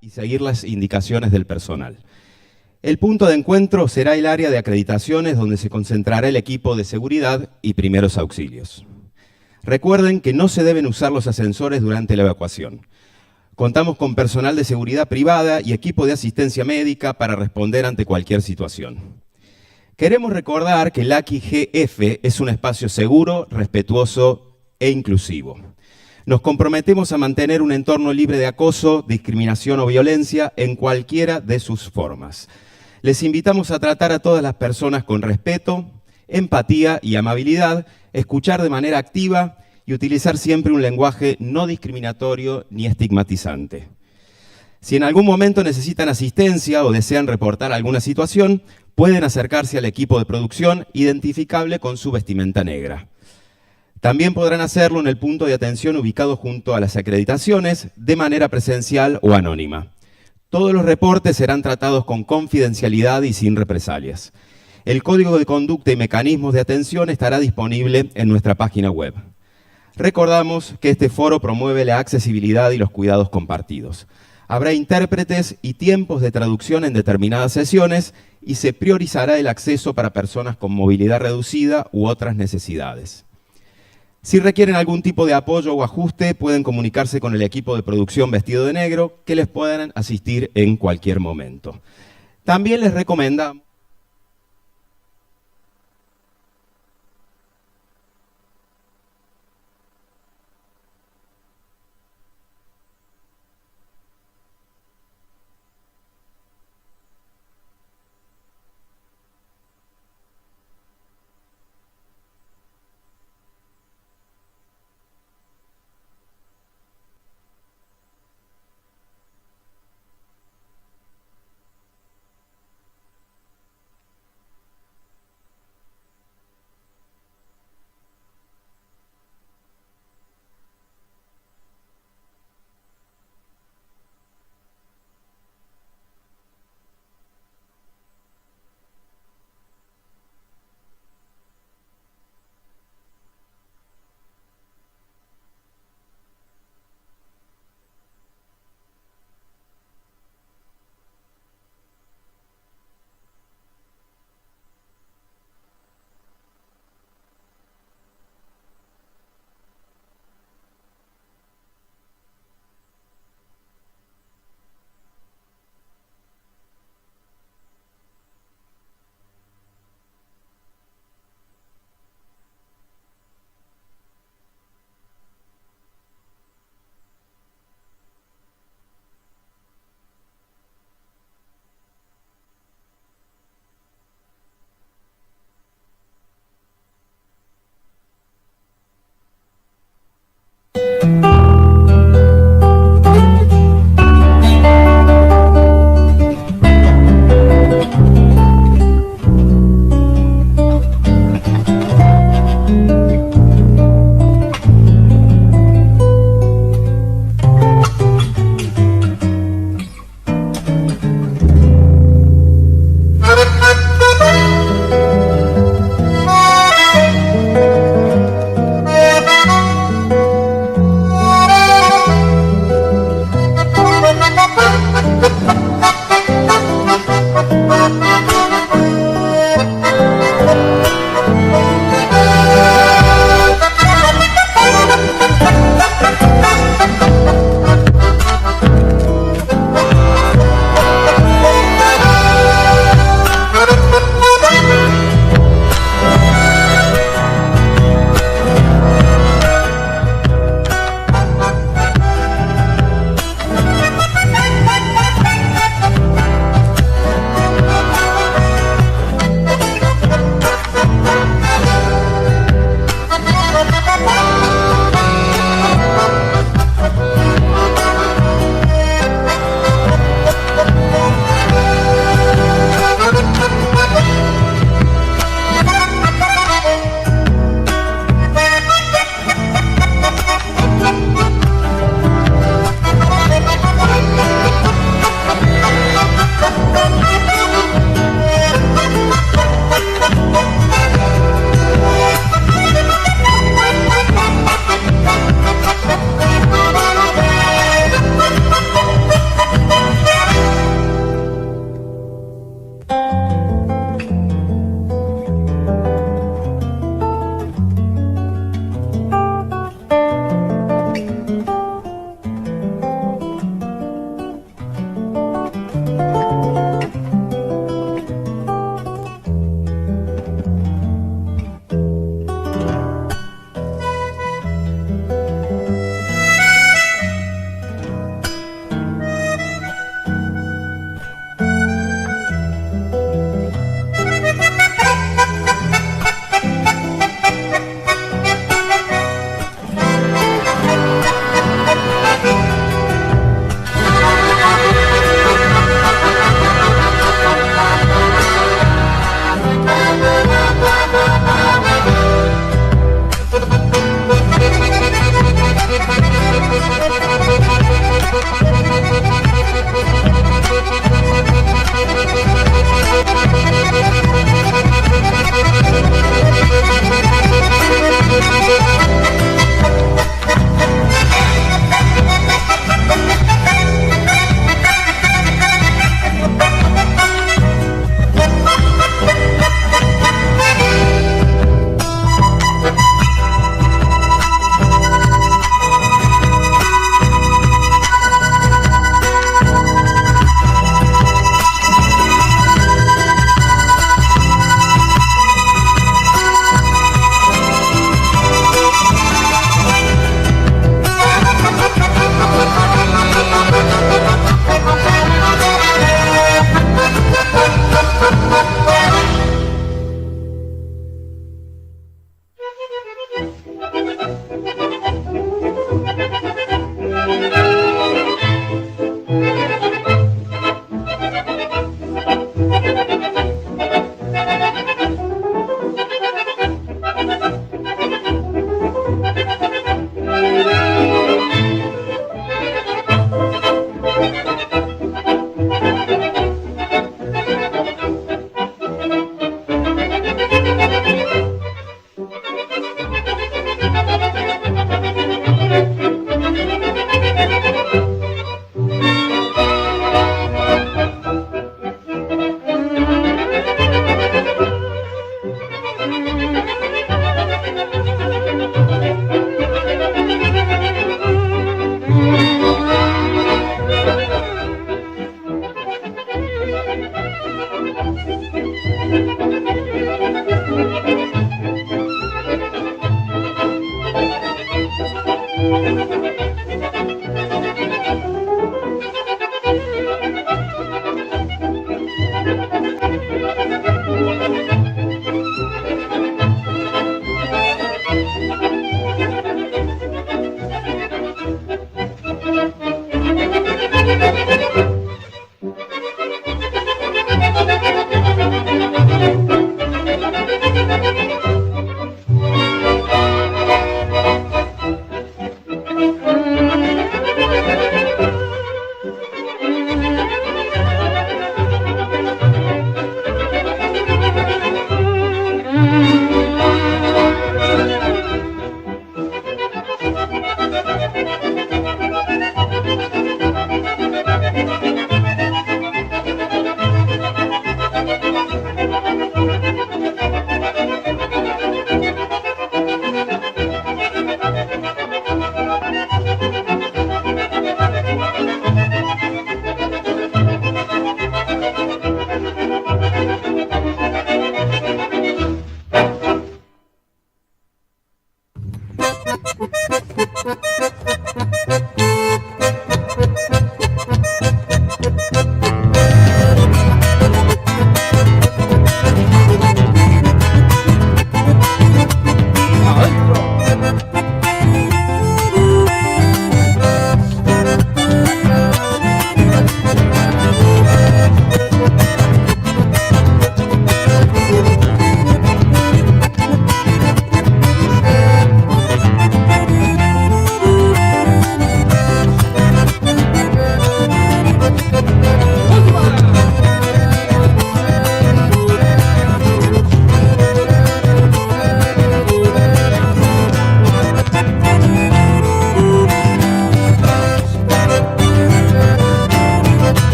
y seguir las indicaciones del personal. El punto de encuentro será el área de acreditaciones donde se concentrará el equipo de seguridad y primeros auxilios. Recuerden que no se deben usar los ascensores durante la evacuación. Contamos con personal de seguridad privada y equipo de asistencia médica para responder ante cualquier situación. Queremos recordar que Lacigf es un espacio seguro, respetuoso e inclusivo. Nos comprometemos a mantener un entorno libre de acoso, discriminación o violencia en cualquiera de sus formas. Les invitamos a tratar a todas las personas con respeto, empatía y amabilidad, escuchar de manera activa y utilizar siempre un lenguaje no discriminatorio ni estigmatizante. Si en algún momento necesitan asistencia o desean reportar alguna situación, pueden acercarse al equipo de producción identificable con su vestimenta negra. También podrán hacerlo en el punto de atención ubicado junto a las acreditaciones, de manera presencial o anónima. Todos los reportes serán tratados con confidencialidad y sin represalias. El código de conducta y mecanismos de atención estará disponible en nuestra página web. Recordamos que este foro promueve la accesibilidad y los cuidados compartidos. Habrá intérpretes y tiempos de traducción en determinadas sesiones y se priorizará el acceso para personas con movilidad reducida u otras necesidades. Si requieren algún tipo de apoyo o ajuste, pueden comunicarse con el equipo de producción vestido de negro, que les puedan asistir en cualquier momento. También les recomendamos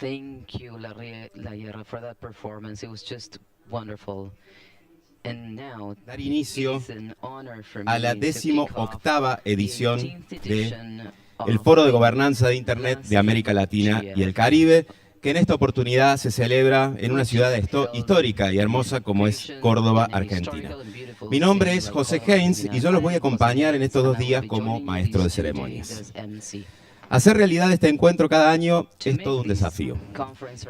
Thank you, La Guerra, for that performance. It was just wonderful. And now, Dar it inicio is an honor for a la me to kick off 18ª the edición 18th de edition el of Foro de the Gobernanza de Internet de América Latina y el Caribe, que en esta oportunidad se celebra en una ciudad histórica y hermosa como es Córdoba, Argentina. Mi nombre es José Haynes y yo los voy a acompañar en estos 2 días como maestro de ceremonias. Hacer realidad este encuentro cada año es todo un desafío.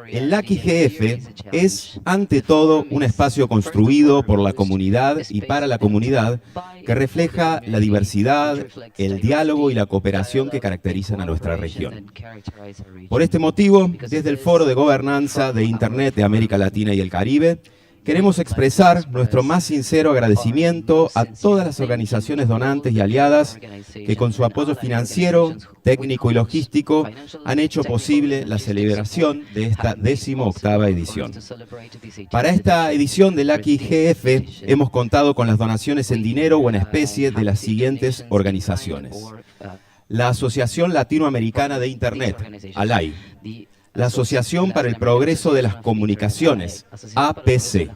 El Lacigf es, ante todo, un espacio construido por la comunidad y para la comunidad que refleja la diversidad, el diálogo y la cooperación que caracterizan a nuestra región. Por este motivo, desde el Foro de Gobernanza de Internet de América Latina y el Caribe, Queremos expresar nuestro más sincero agradecimiento a todas las organizaciones donantes y aliadas que con su apoyo financiero, técnico y logístico han hecho posible la celebración de esta 18ª edición. Para esta edición de Lacigf hemos contado con las donaciones en dinero o en especie de las siguientes organizaciones: la Asociación Latinoamericana de Internet, ALAI; la Asociación para el Progreso de las Comunicaciones, APC;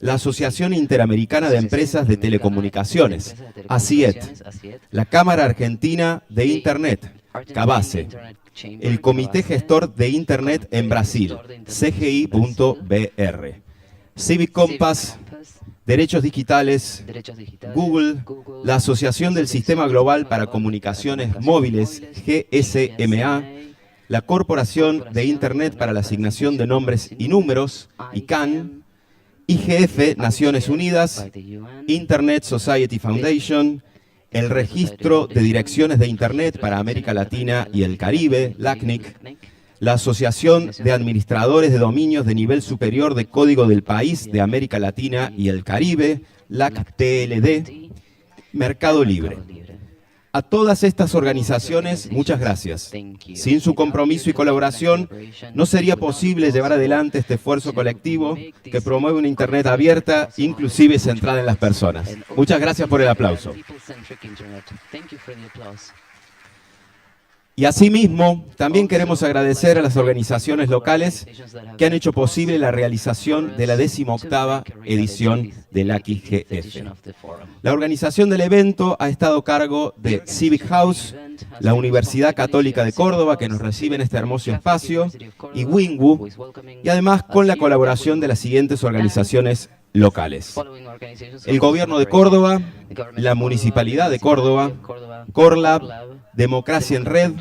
la Asociación Interamericana de Empresas de Telecomunicaciones, ACIET; la Cámara Argentina de Internet, CABACE; el Comité Gestor de Internet en Brasil, CGI.br; Civic Compass, Derechos Digitales, Google, la Asociación del Sistema Global para Comunicaciones Móviles, GSMA, la Corporación de Internet para la Asignación de Nombres y Números, ICANN, IGF, Naciones Unidas, Internet Society Foundation, el Registro de Direcciones de Internet para América Latina y el Caribe, LACNIC, la Asociación de Administradores de Dominios de Nivel Superior de Código del País de América Latina y el Caribe, LACTLD, Mercado Libre. A todas estas organizaciones, muchas gracias. Sin su compromiso y colaboración, no sería posible llevar adelante este esfuerzo colectivo que promueve una Internet abierta, inclusive y centrada en las personas. Muchas gracias por el aplauso. Y asimismo, también queremos agradecer a las organizaciones locales que han hecho posible la realización de la 18ª edición de Lacigf. La organización del evento ha estado a cargo de Civic House, la Universidad Católica de Córdoba, que nos recibe en este hermoso espacio, y Wingu, y además con la colaboración de las siguientes organizaciones locales: el Gobierno de Córdoba, la Municipalidad de Córdoba, Corlab, Democracia en Red,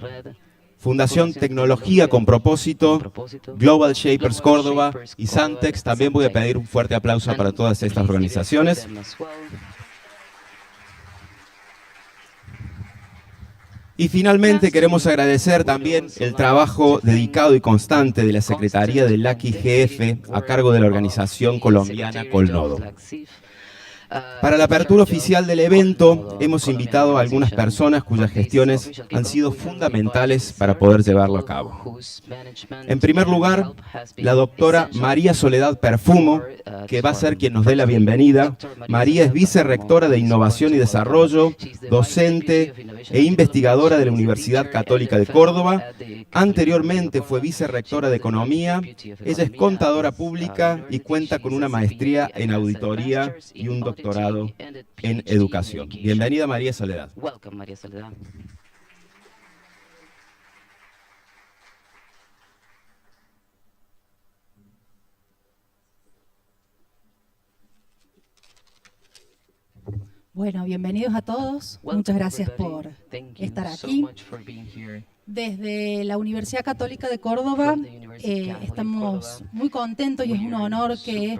Fundación Tecnología con Propósito, Global Shapers Córdoba y Santex. También voy a pedir un fuerte aplauso para todas estas organizaciones. Y finalmente queremos agradecer también el trabajo dedicado y constante de la Secretaría del Lacigf a cargo de la organización colombiana Colnodo. Para la apertura oficial del evento hemos invitado a algunas personas cuyas gestiones han sido fundamentales para poder llevarlo a cabo. En primer lugar, la doctora María Soledad Perfumo, que va a ser quien nos dé la bienvenida. María es vicerrectora de Innovación y Desarrollo, docente e investigadora de la Universidad Católica de Córdoba. Anteriormente fue vicerrectora de Economía. Ella es contadora pública y cuenta con una maestría en auditoría y un doctorado en educación. Bienvenida, María Soledad. Bueno, bienvenidos a todos. Muchas gracias por estar aquí. Desde la Universidad Católica de Córdoba estamos muy contentos y es un honor que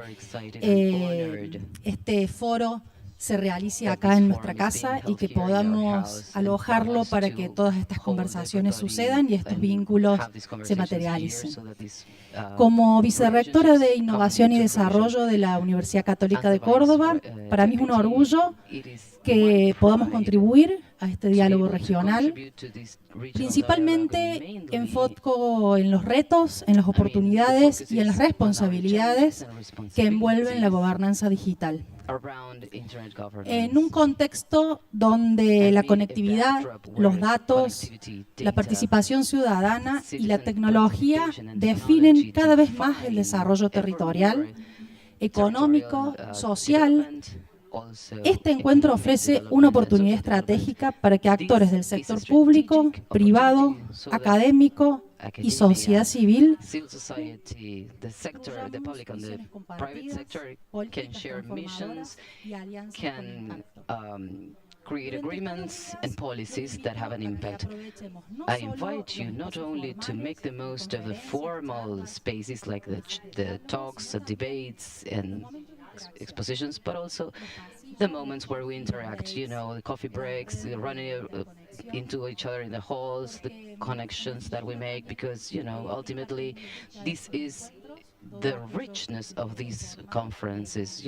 este foro se realice acá en nuestra casa y que podamos alojarlo para que todas estas conversaciones sucedan y estos vínculos se materialicen. Como vicerrectora de Innovación y Desarrollo de la Universidad Católica de Córdoba, para mí es un orgullo que podamos contribuir a este diálogo regional. Principalmente enfoco en los retos, en las oportunidades y en las responsabilidades que envuelven la gobernanza digital. En un contexto donde la conectividad, los datos, la participación ciudadana y la tecnología definen cada vez más el desarrollo territorial, económico, social. Este encuentro ofrece una oportunidad estratégica para que actores del sector público, privado, académico y sociedad civil create agreements and policies that have an impact. I invite you not only to make the most of the formal spaces like the talks, the debates, and expositions, but also the moments where we interact, you know, the coffee breaks, running into each other in the halls, the connections that we make, because, you know, ultimately this is the richness of these conferences,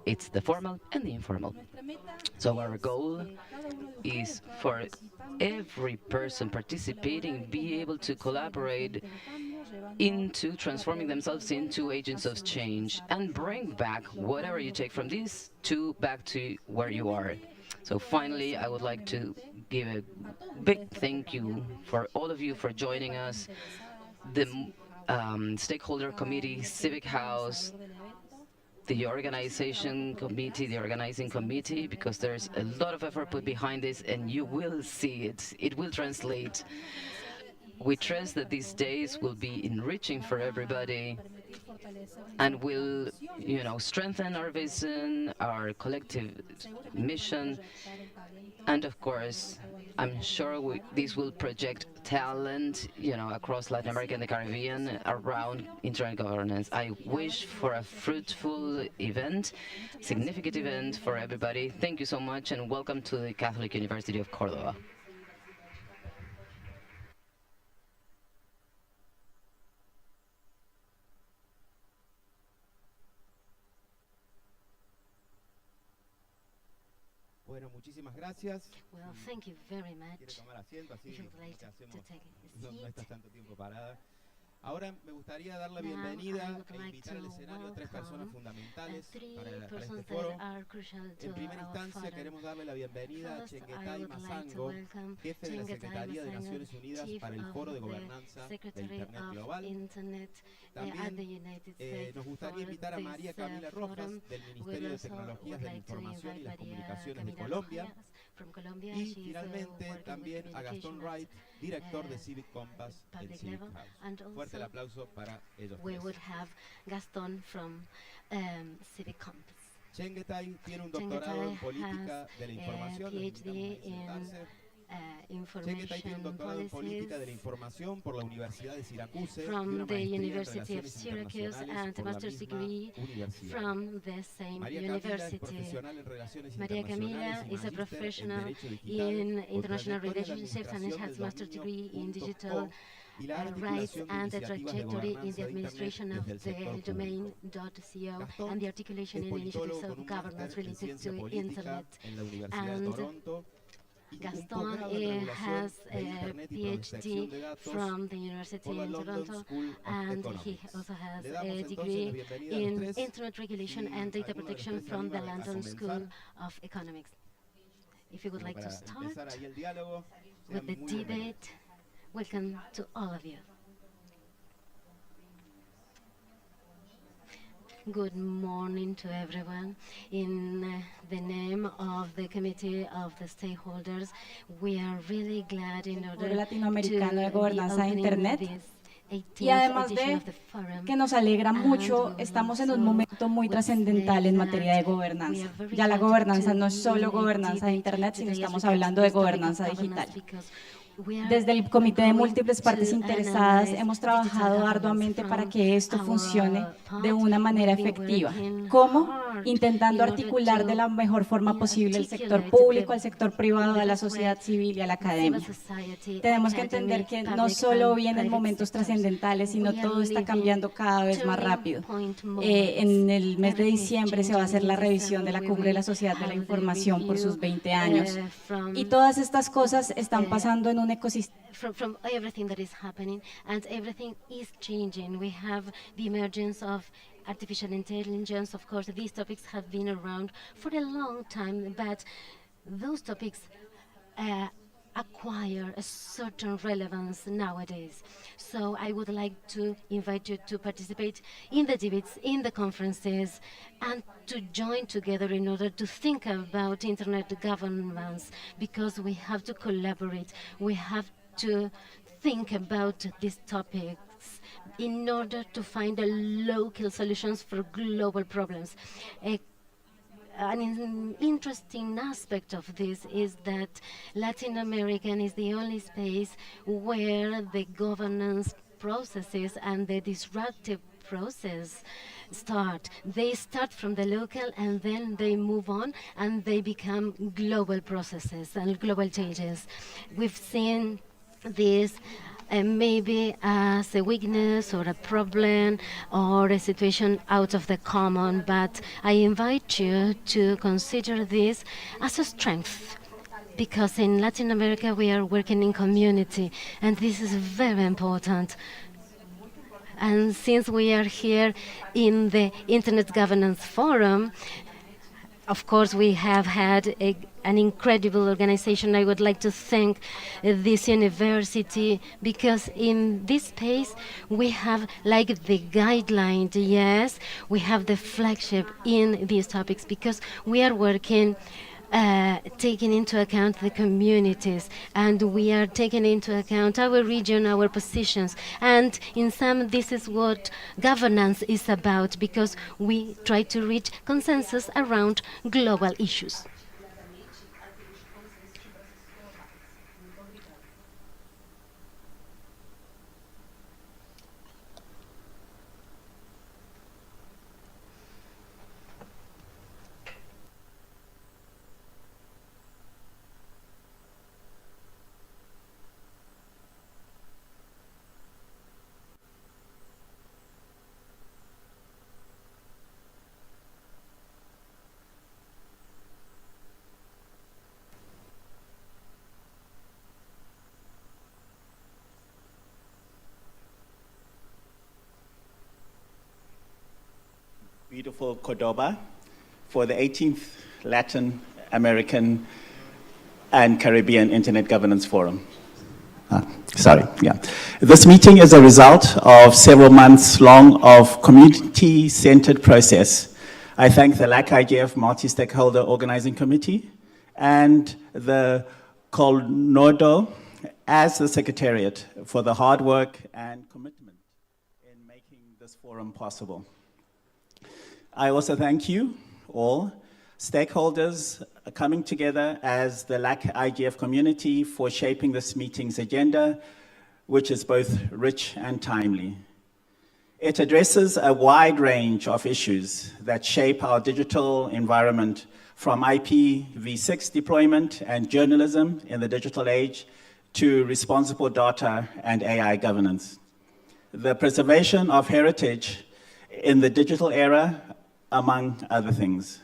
it's the formal and the informal. So our goal is for every person participating be able to collaborate into transforming themselves into agents of change and bring back whatever you take from this to back to where you are. So finally, I would like to give a big thank you for all of you for joining us, the stakeholder committee, Civic House, the organization committee, the organizing committee, because there's a lot of effort put behind this, and you will see it. It will translate. We trust that these days will be enriching for everybody and will, strengthen our vision, our collective mission, and of course, I'm sure this will project talent, across Latin America and the Caribbean around internet governance. I wish for a fruitful event, significant event for everybody. Thank you so much, and welcome to the Catholic University of Córdoba. Bueno, muchísimas gracias. Well, thank you very ¿Quiere much. tomar asiento? Así If you would like te to hacemos, take a no seat. estás tanto tiempo parada. Ahora me gustaría dar la Now, bienvenida I would e like invitar al to escenario a tres personas welcome, fundamentales three para este persons foro. that are crucial to En primera our instancia forum. queremos darle la bienvenida a First, I Chengetay would like to Mazango, welcome jefe de la Chengetay Secretaría de Mazango, Naciones Unidas Chief para el of Foro de the Gobernanza de Secretary Internet of Global. Internet at the También United States nos gustaría for invitar a this, María Camila Rojas forum. del We Ministerio de also Tecnologías would de la like to Información y invite las María Comunicaciones de Camila Colombia. Rojas from Colombia. Y She is, finalmente working también with a Gastón communication Wright, director de at, Civic Compass en public Civic level. House. And Fuerte el also aplauso para ellos we tres. would have Gaston from Civic Compass. Chengetay tiene un doctorado en política de la información. Les PhD invitamos a in sentarse. Chengetay tiene un information doctorado en política de la policies información por la Universidad de Syracuse y una from the maestría en University of Relaciones Syracuse Internacionales and a por la master's misma degree universidad. from the same María Camila es university. profesional en Relaciones Maria Camila Internacionales y is a magíster en professional Derecho Digital, in con international trayectoria en la relationships and administración has del master's degree in dominio digital .co y la rights articulación de and a iniciativas de trajectory in gobernanza the de administration Internet of desde el the sector público. domain.co Gastón and the articulation es in initiatives politólogo of con un governance máster en related ciencia to política Internet. en la Universidad de And Toronto y un Gaston posgrado en regulación has de a Internet y protección de PhD datos from the University por la in London Toronto, School of and he Economics. also has Le a damos entonces la degree bienvenida a los in tres. Internet regulation Si and data alguno de los protection tres se from the anima a London School comenzar, of Economics. If you would como like to para start empezar ahí el diálogo, with sean the muy bienvenidos. debate, welcome to all of you. Good morning to everyone. In the name of the Committee of the Stakeholders, we are really glad in order Foro Latinoamericano de to be Gobernanza de opening Internet. this 18th Y además edition de of the forum. que nos alegra mucho, And estamos en un also momento muy would trascendental say en materia de that we gobernanza. are very Ya la glad gobernanza to no es be solo in a gobernanza de debate Internet, sino today as estamos regards hablando de this topic of gobernanza governance, digital. because we are Desde el Comité de going Múltiples Partes to Interesadas analyze hemos digital trabajado governance arduamente para from que esto our funcione part. de una manera We've been efectiva. working ¿Cómo? hard Intentando in order articular de to la mejor forma posible el sector articulate público, the- el sector privado, in the a la best way sociedad civil y a la civil academia. society, Tenemos que entender academic, que no public solo and vienen private momentos sectors. trascendentales, sino We are todo está living cambiando cada vez más turning rápido. point En moments. el mes de Everything is diciembre se va a hacer changing. la In revisión de la December, we Cumbre de la will Sociedad de la have the Información por sus review, 20 años. from, Y todas estas cosas están pasando en un ecosistema from everything that is happening, and everything is changing. We have the emergence of artificial intelligence. Of course, these topics have been around for a long time, but those topics acquire a certain relevance nowadays. So I would like to invite you to participate in the debates, in the conferences, and to join together in order to think about internet governance, because we have to collaborate. We have to think about these topics in order to find local solutions for global problems. An interesting aspect of this is that Latin America is the only space where the governance processes and the disruptive process start. They start from the local and then they move on and they become global processes and global changes. We've seen this maybe as a weakness or a problem or a situation out of the common, but I invite you to consider this as a strength. Because in Latin America we are working in community, and this is very important. And since we are here in the Internet Governance Forum, of course, we have had an incredible organization. I would like to thank this university, because in this space we have like the guideline, yes, we have the flagship in these topics, because we are working taking into account the communities, and we are taking into account our region, our positions, and in some this is what governance is about, because we try to reach consensus around global issues. Beautiful Cordoba for the 18th Latin American and Caribbean Internet Governance Forum. This meeting is a result of several months long of community-centered process. I thank the Lacigf Multi-Stakeholder Organizing Committee and the COLNODO as the Secretariat for the hard work and commitment in making this forum possible. I also thank you all, stakeholders coming together as the Lacigf community for shaping this meeting's agenda, which is both rich and timely. It addresses a wide range of issues that shape our digital environment, from IPv6 deployment and journalism in the digital age to responsible data and AI governance. The preservation of heritage in the digital era, among other things.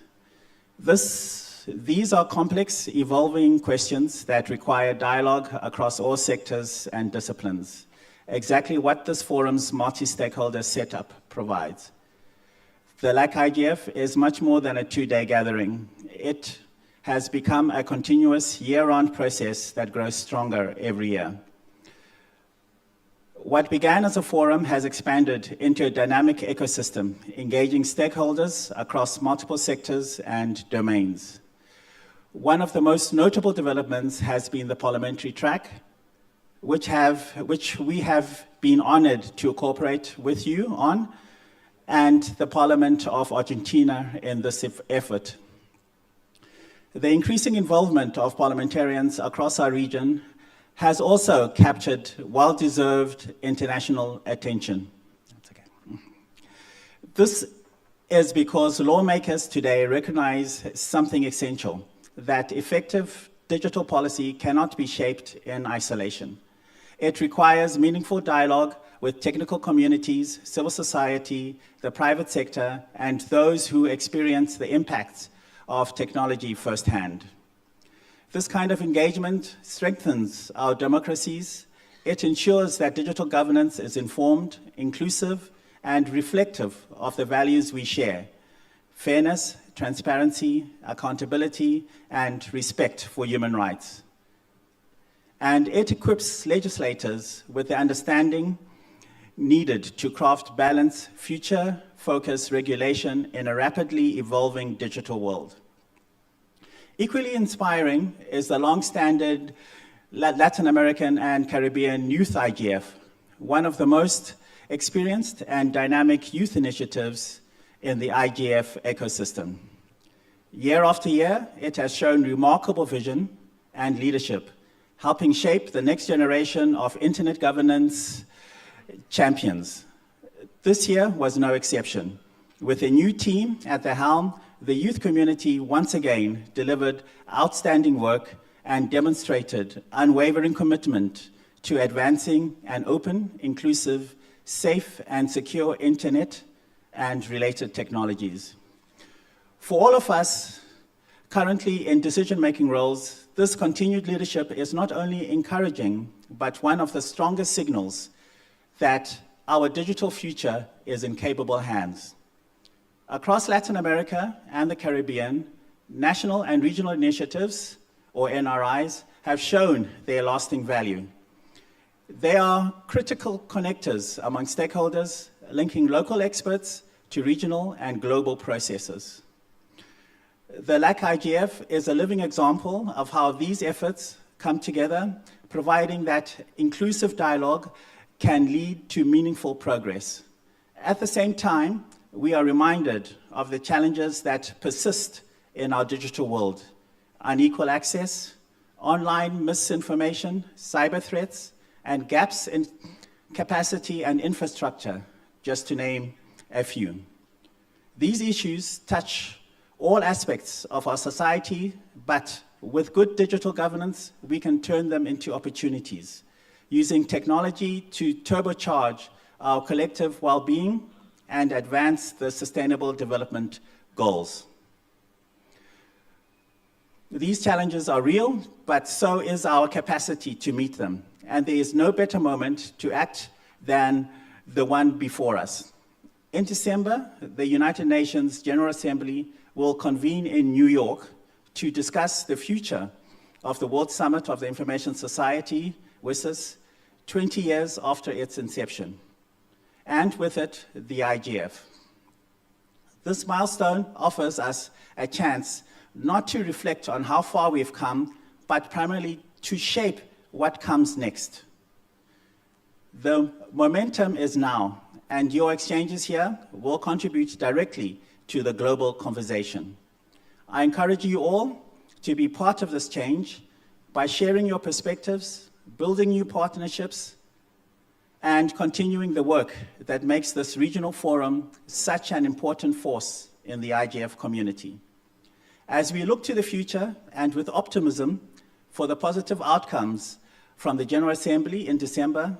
These are complex, evolving questions that require dialogue across all sectors and disciplines, exactly what this forum's multi-stakeholder setup provides. The Lacigf is much more than a two-day gathering. It has become a continuous year-round process that grows stronger every year. What began as a forum has expanded into a dynamic ecosystem, engaging stakeholders across multiple sectors and domains. One of the most notable developments has been the parliamentary track, which we have been honored to cooperate with you on, and the Parliament of Argentina in this effort. The increasing involvement of parliamentarians across our region has also captured well-deserved international attention. That's okay. This is because lawmakers today recognize something essential, that effective digital policy cannot be shaped in isolation. It requires meaningful dialogue with technical communities, civil society, the private sector, and those who experience the impacts of technology firsthand. This kind of engagement strengthens our democracies. It ensures that digital governance is informed, inclusive, and reflective of the values we share: fairness, transparency, accountability, and respect for human rights. And it equips legislators with the understanding needed to craft balanced, future-focused regulation in a rapidly evolving digital world. Equally inspiring is the long-standing Latin American and Caribbean Youth IGF, one of the most experienced and dynamic youth initiatives in the IGF ecosystem. Year after year, it has shown remarkable vision and leadership, helping shape the next generation of internet governance champions. This year was no exception. With a new team at the helm, the youth community once again delivered outstanding work and demonstrated unwavering commitment to advancing an open, inclusive, safe, and secure internet and related technologies. For all of us currently in decision-making roles, this continued leadership is not only encouraging, but one of the strongest signals that our digital future is in capable hands. Across Latin America and the Caribbean, national and regional initiatives, or NRIs, have shown their lasting value. They are critical connectors among stakeholders, linking local experts to regional and global processes. The Lacigf is a living example of how these efforts come together, providing that inclusive dialogue can lead to meaningful progress. At the same time, we are reminded of the challenges that persist in our digital world: unequal access, online misinformation, cyber threats, and gaps in capacity and infrastructure, just to name a few. These issues touch all aspects of our society, but with good digital governance, we can turn them into opportunities, using technology to turbocharge our collective well-being and advance the Sustainable Development Goals. These challenges are real, but so is our capacity to meet them. And there is no better moment to act than the one before us. In December, the United Nations General Assembly will convene in New York to discuss the future of the World Summit of the Information Society, WSIS, 20 years after its inception, and with it, the IGF. This milestone offers us a chance not to reflect on how far we've come, but primarily to shape what comes next. The momentum is now, and your exchanges here will contribute directly to the global conversation. I encourage you all to be part of this change by sharing your perspectives, building new partnerships, and continuing the work that makes this regional forum such an important force in the IGF community. As we look to the future and with optimism for the positive outcomes from the General Assembly in December,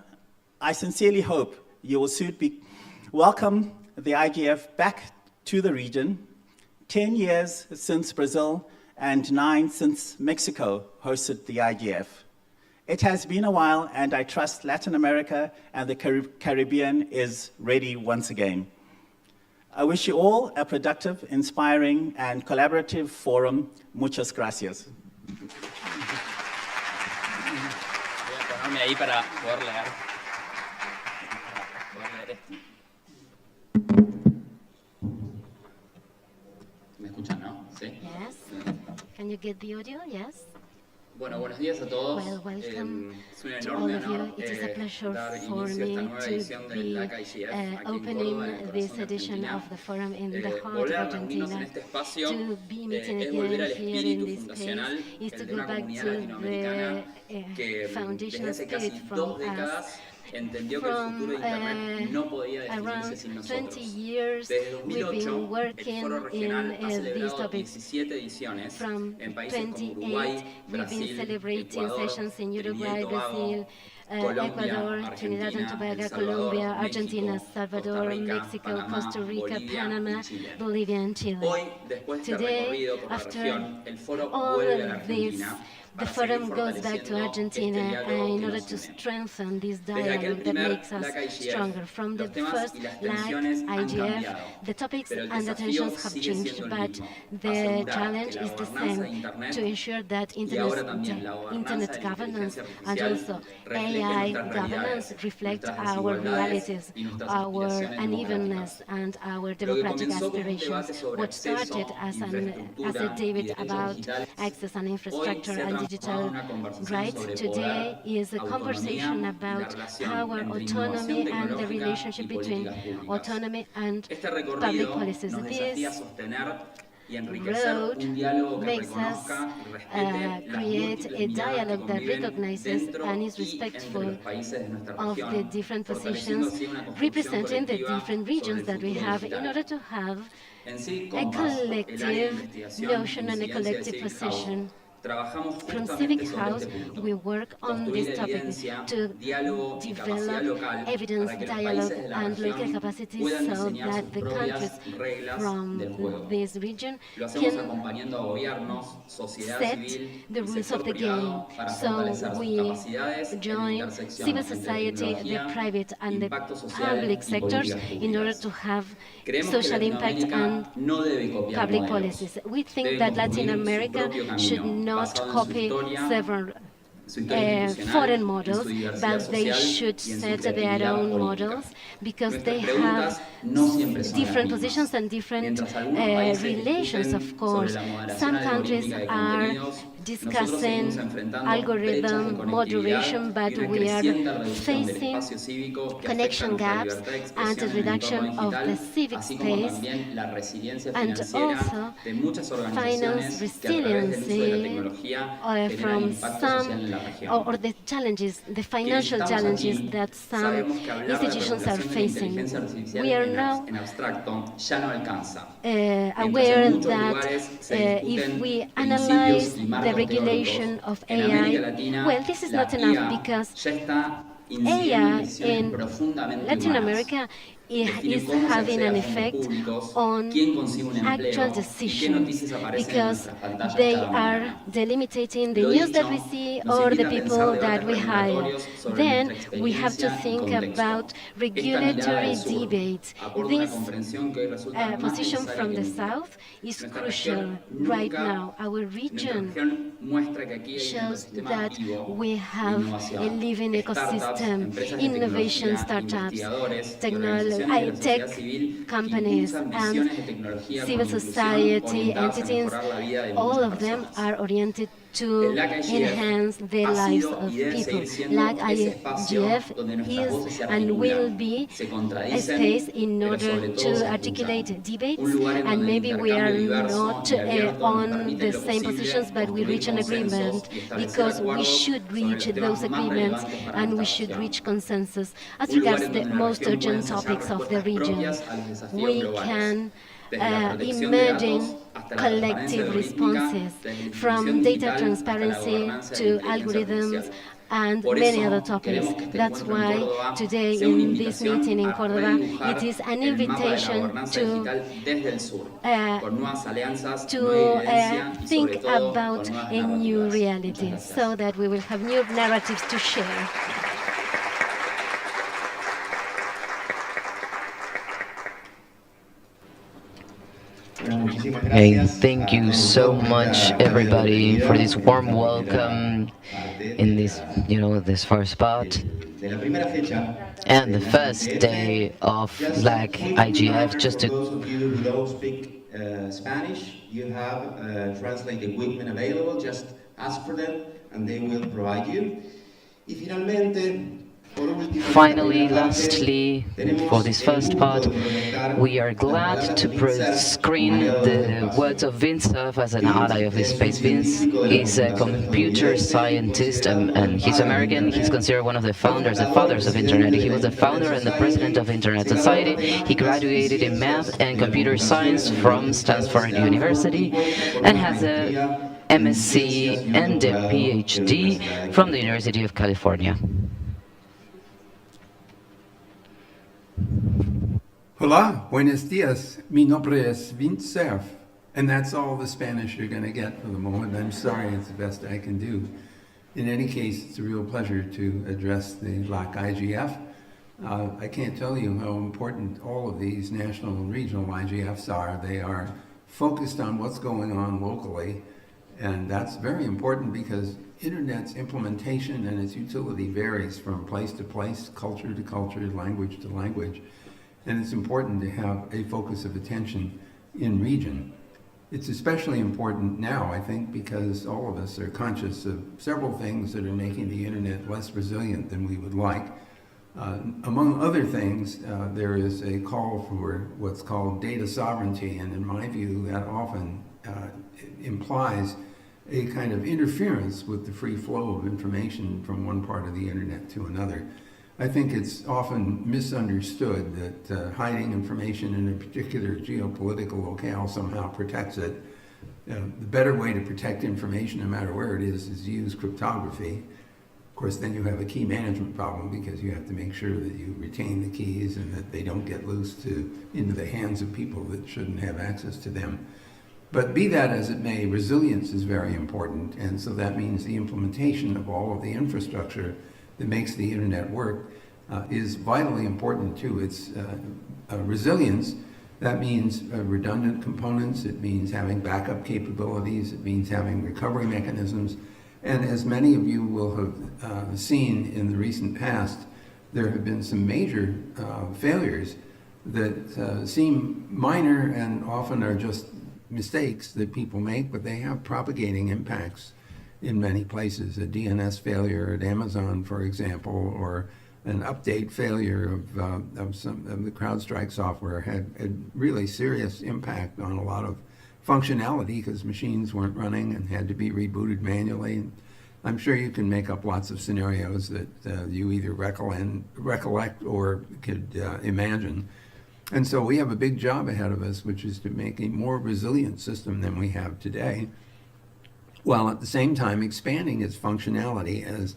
I sincerely hope you will soon welcome the IGF back to the region, 10 years since Brazil and 9 since Mexico hosted the IGF. It has been a while, and I trust Latin America and the Caribbean is ready once again. I wish you all a productive, inspiring, and collaborative forum. Muchas gracias. Voy a ponerme ahí para poder leer. ¿Me escuchan, no? Sí. Yes. Can you get the audio? Yes. Bueno, buenos días a todos. Well, welcome Es un to all enorme of you. honor It is a pleasure dar for inicio a esta me nueva to edición del be Lacigf aquí en opening Córdoba, en el this corazón de edition Argentina. of the forum in the heart of Volver a reunirnos en Argentina. este espacio To be meeting es volver al again here in espíritu this fundacional, space is to el de go una back comunidad to latinoamericana the que desde foundational hace spirit casi from 2 us. décadas entendió que el futuro de Internet no podía definirse sin Around nosotros. 20 years Desde we've 2008, been el working Foro Regional ha in these celebrado topics. 17 ediciones From en países como 28, Uruguay, we've been Brasil, celebrating Ecuador, sessions in Trinidad Uruguay, y Tobago, Brazil, Colombia, Ecuador, Trinidad and Argentina, Tobago, El Salvador, Colombia, México, Argentina, Costa Salvador, Rica, Mexico, Panamá, Costa Rica, Bolivia Panama, y Chile. Bolivia, and Chile. Hoy, después de este Today, recorrido por la after región, el foro all vuelve a la of this, Argentina the para seguir forum goes back to fortaleciendo Argentina este diálogo in que order nos to une. strengthen this Desde aquel dialogue that primer makes us Lacigf, stronger. From the los temas first y las LAC tensiones han IGF, cambiado, the topics pero el and the desafío tensions have sigue changed, siendo el but mismo: the asegurar challenge que la is the gobernanza de same, Internet to ensure that y ahora también la gobernanza internet de la governance inteligencia and artificial also reflejen AI nuestras governance realidades, reflect nuestras our desigualdades realities, y nuestras our aspiraciones unevenness, democráticas. and our Lo que democratic comenzó como un aspirations. debate sobre What started acceso, as a infraestructura y debate derechos about digitales, access and hoy infrastructure se ha and transformado digital en una conversación rights, sobre today poder, is a conversation autonomía y la about relación power, entre autonomy, innovación and the tecnológica y relationship between políticas públicas. autonomy and Este public recorrido policies. nos desafía a This sostener y enriquecer road un diálogo que makes us reconozca y respete las create múltiples a miradas que dialogue that conviven recognizes dentro and is y entre respectful los países de nuestra of the región, different fortaleciendo positions, así una construcción representing the colectiva different sobre regions el that we futuro have in digital. order to have En sí, a Compass, el área de collective investigación, notion and a incidencia de collective Lacigf House, position. From Civic House, we work on this topic to develop evidence, dialogue, and local capacities so that the countries from this region can set the rules of the game. So we join civil society, the private and the public sectors in order to have social impact and public policies. We think that Latin America should not copy several foreign models, but they should set their own models because they have different positions and different relations, of course. Some countries are discussing algorithm moderation, but we are facing connection gaps and the reduction of the civic space, and also finance resiliency from some or the challenges, the financial challenges that some institutions are facing. We are now aware that if we analyze the regulation of AI, well, this is not enough because AI in Latin America is having an effect on actual decisions because they are delimiting the news that we see or the people that we hire. Then we have to think about regulatory debates. This position from the South is crucial right now. Our region shows that we have a living ecosystem, innovation startups, tech companies, and civil society entities. All of them are oriented to enhance the lives of people. Lacigf is and will be a space in order to articulate debates, and maybe we are not on the same positions, but we reach an agreement because we should reach those agreements and we should reach consensus as regards the most urgent topics of the region. We can imagine collective responses from data transparency to algorithms and many other topics. That's why today in this meeting in Córdoba, it is an invitation to think about a new reality so that we will have new narratives to share. Hey, thank you so much, everybody, for this warm welcome in this, this first spot. And the first day of Lacigf, just For to those of you who don't speak Spanish, you have translate equipment available. Just ask for them and they will provide you. Y finalmente, finally, lastly, for this first part, we are glad to screen the words of Vince Cerf as an ally of this space. Vince is a computer scientist and he's American. He's considered one of the fathers of Internet. He was the founder and the president of Internet Society. He graduated in math and computer science from Stanford University and has a MSc and a PhD from the University of California. Hola, buenos dias. Mi nombre es Vince Cerf. And that's all the Spanish you're going to get for the moment. I'm sorry, it's the best I can do. In any case, it's a real pleasure to address the Lacigf. I can't tell you how important all of these national and regional IGFs are. They are focused on what's going on locally, and that's very important because Internet's implementation and its utility varies from place to place, culture to culture, language to language. And it's important to have a focus of attention in region. It's especially important now, I think, because all of us are conscious of several things that are making the internet less resilient than we would like. Among other things, there is a call for what's called data sovereignty, and in my view, that often implies a kind of interference with the free flow of information from one part of the internet to another. I think it's often misunderstood that hiding information in a particular geopolitical locale somehow protects it. The better way to protect information, no matter where it is to use cryptography. Of course, then you have a key management problem because you have to make sure that you retain the keys and that they don't get loose into the hands of people that shouldn't have access to them. But be that as it may, resilience is very important, and so that means the implementation of all of the infrastructure that makes the internet work is vitally important too. It's resilience. That means redundant components, it means having backup capabilities, it means having recovery mechanisms, and as many of you will have seen in the recent past, there have been some major failures that seem minor and often are just mistakes that people make, but they have propagating impacts in many places. A DNS failure at Amazon, for example, or an update failure of some of the CrowdStrike software had a really serious impact on a lot of functionality because machines weren't running and had to be rebooted manually. And I'm sure you can make up lots of scenarios that you either recollect or could imagine. And so we have a big job ahead of us, which is to make a more resilient system than we have today, while at the same time expanding its functionality. As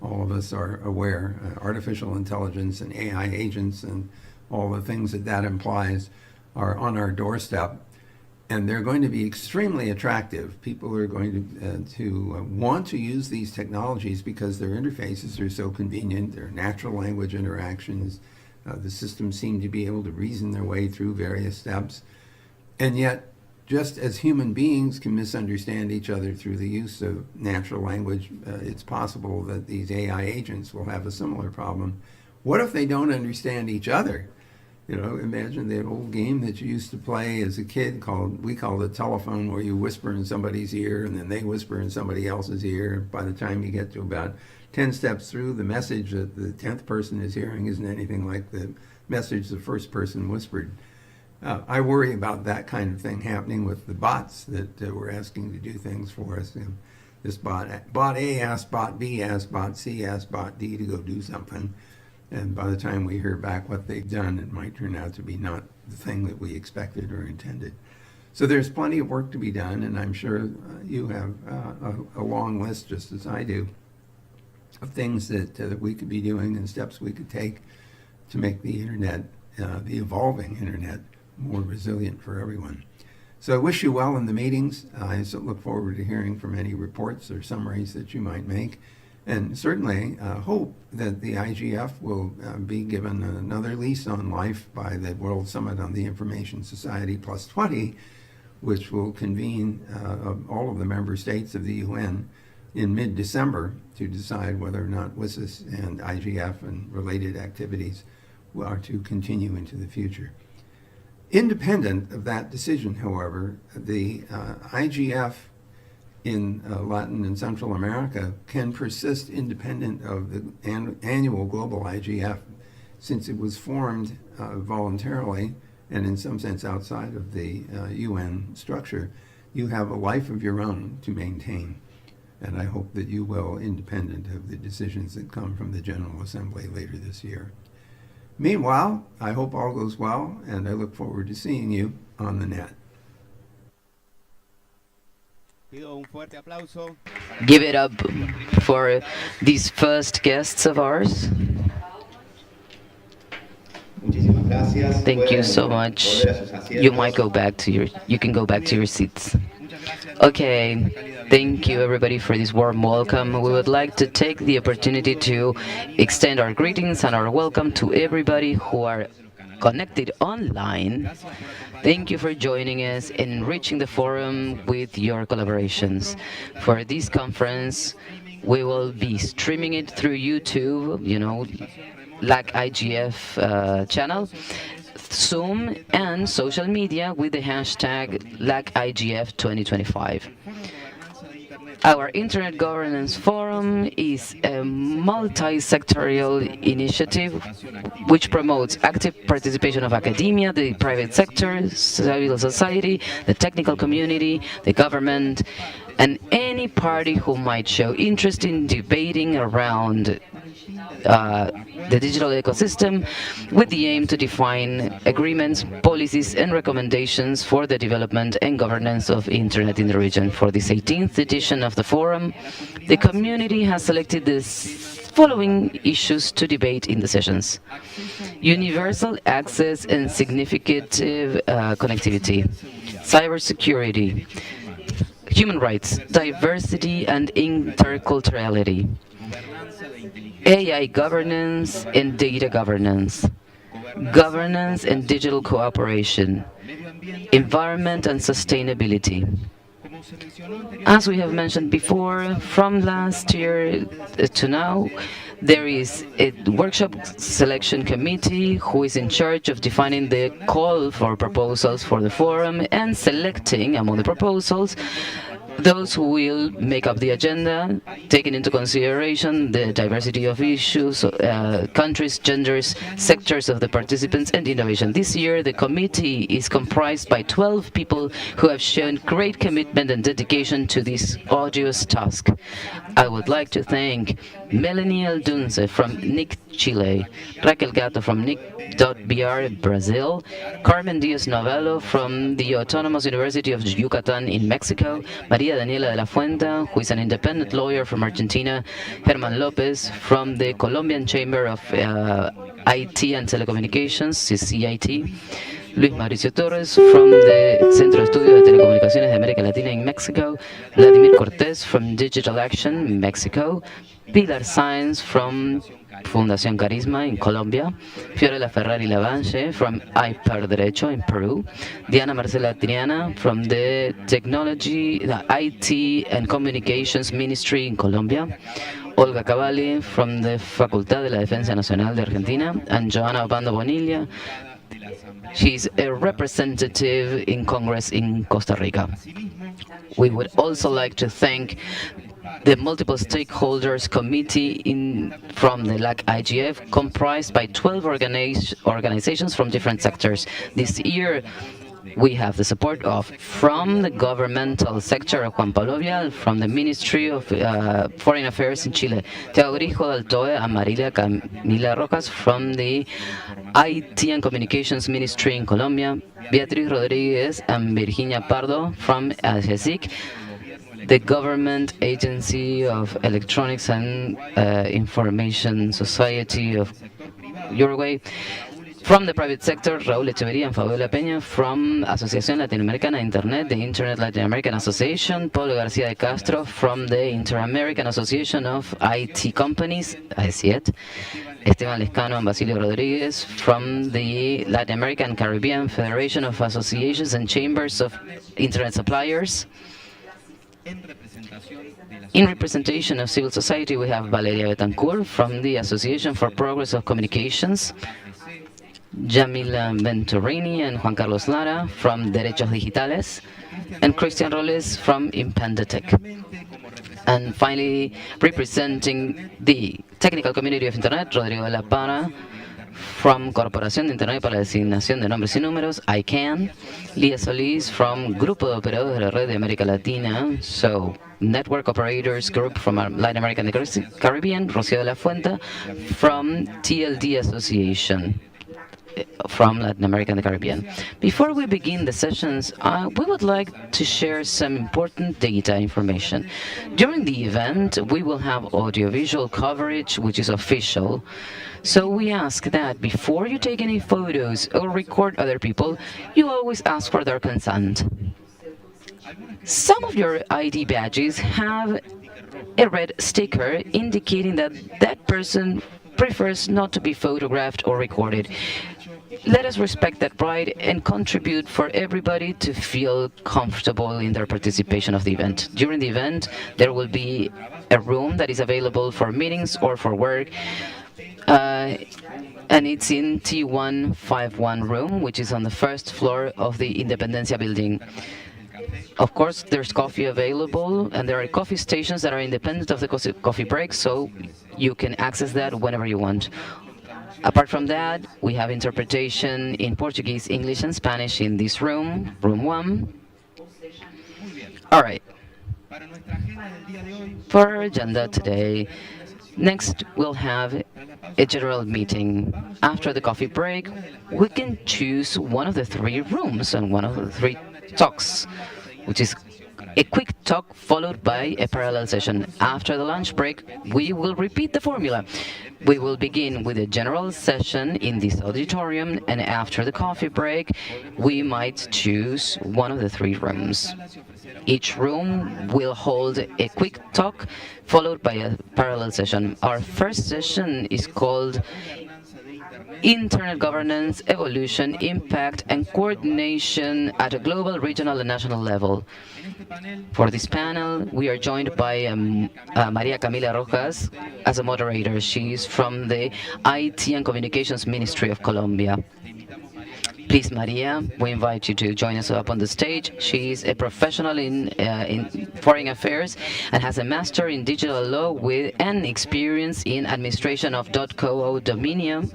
all of us are aware, artificial intelligence and AI agents and all the things that implies are on our doorstep. And they're going to be extremely attractive. People are going to want to use these technologies because their interfaces are so convenient. They're natural language interactions. The systems seem to be able to reason their way through various steps. And yet, just as human beings can misunderstand each other through the use of natural language, it's possible that these AI agents will have a similar problem. What if they don't understand each other? You know, imagine that old game that you used to play as a kid we called it telephone, where you whisper in somebody's ear and then they whisper in somebody else's ear. By the time you get to about 10 steps through, the message that the 10th person is hearing isn't anything like the message the first person whispered. I worry about that kind of thing happening with the bots that we're asking to do things for us. And this bot A asked bot B, asked bot C, asked bot D to go do something. And by the time we hear back what they've done, it might turn out to be not the thing that we expected or intended. So there's plenty of work to be done, and I'm sure you have a long list, just as I do, of things that we could be doing and steps we could take to make the internet, the evolving internet, more resilient for everyone. So I wish you well in the meetings. I look forward to hearing from any reports or summaries that you might make. And certainly hope that the IGF will be given another lease on life by the World Summit on the Information Society Plus 20, which will convene all of the member states of the UN in mid-December to decide whether or not WSIS and IGF and related activities are to continue into the future. Independent of that decision, however, the IGF in Latin and Central America can persist independent of the annual global IGF, since it was formed voluntarily and in some sense outside of the UN structure. You have a life of your own to maintain, and I hope that you will, independent of the decisions that come from the General Assembly later this year. Meanwhile, I hope all goes well, and I look forward to seeing you on the net. Give it up for these first guests of ours. Thank you so much. You can go back to your seats. Okay, thank you everybody for this warm welcome. We would like to take the opportunity to extend our greetings and our welcome to everybody who are connected online. Thank you for joining us and enriching the forum with your collaborations. For this conference, we will be streaming it through YouTube, Lacigf channel, Zoom, and social media with the hashtag Lacigf 2025. Our Internet Governance Forum is a multi-sectorial initiative which promotes active participation of academia, the private sector, civil society, the technical community, the government, and any party who might show interest in debating around the digital ecosystem with the aim to define agreements, policies, and recommendations for the development and governance of Internet in the region. For this 18th edition of the forum, the community has selected the following issues to debate in the sessions: universal access and significant connectivity, cybersecurity, human rights, diversity and interculturality, AI governance and data governance, governance and digital cooperation, environment and sustainability. As we have mentioned before, from last year to now, there is a workshop selection committee who is in charge of defining the call for proposals for the forum and selecting among the proposals those who will make up the agenda, taking into consideration the diversity of issues, countries, genders, sectors of the participants, and innovation. This year, the committee is comprised by 12 people who have shown great commitment and dedication to this arduous task. I would like to thank Melanie Aldunce from NIC Chile, Raquel Gato from NIC.br Brazil, Carmen Diaz Novello from the Autonomous University of Yucatan in Mexico, Maria Daniela de la Fuente, who is an independent lawyer from Argentina, Herman Lopez from the Colombian Chamber of IT and Telecommunications, CIT, Luis Mauricio Torres from the Centro de Estudios de Telecomunicaciones de América Latina in Mexico, Vladimir Cortés from Digital Action, Mexico, Pilar Sáenz from Fundación Carisma in Colombia, Fiorella Ferrari Lavange from IPER Derecho in Peru, Diana Marcela Triana from the Technology, the IT and Communications Ministry in Colombia, Olga Cavalli from the Facultad de la Defensa Nacional de Argentina, and Joana Obando Bonilla. She's a representative in Congress in Costa Rica. We would also like to thank the multiple stakeholders committee from the Lacigf, comprised by 12 organizations from different sectors. This year, we have the support of from the governmental sector of Juan Pablo Vial, from the Ministry of Foreign Affairs in Chile, Thiago Grijo Daltoe and Marilia Camila Rojas from the IT and Communications Ministry in Colombia, Beatriz Rodriguez and Virginia Pardo from AGESIC, the Government Agency of Electronics and Information Society of Uruguay. From the private sector, Raúl Echeverría and Fabiola Peña. From Asociación Latinoamericana de Internet, the Internet Latin American Association, Pablo García de Castro from the Inter-American Association of IT Companies, ICET, Esteban Lescano and Basilio Rodriguez from the Latin American Caribbean Federation of Associations and Chambers of Internet Suppliers. In representation of civil society, we have Valeria Betancourt from the Association for Progress of Communications, Yamila Venturini and Juan Carlos Lara from Derechos Digitales, and Christian Roles from Impendetech. And finally, representing the technical community of Internet, Rodrigo de la Para from Corporación de Internet para la Designación de Nombres y Números, ICANN, Lía Solís from Grupo de Operadores de la Red de América Latina, so Network Operators Group from Latin America and the Caribbean, Rocío de la Fuente from TLD Association from Latin America and the Caribbean. Before we begin the sessions, we would like to share some important data information. During the event, we will have audiovisual coverage, which is official. So we ask that before you take any photos or record other people, you always ask for their consent. Some of your ID badges have a red sticker indicating that that person prefers not to be photographed or recorded. Let us respect that right and contribute for everybody to feel comfortable in their participation of the event. During the event, there will be a room that is available for meetings or for work, and it's in T151 room, which is on the first floor of the Independencia building. Of course, there's coffee available, and there are coffee stations that are independent of the coffee break, so you can access that whenever you want. Apart from that, we have interpretation in Portuguese, English, and Spanish in this room, room 1. All right. For our agenda today, Next, we'll have a general meeting. After the coffee break, we can choose one of the three rooms and one of the three talks, which is a quick talk followed by a parallel session. After the lunch break, we will repeat the formula. We will begin with a general session in this auditorium, and after the coffee break, we might choose one of the three rooms. Each room will hold a quick talk followed by a parallel session. Our first session is called Internet Governance, Evolution, Impact, and Coordination at a Global, Regional, and National Level. For this panel, we are joined by Maria Camila Rojas as a moderator. She is from the IT and Communications Ministry of Colombia. Please, Maria, we invite you to join us up on the stage. She is a professional in foreign affairs and has a master in digital law with an experience in administration of .co dominion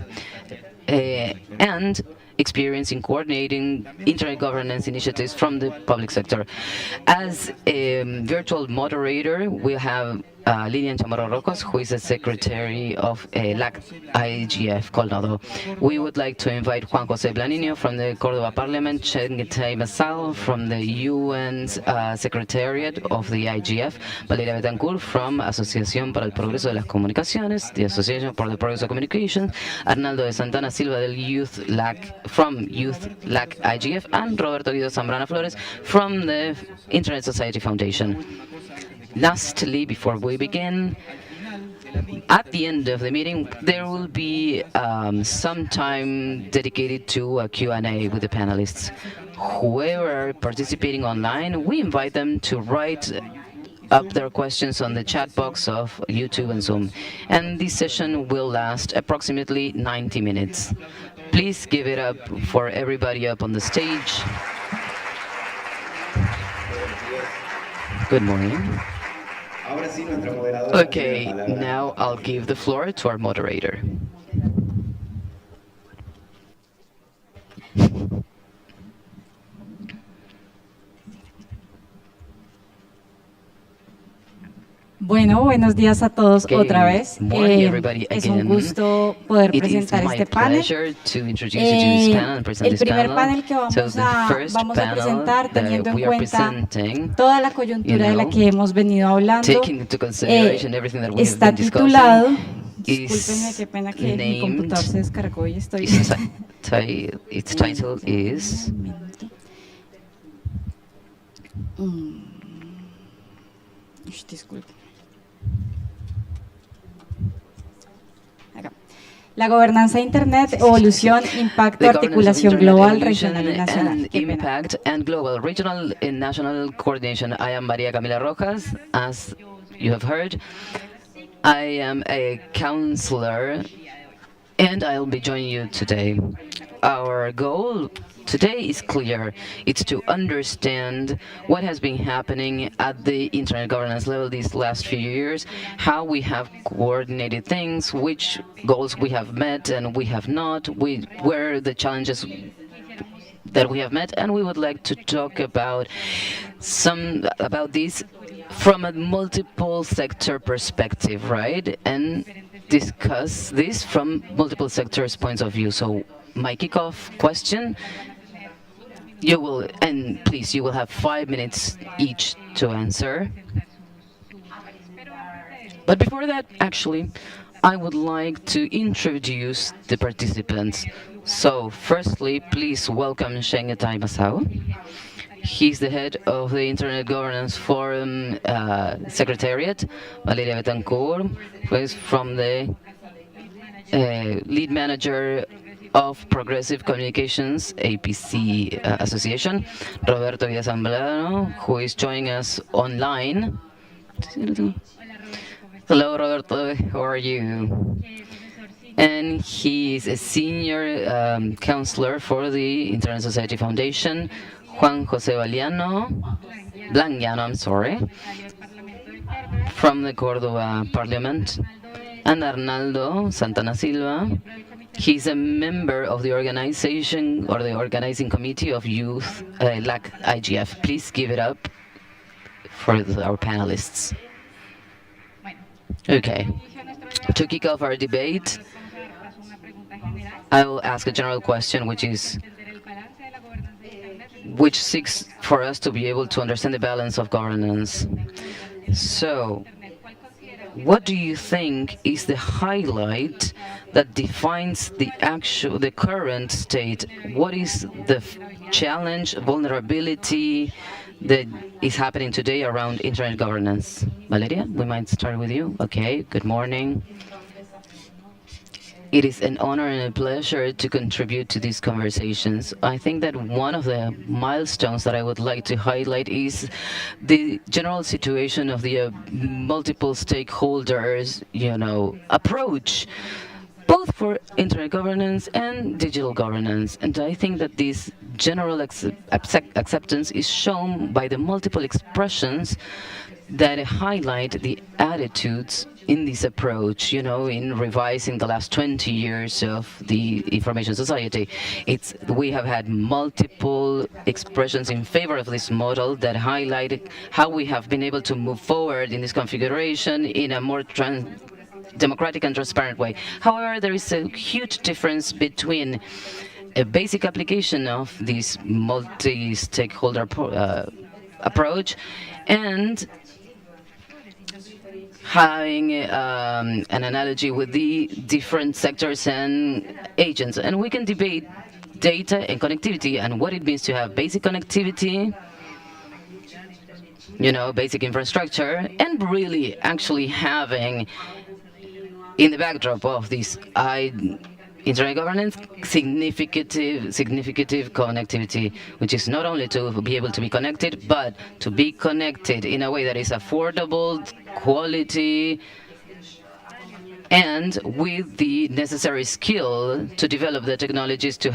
and experience in coordinating internet governance initiatives from the public sector. As a virtual moderator, we have Lilian Chamorro Rocos, who is the secretary of Lacigf Colnado. We would like to invite Juan José Blanino from the Córdoba Parliament, Chengetay Masao from the UN's Secretariat of the IGF, Valeria Betancourt from Asociación para el Progreso de las Comunicaciones, the Association for the Progress of Communications, Arnaldo de Santana Silva del from Youth LAC IGF, and Roberto Guido Zambrana Flores from the Internet Society Foundation. Lastly, before we begin, at the end of the meeting, there will be some time dedicated to a Q&A with the panelists. Whoever participating online, we invite them to write up their questions on the chat box of YouTube and Zoom. And this session will last approximately 90 minutes. Please give it up for everybody up on the stage. Good morning. Okay, now I'll give the floor to our moderator. Bueno, buenos días a todos Okay, otra vez. morning, everybody, Es un again. gusto poder It is presentar my este panel. pleasure to introduce you to this panel and present El this primer panel. panel que So the first vamos a panel presentar, teniendo that en we are cuenta presenting, toda la coyuntura de la you know, que hemos venido hablando, taking into consideration everything that we have está been discussing, titulado, is discúlpenme, qué pena que mi named- computador se descargó y estoy... its title is Un momento. Disculpen. Acá. La gobernanza de Internet, evolución, impacto, the governance of articulación Internet global, evolution regional y nacional. and Qué pena. impact and global, regional and national coordination. I am Maria Camila Rojas, as you have heard. I am a counselor and I'll be joining you today. Our goal today is clear. It's to understand what has been happening at the internet governance level these last few years, how we have coordinated things, which goals we have met and we have not, where the challenges that we have met, and we would like to talk about this from a multiple sector perspective, right? And discuss this from multiple sectors' points of view. So my kickoff question, you will have 5 minutes each to answer. But before that, actually, I would like to introduce the participants. So firstly, please welcome Chengetay Masao. He's the head of the Internet Governance Forum Secretariat, Valeria Betancourt, who is from the lead manager of Progressive Communications, APC Association, Roberto Villamblano, who is joining us online. Hello, Roberto, how are you? And he is a senior counselor for the Internet Society Foundation, Juan José Blangiano, from the Córdoba Parliament, and Arnaldo Santana Silva. He's a member of the organization or the organizing committee of Youth LAC IGF. Please give it up for our panelists. Okay. To kick off our debate, I will ask a general question, which seeks for us to be able to understand the balance of governance. So, what do you think is the highlight that defines the current state? What is the challenge, vulnerability that is happening today around internet governance? Valeria, we might start with you. Okay, good morning. It is an honor and a pleasure to contribute to these conversations. I think that one of the milestones that I would like to highlight is the general situation of the multiple stakeholders, approach, both for internet governance and digital governance. And I think that this general acceptance is shown by the multiple expressions that highlight the attitudes in this approach, in revising the last 20 years of the information society. We have had multiple expressions in favor of this model that highlighted how we have been able to move forward in this configuration in a more democratic and transparent way. However, there is a huge difference between a basic application of this multi-stakeholder approach and having an analogy with the different sectors and agents. And we can debate data and connectivity and what it means to have basic connectivity, basic infrastructure, and really actually having, in the backdrop of this internet governance, significant connectivity, which is not only to be able to be connected, but to be connected in a way that is affordable, quality, and with the necessary skill to develop the technologies, to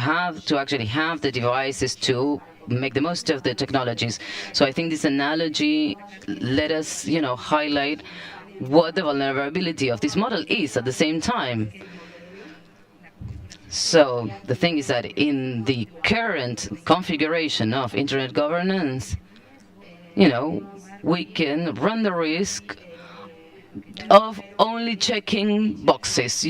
actually have the devices to make the most of the technologies. So I think this analogy let us, highlight what the vulnerability of this model is at the same time. So the thing is that in the current configuration of internet governance, we can run the risk of only checking boxes,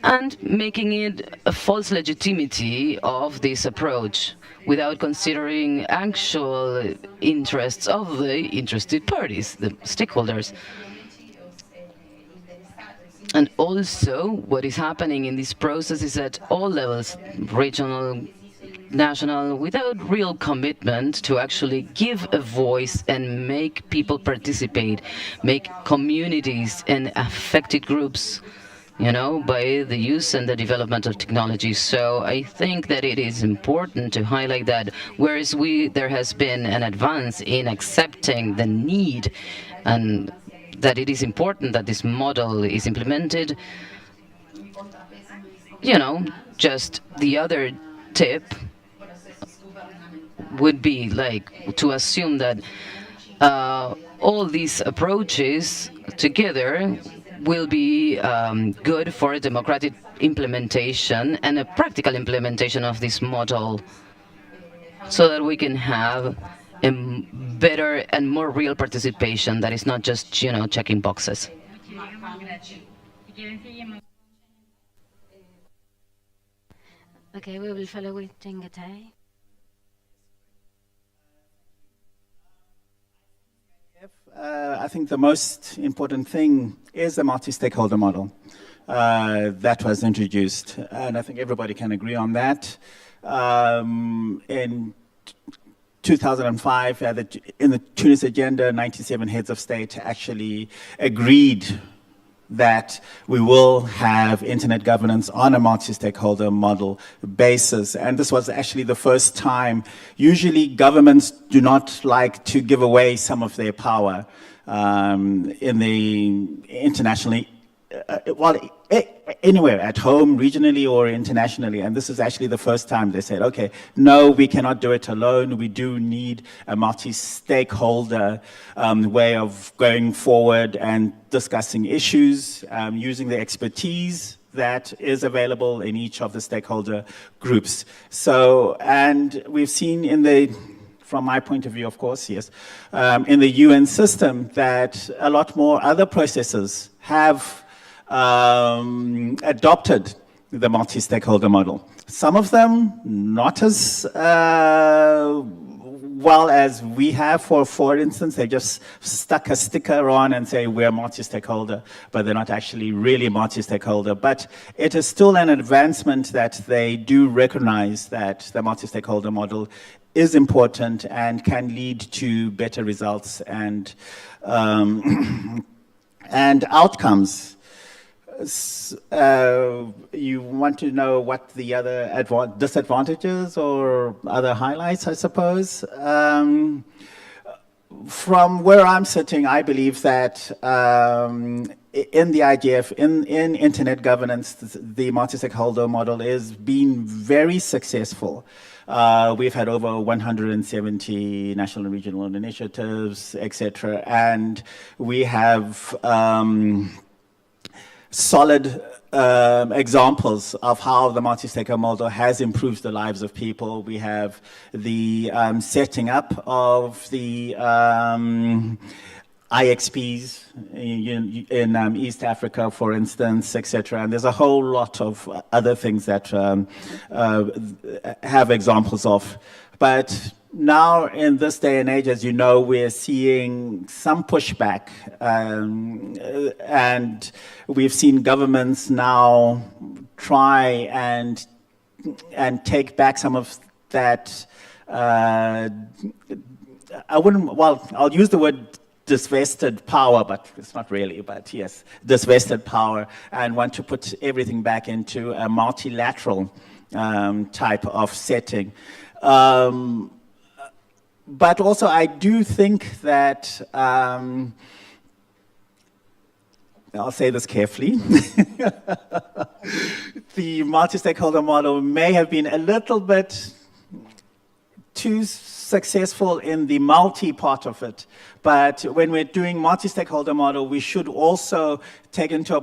and making it a false legitimacy of this approach without considering actual interests of the interested parties, the stakeholders. And also, what is happening in this process is at all levels, regional, national, without real commitment to actually give a voice and make people participate, make communities and affected groups, by the use and the development of technology. So I think that it is important to highlight that whereas there has been an advance in accepting the need and that it is important that this model is implemented, just the other tip would be to assume that all these approaches together will be good for a democratic implementation and a practical implementation of this model so that we can have a better and more real participation that is not just, checking boxes. Okay, we will follow with Tengatai. I think the most important thing is the multi-stakeholder model that was introduced, and I think everybody can agree on that. In 2005, in the Tunis Agenda, 97 heads of state actually agreed that we will have internet governance on a multi-stakeholder model basis. And this was actually the first time. Usually governments do not like to give away some of their power in the internationally, anywhere, at home, regionally or internationally. And this is actually the first time they said, okay, no, we cannot do it alone. We do need a multi-stakeholder way of going forward and discussing issues, using the expertise that is available in each of the stakeholder groups. So, and we've seen from my point of view, of course, yes, in the UN system, that a lot more other processes have adopted the multi-stakeholder model. Some of them not as well as we have. For instance, they just stuck a sticker on and say we're multi-stakeholder, but they're not actually really multi-stakeholder. But it is still an advancement that they do recognize that the multi-stakeholder model is important and can lead to better results and outcomes. You want to know what the other disadvantages or other highlights, I suppose. From where I'm sitting, I believe that in the IGF, in internet governance, the multi-stakeholder model is being very successful. We've had over 170 national and regional initiatives, etc., and we have solid examples of how the multi-stakeholder model has improved the lives of people. We have the setting up of the IXPs in East Africa, for instance, etc. And there's a whole lot of other things that have examples of. But now, in this day and age, as you know, we're seeing some pushback, and we've seen governments now try and take back some of that. I'll use the word disvested power, but it's not really, but yes, disvested power, and want to put everything back into a multilateral type of setting. But also, I do think that, I'll say this carefully, the multi-stakeholder model may have been a little bit too successful in the multi part of it. But when we're doing multi-stakeholder model, we should also take into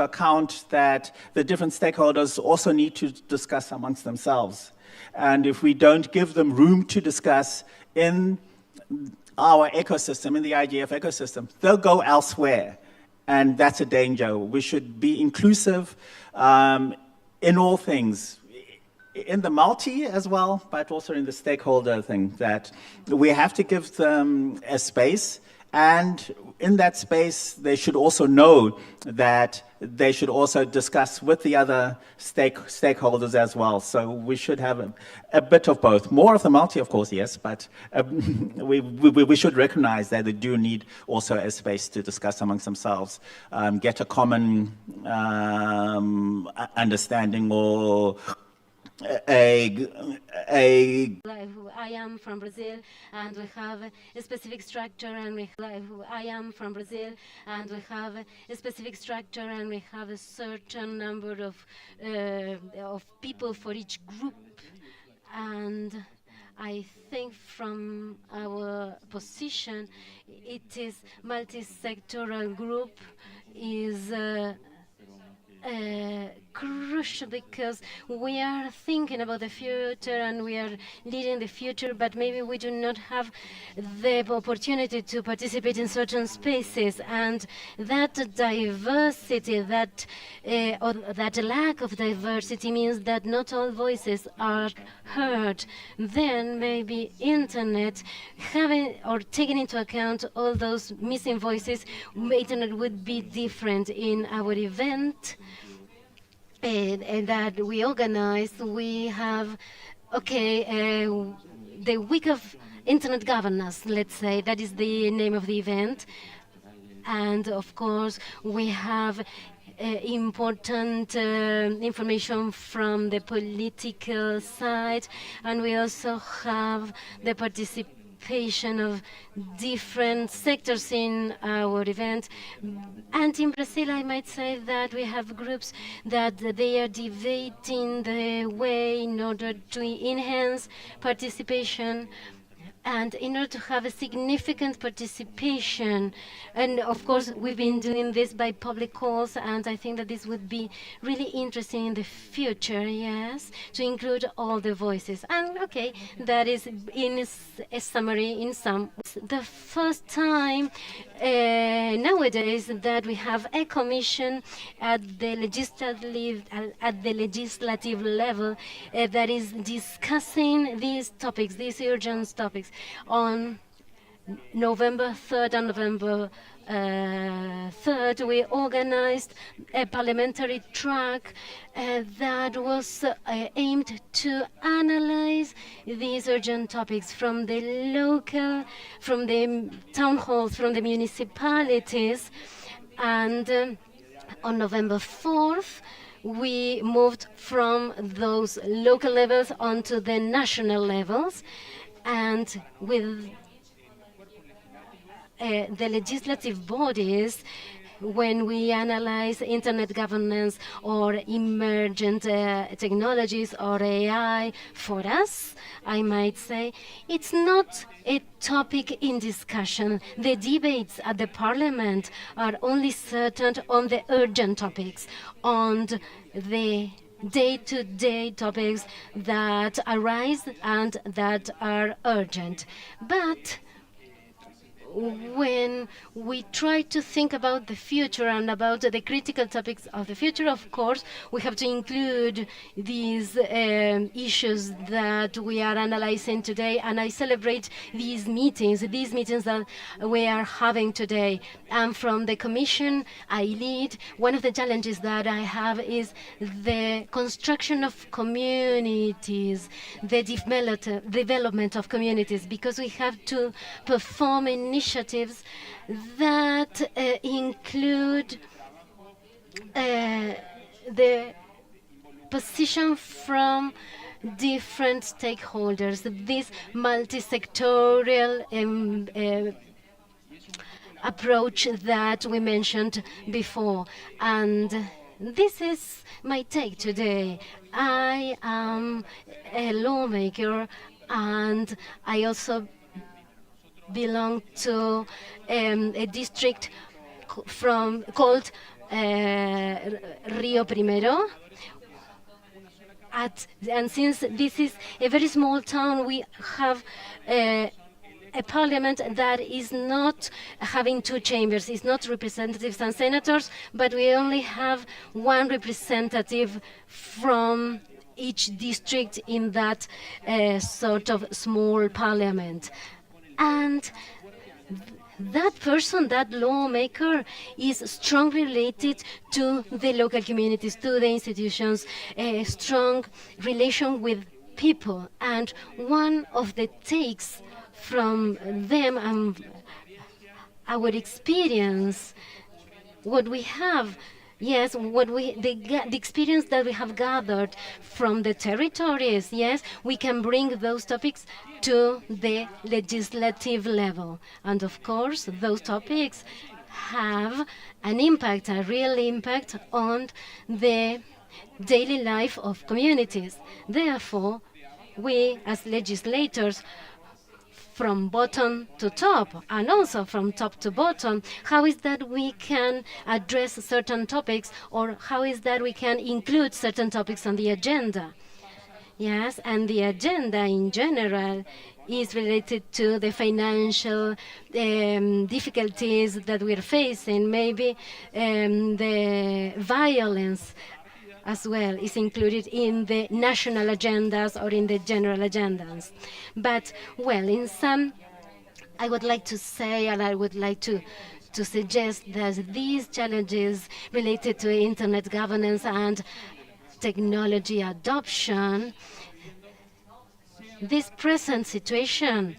account that the different stakeholders also need to discuss amongst themselves. And if we don't give them room to discuss in our ecosystem, in the IGF ecosystem, they'll go elsewhere. And that's a danger. We should be inclusive in all things, in the multi as well, but also in the stakeholder thing, that we have to give them a space. And in that space, they should also know that they should also discuss with the other stakeholders as well. So we should have a bit of both. More of the multi, of course, yes, but we should recognize that they do need also a space to discuss amongst themselves, get a common understanding or I am from Brazil, and we have a specific structure, and I am from Brazil, and we have a specific structure, and we have a certain number of people for each group. And I think from our position, it is multi-sectoral group is crucial, because we are thinking about the future and we are leading the future, but maybe we do not have the opportunity to participate in certain spaces, and that diversity, or that lack of diversity means that not all voices are heard. Then maybe internet, having or taking into account all those missing voices, internet would be different. In our event and that we organized, we have, the week of internet governance, let's say, that is the name of the event. And of course, we have important information from the political side, and we also have the participation of different sectors in our event. And in Brazil, I might say that we have groups that they are debating the way in order to enhance participation. And in order to have a significant participation, and of course we've been doing this by public calls, and I think that this would be really interesting in the future, yes, to include all the voices. And okay, that is in a summary in some. The first time nowadays that we have a commission at the legislative level that is discussing these topics, these urgent topics. On November 3rd and November 3rd, we organized a parliamentary track that was aimed to analyze these urgent topics from the local, from the town halls, from the municipalities. And on November 4th, we moved from those local levels onto the national levels, and with the legislative bodies, when we analyze internet governance or emergent technologies or AI, for us, I might say, it's not a topic in discussion. The debates at the parliament are only centered on the urgent topics, on the day-to-day topics that arise and that are urgent. But when we try to think about the future and about the critical topics of the future, of course, we have to include these issues that we are analyzing today. And I celebrate these meetings that we are having today. And from the commission I lead, one of the challenges that I have is the construction of communities, the development of communities, because we have to perform initiatives that include the position from different stakeholders, this multi-sectorial approach that we mentioned before. And this is my take today. I am a lawmaker, and I also belong to a district called Rio Primero. And since this is a very small town, we have a parliament that is not having two chambers. It's not representatives and senators, but we only have one representative from each district in that sort of small parliament. And that person, that lawmaker, is strongly related to the local communities, to the institutions, a strong relation with people. And one of the takes from them and our experience, what we have, yes, the experience that we have gathered from the territories, yes, we can bring those topics to the legislative level. And of course, those topics have an impact, a real impact on the daily life of communities. Therefore, we as legislators, from bottom to top, and also from top to bottom, how is that we can address certain topics, or how is that we can include certain topics on the agenda? Yes, and the agenda in general is related to the financial difficulties that we're facing. Maybe the violence as well is included in the national agendas or in the general agendas. But, well, in some, I would like to say, and I would like to suggest that these challenges related to internet governance and technology adoption, this present situation,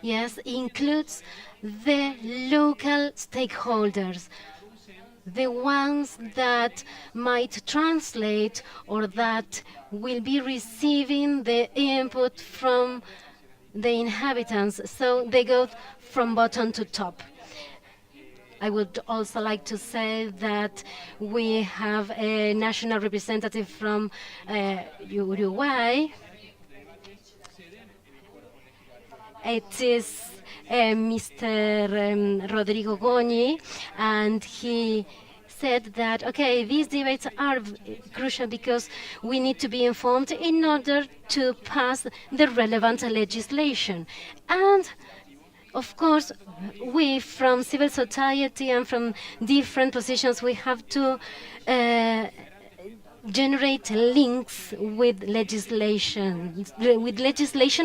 yes, includes the local stakeholders, the ones that might translate or that will be receiving the input from the inhabitants. So they go from bottom to top. I would also like to say that we have a national representative from Uruguay, it is Mr. Rodrigo Goñi, and he said that, okay, these debates are crucial because we need to be informed in order to pass the relevant legislation. And of course, we from civil society and from different positions, we have to generate links with legislation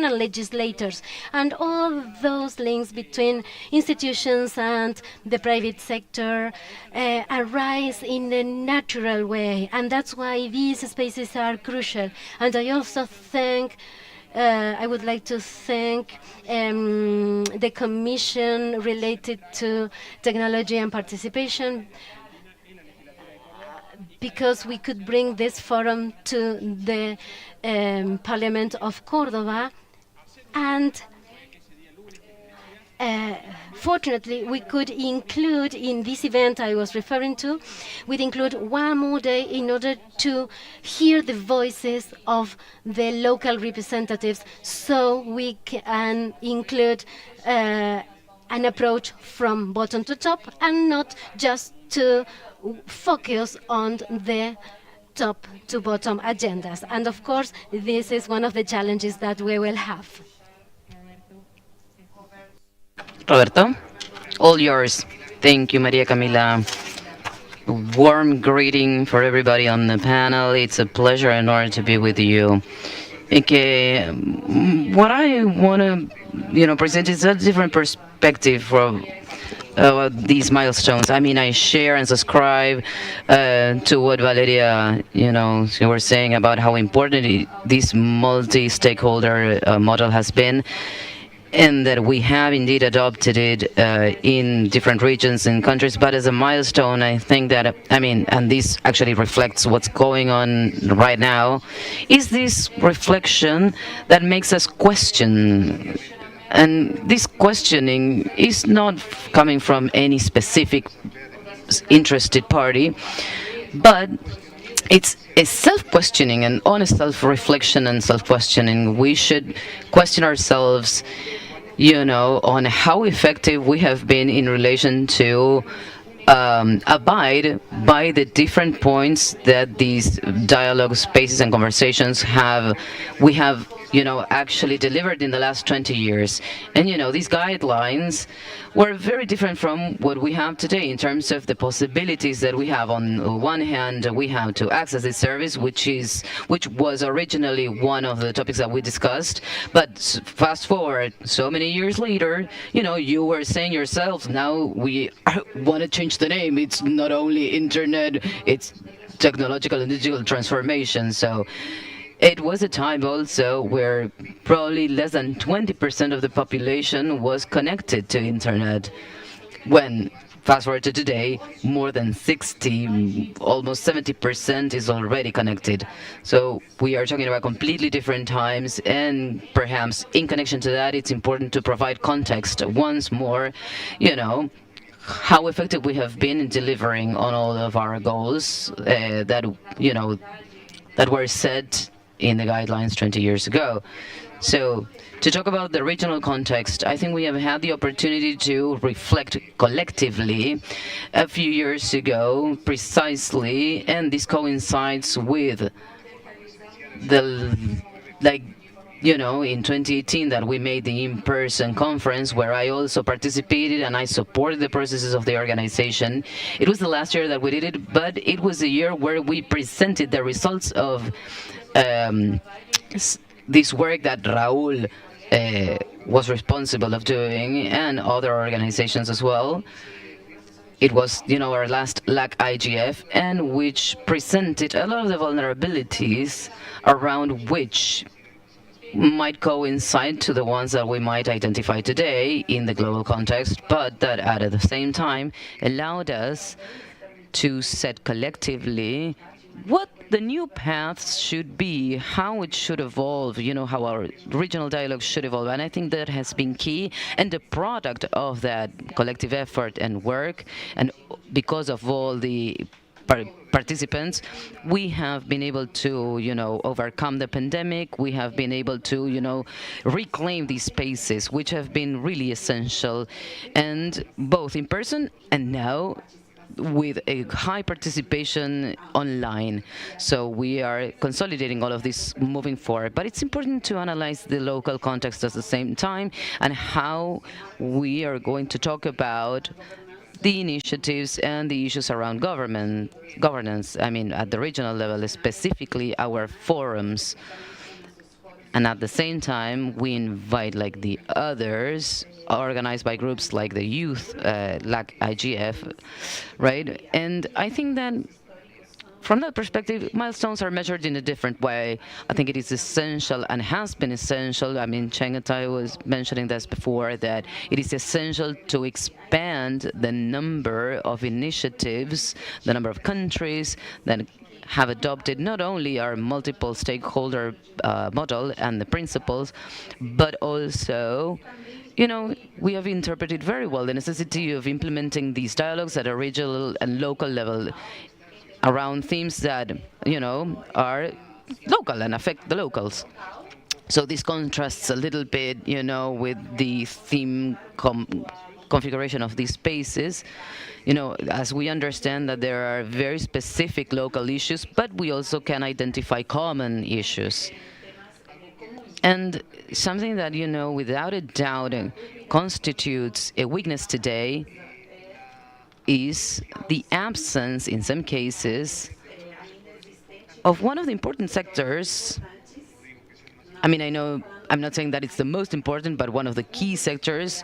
and legislators, and all those links between institutions and the private sector arise in a natural way, and that's why these spaces are crucial. And I also think I would like to thank the Commission related to technology and participation, because we could bring this forum to the Parliament of Córdoba, and fortunately we could include in this event I was referring to, we'd include one more day in order to hear the voices of the local representatives, so we can include an approach from bottom to top and not just to focus on the top to bottom agendas. And of course, this is one of the challenges that we will have. Roberto, all yours. Thank you, Maria Camila. Warm greeting for everybody on the panel. It's a pleasure and honor to be with you. Okay, what I want to, present is a different perspective from these milestones. I mean, I share and subscribe to what Valeria, she was saying about how important this multi-stakeholder model has been, and that we have indeed adopted it in different regions and countries. But as a milestone, I think that, and this actually reflects what's going on right now, is this reflection that makes us question. And this questioning is not coming from any specific interested party, but it's a self-questioning and honest self-reflection and self-questioning. We should question ourselves, on how effective we have been in relation to abide by the different points that these dialogue spaces and conversations we have actually delivered in the last 20 years. And, these guidelines were very different from what we have today in terms of the possibilities that we have. On one hand, we have to access this service, which was originally one of the topics that we discussed. But fast forward so many years later, you were saying yourself, now we want to change the name. It's not only internet, it's technological and digital transformation. So it was a time also where probably less than 20% of the population was connected to internet. When fast forward to today, more than 60, almost 70% is already connected. So we are talking about completely different times, and perhaps in connection to that, it's important to provide context once more, how effective we have been in delivering on all of our goals that were set in the guidelines 20 years ago. So to talk about the regional context, I think we have had the opportunity to reflect collectively a few years ago precisely, and this coincides with in 2018 that we made the in-person conference where I also participated and I supported the processes of the organization. It was the last year that we did it, but it was a year where we presented the results of this work that Raúl was responsible of doing, and other organizations as well. It was, our last Lacigf, and which presented a lot of the vulnerabilities around which might coincide to the ones that we might identify today in the global context, but that at the same time allowed us to set collectively what the new paths should be, how it should evolve, how our regional dialogue should evolve. And I think that has been key, and the product of that collective effort and work, and because of all the participants, we have been able to, overcome the pandemic. We have been able to, reclaim these spaces, which have been really essential, and both in person and now with a high participation online. So we are consolidating all of this moving forward. But it's important to analyze the local context at the same time and how we are going to talk about the initiatives and the issues around governance. I mean, at the regional level, specifically our forums. And at the same time, we invite like the others, organized by groups like the youth, Lacigf, right? And I think that from that perspective, milestones are measured in a different way. I think it is essential and has been essential. I mean, Chengetai was mentioning this before, that it is essential to expand the number of initiatives, the number of countries that have adopted not only our multiple stakeholder model and the principles, but also, we have interpreted very well the necessity of implementing these dialogues at a regional and local level around themes that, are local and affect the locals. So this contrasts a little bit, with the theme configuration of these spaces, as we understand that there are very specific local issues, but we also can identify common issues. And something that, without a doubt constitutes a weakness today is the absence, in some cases, of one of the important sectors. I mean, I know I'm not saying that it's the most important, but one of the key sectors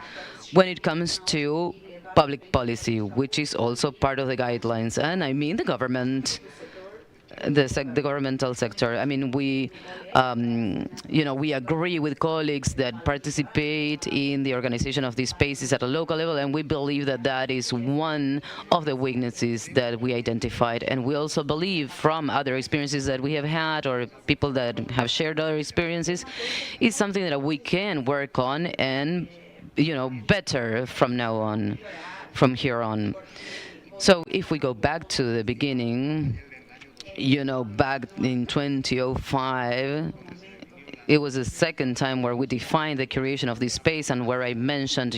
when it comes to public policy, which is also part of the guidelines. And I mean the government, the governmental sector. I mean, we agree with colleagues that participate in the organization of these spaces at a local level, and we believe that that is one of the weaknesses that we identified. And we also believe from other experiences that we have had, or people that have shared other experiences, is something that we can work on and, better from now on, from here on. So if we go back to the beginning, back in 2005, it was the second time where we defined the creation of this space, and where I mentioned,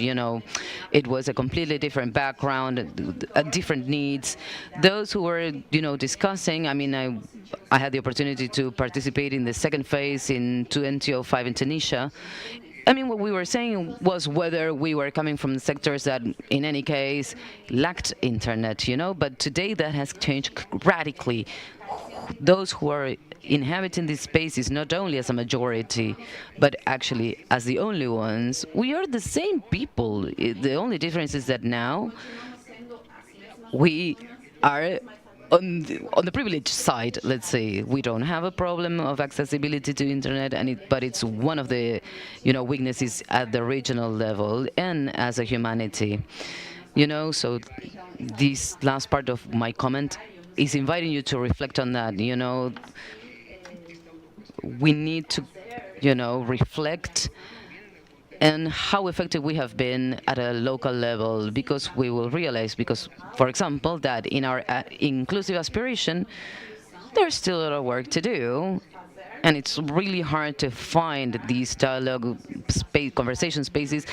it was a completely different background, different needs. Those who were, discussing, I mean, I had the opportunity to participate in the second phase in 2005 in Tunisia. I mean, what we were saying was whether we were coming from sectors that, in any case, lacked internet, but today that has changed radically. Those who are inhabiting these spaces, not only as a majority, but actually as the only ones, we are the same people. The only difference is that now we are on the privileged side, let's say. We don't have a problem of accessibility to internet, but it's one of the, weaknesses at the regional level and as a humanity. So this last part of my comment is inviting you to reflect on that. We need to, reflect and how effective we have been at a local level, because we will realize, for example, that in our inclusive aspiration, there's still a lot of work to do. And it's really hard to find these dialogue conversation spaces,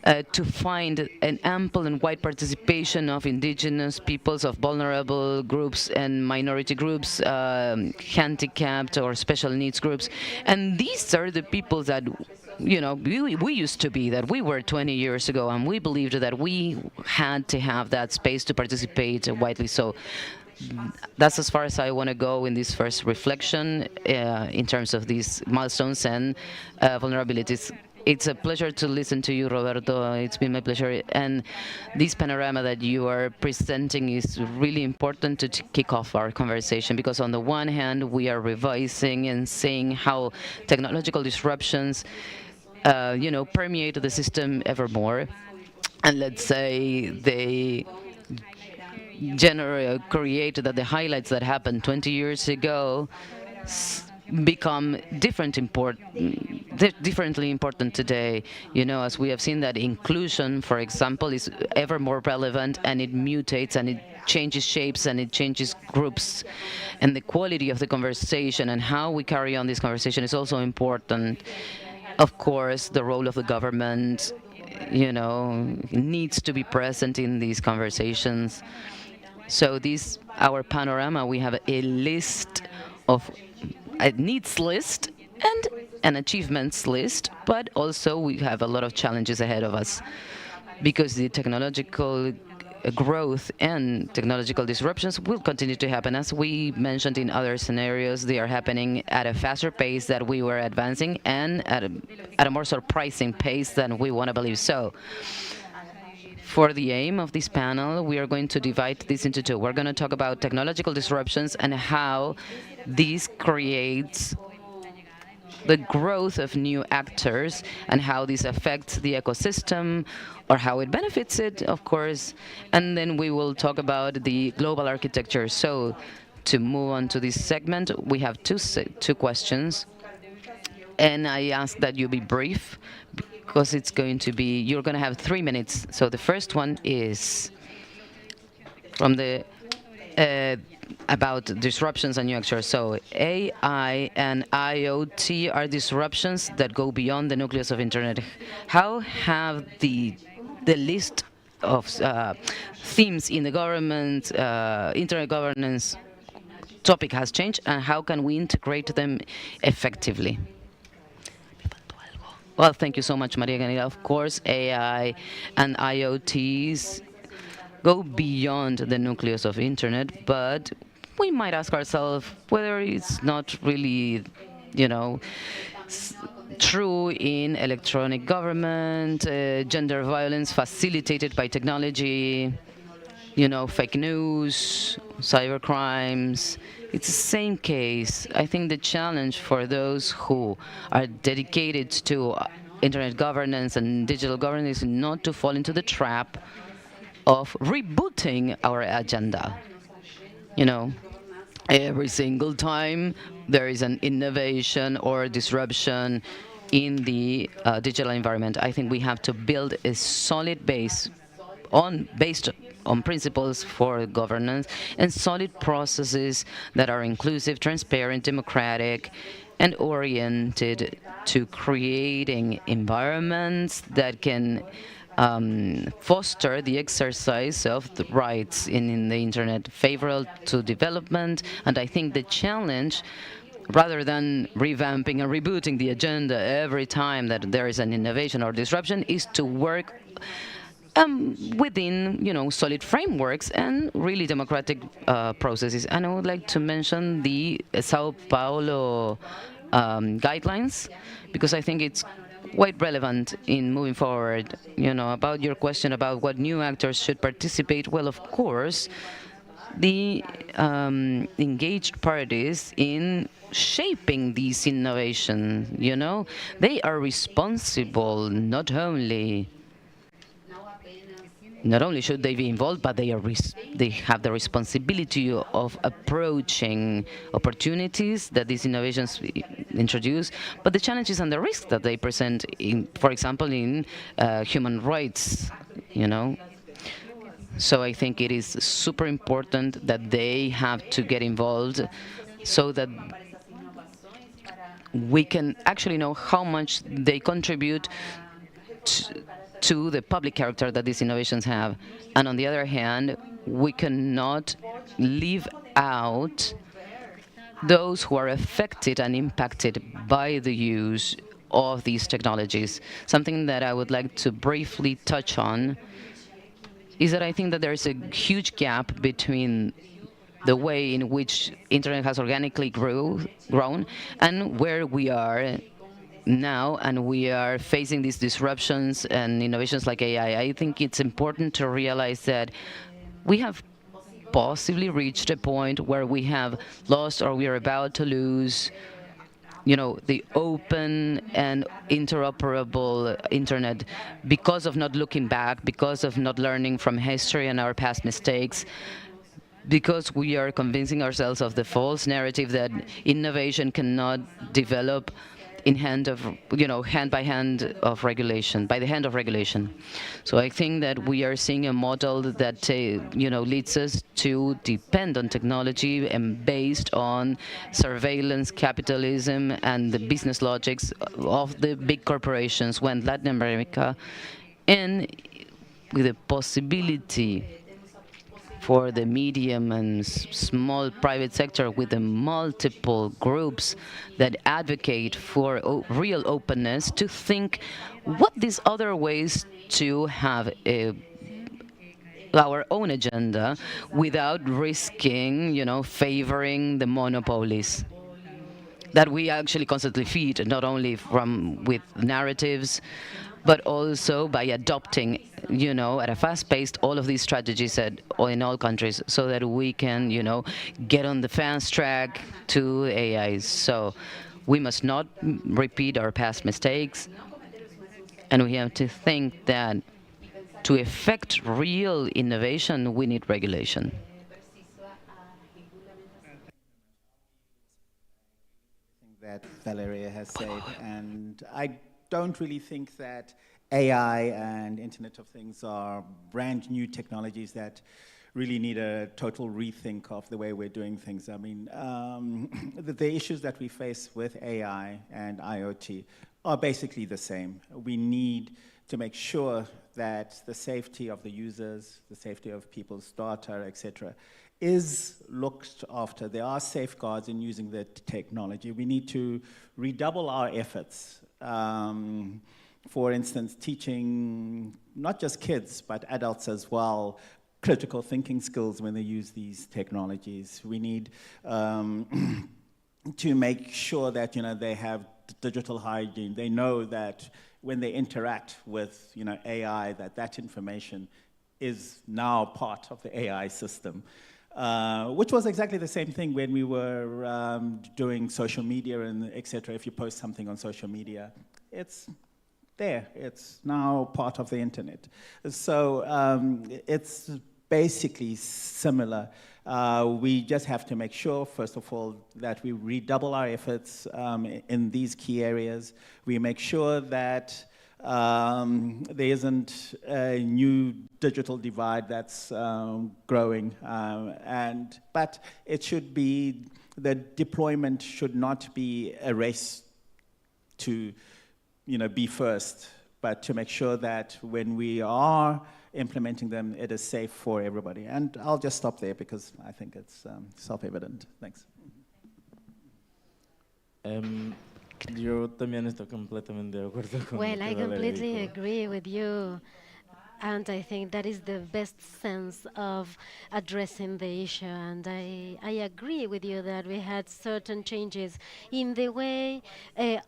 to find an ample and wide participation of indigenous peoples, of vulnerable groups and minority groups, handicapped or special needs groups. And these are the people that, we used to be, that we were 20 years ago, and we believed that we had to have that space to participate widely. So that's as far as I want to go in this first reflection in terms of these milestones and vulnerabilities. It's a pleasure to listen to you, Roberto. It's been my pleasure. And this panorama that you are presenting is really important to kick off our conversation, because on the one hand, we are revising and saying how technological disruptions, permeate the system ever more. And let's say they create that the highlights that happened 20 years ago become differently important today. As we have seen that inclusion, for example, is ever more relevant, and it mutates and it changes shapes and it changes groups. And the quality of the conversation and how we carry on this conversation is also important. Of course, the role of the government, needs to be present in these conversations. So our panorama, we have a needs list and an achievements list, but also we have a lot of challenges ahead of us because the technological growth and technological disruptions will continue to happen. As we mentioned in other scenarios, they are happening at a faster pace that we were advancing and at a more surprising pace than we want to believe. So for the aim of this panel, we are going to divide this into two. We're going to talk about technological disruptions and how this creates the growth of new actors and how this affects the ecosystem or how it benefits it, of course. And then we will talk about the global architecture. So to move on to this segment, we have two questions. And I ask that you be brief because you're going to have 3 minutes. So the first one is from about disruptions and new actors. So AI and IoT are disruptions that go beyond the nucleus of Internet. How have the list of themes in the government, Internet governance topic has changed, and how can we integrate them effectively? Well, thank you so much, Maria Ganila. Of course, AI and IoTs go beyond the nucleus of Internet, but we might ask ourselves whether it's not really, true in electronic government, gender violence facilitated by technology, fake news, cyber crimes. It's the same case. I think the challenge for those who are dedicated to internet governance and digital governance is not to fall into the trap of rebooting our agenda. Every single time there is an innovation or disruption in the digital environment, I think we have to build a solid base based on principles for governance and solid processes that are inclusive, transparent, democratic, and oriented to creating environments that can foster the exercise of the rights in the internet, favorable to development. And I think the challenge, rather than revamping and rebooting the agenda every time that there is an innovation or disruption, is to work within solid frameworks and really democratic processes. And I would like to mention the Sao Paulo guidelines, because I think it's quite relevant in moving forward. About your question about what new actors should participate, well, of course, the engaged parties in shaping these innovations, they are responsible. Not only should they be involved, but they have the responsibility of approaching opportunities that these innovations introduce, but the challenges and the risks that they present, for example, in human rights. So I think it is super important that they have to get involved so that we can actually know how much they contribute to the public character that these innovations have. And on the other hand, we cannot leave out those who are affected and impacted by the use of these technologies. Something that I would like to briefly touch on is that I think that there is a huge gap between the way in which internet has organically grown and where we are now, and we are facing these disruptions and innovations like AI. I think it's important to realize that we have possibly reached a point where we have lost, or we are about to lose, the open and interoperable internet, because of not looking back, because of not learning from history and our past mistakes, because we are convincing ourselves of the false narrative that innovation cannot develop in hand of, hand by hand of regulation, by the hand of regulation. So I think that we are seeing a model that, leads us to depend on technology and based on surveillance, capitalism, and the business logics of the big corporations, when Latin America, and with the possibility for the medium and small private sector, with the multiple groups that advocate for real openness, to think what these other ways to have our own agenda without risking, favoring the monopolies that we actually constantly feed, not only from with narratives, but also by adopting, at a fast pace, all of these strategies in all countries, so that we can, get on the fast track to AI. So we must not repeat our past mistakes, and we have to think that to effect real innovation, we need regulation. That Valeria has said, and I don't really think that AI and Internet of Things are brand new technologies that really need a total rethink of the way we're doing things. I mean, the issues that we face with AI and IoT are basically the same. We need to make sure that the safety of the users, the safety of people's data, etc., is looked after. There are safeguards in using the technology. We need to redouble our efforts. For instance, teaching not just kids, but adults as well, critical thinking skills when they use these technologies. We need to make sure that they have digital hygiene. They know that when they interact with AI, that information is now part of the AI system. Which was exactly the same thing when we were doing social media and etc. If you post something on social media, it's there. It's now part of the internet. So it's basically similar. We just have to make sure, first of all, that we redouble our efforts in these key areas. We make sure that there isn't a new digital divide that's growing, but it should be, the deployment should not be a race to be first, but to make sure that when we are implementing them, it is safe for everybody. And I'll just stop there because I think it's self-evident. Thanks. Yo también estoy completamente de acuerdo con lo Well, que I Valeria completely dijo. agree with you. And I think that is the best sense of addressing the issue. And I agree with you that we had certain changes in the way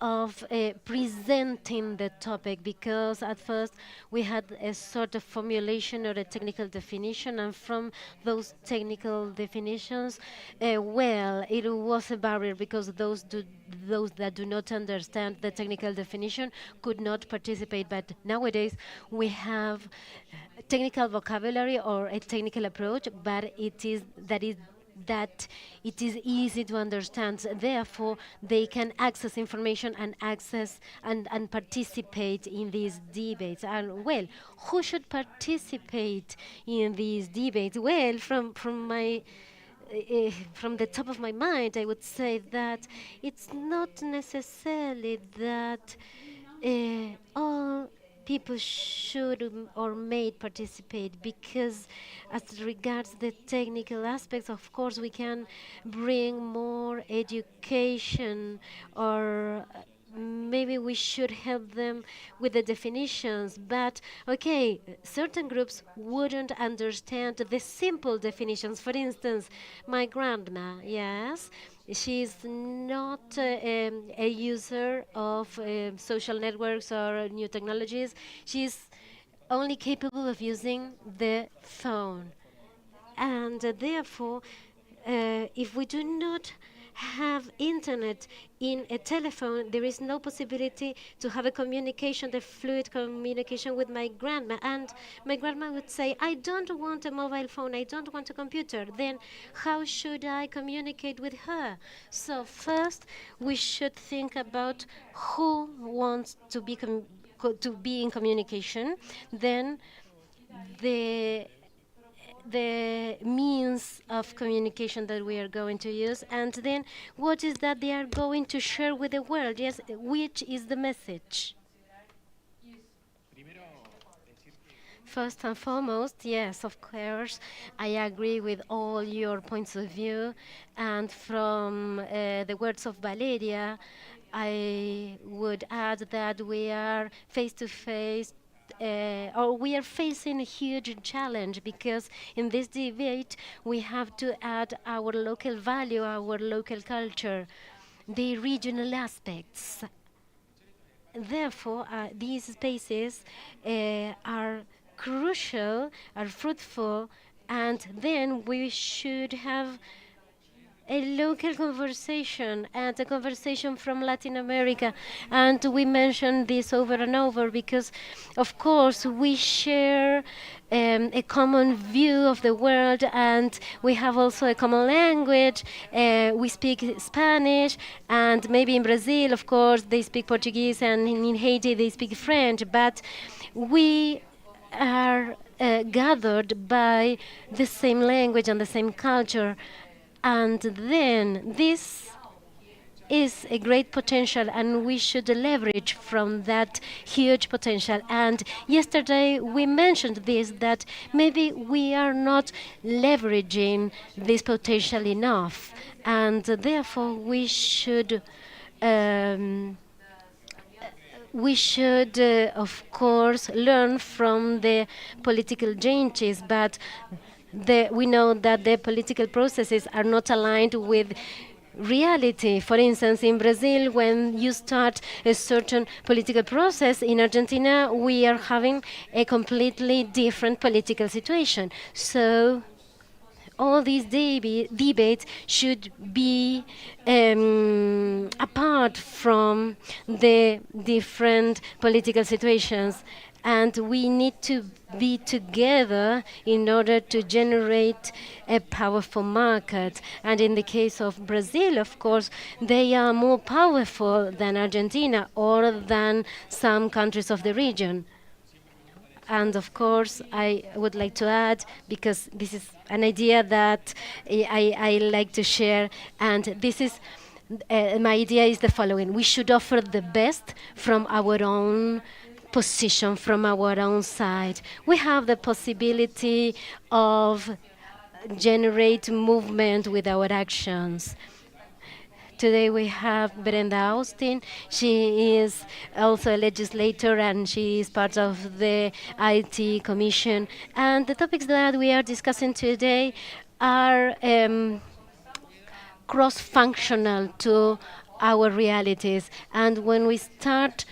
of presenting the topic, because at first we had a sort of formulation or a technical definition, and from those technical definitions, well, it was a barrier because those that do not understand the technical definition could not participate. But nowadays we have technical vocabulary or a technical approach, but it is easy to understand. Therefore, they can access information and and participate in these debates. And well, who should participate in these debates? Well, from the top of my mind, I would say that it's not necessarily that all people should or may participate, because as regards the technical aspects, of course, we can bring more education, or maybe we should help them with the definitions. But okay, certain groups wouldn't understand the simple definitions. For instance, my grandma, yes, she's not a user of social networks or new technologies. She's only capable of using the phone. And therefore, if we do not have internet in a telephone, there is no possibility to have a communication, the fluid communication with my grandma. And my grandma would say, I don't want a mobile phone, I don't want a computer. Then how should I communicate with her? So first, we should think about who wants to be in communication. Then the means of communication that we are going to use, and then what is that they are going to share with the world. Yes, which is the message. First and foremost, yes, of course, I agree with all your points of view, and from the words of Valeria, I would add that we are face to face, or we are facing a huge challenge, because in this debate we have to add our local value, our local culture, the regional aspects. Therefore, these spaces are crucial, are fruitful, and then we should have a local conversation and a conversation from Latin America. And we mentioned this over and over because, of course, we share a common view of the world, and we have also a common language. We speak Spanish, and maybe in Brazil, of course, they speak Portuguese, and in Haiti, they speak French. But we are gathered by the same language and the same culture. And then this is a great potential, and we should leverage from that huge potential. And yesterday we mentioned this, that maybe we are not leveraging this potential enough, and therefore we should of course, learn from the political changes, but we know that the political processes are not aligned with reality. For instance, in Brazil, when you start a certain political process, in Argentina, we are having a completely different political situation. So all these debates should be apart from the different political situations, and we need to be together in order to generate a powerful market. And in the case of Brazil, of course, they are more powerful than Argentina or than some countries of the region. And of course, I would like to add, because this is an idea that I like to share, and this is my idea is the following: we should offer the best from our own position, from our own side. We have the possibility of generate movement with our actions. Today we have Brenda Austin. She is also a legislator, and she is part of the IT Commission. And the topics that we are discussing today are cross-functional to our realities. And when we start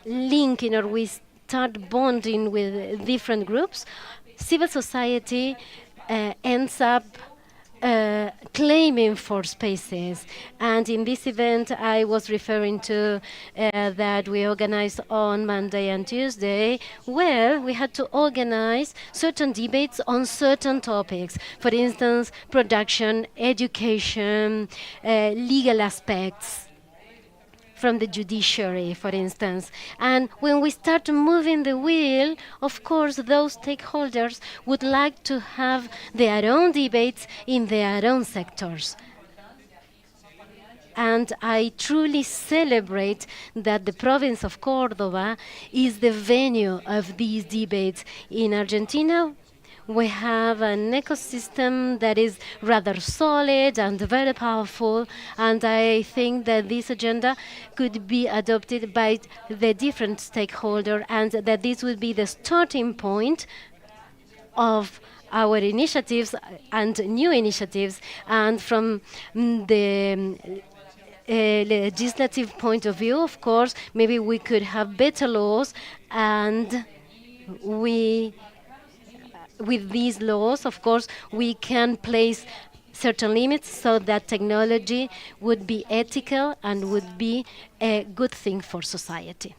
linking, or we start bonding with different groups, civil society ends up claiming for spaces. And in this event I was referring to that we organized on Monday and Tuesday, where we had to organize certain debates on certain topics. For instance, production, education, legal aspects from the judiciary, for instance. And when we start moving the wheel, of course, those stakeholders would like to have their own debates in their own sectors. And I truly celebrate that the province of Córdoba is the venue of these debates. In Argentina, we have an ecosystem that is rather solid and very powerful, and I think that this agenda could be adopted by the different stakeholders, and that this would be the starting point of our initiatives and new initiatives. And from the legislative point of view, of course, maybe we could have better laws, and with these laws, of course, we can place certain limits so that technology would be ethical and would be a good thing for society.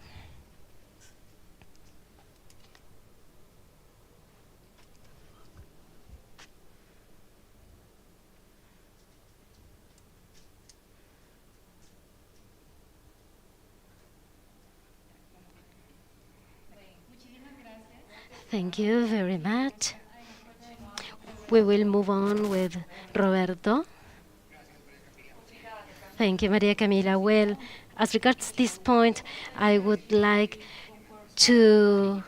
Thank you very much. We will move on with Roberto. Thank you, Maria Camila. Well, as regards this point, I would like to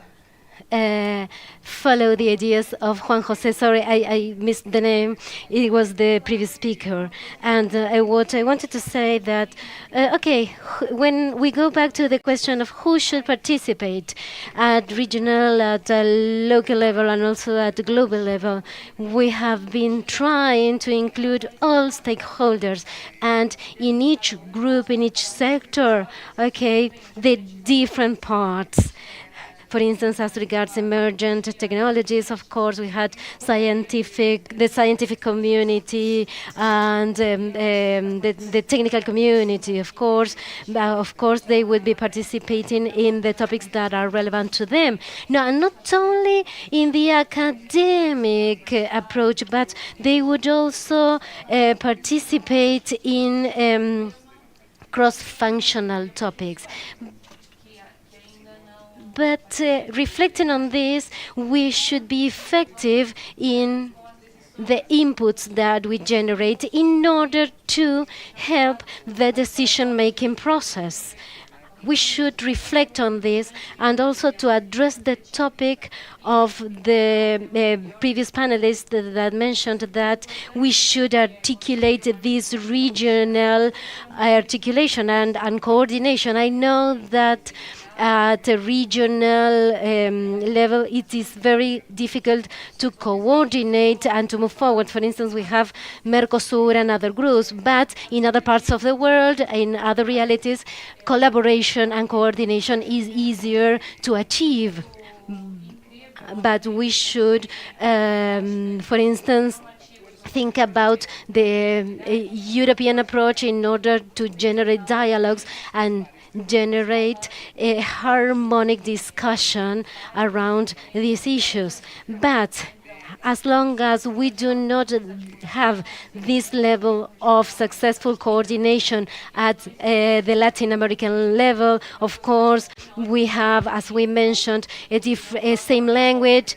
follow the ideas of Juan Jose. Sorry, I missed the name. It was the previous speaker. And what I wanted to say that, okay, when we go back to the question of who should participate at regional, at local level, and also at the global level, we have been trying to include all stakeholders, and in each group, in each sector, okay, the different parts. For instance, as regards emergent technologies, of course, we had the scientific community and the technical community, of course. Of course, they would be participating in the topics that are relevant to them. No, and not only in the academic approach, but they would also participate in cross-functional topics. But reflecting on this, we should be effective in the inputs that we generate in order to help the decision-making process. We should reflect on this and also to address the topic of the previous panelists that mentioned that we should articulate this regional articulation and coordination. I know that at a regional level, it is very difficult to coordinate and to move forward. For instance, we have Mercosur and other groups, but in other parts of the world, in other realities, collaboration and coordination is easier to achieve. But we should, for instance, think about the European approach in order to generate dialogues and generate a harmonic discussion around these issues. But as long as we do not have this level of successful coordination at the Latin American level, of course, we have, as we mentioned, a same language.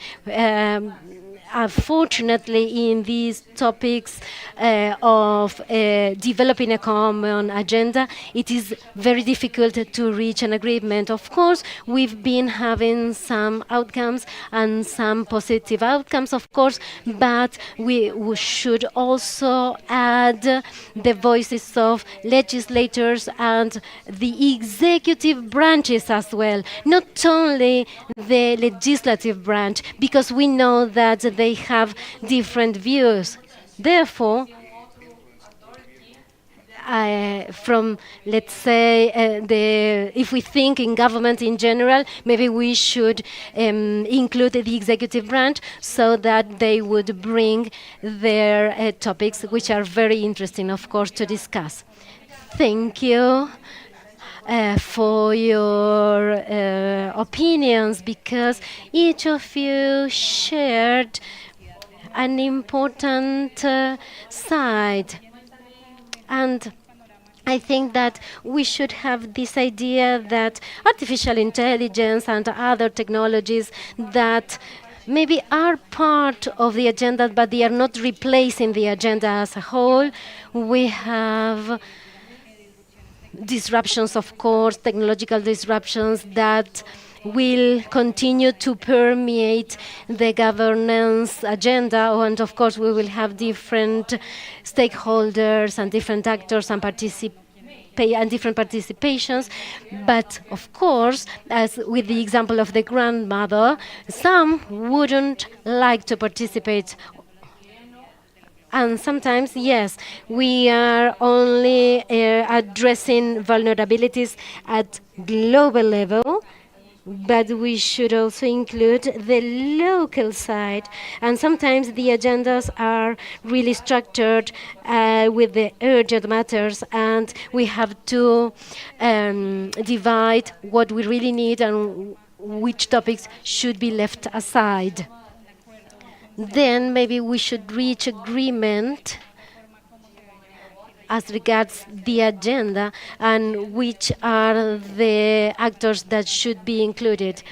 Unfortunately, in these topics of developing a common agenda, it is very difficult to reach an agreement. Of course, we've been having some outcomes and some positive outcomes, of course, but we should also add the voices of legislators and the executive branches as well, not only the legislative branch, because we know that they have different views. Therefore, from, let's say, if we think in government in general, maybe we should include the executive branch so that they would bring their topics, which are very interesting, of course, to discuss. Thank you for your opinions, because each of you shared an important side. And I think that we should have this idea that artificial intelligence and other technologies that maybe are part of the agenda, but they are not replacing the agenda as a whole. We have disruptions, of course, technological disruptions that will continue to permeate the governance agenda, and of course we will have different stakeholders and different actors and different participations. But of course, as with the example of the grandmother, some wouldn't like to participate. And sometimes, yes, we are only addressing vulnerabilities at global level, but we should also include the local side. And sometimes the agendas are really structured with the urgent matters, and we have to divide what we really need and which topics should be left aside. Then maybe we should reach agreement as regards the agenda and which are the actors that should be included.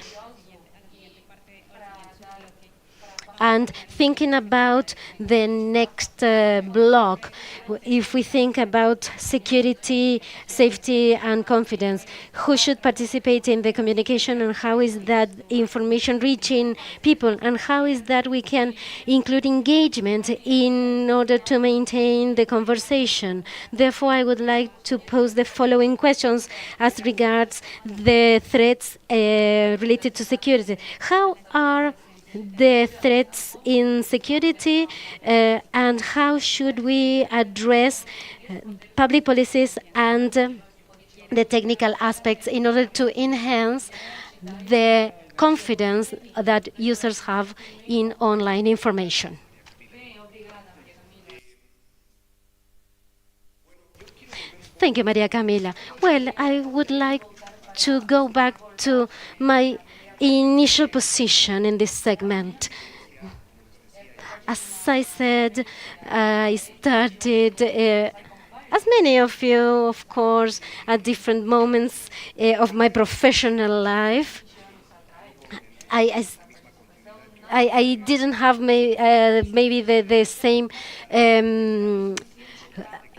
And thinking about the next block, if we think about security, safety, and confidence, who should participate in the communication, and how is that information reaching people, and how is that we can include engagement in order to maintain the conversation. Therefore, I would like to pose the following questions as regards the threats related to security. How are the threats in security, and how should we address public policies and the technical aspects in order to enhance the confidence that users have in online information? Thank you, Maria Camila. Well, I would like to go back to my initial position in this segment. As I said, I started, as many of you, of course, at different moments of my professional life. I didn't have maybe the same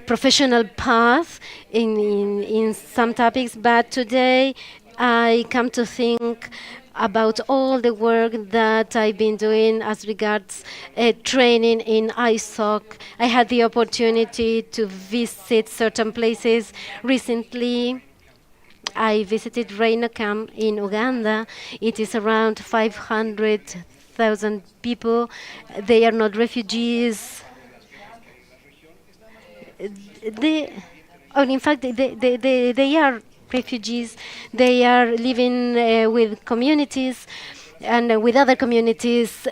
professional path in some topics, but today I come to think about all the work that I've been doing as regards training in ISOC. I had the opportunity to visit certain places. Recently, I visited Reino Camp in Uganda. It is around 500,000 people. They are not refugees. In fact, they are refugees. They are living with communities and with other communities.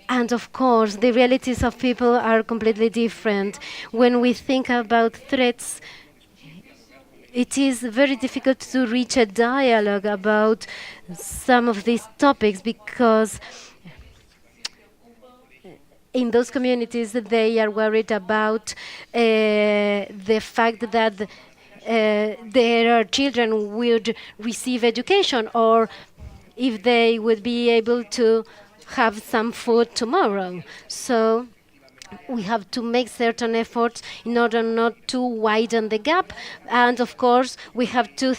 And of course, the realities of people are completely different. When we think about threats, it is very difficult to reach a dialogue about some of these topics, because in those communities they are worried about the fact that their children would receive education, or if they would be able to have some food tomorrow. So we have to make certain efforts in order not to widen the gap, and of course we have to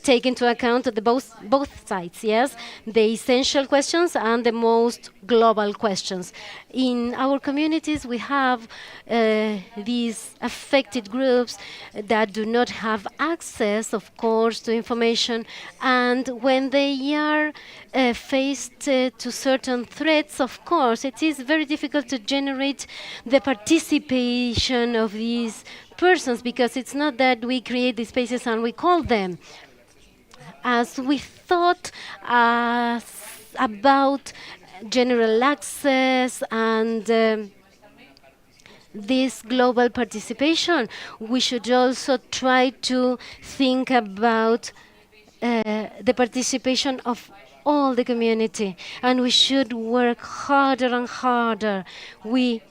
take into account both sides, yes, the essential questions and the most global questions. In our communities, we have these affected groups that do not have access, of course, to information, and when they are faced to certain threats, of course, it is very difficult to generate the participation of these persons, because it's not that we create these spaces and we call them. As we thought about general access and this global participation, we should also try to think about the participation of all the community, and we should work harder and harder. We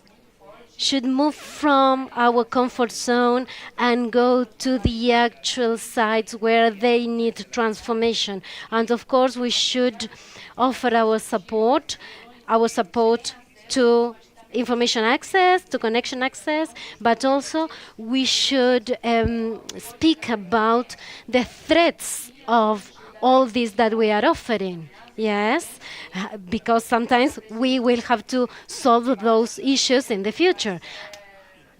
should move from our comfort zone and go to the actual sites where they need transformation. And of course, we should offer our support to information access, to connection access, but also we should speak about the threats of all this that we are offering. Yes, because sometimes we will have to solve those issues in the future.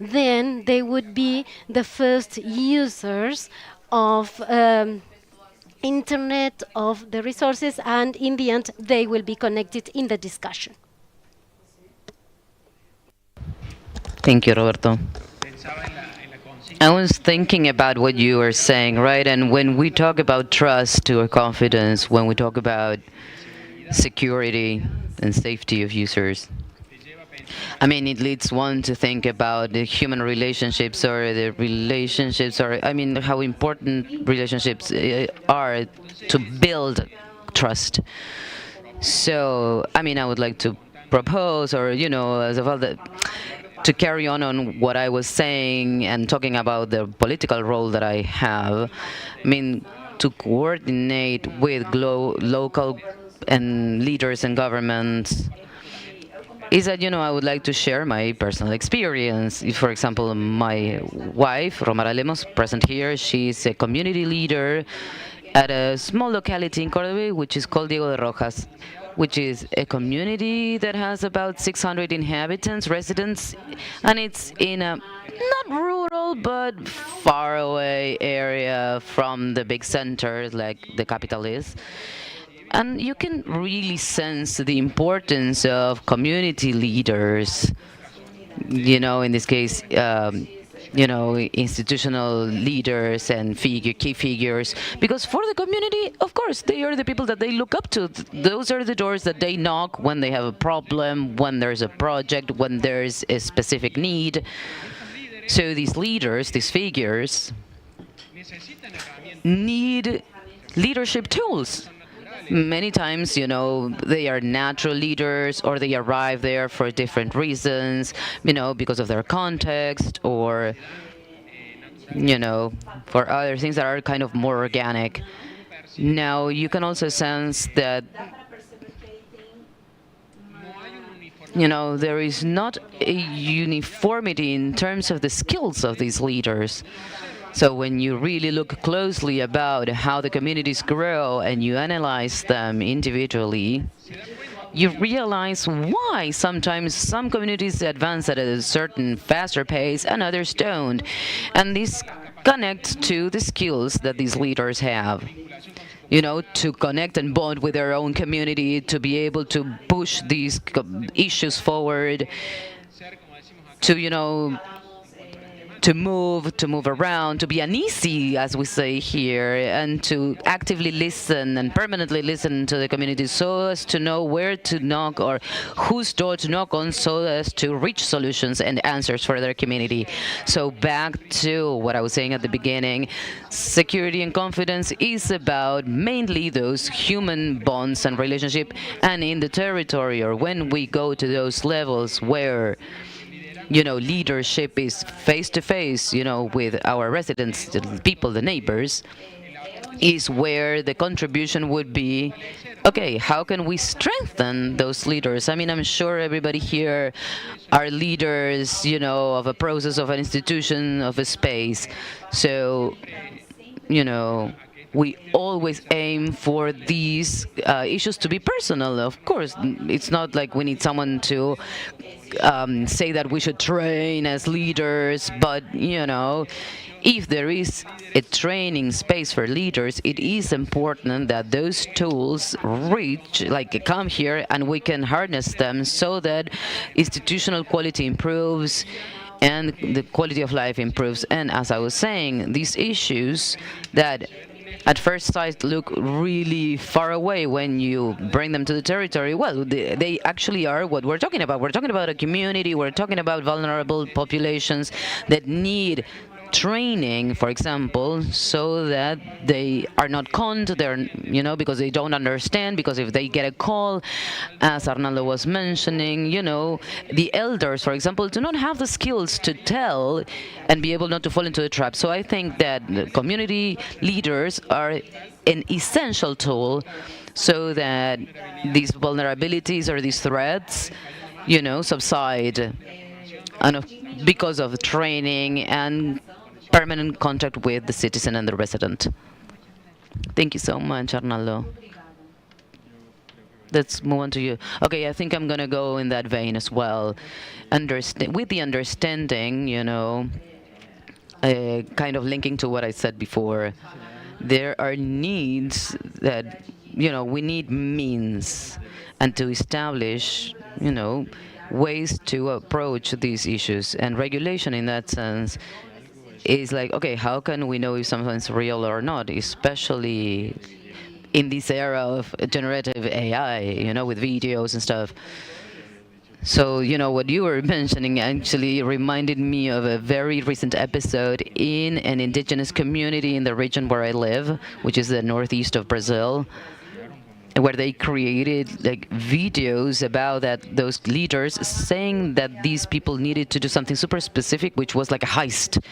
Then they would be the first users of internet, of the resources, and in the end they will be connected in the discussion. Thank you, Roberto. I was thinking about what you were saying, right? And when we talk about trust or confidence, when we talk about security and safety of users, I mean, it leads one to think about the human relationships or the relationships, or I mean, how important relationships are to build trust. So, I mean, I would like to propose, or as well, to carry on what I was saying and talking about the political role that I have. I mean, to coordinate with local and leaders and governments is that I would like to share my personal experience. For example, my wife Romara Lemos, present here, she's a community leader at a small locality in Córdoba, which is called Diego de Rojas, which is a community that has about 600 inhabitants, residents, and it's in a not rural but far away area from the big centers like the capital is. And you can really sense the importance of community leaders, in this case, institutional leaders and key figures, because for the community, of course, they are the people that they look up to. Those are the doors that they knock when they have a problem, when there's a project, when there's a specific need. So these leaders, these figures, need leadership tools. Many times, they are natural leaders or they arrive there for different reasons, because of their context or, for other things that are kind of more organic. Now, you can also sense that, there is not a uniformity in terms of the skills of these leaders. So when you really look closely about how the communities grow and you analyze them individually, you realize why sometimes some communities advance at a certain faster pace and others don't. And this connects to the skills that these leaders have. To connect and bond with their own community, to be able to push these issues forward, to move around, to be uneasy, as we say here, and to actively listen and permanently listen to the community so as to know where to knock or whose door to knock on so as to reach solutions and answers for their community. So back to what I was saying at the beginning, security and confidence is about mainly those human bonds and relationship, and in the territory or when we go to those levels where leadership is face-to-face, with our residents, the people, the neighbors, is where the contribution would be, okay, how can we strengthen those leaders? I mean, I'm sure everybody here are leaders, of a process, of an institution, of a space. So, we always aim for these issues to be personal. Of course, it's not like we need someone to say that we should train as leaders, but if there is a training space for leaders, it is important that those tools come here and we can harness them so that institutional quality improves and the quality of life improves. And as I was saying, these issues that at first sight look really far away when you bring them to the territory, well, they actually are what we're talking about. We're talking about a community, we're talking about vulnerable populations that need training, for example, so that they are not conned, because they don't understand, because if they get a call, as Arnaldo was mentioning, the elders, for example, do not have the skills to tell and be able not to fall into the trap. So I think that community leaders are an essential tool so that these vulnerabilities or these threats, subside, and because of training and permanent contact with the citizen and the resident. Thank you so much, Arnaldo. Let's move on to you. Okay, I think I'm going to go in that vein as well. With the understanding, kind of linking to what I said before, there are needs that, we need means and to establish, ways to approach these issues. And regulation in that sense is like, okay, how can we know if something's real or not, especially in this era of generative AI, with videos and stuff. So, what you were mentioning actually reminded me of a very recent episode in an indigenous community in the region where I live, which is the northeast of Brazil, where they created like videos about those leaders saying that these people needed to do something super specific, which was like a heist,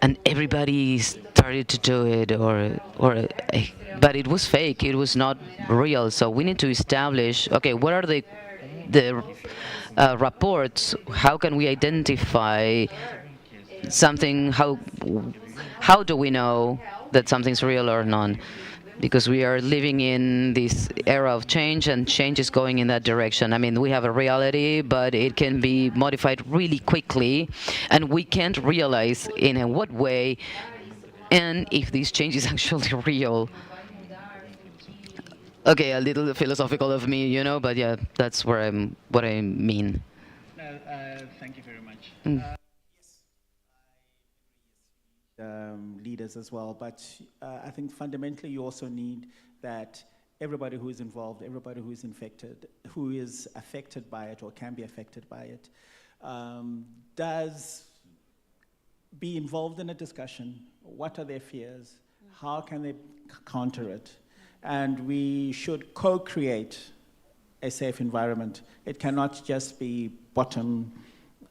and everybody started to do it, but it was fake. It was not real. So we need to establish, okay, what are the reports? How can we identify something? How do we know that something's real or not? Because we are living in this era of change, and change is going in that direction. I mean, we have a reality, but it can be modified really quickly, and we can't realize in what way and if this change is actually real. Okay, a little philosophical of me, but yeah, that's what I mean. Thank you very much. Leaders as well, but I think fundamentally you also need that everybody who is involved, everybody who is infected, who is affected by it or can be affected by it, does be involved in a discussion. What are their fears? How can they counter it? And we should co-create a safe environment. It cannot just be bottom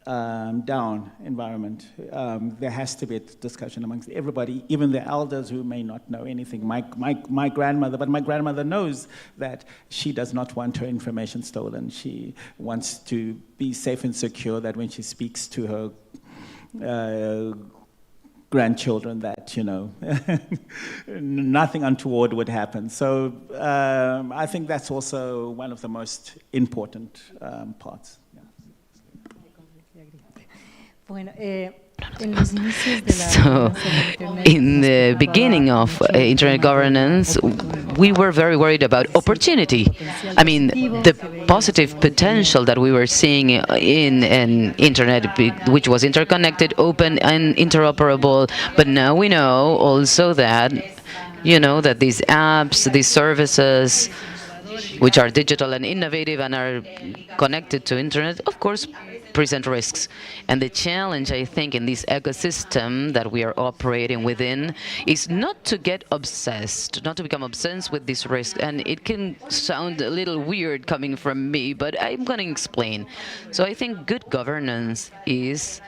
down environment. There has to be a discussion amongst everybody, even the elders who may not know anything. My grandmother knows that she does not want her information stolen. She wants to be safe and secure, that when she speaks to her grandchildren, that, nothing untoward would happen. So I think that's also one of the most important parts. So, in the beginning of internet governance, we were very worried about opportunity. I mean, the positive potential that we were seeing in an internet which was interconnected, open, and interoperable. But now we know also that, that these apps, these services, which are digital and innovative and are connected to internet, of course, present risks. And the challenge, I think, in this ecosystem that we are operating within is not to get obsessed, not to become obsessed with this risk. And it can sound a little weird coming from me, but I'm going to explain. So I think good governance is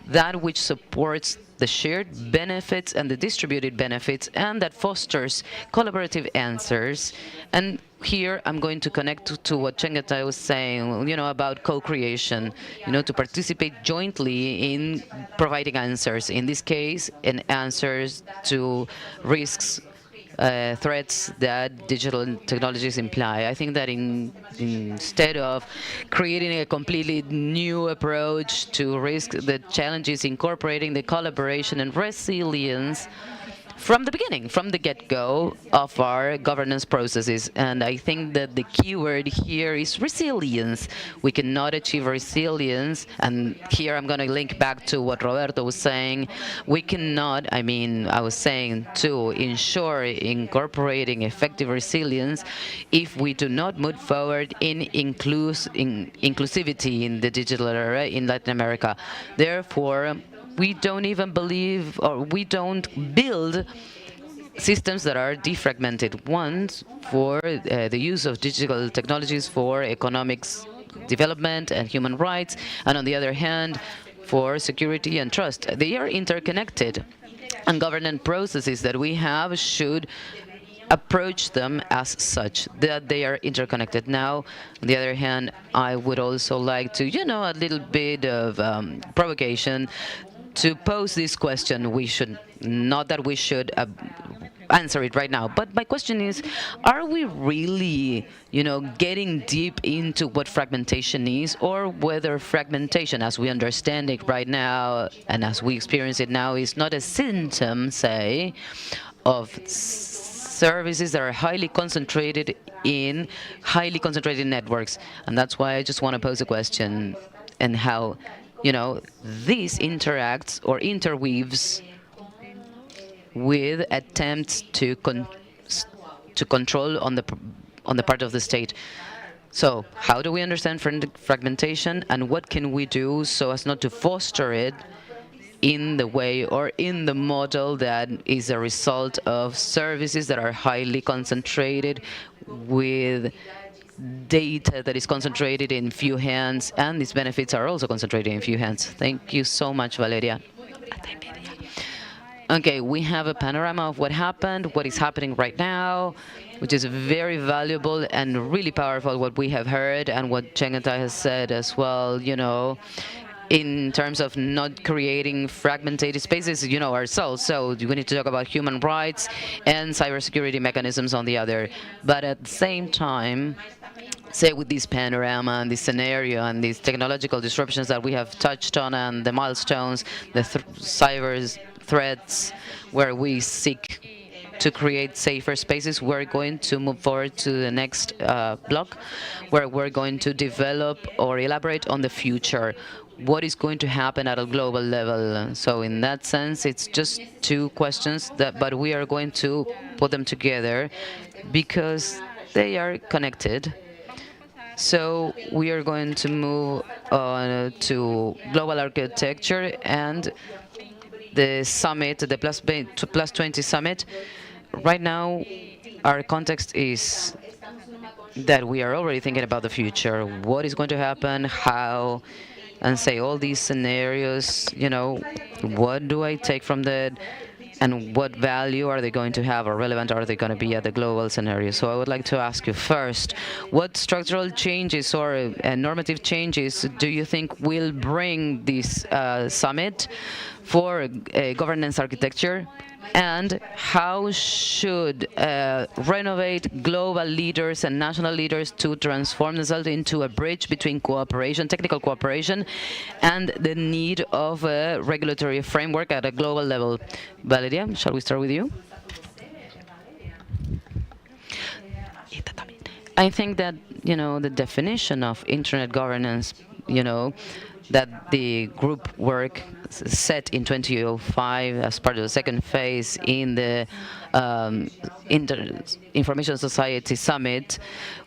that which supports the shared benefits and the distributed benefits, and that fosters collaborative answers. And here I'm going to connect to what Chengata was saying, about co-creation, to participate jointly in providing answers. In this case, in answers to risks, threats that digital technologies imply. I think that instead of creating a completely new approach to risk, the challenge is incorporating the collaboration and resilience from the beginning, from the get-go of our governance processes. And I think that the key word here is resilience. We cannot achieve resilience, and here I'm going to link back to what Roberto was saying. We cannot, I was saying, to ensure incorporating effective resilience if we do not move forward in inclusivity in the digital era in Latin America. Therefore, we don't even believe, or we don't build systems that are defragmented. One, for the use of digital technologies for economics development and human rights, and on the other hand, for security and trust. They are interconnected, and governance processes that we have should approach them as such, that they are interconnected. Now, on the other hand, I would also like to, a little bit of provocation to pose this question. We should, not that we should answer it right now, but my question is, are we really, getting deep into what fragmentation is, or whether fragmentation, as we understand it right now, and as we experience it now, is not a symptom, say, of services that are highly concentrated in networks? And that's why I just want to pose a question, and how this interacts or interweaves with attempts to control on the part of the state. So how do we understand fragmentation, and what can we do so as not to foster it in the way or in the model that is a result of services that are highly concentrated, with data that is concentrated in few hands, and these benefits are also concentrated in few hands. Thank you so much, Valeria. Okay, we have a panorama of what happened, what is happening right now, which is very valuable and really powerful, what we have heard and what Chengetai has said as well, in terms of not creating fragmented spaces, ourselves. So we need to talk about human rights and cybersecurity mechanisms on the other. But at the same time, say with this panorama and this scenario and these technological disruptions that we have touched on and the milestones, the cyber threats, where we seek to create safer spaces, we're going to move forward to the next block, where we're going to develop or elaborate on the future. What is going to happen at a global level? So in that sense, it's just two questions, but we are going to put them together because they are connected. So we are going to move on to global architecture and the summit, the Plus 20 summit. Right now, our context is that we are already thinking about the future. What is going to happen? How? And say all these scenarios, what do I take from that? And what value are they going to have, or relevant are they going to be at the global scenario? So I would like to ask you first, what structural changes or normative changes do you think will bring this summit for governance architecture? And how should renovate global leaders and national leaders to transform themselves into a bridge between cooperation, technical cooperation, and the need of a regulatory framework at a global level? Valeria, shall we start with you? I think that, the definition of internet governance, that the group work set in 2005 as part of the second phase in the Information Society Summit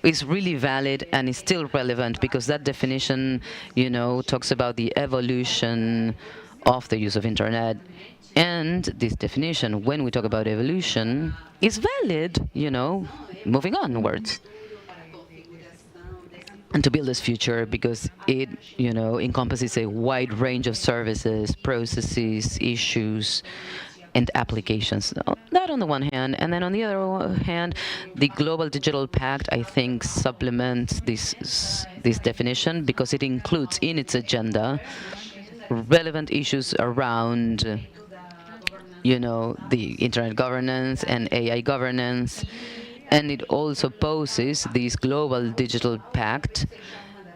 is really valid and is still relevant, because that definition, talks about the evolution of the use of internet. And this definition, when we talk about evolution, is valid, moving onwards. And to build this future, because it, encompasses a wide range of services, processes, issues, and applications. That on the one hand, and then on the other hand, the Global Digital Pact, I think, supplements this definition, because it includes in its agenda relevant issues around, the internet governance and AI governance. And it also poses this Global Digital Pact,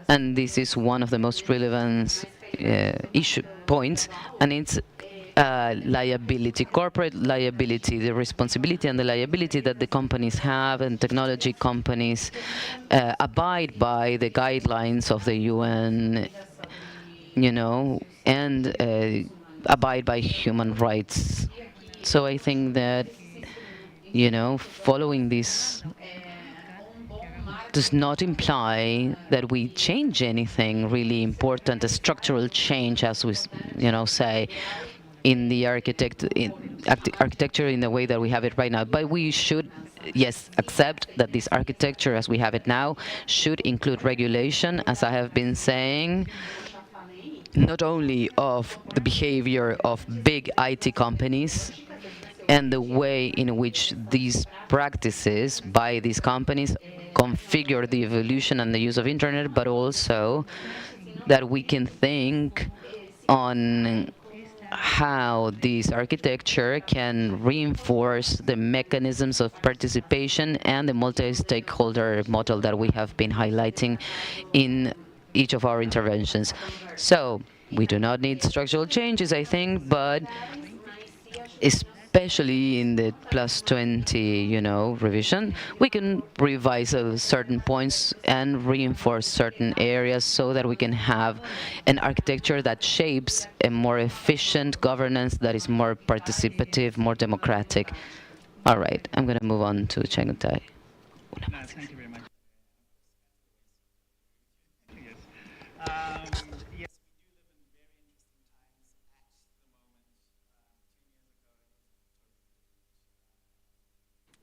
and this is one of the most relevant issue points, and it's liability, corporate liability, the responsibility and the liability that the companies have, and technology companies abide by the guidelines of the UN, and abide by human rights. So I think that, following this does not imply that we change anything really important, a structural change, as we, say, in the architecture in the way that we have it right now. But we should, yes, accept that this architecture as we have it now should include regulation, as I have been saying, not only of the behavior of big IT companies and the way in which these practices by these companies configure the evolution and the use of internet, but also that we can think on how this architecture can reinforce the mechanisms of participation and the multi-stakeholder model that we have been highlighting in each of our interventions. So we do not need structural changes, I think, but especially especially in the plus 20, revision, we can revise certain points and reinforce certain areas so that we can have an architecture that shapes a more efficient governance that is more participative, more democratic. All right, I'm going to move on to Chengutai. Thank you very much.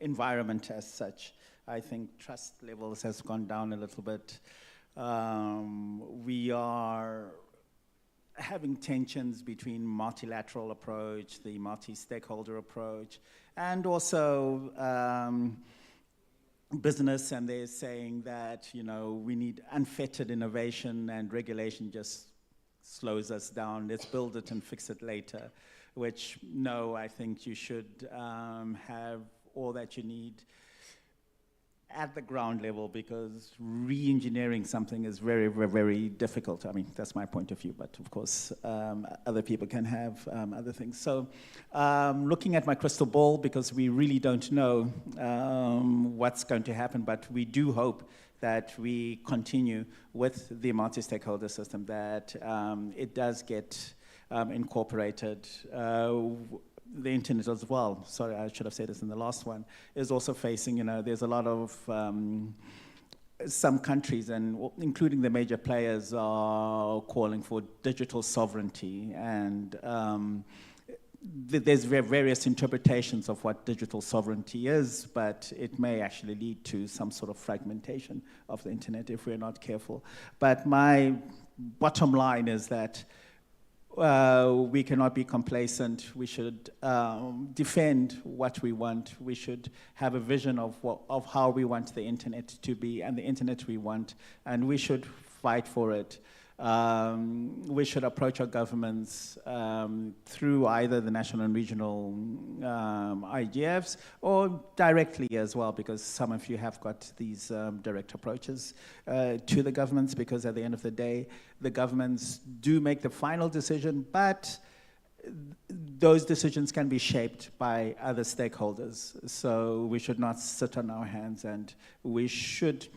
Environment as such. I think trust levels has gone down a little bit. We are having tensions between multilateral approach, the multi-stakeholder approach, and also business, and they're saying that, we need unfettered innovation and regulation just slows us down. Let's build it and fix it later, which, no, I think you should have all that you need at the ground level, because re-engineering something is very, very, very difficult. I mean, that's my point of view, but of course, other people can have other things. So looking at my crystal ball, because we really don't know what's going to happen, but we do hope that we continue with the multi-stakeholder system, that it does get incorporated. The internet as well, sorry, I should have said this in the last one, is also facing, there's a lot of, some countries, and including the major players, are calling for digital sovereignty, and there's various interpretations of what digital sovereignty is, but it may actually lead to some sort of fragmentation of the internet if we're not careful. But my bottom line is that we cannot be complacent. We should defend what we want. We should have a vision of how we want the internet to be and the internet we want, and we should fight for it. We should approach our governments through either the national and regional IGFs or directly as well, because some of you have got these direct approaches to the governments, because at the end of the day, the governments do make the final decision, but those decisions can be shaped by other stakeholders. So we should not sit on our hands, and we should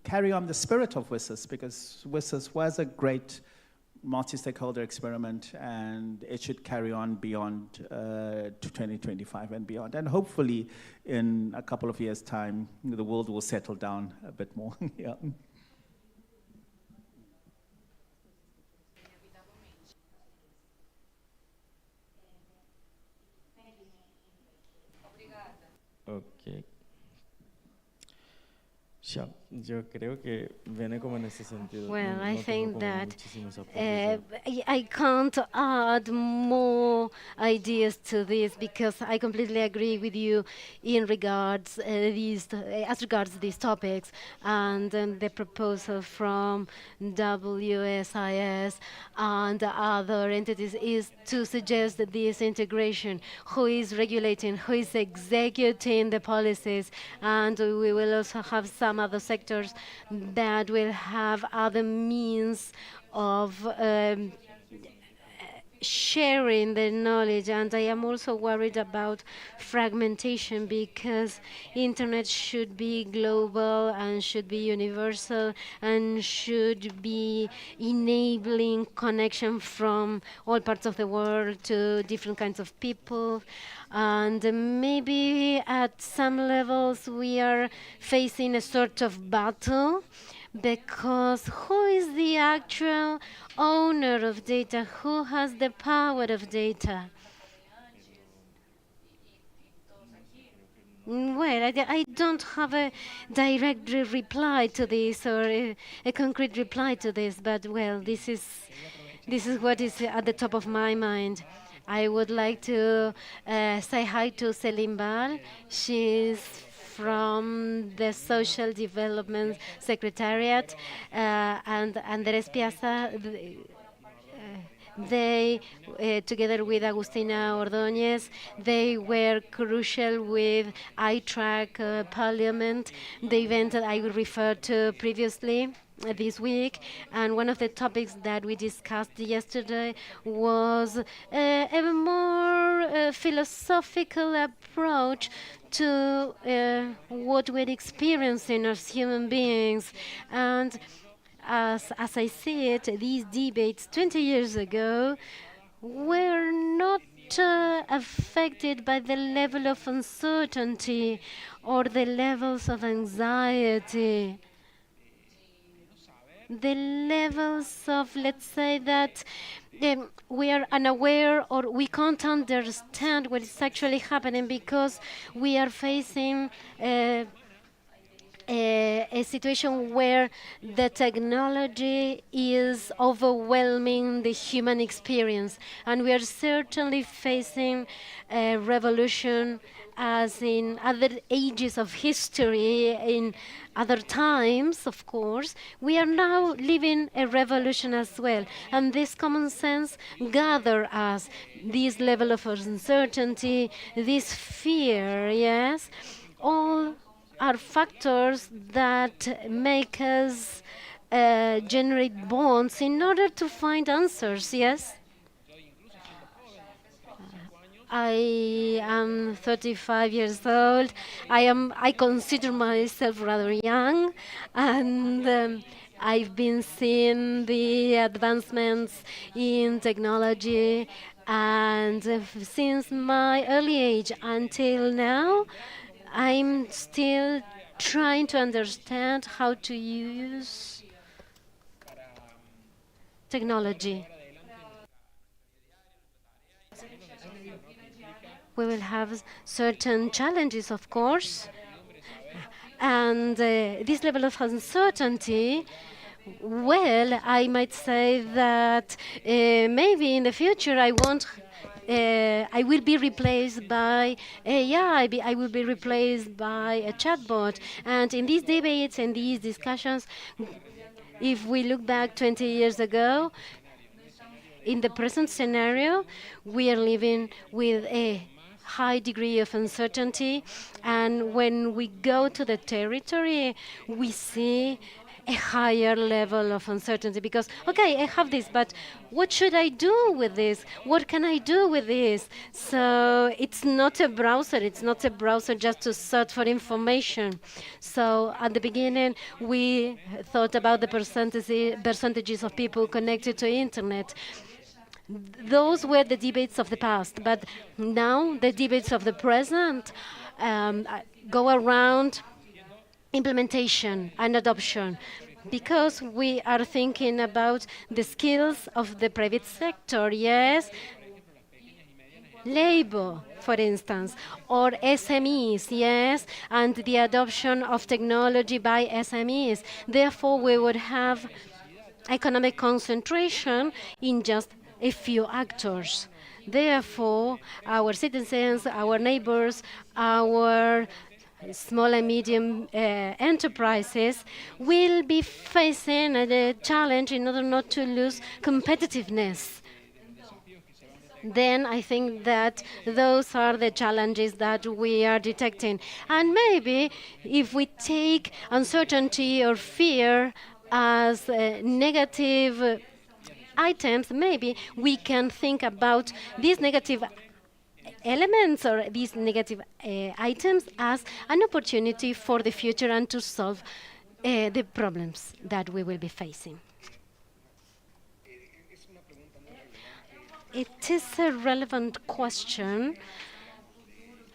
carry on the spirit of WSIS, because WSIS was a great multi-stakeholder experiment, and it should carry on beyond to 2025 and beyond. And hopefully in a couple of years' time, the world will settle down a bit more. Yeah. Ok. Ya, yo creo que viene como en ese sentido. Well, No I tengo think como that muchísimos aportes ya. I can't add more ideas to this, because I completely agree with you in regards as regards these topics, and the proposal from WSIS and other entities is to suggest that this integration, who is regulating, who is executing the policies, and we will also have some other sectors that will have other means of sharing the knowledge. And I am also worried about fragmentation, because internet should be global and should be universal and should be enabling connection from all parts of the world to different kinds of people. And maybe at some levels we are facing a sort of battle, because who is the actual owner of data? Who has the power of data? Well, I don't have a direct reply to this, or a concrete reply to this, but well, this is what is at the top of my mind. I would like to say hi to Selim Bar. She's from the Social Development Secretariat, and Andrés Piazza. They, together with Agustina Ordóñez, they were crucial with iTrack Parliament, the event that I referred to previously this week. And one of the topics that we discussed yesterday was a more philosophical approach to what we're experiencing as human beings. And as I see it, these debates 20 years ago were not affected by the level of uncertainty or the levels of anxiety. The levels of, let's say that we are unaware or we can't understand what is actually happening because we are facing a situation where the technology is overwhelming the human experience. And we are certainly facing a revolution as in other ages of history, in other times, of course. We are now living a revolution as well. And this common sense gather us, this level of uncertainty, this fear, yes, all are factors that make us generate bonds in order to find answers, yes? I am 35 years old. I consider myself rather young, and I've been seeing the advancements in technology, and since my early age until now, I'm still trying to understand how to use technology. We will have certain challenges, of course, and this level of uncertainty, well, I might say that maybe in the future I will be replaced by AI. I will be replaced by a chatbot. And in these debates and these discussions, if we look back 20 years ago, in the present scenario, we are living with a high degree of uncertainty, and when we go to the territory, we see a higher level of uncertainty because, okay, I have this, but what should I do with this? What can I do with this? So it's not a browser just to search for information. So at the beginning, we thought about the percentages of people connected to internet. Those were the debates of the past, but now the debates of the present go around implementation and adoption, because we are thinking about the skills of the private sector, yes, labor, for instance, or SMEs, yes, and the adoption of technology by SMEs. Therefore, we would have economic concentration in just a few actors. Therefore, our citizens, our neighbors, our small and medium enterprises will be facing a challenge in order not to lose competitiveness. Then I think that those are the challenges that we are detecting. And maybe if we take uncertainty or fear as negative items, maybe we can think about these negative elements or these negative items as an opportunity for the future and to solve the problems that we will be facing. It is a relevant question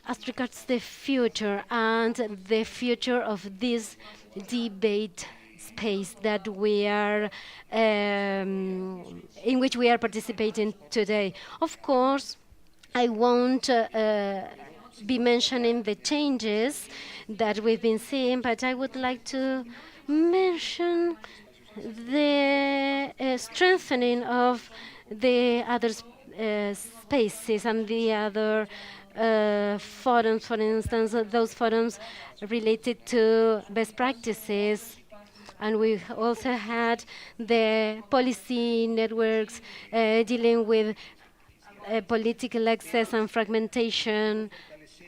as regards the future and the future of this debate space that we are in which we are participating today. Of course, I won't be mentioning the changes that we've been seeing, but I would like to mention the strengthening of the other spaces and the other forums, for instance, those forums related to best practices. And we also had the policy networks dealing with political access and fragmentation.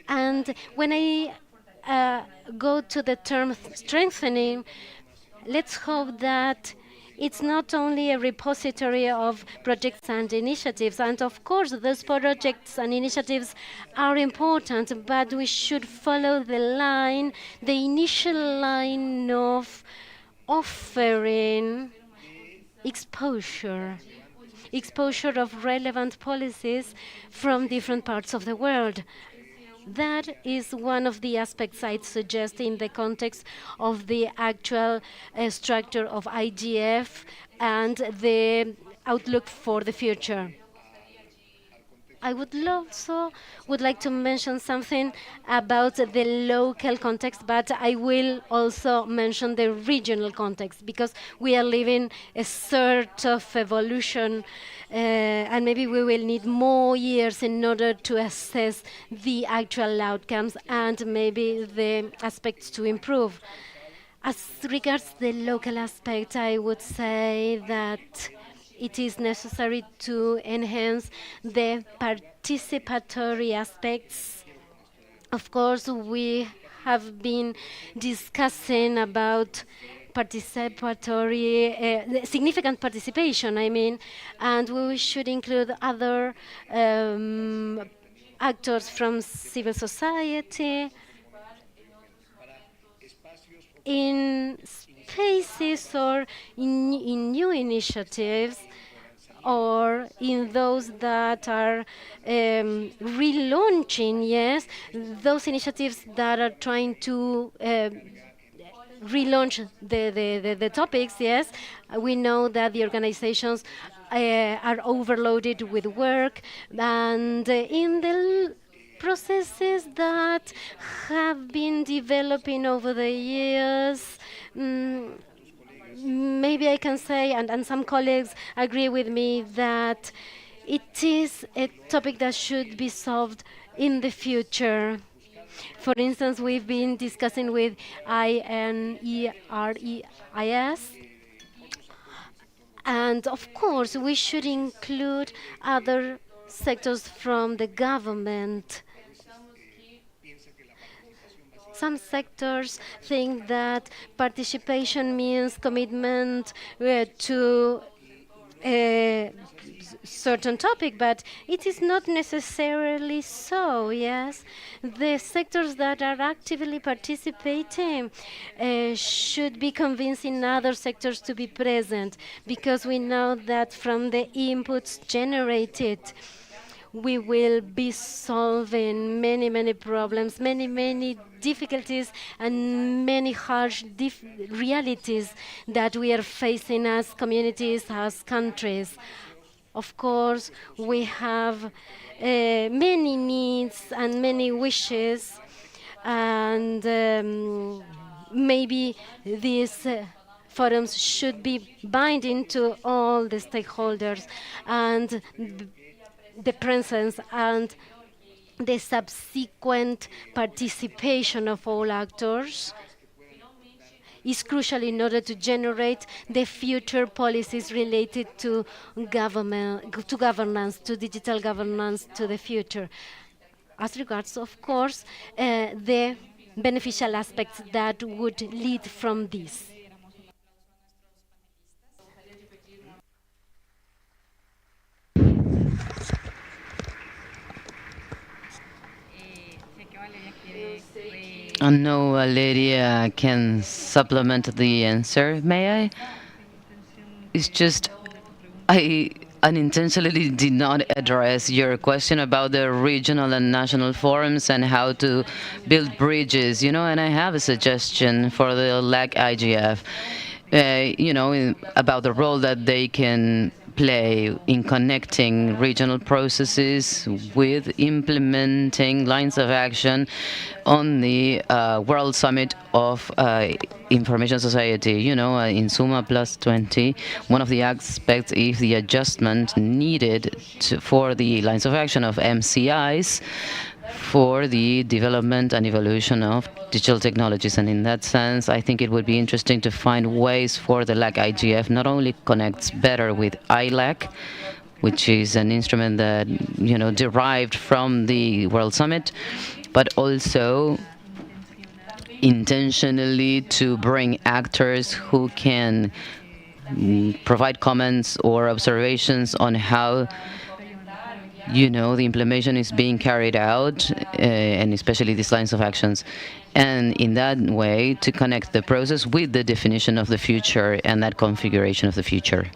And when I go to the term strengthening, let's hope that it's not only a repository of projects and initiatives, and of course those projects and initiatives are important, but we should follow the initial line of offering exposure of relevant policies from different parts of the world. That is one of the aspects I'd suggest in the context of the actual structure of IGF and the outlook for the future. I would like to mention something about the local context, but I will also mention the regional context because we are living a sort of evolution, and maybe we will need more years in order to assess the actual outcomes and maybe the aspects to improve. As regards the local aspect, I would say that it is necessary to enhance the participatory aspects. Of course, we have been discussing about significant participation, and we should include other actors from civil society in spaces or in new initiatives or in those that are relaunching, yes, those initiatives that are trying to relaunch the topics, yes. We know that the organizations are overloaded with work, and in the processes that have been developing over the years, maybe I can say, and some colleagues agree with me, that it is a topic that should be solved in the future. For instance, we've been discussing with INEREIS, and of course, we should include other sectors from the government. Some sectors think that participation means commitment to a certain topic, but it is not necessarily so, yes. The sectors that are actively participating should be convincing other sectors to be present, because we know that from the inputs generated, we will be solving many problems, many difficulties, and many harsh realities that we are facing as communities, as countries. Of course, we have many needs and many wishes, and maybe these forums should be binding to all the stakeholders, and the presence and the subsequent participation of all actors is crucial in order to generate the future policies related to governance, to digital governance, to the future. As regards, of course, the beneficial aspects that would lead from this. I know Valeria can supplement the answer. May I? It's just I unintentionally did not address your question about the regional and national forums and how to build bridges, and I have a suggestion for the Lacigf, about the role that they can play in connecting regional processes with implementing lines of action on the World Summit of Information Society. In Suma Plus 20, one of the aspects is the adjustment needed for the lines of action of MCIs for the development and evolution of digital technologies. And in that sense, I think it would be interesting to find ways for the Lacigf not only connects better with ILAC, which is an instrument that, derived from the World Summit, but also intentionally to bring actors who can provide comments or observations on how the implementation is being carried out, and especially these lines of actions. And in that way, to connect the process with the definition of the future and that configuration of the future.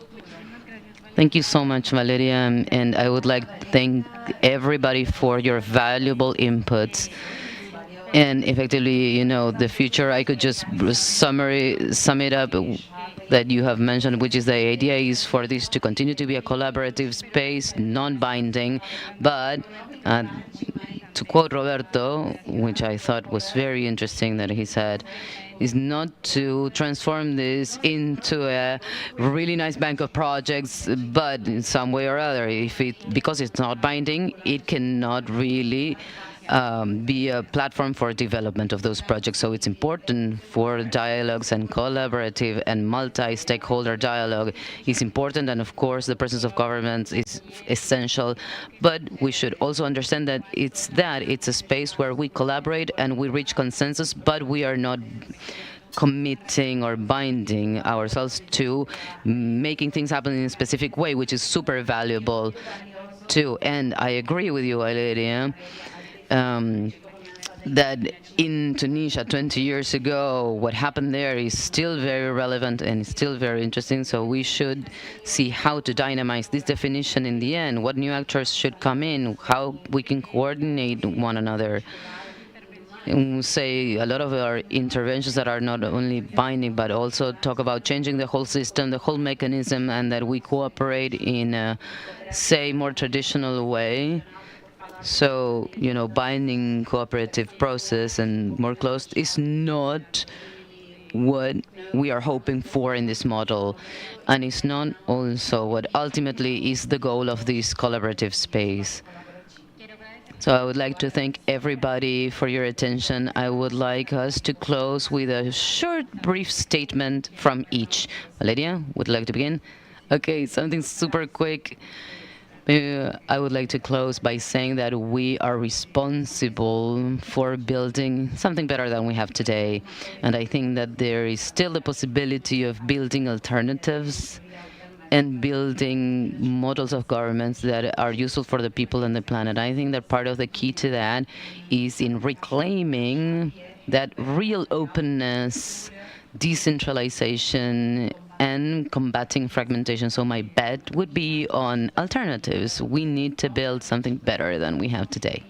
Thank you so much, Valeria, and I would like to thank everybody for your valuable inputs. And effectively, the future, I could just sum it up that you have mentioned, which is the idea is for this to continue to be a collaborative space, non-binding, but to quote Roberto, which I thought was very interesting that he said, is not to transform this into a really nice bank of projects, but in some way or other, because it's not binding, it cannot really be a platform for development of those projects. So it's important for dialogues and collaborative and multi-stakeholder dialogue is important, and of course the presence of governments is essential. But we should also understand that it's a space where we collaborate and we reach consensus, but we are not committing or binding ourselves to making things happen in a specific way, which is super valuable too. And I agree with you, Valeria, that in Tunisia 20 years ago, what happened there is still very relevant and still very interesting. So we should see how to dynamize this definition in the end, what new actors should come in, how we can coordinate one another. And say a lot of our interventions that are not only binding, but also talk about changing the whole system, the whole mechanism, and that we cooperate in a, say, more traditional way. So, binding cooperative process and more closed is not what we are hoping for in this model. And it's not also what ultimately is the goal of this collaborative space. So I would like to thank everybody for your attention. I would like us to close with a short, brief statement from each. Valeria, would you like to begin? Okay, something super quick. I would like to close by saying that we are responsible for building something better than we have today. And I think that there is still the possibility of building alternatives and building models of governments that are useful for the people and the planet. I think that part of the key to that is in reclaiming that real openness, decentralization, and combating fragmentation. So my bet would be on alternatives. We need to build something better than we have today.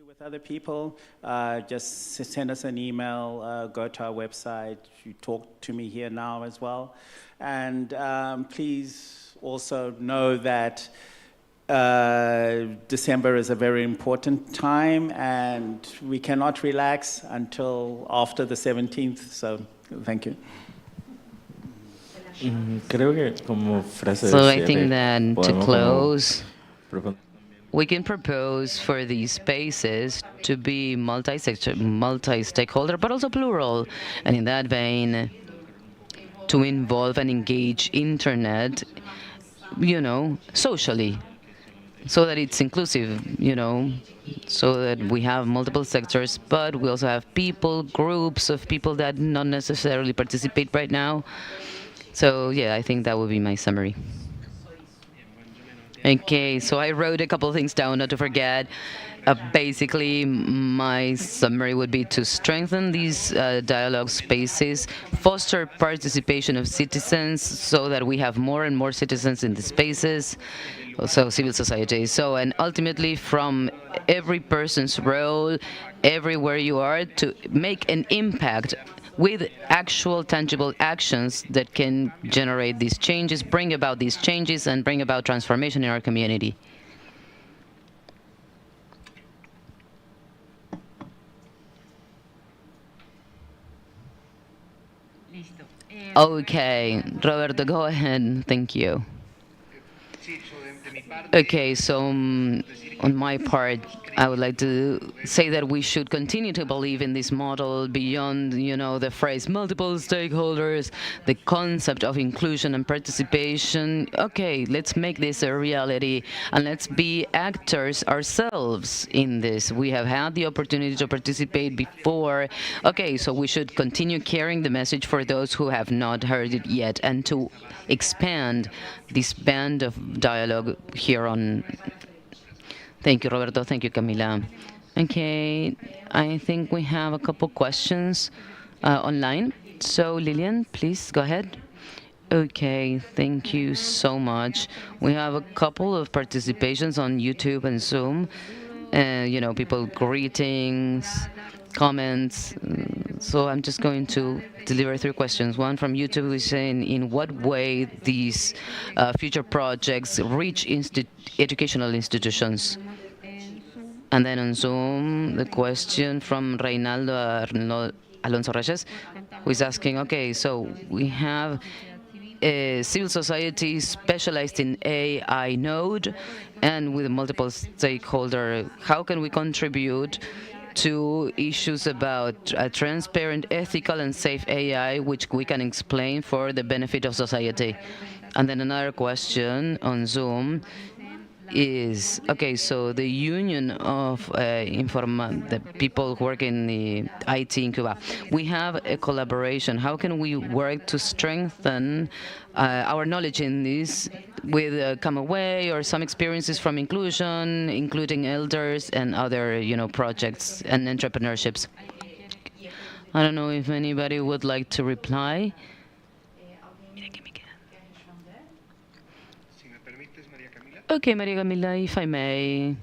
With other people, just send us an email, go to our website, you talk to me here now as well. And please also know that December is a very important time and we cannot relax until after the 17th, so thank you. So I think that to close, we can propose for these spaces to be multi-stakeholder, but also plural. And in that vein, to involve and engage internet, socially, so that it's inclusive, so that we have multiple sectors, but we also have people, groups of people that not necessarily participate right now. So yeah, I think that would be my summary. Okay, so I wrote a couple of things down, not to forget. Basically, my summary would be to strengthen these dialogue spaces, foster participation of citizens so that we have more and more citizens in the spaces, also civil society. So, and ultimately from every person's role, everywhere you are, to make an impact with actual tangible actions that can generate these changes, bring about these changes, and bring about transformation in our community. Okay, Roberto, go ahead. Thank you. Okay, so on my part, I would like to say that we should continue to believe in this model beyond, the phrase multiple stakeholders, the concept of inclusion and participation. Okay, let's make this a reality and let's be actors ourselves in this. We have had the opportunity to participate before. Okay, so we should continue carrying the message for those who have not heard it yet and to expand this band of dialogue here on. Thank you, Roberto. Thank you, Camila. Okay, I think we have a couple questions online. So, Lillian, please go ahead. Okay, thank you so much. We have a couple of participations on YouTube and Zoom. People greetings, comments. So I'm just going to deliver 3 questions. One from YouTube is saying, in what way these future projects reach educational institutions? And then on Zoom, the question from Reinaldo Alonso Reyes, who is asking, okay, so we have a civil society specialized in AI node and with multiple stakeholder. How can we contribute to issues about a transparent, ethical, and safe AI, which we can explain for the benefit of society? And then another question on Zoom is, okay, so the union of the people who work in the IT in Cuba, we have a collaboration. How can we work to strengthen our knowledge in this with Come Away or some experiences from inclusion, including elders and other, projects and entrepreneurships? I don't know if anybody would like to reply. Okay, Maria Camila, if I may.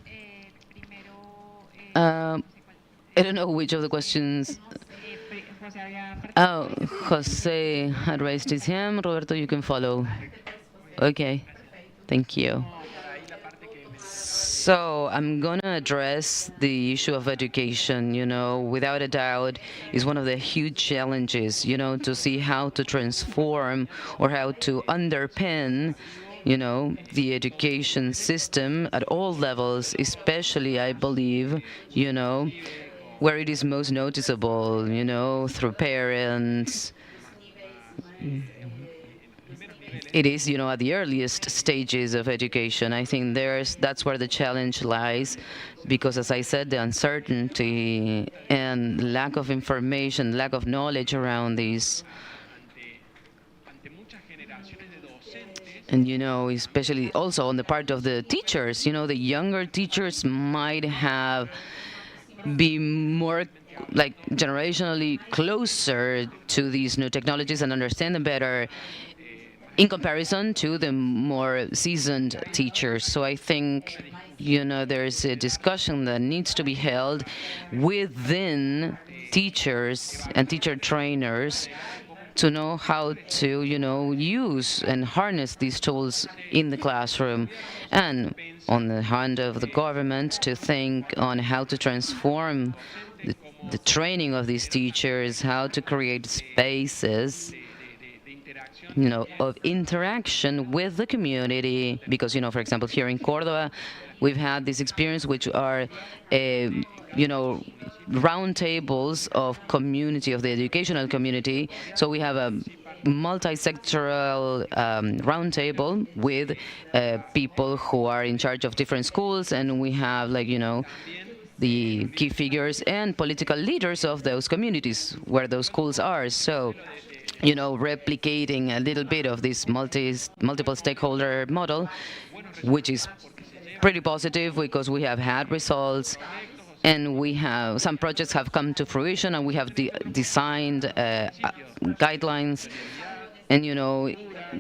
I don't know which of the questions. Oh, Jose had raised his hand. Roberto, you can follow. Okay, thank you. So I'm going to address the issue of education, without a doubt, is one of the huge challenges, to see how to transform or how to underpin the education system at all levels, especially, I believe, where it is most noticeable, through parents. It is, at the earliest stages of education. I think that's where the challenge lies, because, as I said, the uncertainty and lack of information, lack of knowledge around these. And, especially also on the part of the teachers, the younger teachers might be more generationally closer to these new technologies and understand them better in comparison to the more seasoned teachers. So I think, there's a discussion that needs to be held within teachers and teacher trainers to know how to, use and harness these tools in the classroom, and on the hand of the government to think on how to transform the training of these teachers, how to create spaces, of interaction with the community. Because, for example, here in Córdoba, we've had this experience, which are, roundtables of community, of the educational community. So we have a multi-sectoral roundtable with people who are in charge of different schools, and we have, the key figures and political leaders of those communities where those schools are. So, replicating a little bit of this multiple stakeholder model, which is pretty positive because we have had results, and we have some projects have come to fruition, and we have designed guidelines, and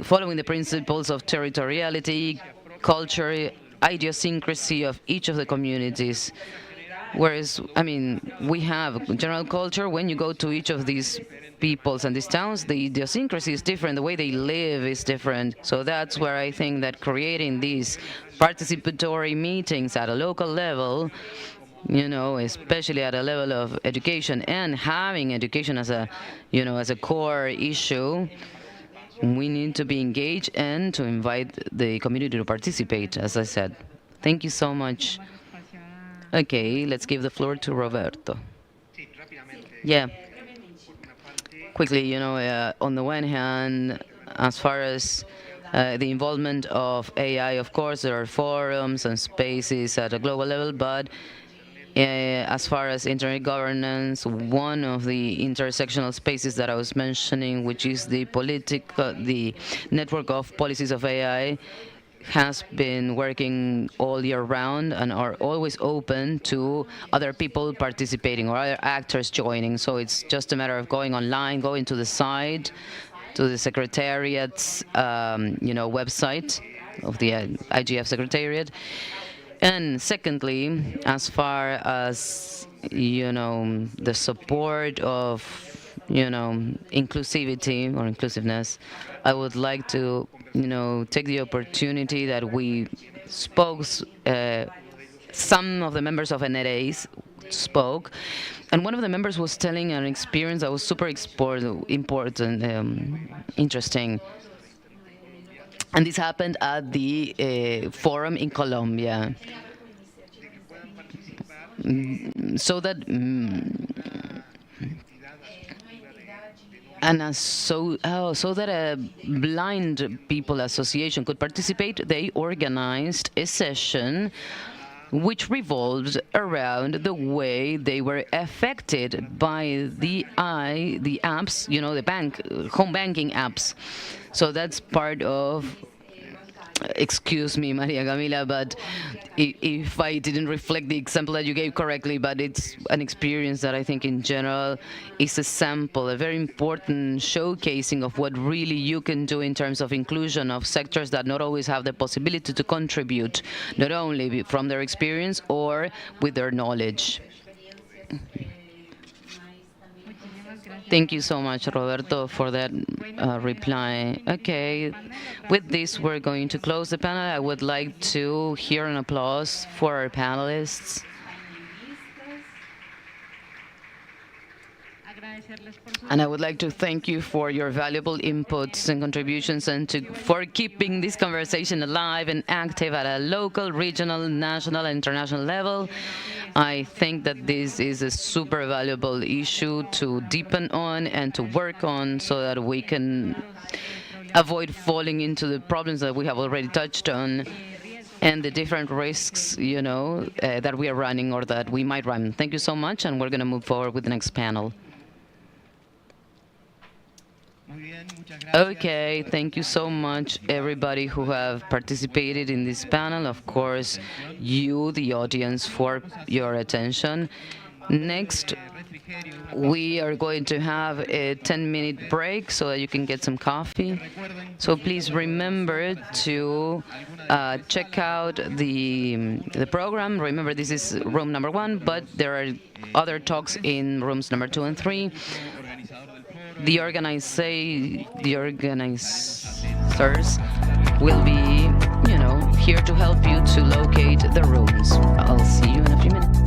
following the principles of territoriality, culture, idiosyncrasy of each of the communities. Whereas, we have general culture. When you go to each of these peoples and these towns, the idiosyncrasy is different, the way they live is different. So that's where I think that creating these participatory meetings at a local level, especially at a level of education, and having education as a, as a core issue, we need to be engaged and to invite the community to participate, as I said. Thank you so much. Okay, let's give the floor to Roberto. Yeah. Quickly, on the one hand, as far as the involvement of AI, of course, there are forums and spaces at a global level, but as far as internet governance, one of the intersectional spaces that I was mentioning, which is the network of policies of AI, has been working all year round and are always open to other people participating or other actors joining. So it's just a matter of going online, going to the site, to the Secretariat's website of the IGF Secretariat. And secondly, as far as the support of inclusivity or inclusiveness, I would like to take the opportunity that we spoke. Some of the members of NRAs spoke, and one of the members was telling an experience that was super important, interesting. And this happened at the forum in Colombia. So that so that a blind people association could participate, they organized a session which revolved around the way they were affected by the apps, the home banking apps. So that's part of, excuse me, Maria Camila, but if I didn't reflect the example that you gave correctly, but it's an experience that I think in general is a sample, a very important showcasing of what really you can do in terms of inclusion of sectors that not always have the possibility to contribute, not only from their experience or with their knowledge. Thank you so much, Roberto, for that reply. Okay, with this, we're going to close the panel. I would like to hear an applause for our panelists. And I would like to thank you for your valuable inputs and contributions and for keeping this conversation alive and active at a local, regional, national, and international level. I think that this is a super valuable issue to deepen on and to work on so that we can avoid falling into the problems that we have already touched on and the different risks, that we are running or that we might run. Thank you so much, and we're going to move forward with the next panel. Okay, thank you so much, everybody who have participated in this panel. Of course, you, the audience, for your attention. Next, we are going to have a 10-minute break so that you can get some coffee. So please remember to check out the program. Remember, this is room number 1, but there are other talks in rooms number 2 and 3. The organizers will be, here to help you to locate the rooms. I'll see you in a few minutes.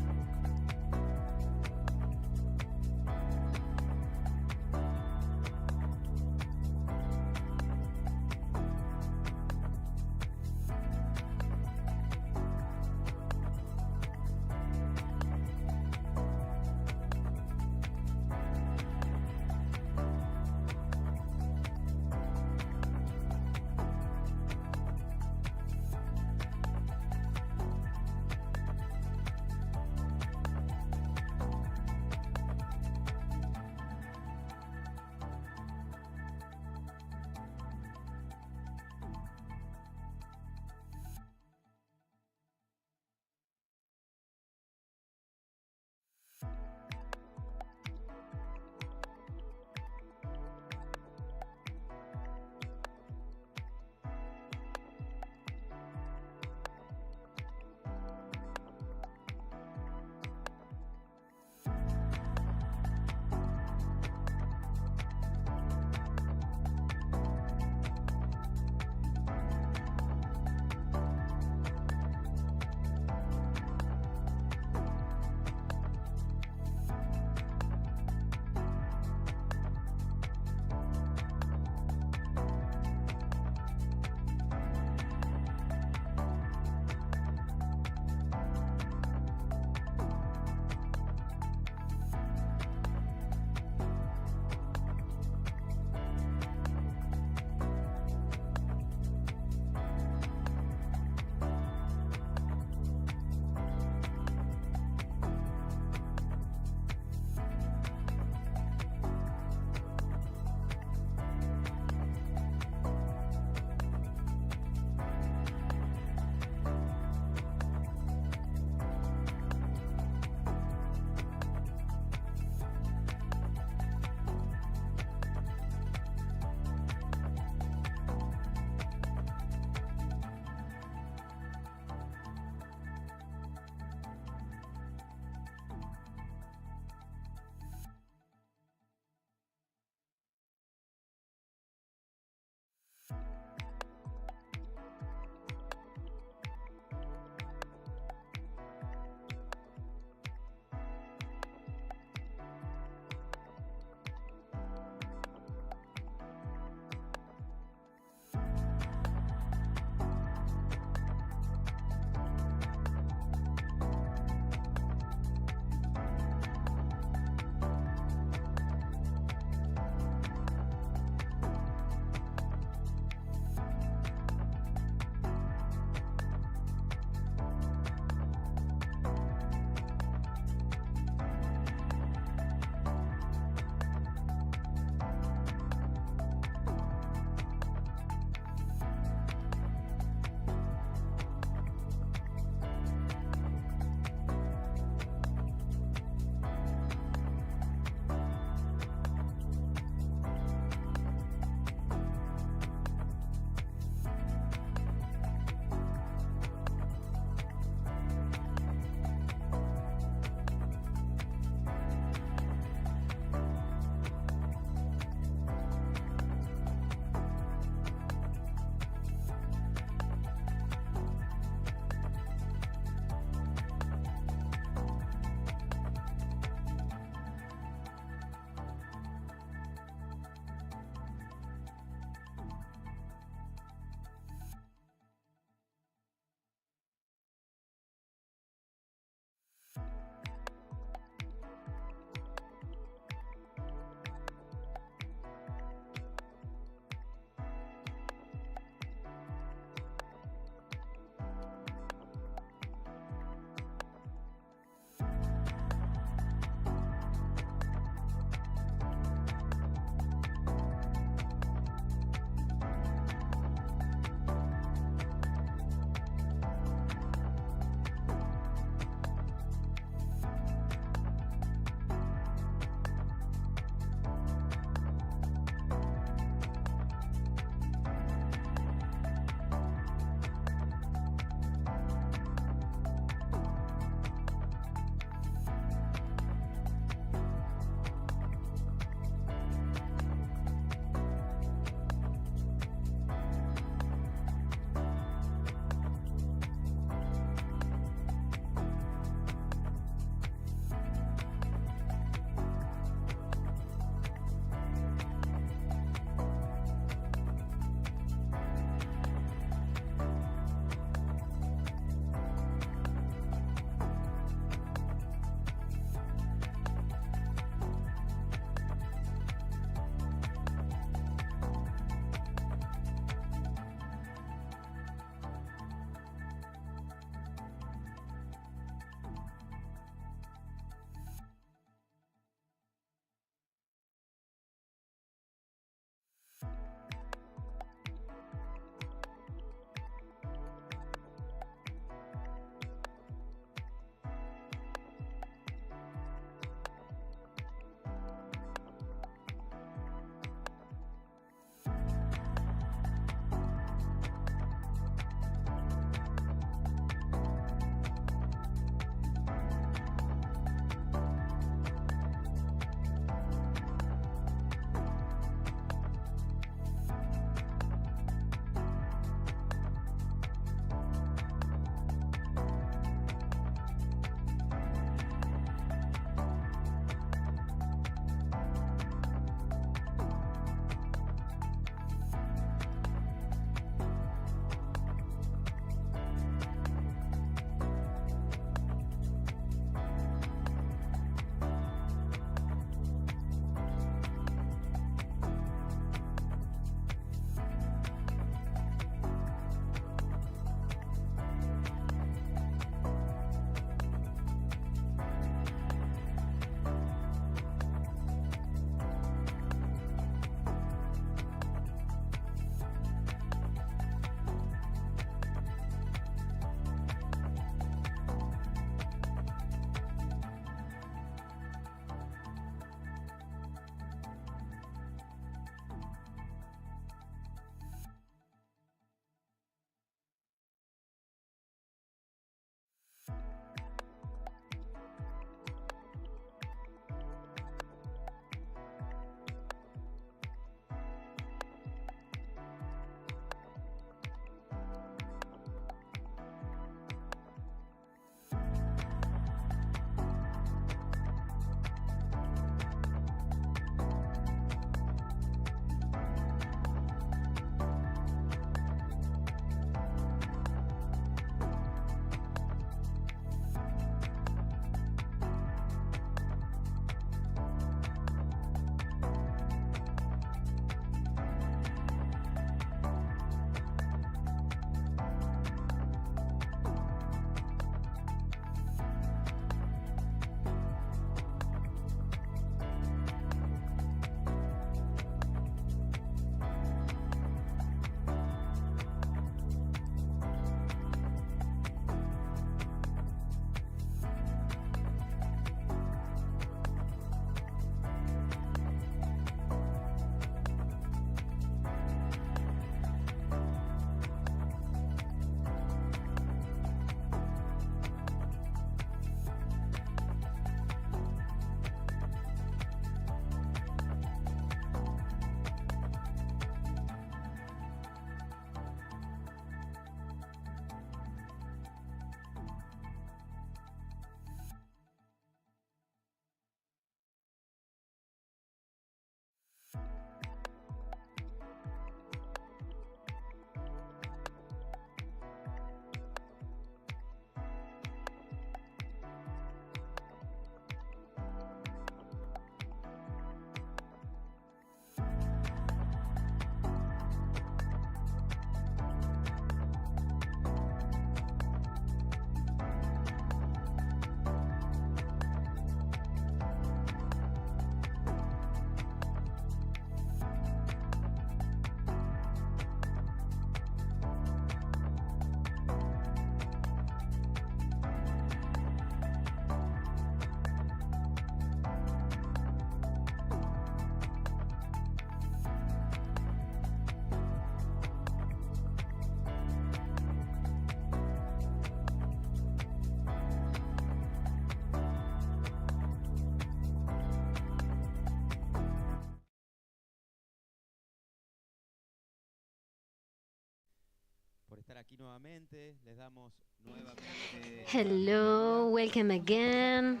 Hello, welcome again.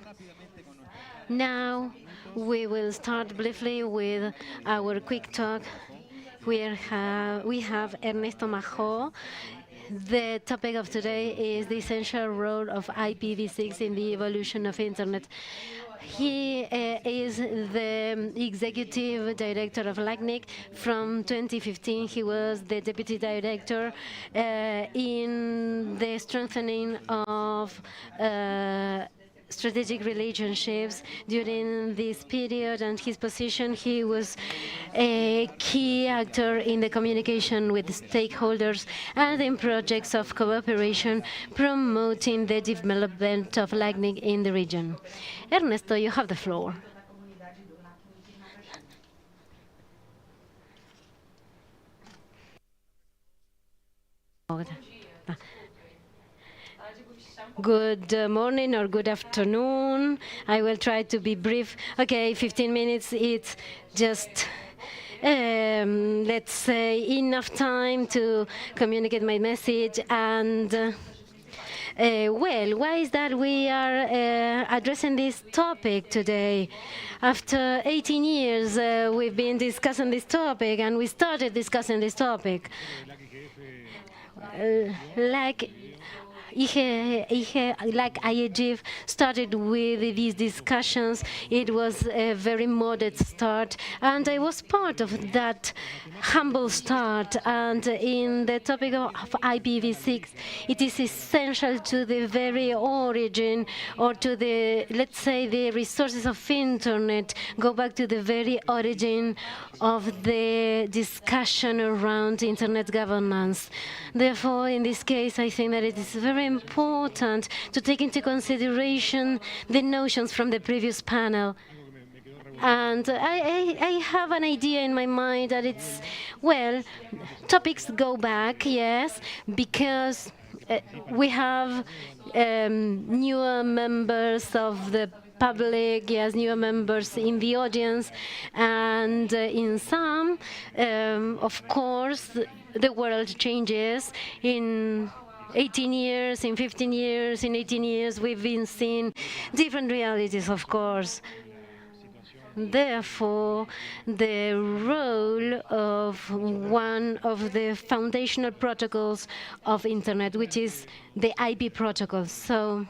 Now we will start briefly with our quick talk. We have Ernesto Majo. The topic of today is the essential role of IPv6 in the evolution of Internet. He is the executive director of Lacigf. From 2015, he was the deputy director in the strengthening of strategic relationships during this period, and his position, he was a key actor in the communication with stakeholders and in projects of cooperation promoting the development of Lacigf in the region. Ernesto, you have the floor. Good morning or good afternoon. I will try to be brief. Okay, 15 minutes, it's just, let's say, enough time to communicate my message. And, well, why is that we are addressing this topic today? After 18 years, we've been discussing this topic, and we started discussing this topic. Lacigf started with these discussions. It was a very modest start, and I was part of that humble start. And in the topic of IPv6, it is essential to the very origin, or to the, let's say, the resources of Internet, go back to the very origin of the discussion around Internet governance. Therefore, in this case, I think that it is very important to take into consideration the notions from the previous panel. And I have an idea in my mind that it's, well, topics go back, yes, because we have newer members of the public, yes, newer members in the audience, and in some, of course, the world changes. In 18 years, in 15 years, in 18 years, we've been seeing different realities, of course. Therefore, the role of one of the foundational protocols of Internet, which is the IP protocol. So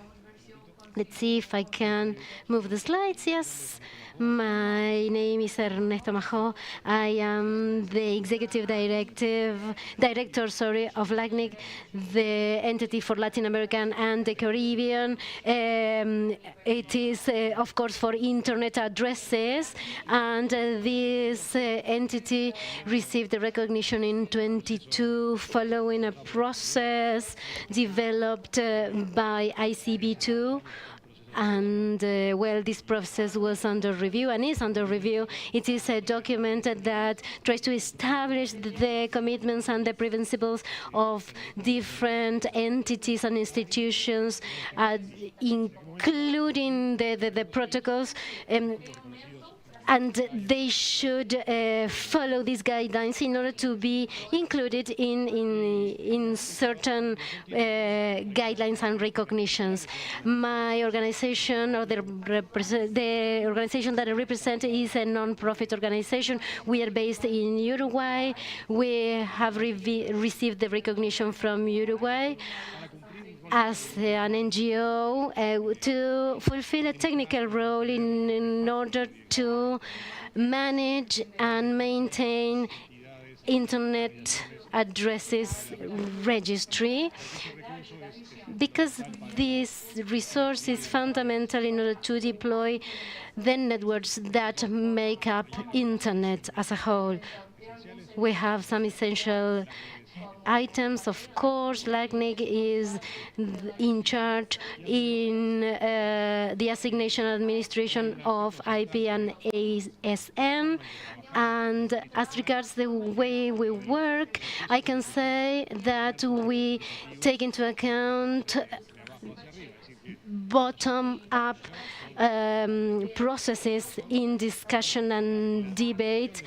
let's see if I can move the slides. Yes. My name is Ernesto Majo. I am the executive director of Lacigf, the entity for Latin America and the Caribbean. It is, of course, for Internet addresses, and this entity received the recognition in 22 following a process developed by ICB2. And, well, this process was under review and is under review. It is a document that tries to establish the commitments and the principles of different entities and institutions, including the protocols. And they should follow these guidelines in order to be included in certain guidelines and recognitions. My organization, or the organization that I represent, is a non-profit organization. We are based in Uruguay. We have received the recognition from Uruguay as an NGO to fulfill a technical role in order to manage and maintain Internet addresses registry, because this resource is fundamental in order to deploy the networks that make up Internet as a whole. We have some essential items. Of course, Lacigf is in charge in the assignation and administration of IP and ASN. And as regards the way we work, I can say that we take into account bottom-up processes in discussion and debate,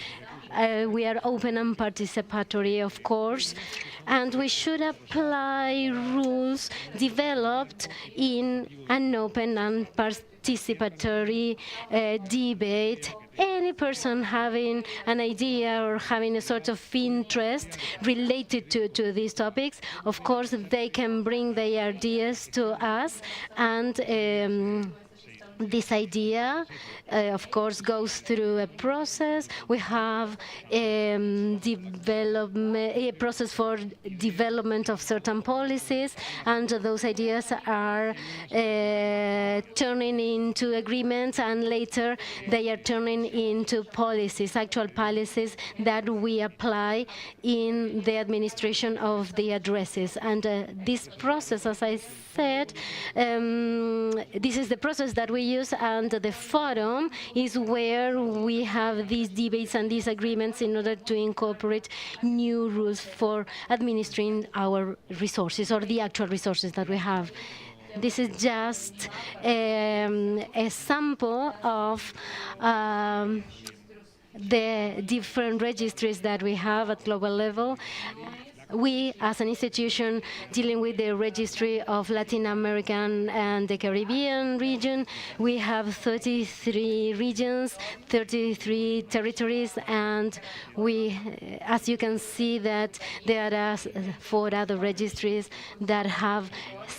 We are open and participatory, of course, and we should apply rules developed in an open and participatory debate. Any person having an idea or having a sort of interest related to these topics, of course, they can bring their ideas to us, and this idea, of course, goes through a process. We have a process for development of certain policies, and those ideas are turning into agreements, and later they are turning into policies, actual policies that we apply in the administration of the addresses. And this process, as I said, this is the process that we use, and the forum is where we have these debates and these agreements in order to incorporate new rules for administering our resources, or the actual resources that we have. This is just a sample of the different registries that we have at global level. We, as an institution dealing with the registry of Latin American and the Caribbean region, we have 33 regions, 33 territories, and we, as you can see, that there are 4 other registries that have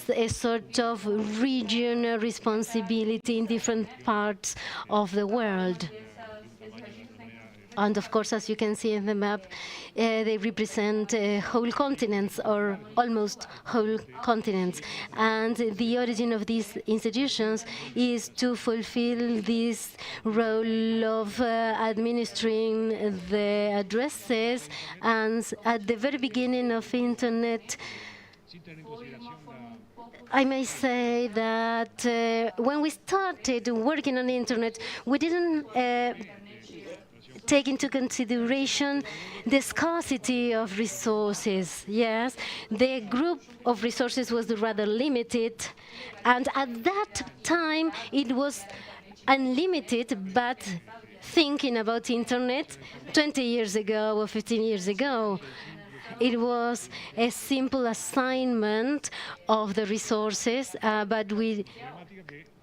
a sort of regional responsibility in different parts of the world. And of course, as you can see in the map, they represent whole continents, or almost whole continents. And the origin of these institutions is to fulfill this role of administering the addresses. And at the very beginning of Internet, I may say that when we started working on the Internet, we didn't take into consideration the scarcity of resources. Yes, the group of resources was rather limited, and at that time it was unlimited. But thinking about Internet 20 years ago or 15 years ago, it was a simple assignment of the resources, but we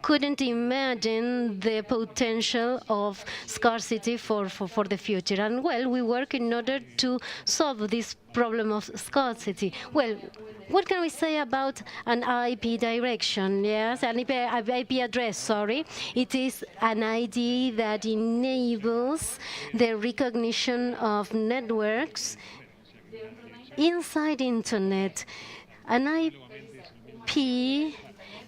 couldn't imagine the potential of scarcity for the future. And well, we work in order to solve this problem of scarcity. Well, what can we say about an IP direction? Yes, an IP address, sorry. It is an ID that enables the recognition of networks inside Internet. An IP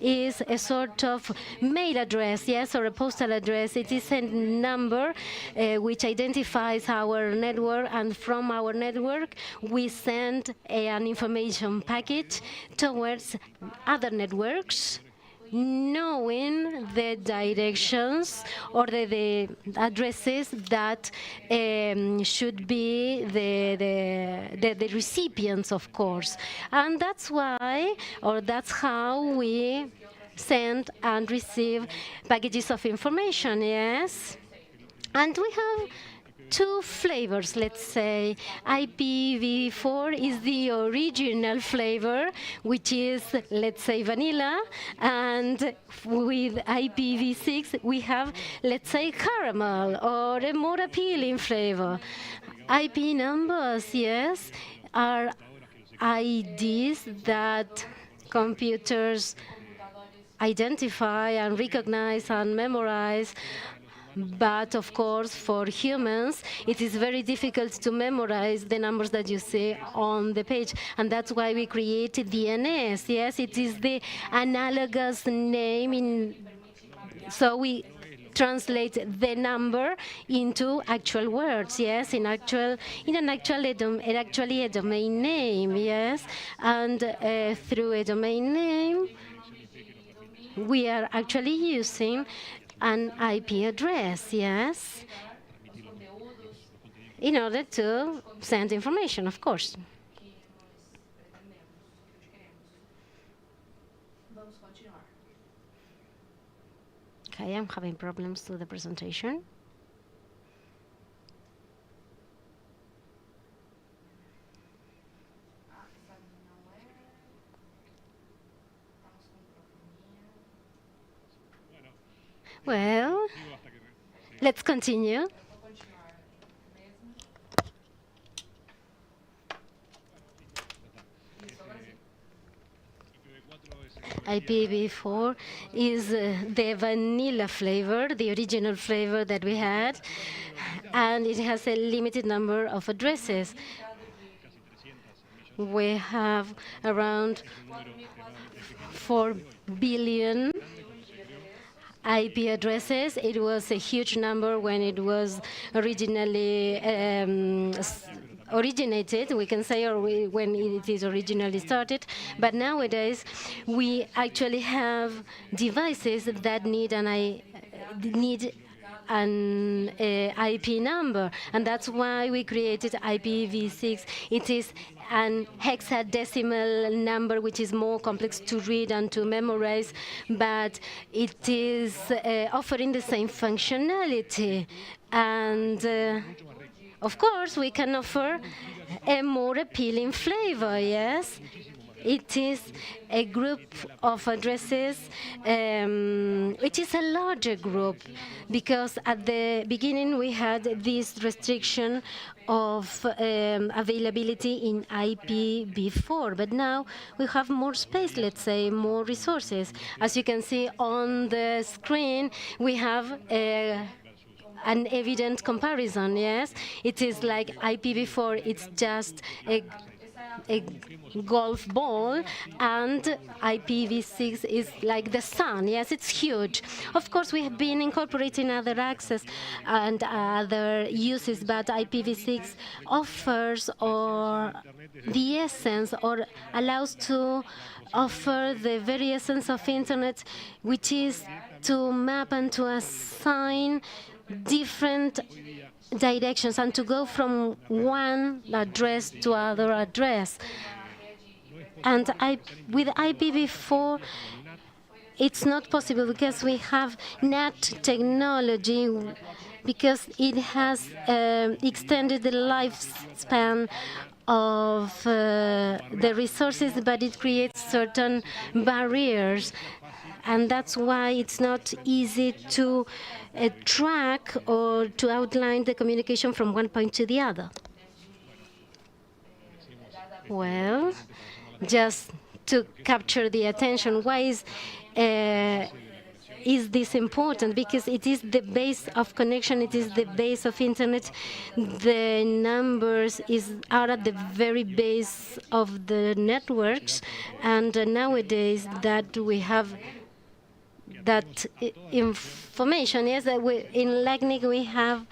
is a sort of mail address, yes, or a postal address. It is a number which identifies our network, and from our network we send an information packet towards other networks, knowing the directions or the addresses that should be the recipients, of course. And that's why, or that's how we send and receive packages of information, yes? And we have 2 flavors, let's say. IPv4 is the original flavor, which is, let's say, vanilla. And with IPv6, we have, let's say, caramel, or a more appealing flavor. IP numbers, yes, are IDs that computers identify and recognize and memorize. But of course, for humans, it is very difficult to memorize the numbers that you see on the page. And that's why we created DNS. Yes, it is the analogous name. So we translate the number into actual words, yes, actually a domain name, yes. And through a domain name, we are actually using an IP address, yes, in order to send information, of course. Okay, I'm having problems with the presentation. Well, let's continue. IPv4 is the vanilla flavor, the original flavor that we had, and it has a limited number of addresses. We have around 4 billion IP addresses. It was a huge number when it was originally originated, we can say, or when it is originally started. But nowadays, we actually have devices that need an IP number, and that's why we created IPv6. It is an hexadecimal number, which is more complex to read and to memorize, but it is offering the same functionality. And of course, we can offer a more appealing flavor, yes? It is a group of addresses, which is a larger group, because at the beginning we had this restriction of availability in IPv4, but now we have more space, let's say, more resources. As you can see on the screen, we have an evident comparison, yes? It is like IPv4, it's just a golf ball, and IPv6 is like the sun. Yes, it's huge. Of course, we have been incorporating other access and other uses, but IPv6 offers or the essence, or allows to offer the very essence of internet, which is to map and to assign different directions and to go from one address to other address. And with IPv4, it's not possible because we have NAT technology, because it has extended the lifespan of the resources, but it creates certain barriers. And that's why it's not easy to track or to outline the communication from one point to the other. Well, just to capture the attention, why is this important? Because it is the base of connection, it is the base of internet. The numbers are at the very base of the networks, and nowadays that we have that information, yes, that in Lacigf we have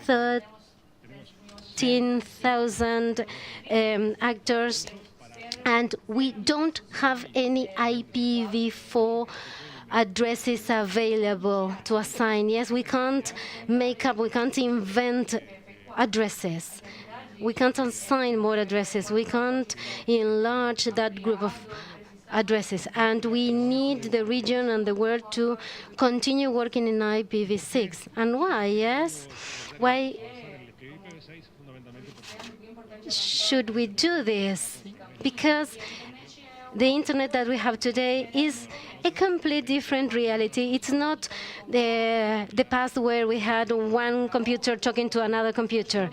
13,000 actors, and we don't have any IPv4 addresses available to assign. Yes, we can't we can't invent addresses. We can't assign more addresses. We can't enlarge that group of addresses, and we need the region and the world to continue working in IPv6. And why? Yes, why should we do this? Because the internet that we have today is a completely different reality. It's not the past where we had one computer talking to another computer.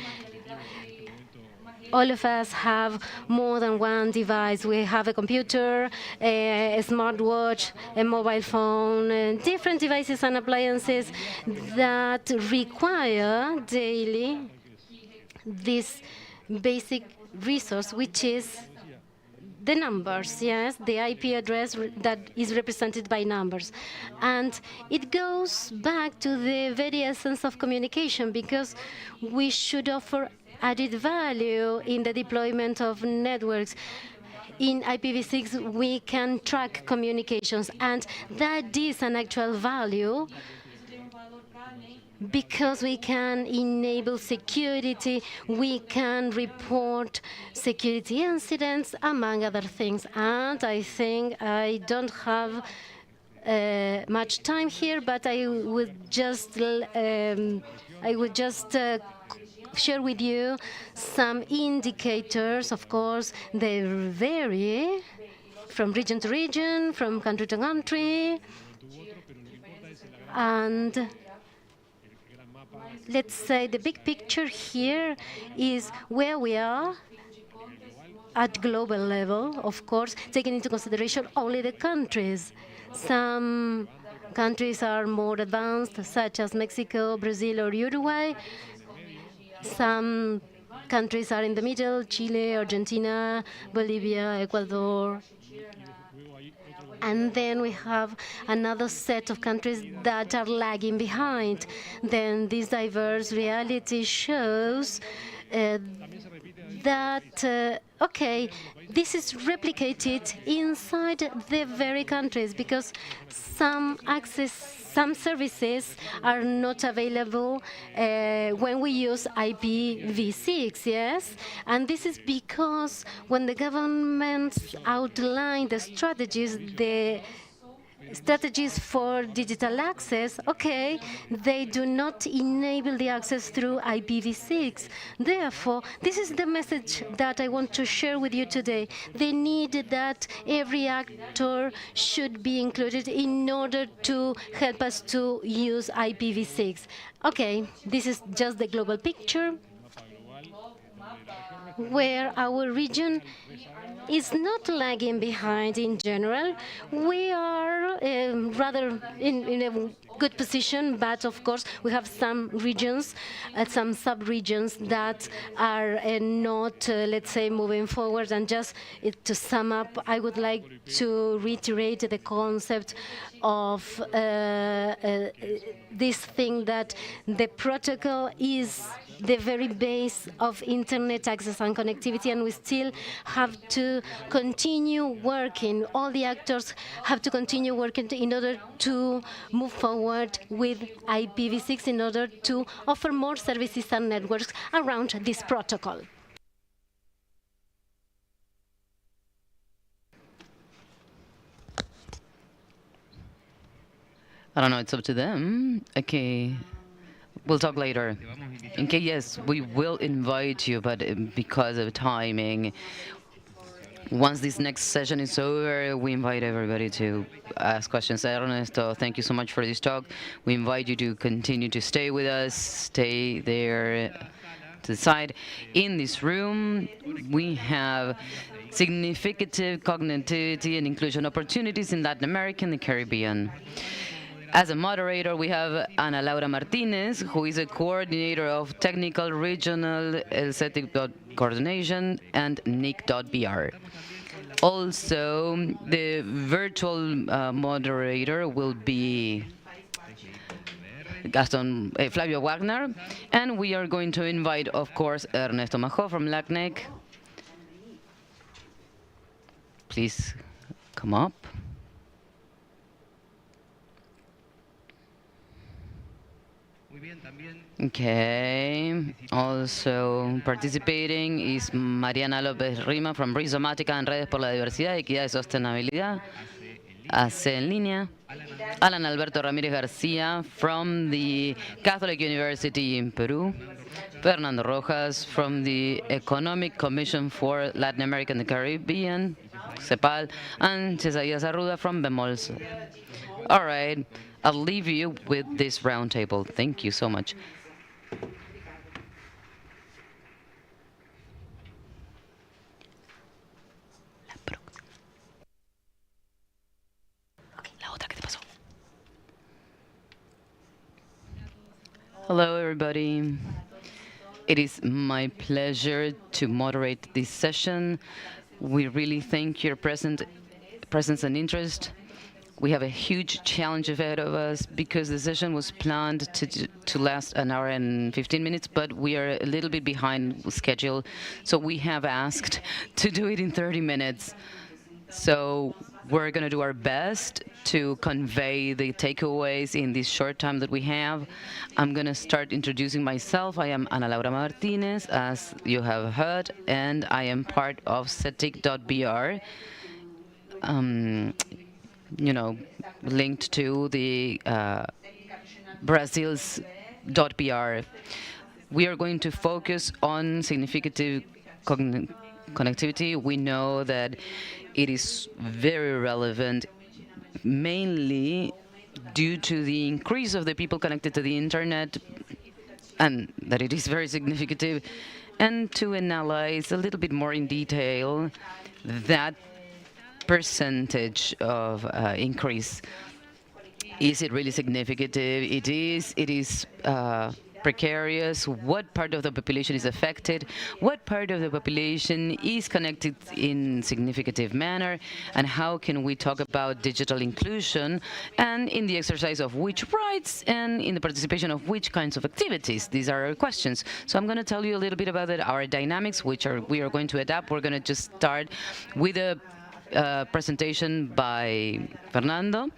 All of us have more than one device. We have a computer, a smartwatch, a mobile phone, different devices and appliances that require daily this basic resource, which is the numbers, yes, the IP address that is represented by numbers. And it goes back to the very essence of communication, because we should offer added value in the deployment of networks. In IPv6, we can track communications, and that is an actual value, because we can enable security, we can report security incidents, among other things. And I think I don't have much time here, but I would just share with you some indicators. Of course, they vary from region to region, from country to country. And let's say the big picture here is where we are at global level, of course, taking into consideration only the countries. Some countries are more advanced, such as Mexico, Brazil, or Uruguay. Some countries are in the middle, Chile, Argentina, Bolivia, Ecuador. And then we have another set of countries that are lagging behind. Then this diverse reality shows that, okay, this is replicated inside the very countries because some services are not available when we use IPv6, yes? And this is because when the governments outline the strategies for digital access, okay, they do not enable the access through IPv6. Therefore, this is the message that I want to share with you today. They need that every actor should be included in order to help us to use IPv6. Okay, this is just the global picture where our region is not lagging behind in general. We are rather in a good position, but of course we have some regions, some sub-regions that are not, let's say, moving forward. And just to sum up, I would like to reiterate the concept of this thing that the protocol is the very base of internet access and connectivity, and we still have to continue working. All the actors have to continue working in order to move forward with IPv6 in order to offer more services and networks around this protocol. I don't know, it's up to them. Okay, we'll talk later. Okay, yes, we will invite you, but because of timing, once this next session is over, we invite everybody to ask questions. Ernesto, thank you so much for this talk. We invite you to continue to stay with us, stay there to the side. In this room, we have significant cognitivity and inclusion opportunities in Latin America and the Caribbean. As a moderator, we have Ana Laura Martinez, who is a coordinator of technical regional aesthetic coordination and NIC.br. Also, the virtual moderator will be Flavio Wagner, and we are going to invite, of course, Ernesto Majo from LACNIC. Please come up. Okay, also participating is Mariana López Rima from Rizomática en Redes por la Diversidad, Equidad y Sostenibilidad, AC en línea. Alan Alberto Ramírez García from the Catholic University in Peru. Fernando Rojas from the Economic Commission for Latin America and the Caribbean, CEPAL, and Cesaías Arruda from Bemols. All right, I'll leave you with this roundtable. Thank you so much. Hello, everybody. It is my pleasure to moderate this session. We really thank your presence and interest. We have a huge challenge ahead of us because the session was planned to last an hour and 15 minutes, but we are a little bit behind schedule. So we have asked to do it in 30 minutes. So we're going to do our best to convey the takeaways in this short time that we have. I'm going to start introducing myself. I am Ana Laura Martinez, as you have heard, and I am part of CETIC.br. Linked to the Brazil's .br. We are going to focus on significant connectivity. We know that it is very relevant, mainly due to the increase of the people connected to the internet, and that it is very significant, and to analyze a little bit more in detail that percentage of increase. Is it really significant? It is. It is precarious. What part of the population is affected? What part of the population is connected in significant manner? And how can we talk about digital inclusion and in the exercise of which rights and in the participation of which kinds of activities? These are our questions. So I'm going to tell you a little bit about our dynamics, which we are going to adapt. We're going to just start with a presentation by Fernando.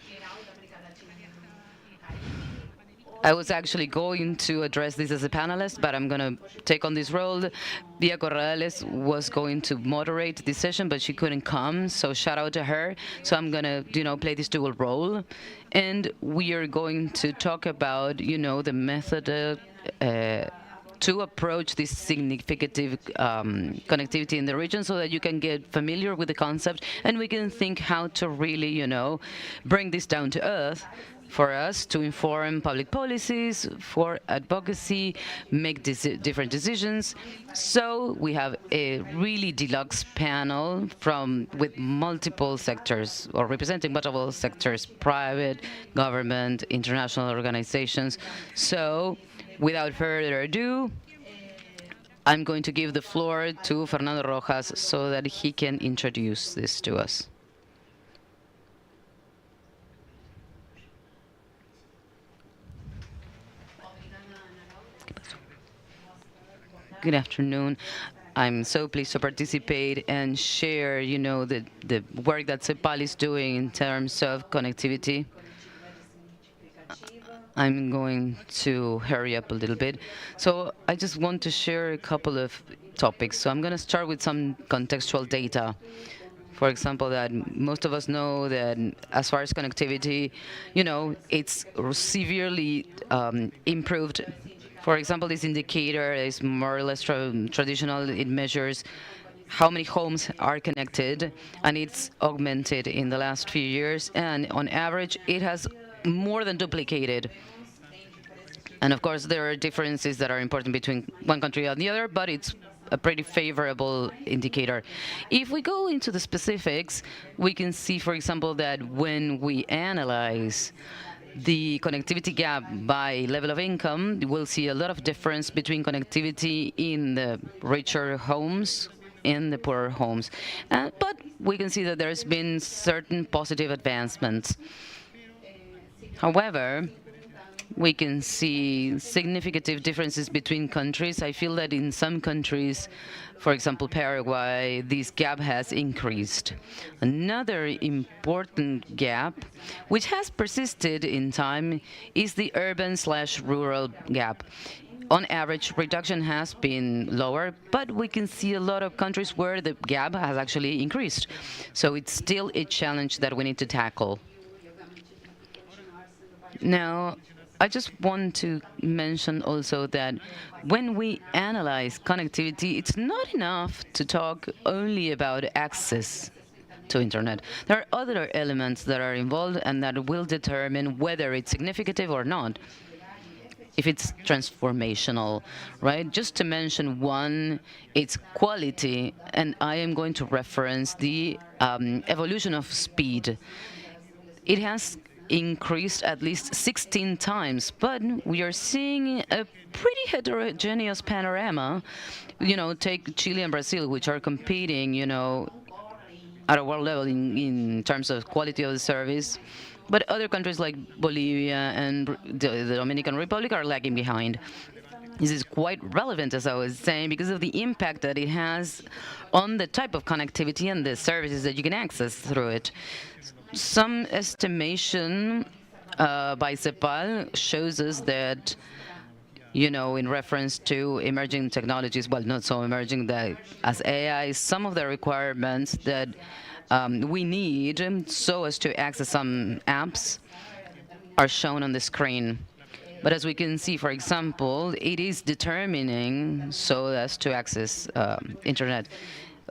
I was actually going to address this as a panelist, but I'm going to take on this role. Via Corrales was going to moderate this session, but she couldn't come, so shout out to her. So I'm going to, play this dual role. And we are going to talk about, the method to approach this significant connectivity in the region so that you can get familiar with the concept and we can think how to really, bring this down to earth for us to inform public policies, for advocacy, make different decisions. So we have a really deluxe panel with multiple sectors, or representing multiple sectors, private, government, international organizations. So without further ado, I'm going to give the floor to Fernando Rojas so that he can introduce this to us. Good afternoon. I'm so pleased to participate and share, the work that CEPAL is doing in terms of connectivity. I'm going to hurry up a little bit. So I just want to share a couple of topics. So I'm going to start with some contextual data. For example, that most of us know that as far as connectivity, it's severely improved. For example, this indicator is more or less traditional. It measures how many homes are connected, and it's augmented in the last few years. And on average, it has more than duplicated. And of course, there are differences that are important between one country and the other, but it's a pretty favorable indicator. If we go into the specifics, we can see, for example, that when we analyze the connectivity gap by level of income, we'll see a lot of difference between connectivity in the richer homes and the poorer homes. But we can see that there's been certain positive advancements. However, we can see significant differences between countries. I feel that in some countries, for example, Paraguay, this gap has increased. Another important gap, which has persisted in time, is the urban/rural gap. On average, reduction has been lower, but we can see a lot of countries where the gap has actually increased. So it's still a challenge that we need to tackle. Now, I just want to mention also that when we analyze connectivity, it's not enough to talk only about access to internet. There are other elements that are involved and that will determine whether it's significant or not, if it's transformational, right? Just to mention one, it's quality, and I am going to reference the evolution of speed. It has increased at least 16 times, but we are seeing a pretty heterogeneous panorama. Take Chile and Brazil, which are competing, at a world level in terms of quality of the service. But other countries like Bolivia and the Dominican Republic are lagging behind. This is quite relevant, as I was saying, because of the impact that it has on the type of connectivity and the services that you can access through it. Some estimation by CEPAL shows us that, in reference to emerging technologies, well, not so emerging that as AI, some of the requirements that we need so as to access some apps are shown on the screen. But as we can see, for example, it is determining so as to access internet,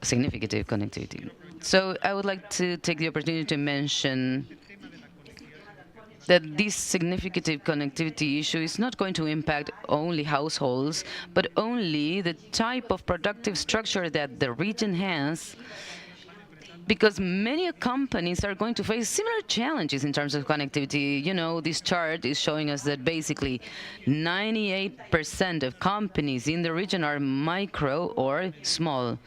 significant connectivity. So I would like to take the opportunity to mention that this significant connectivity issue is not going to impact only households, but only the type of productive structure that the region has, because many companies are going to face similar challenges in terms of connectivity. This chart is showing us that basically 98% of companies in the region are micro or small.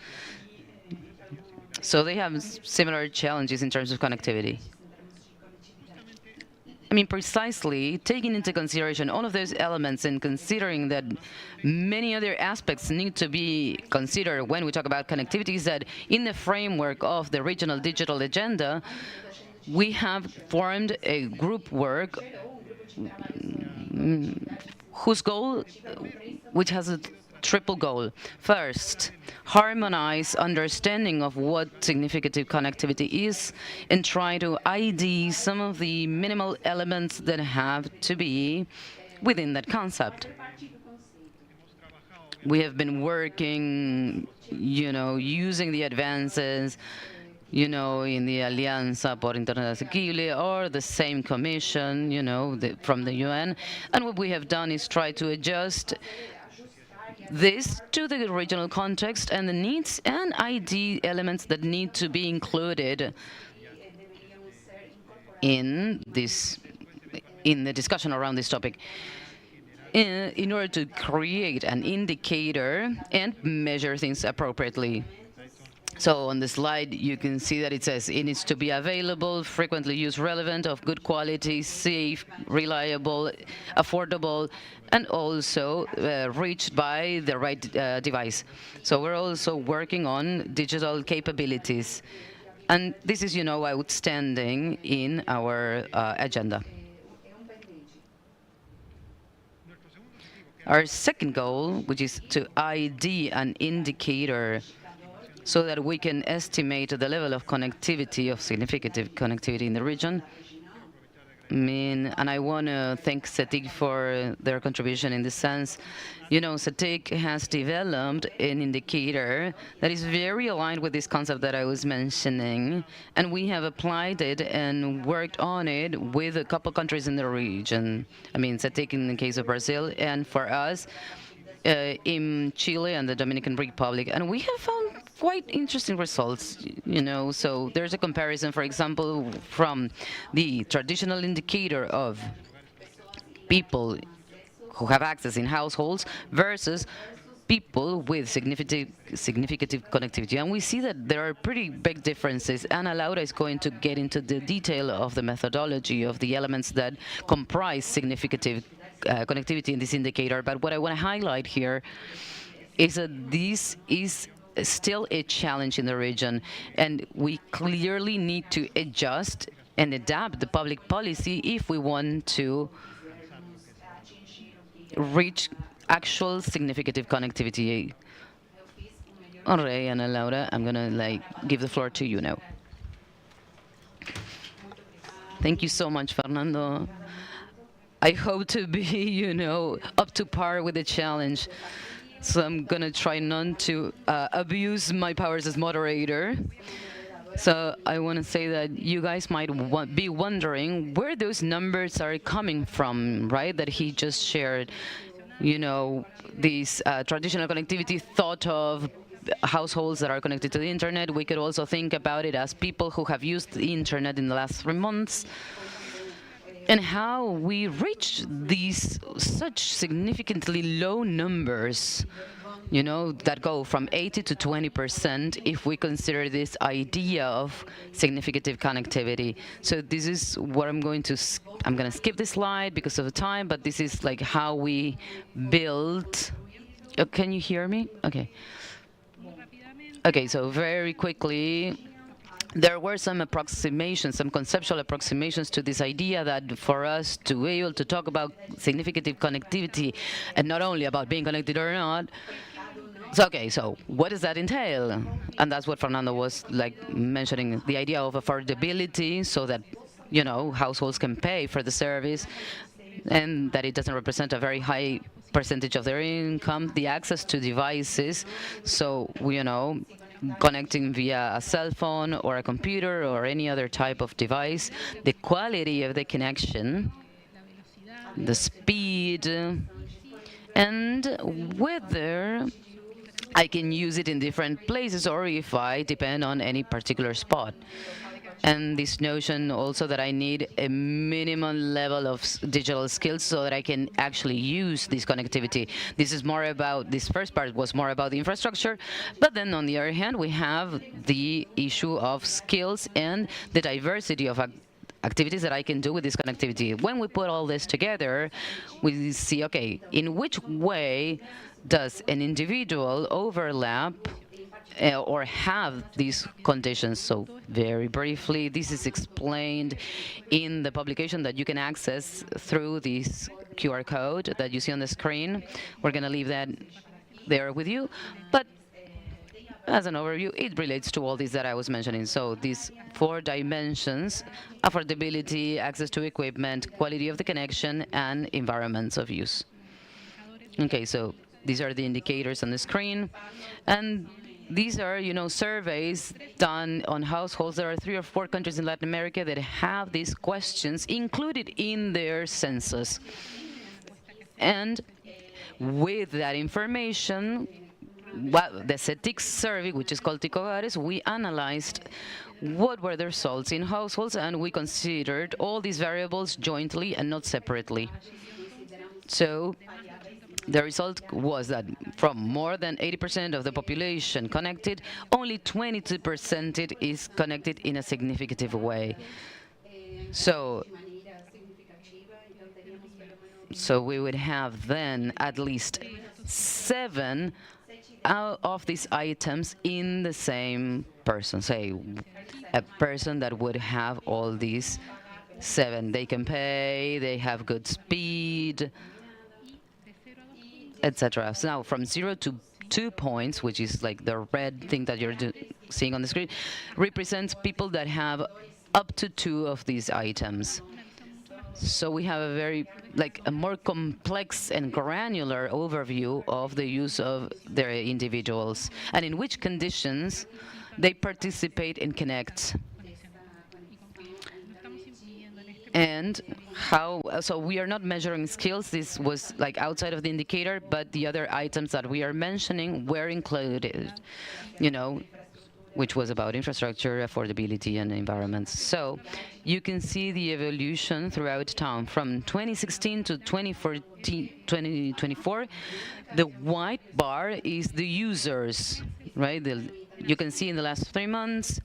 So they have similar challenges in terms of connectivity. Precisely taking into consideration all of those elements and considering that many other aspects need to be considered when we talk about connectivity, is that in the framework of the regional digital agenda, we have formed a group work whose goal, which has a triple goal. First, harmonize understanding of what significant connectivity is and try to ID some of the minimal elements that have to be within that concept. We have been working, using the advances, in the Alianza por Internet Asequible or the same commission, from the UN. And what we have done is try to adjust this to the regional context and the needs and ID elements that need to be included in the discussion around this topic, in order to create an indicator and measure things appropriately. So on the slide, you can see that it says it needs to be available, frequently used, relevant, of good quality, safe, reliable, affordable, and also reached by the right device. So we're also working on digital capabilities. And this is, outstanding in our agenda. Our second goal, which is to ID an indicator so that we can estimate the level of connectivity, of significant connectivity in the region. And I want to thank CETIC for their contribution in this sense. CETIC has developed an indicator that is very aligned with this concept that I was mentioning, and we have applied it and worked on it with a couple countries in the region. CETIC in the case of Brazil, and for us, in Chile and the Dominican Republic, and we have found quite interesting results, So there's a comparison, for example, from the traditional indicator of people who have access in households versus people with significant connectivity. And we see that there are pretty big differences, and Laura is going to get into the detail of the methodology of the elements that comprise significant connectivity in this indicator. But what I want to highlight here is that this is still a challenge in the region, and we clearly need to adjust and adapt the public policy if we want to reach actual significant connectivity. All right, Ana Laura, I'm gonna give the floor to you now. Thank you so much, Fernando. I hope to be, up to par with the challenge. So I'm going to try not to abuse my powers as moderator. So I want to say that you guys might be wondering where those numbers are coming from, right, that he just shared. This traditional connectivity thought of households that are connected to the internet. We could also think about it as people who have used the internet in the last 3 months, and how we reach these such significantly low numbers, that go from 80 to 20% if we consider this idea of significant connectivity. So this is what I'm going to skip this slide because of the time, but this is how we build. Oh, can you hear me? Okay. Okay, so very quickly, there were some approximations, some conceptual approximations to this idea that for us to be able to talk about significant connectivity, and not only about being connected or not. So what does that entail? And that's what Fernando was mentioning, the idea of affordability, so that, households can pay for the service, and that it doesn't represent a very high percentage of their income, the access to devices, so connecting via a cell phone or a computer or any other type of device, the quality of the connection, the speed, and whether I can use it in different places or if I depend on any particular spot. And this notion also that I need a minimum level of digital skills so that I can actually use this connectivity. This first part was more about the infrastructure, but then on the other hand, we have the issue of skills and the diversity of activities that I can do with this connectivity. When we put all this together, we see, okay, in which way does an individual overlap or have these conditions. So very briefly, this is explained in the publication that you can access through this QR code that you see on the screen. We're going to leave that there with you. But as an overview, it relates to all these that I was mentioning. So these 4 dimensions: affordability, access to equipment, quality of the connection, and environments of use. Okay, so these are the indicators on the screen. And these are, surveys done on households. There are 3 or 4 countries in Latin America that have these questions included in their census. And with that information, the CETIC survey, which is called TICOGARES, we analyzed what were the results in households, and we considered all these variables jointly and not separately. So the result was that from more than 80% of the population connected, only 22% is connected in a significant way. So we would have then at least 7 out of these items in the same person. Say a person that would have all these 7. They can pay, they have good speed, etc. So now from 0 to 2 points, which is like the red thing that you're seeing on the screen, represents people that have up to 2 of these items. So we have a more complex and granular overview of the use of their individuals and in which conditions they participate and connect. And so we are not measuring skills. This was like outside of the indicator, but the other items that we are mentioning were included, which was about infrastructure, affordability, and environment. So you can see the evolution throughout time from 2016 to 2024. The white bar is the users, right? You can see in the last 3 months.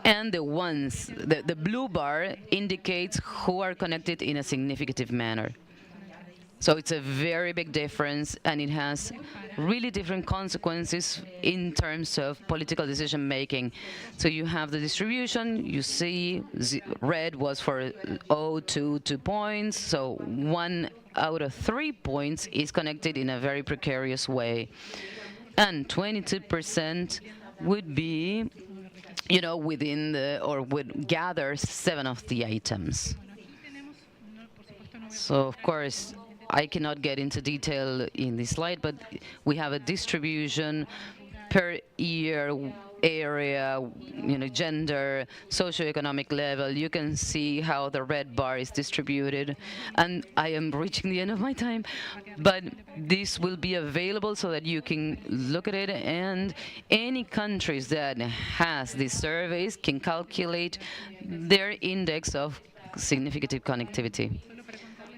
And the blue bar indicates who are connected in a significant manner. So it's a very big difference, and it has really different consequences in terms of political decision making. So you have the distribution. You see red was for 0 to 2 points. So 1 out of 3 points is connected in a very precarious way. And 22% would be would gather 7 of the items. So of course, I cannot get into detail in this slide, but we have a distribution per year, area, gender, socioeconomic level. You can see how the red bar is distributed. And I am reaching the end of my time, but this will be available so that you can look at it, and any countries that has these surveys can calculate their index of significant connectivity.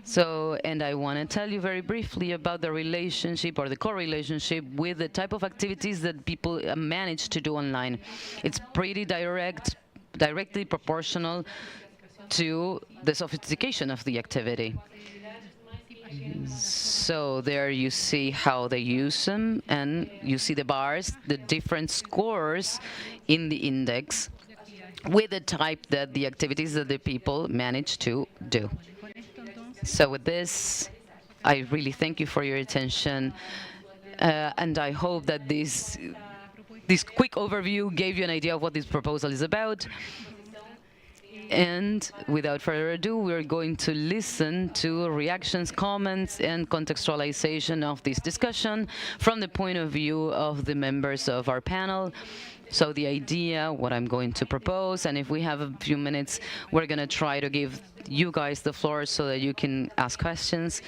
So, and I want to tell you very briefly about the relationship or the correlationship with the type of activities that people manage to do online. It's pretty directly proportional to the sophistication of the activity. So there you see how they use them, and you see the bars, the different scores in the index with the type that the activities that the people manage to do. So with this, I really thank you for your attention, and I hope that this quick overview gave you an idea of what this proposal is about. And without further ado, we're going to listen to reactions, comments, and contextualization of this discussion from the point of view of the members of our panel. So the idea, what I'm going to propose, and if we have a few minutes, we're going to try to give you guys the floor so that you can ask questions.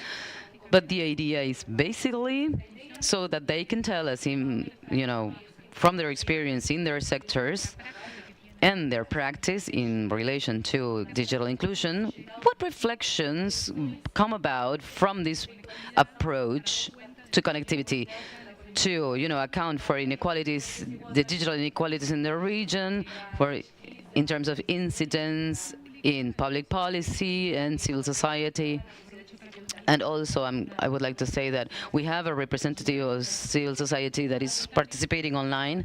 But the idea is basically so that they can tell us, from their experience in their sectors, and their practice in relation to digital inclusion, what reflections come about from this approach to connectivity to, account for inequalities, the digital inequalities in the region, in terms of incidents in public policy and civil society. And also, I would like to say that we have a representative of civil society that is participating online.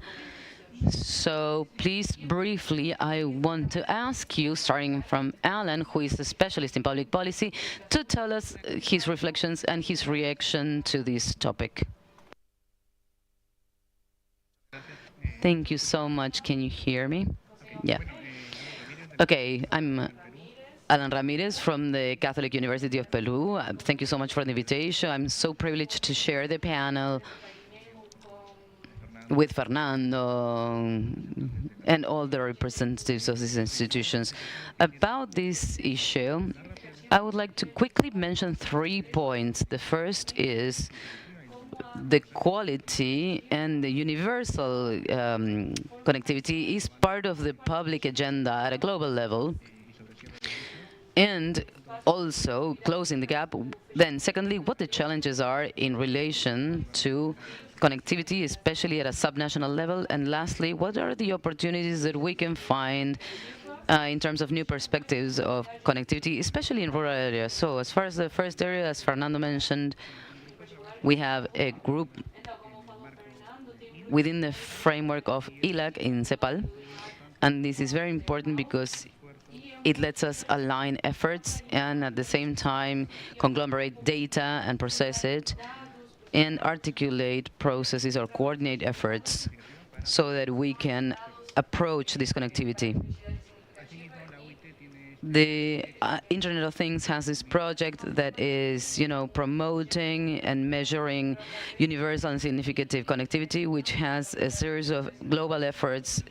So please, briefly, I want to ask you, starting from Alan, who is a specialist in public policy, to tell us his reflections and his reaction to this topic. Thank you so much. Can you hear me? Yeah. Okay, I'm Alan Ramirez from the Catholic University of Peru. Thank you so much for the invitation. I'm so privileged to share the panel with Fernando and all the representatives of these institutions. About this issue, I would like to quickly mention 3 points. The first is the quality and the universal connectivity is part of the public agenda at a global level. And also closing the gap. Then secondly, what the challenges are in relation to connectivity, especially at a subnational level. And lastly, what are the opportunities that we can find in terms of new perspectives of connectivity, especially in rural areas. So as far as the first area, as Fernando mentioned, we have a group within the framework of ILAC in CEPAL. And this is very important because it lets us align efforts and at the same time conglomerate data and process it and articulate processes or coordinate efforts so that we can approach this connectivity. The Internet of Things has this project that is, promoting and measuring universal and significant connectivity, which has a series of global efforts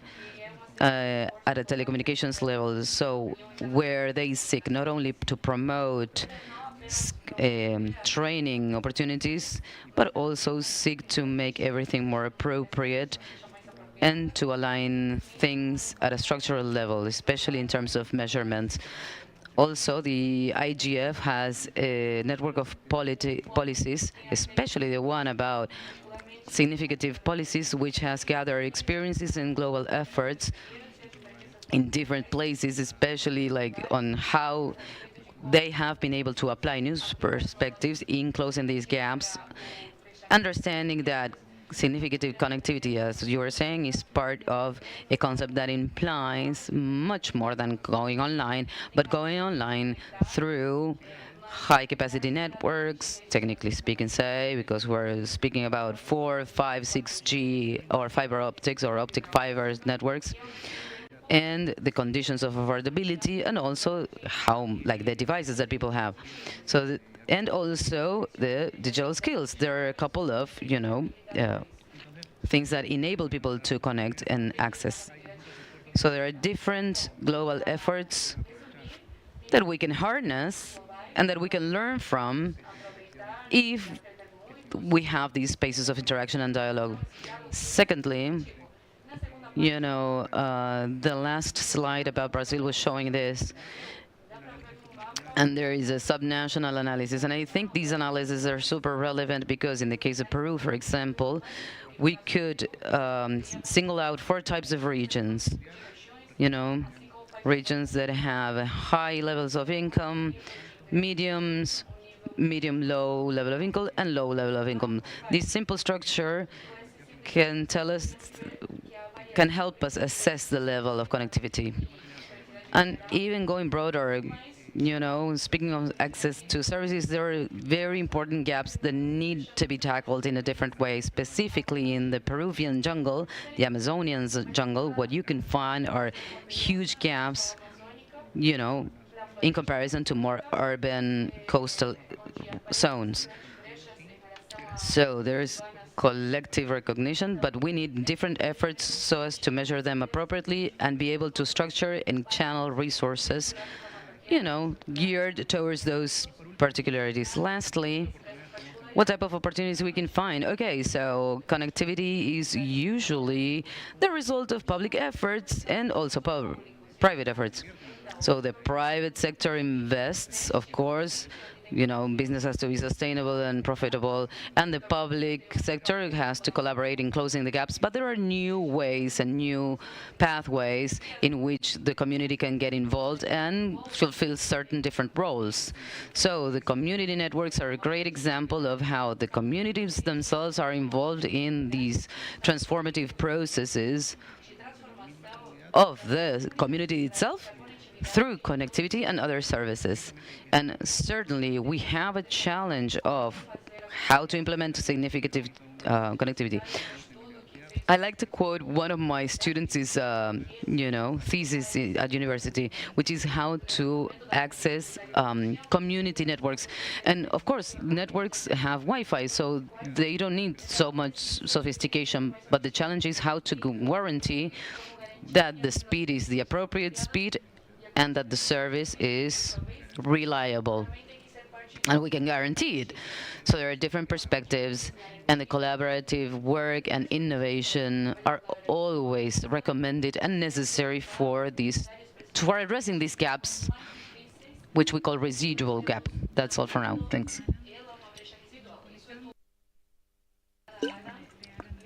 at a telecommunications level, so where they seek not only to promote training opportunities, but also seek to make everything more appropriate and to align things at a structural level, especially in terms of measurements. Also, the IGF has a network of policies, especially the one about significant policies, which has gathered experiences and global efforts in different places, especially like on how they have been able to apply new perspectives in closing these gaps, understanding that significant connectivity, as you were saying, is part of a concept that implies much more than going online, but going online through high-capacity networks, technically speaking, because we're speaking about 4, 5, 6G or fiber optics or optic fiber networks, and the conditions of affordability, and also how, the devices that people have. So, and also the digital skills. There are a couple of, things that enable people to connect and access. So there are different global efforts that we can harness and that we can learn from if we have these spaces of interaction and dialogue. Secondly, the last slide about Brazil was showing this, and there is a subnational analysis. And I think these analyses are super relevant because in the case of Peru, for example, we could single out 4 types of regions, regions that have high levels of income, medium-low level of income, and low level of income. This simple structure can help us assess the level of connectivity. And even going broader, speaking of access to services, there are very important gaps that need to be tackled in a different way. Specifically in the Peruvian jungle, the Amazonian jungle, what you can find are huge gaps in comparison to more urban coastal zones. So there's collective recognition, but we need different efforts so as to measure them appropriately and be able to structure and channel resources, geared towards those particularities. Lastly, what type of opportunities we can find? Okay, so connectivity is usually the result of public efforts and also private efforts. So the private sector invests, of course, business has to be sustainable and profitable, and the public sector has to collaborate in closing the gaps. But there are new ways and new pathways in which the community can get involved and fulfill certain different roles. So the community networks are a great example of how the communities themselves are involved in these transformative processes of the community itself through connectivity and other services. And certainly we have a challenge of how to implement significant connectivity. I like to quote one of my students' thesis at university, which is how to access community networks. And of course, networks have Wi-Fi, so they don't need so much sophistication. But the challenge is how to guarantee that the speed is the appropriate speed and that the service is reliable. And we can guarantee it. So there are different perspectives, and the collaborative work and innovation are always recommended and necessary for addressing these gaps, which we call residual gap. That's all for now. Thanks.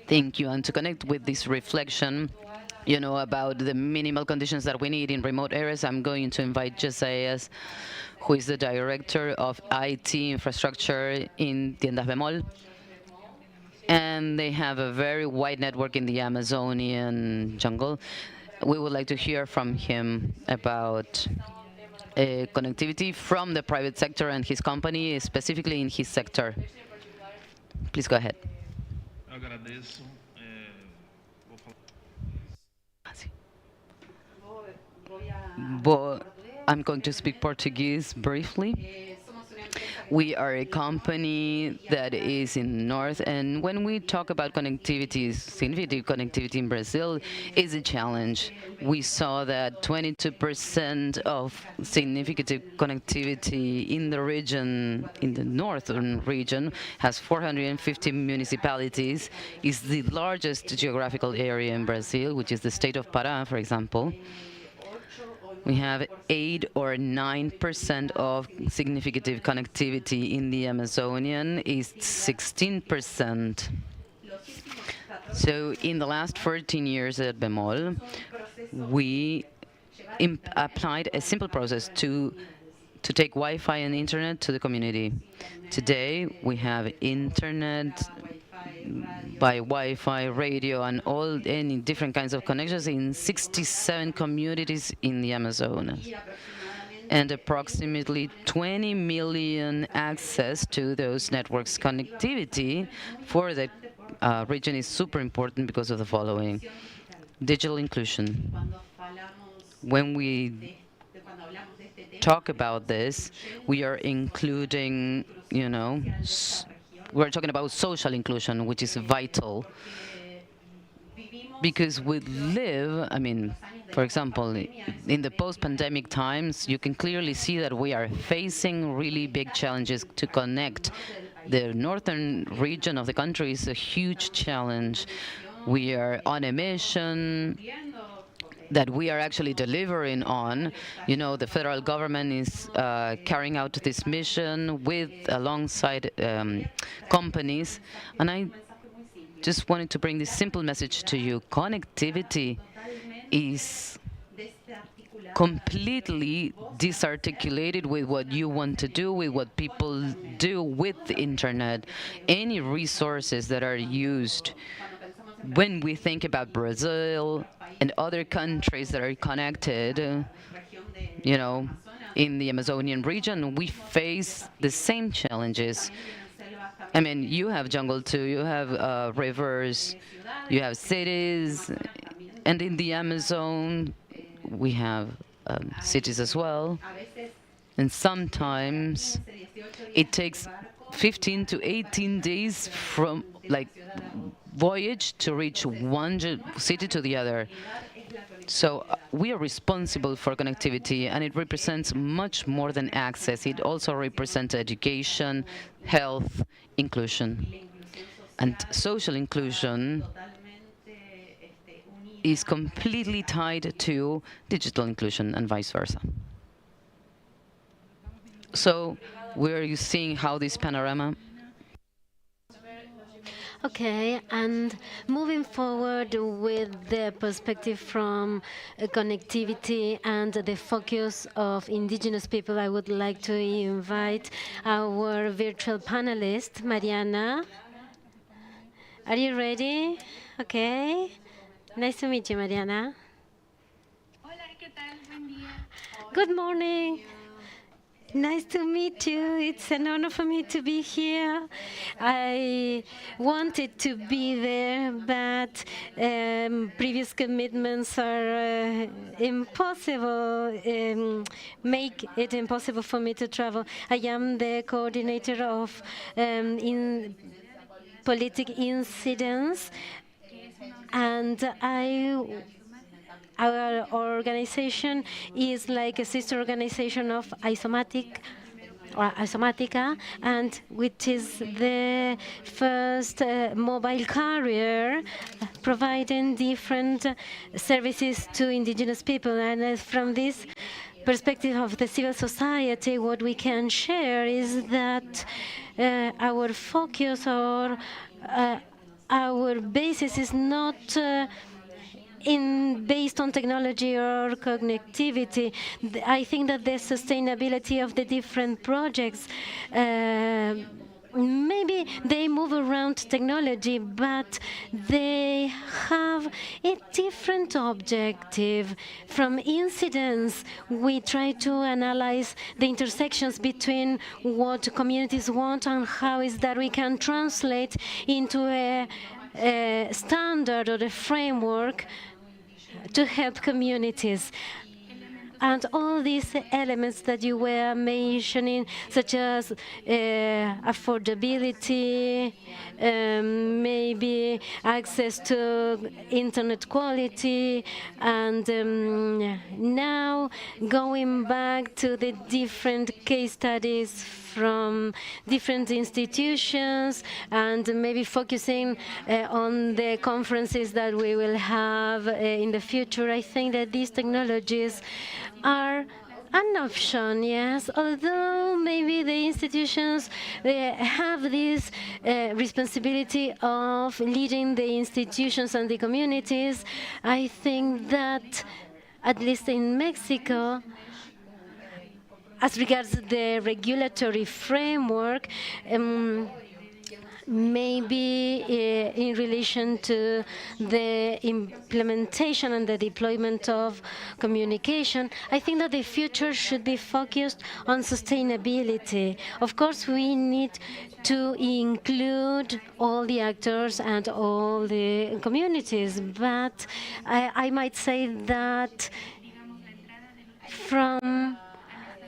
Thank you. And to connect with this reflection, about the minimal conditions that we need in remote areas, I'm going to invite Josias, who is the director of IT infrastructure in Tiendas Bemol. And they have a very wide network in the Amazonian jungle. We would like to hear from him about connectivity from the private sector and his company, specifically in his sector. Please go ahead. I'm going to speak Portuguese briefly. We are a company that is in North, and when we talk about connectivity, significant connectivity in Brazil is a challenge. We saw that 22% of significant connectivity in the region, in the northern region, has 450 municipalities, is the largest geographical area in Brazil, which is the state of Pará, for example. We have 8 or 9% of significant connectivity in the Amazonian, is 16%. So in the last 14 years at Bemol, we applied a simple process to take Wi-Fi and internet to the community. Today, we have internet by Wi-Fi, radio, and any different kinds of connections in 67 communities in the Amazonas. And approximately 20 million access to those networks. Connectivity for the region is super important because of the following. Digital inclusion. When we talk about this, we are including, we're talking about social inclusion, which is vital. Because we live, for example, in the post-pandemic times, you can clearly see that we are facing really big challenges to connect. The northern region of the country is a huge challenge. We are on a mission that we are actually delivering on. The federal government is carrying out this mission alongside companies. And I just wanted to bring this simple message to you. Connectivity is completely disarticulated with what you want to do, with what people do with the internet. Any resources that are used when we think about Brazil and other countries that are connected, in the Amazonian region, we face the same challenges. You have jungle too, you have rivers, you have cities, and in the Amazon, we have cities as well. And sometimes it takes 15 to 18 days from voyage to reach one city to the other. So we are responsible for connectivity, and it represents much more than access. It also represents education, health, inclusion. And social inclusion is completely tied to digital inclusion and vice versa. So where are you seeing how this panorama? Okay, and moving forward with the perspective from connectivity and the focus of indigenous people, I would like to invite our virtual panelist, Mariana. Are you ready? Okay. Nice to meet you, Mariana. Good morning. Nice to meet you. It's an honor for me to be here. I wanted to be there, but previous commitments are impossible, make it impossible for me to travel. I am the coordinator of in politic incidents, and our organization is like a sister organization of Isomatica, and which is the first mobile carrier providing different services to indigenous people. And from this perspective of the civil society, what we can share is that our focus or our basis is not based on technology or connectivity. I think that the sustainability of the different projects, maybe they move around technology, but they have a different objective. From incidents, we try to analyze the intersections between what communities want and how is that we can translate into a standard or a framework to help communities. And all these elements that you were mentioning, such as affordability, maybe access to internet quality, and now going back to the different case studies from different institutions, and maybe focusing on the conferences that we will have in the future. I think that these technologies are an option, yes, although maybe the institutions have this responsibility of leading the institutions and the communities. I think that, at least in Mexico, as regards the regulatory framework, maybe in relation to the implementation and the deployment of communication, I think that the future should be focused on sustainability. Of course, we need to include all the actors and all the communities, but I might say that from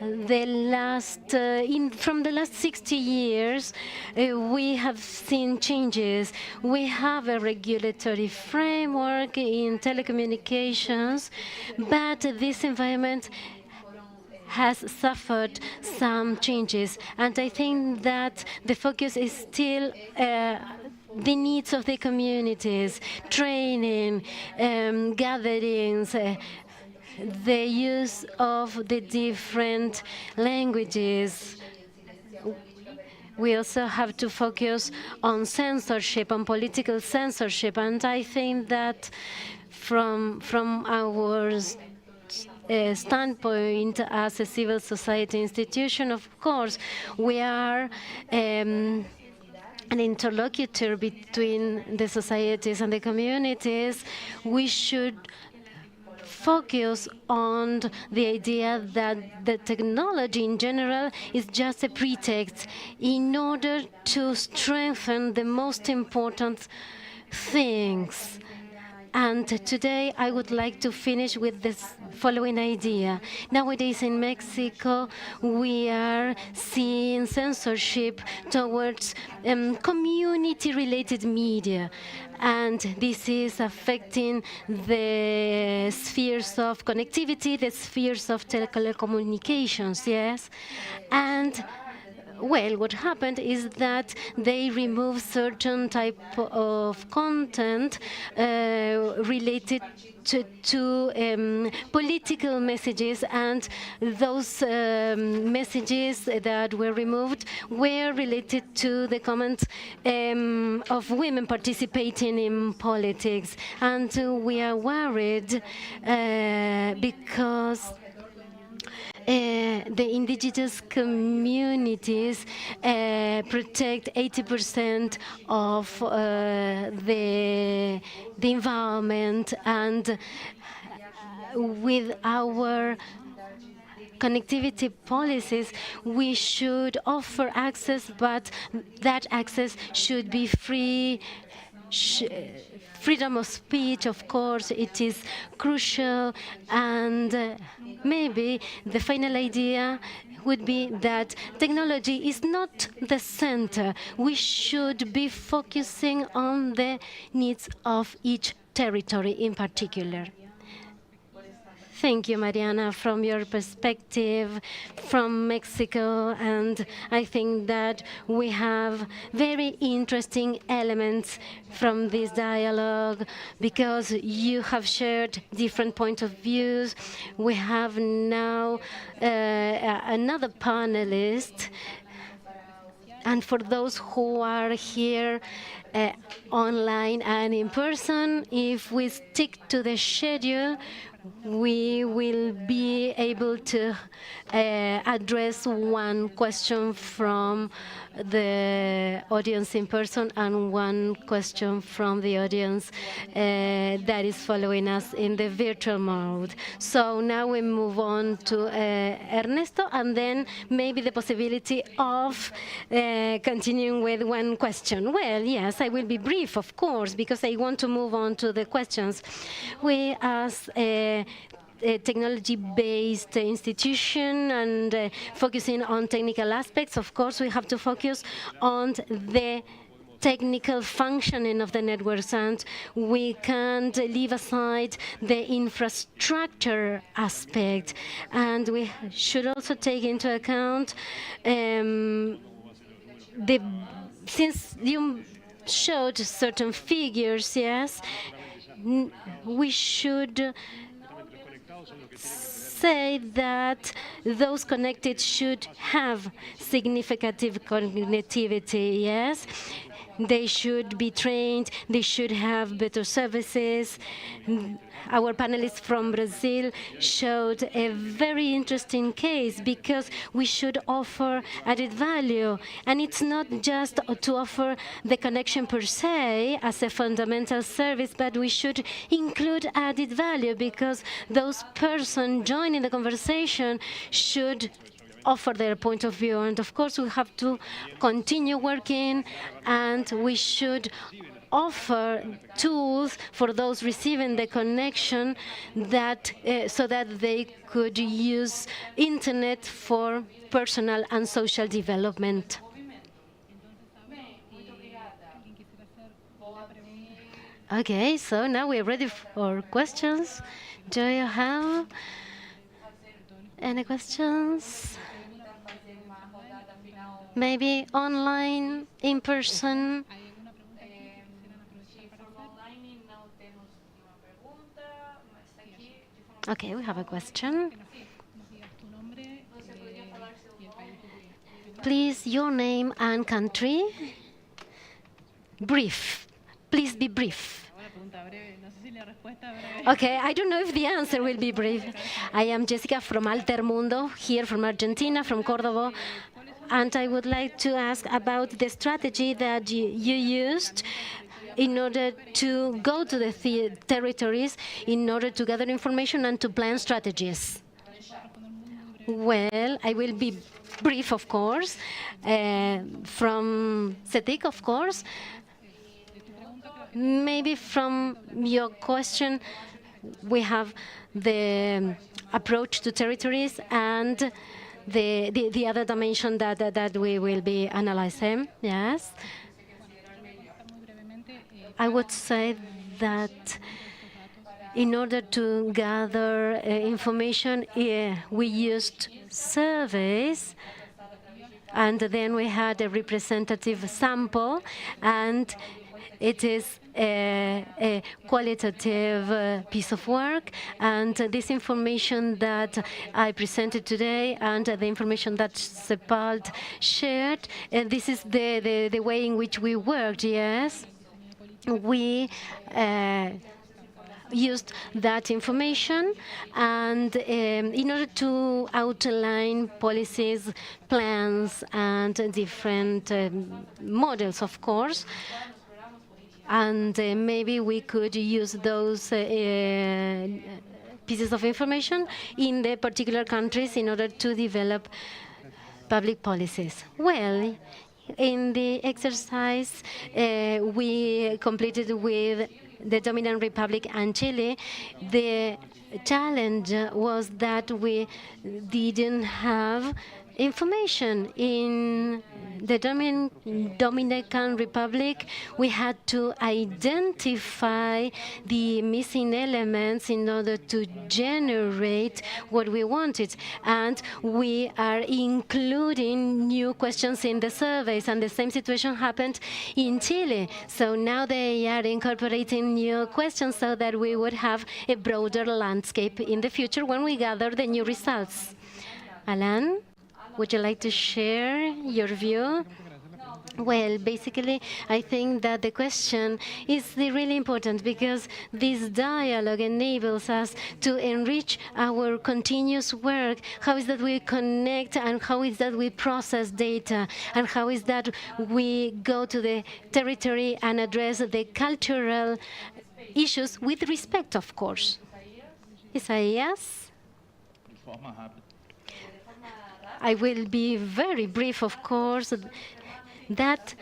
the last 60 years, we have seen changes. We have a regulatory framework in telecommunications, but this environment has suffered some changes. And I think that the focus is still the needs of the communities, training, gatherings, the use of the different languages. We also have to focus on censorship, on political censorship, and I think that from our standpoint as a civil society institution, of course, we are an interlocutor between the societies and the communities. We should focus on the idea that the technology in general is just a pretext in order to strengthen the most important things. And today I would like to finish with this following idea. Nowadays in Mexico, we are seeing censorship towards community-related media. And this is affecting the spheres of connectivity, the spheres of telecommunications, yes? And well, what happened is that they removed certain type of content related to political messages, and those messages that were removed were related to the comments of women participating in politics. And we are worried because the indigenous communities protect 80% of the environment, and with our connectivity policies, we should offer access, but that access should be free. Freedom of speech, of course, it is crucial, and maybe the final idea would be that technology is not the center. We should be focusing on the needs of each territory in particular. Thank you, Mariana, from your perspective from Mexico. And I think that we have very interesting elements from this dialogue because you have shared different points of views. We have now another panelist. And for those who are here online and in person, if we stick to the schedule, we will be able to address one question from the audience in person and one question from the audience that is following us in the virtual mode. So now we move on to Ernesto, and then maybe the possibility of continuing with one question. Well, yes, I will be brief, of course, because I want to move on to the questions. We as a technology-based institution and focusing on technical aspects, of course, we have to focus on the technical functioning of the networks, and we can't leave aside the infrastructure aspect. And we should also take into account since you showed certain figures, yes, we should say that those connected should have significant connectivity, yes? They should be trained, they should have better services. Our panelists from Brazil showed a very interesting case because we should offer added value. And it's not just to offer the connection per se as a fundamental service, but we should include added value because those persons joining the conversation should offer their point of view. And of course, we have to continue working, and we should offer tools for those receiving the connection that so that they could use internet for personal and social development. Okay, so now we're ready for questions. Do you have any questions? Maybe online, in person? Okay, we have a question. Please, your name and country. Brief. Please be brief. Okay, I don't know if the answer will be brief. I am Jessica from Alter Mundo, here from Argentina, from Cordoba. And I would like to ask about the strategy that you used in order to go to the territories, in order to gather information and to plan strategies. Well, I will be brief, of course, from CETIC, of course. maybe from your question, we have the approach to territories and the other dimension that we will be analyzing. Yes. I would say that in order to gather information, we used surveys, and then we had a representative sample, and it is a qualitative piece of work. And this information that I presented today and the information that Sepalt shared, this is the way in which we worked, yes. We used that information, and in order to outline policies, plans, and different models, of course. And maybe we could use those pieces of information in the particular countries in order to develop public policies. Well, in the exercise we completed with the Dominican Republic and Chile, the challenge was that we didn't have information. In the Dominican Republic, we had to identify the missing elements in order to generate what we wanted. And we are including new questions in the surveys, and the same situation happened in Chile. So now they are incorporating new questions so that we would have a broader landscape in the future when we gather the new results. Alan? Would you like to share your view? Well, basically, I think that the question is really important because this dialogue enables us to enrich our continuous work. How is that we connect, and how is that we process data, and how is that we go to the territory and address the cultural issues with respect, of course. Isaias? I will be very brief, of course. That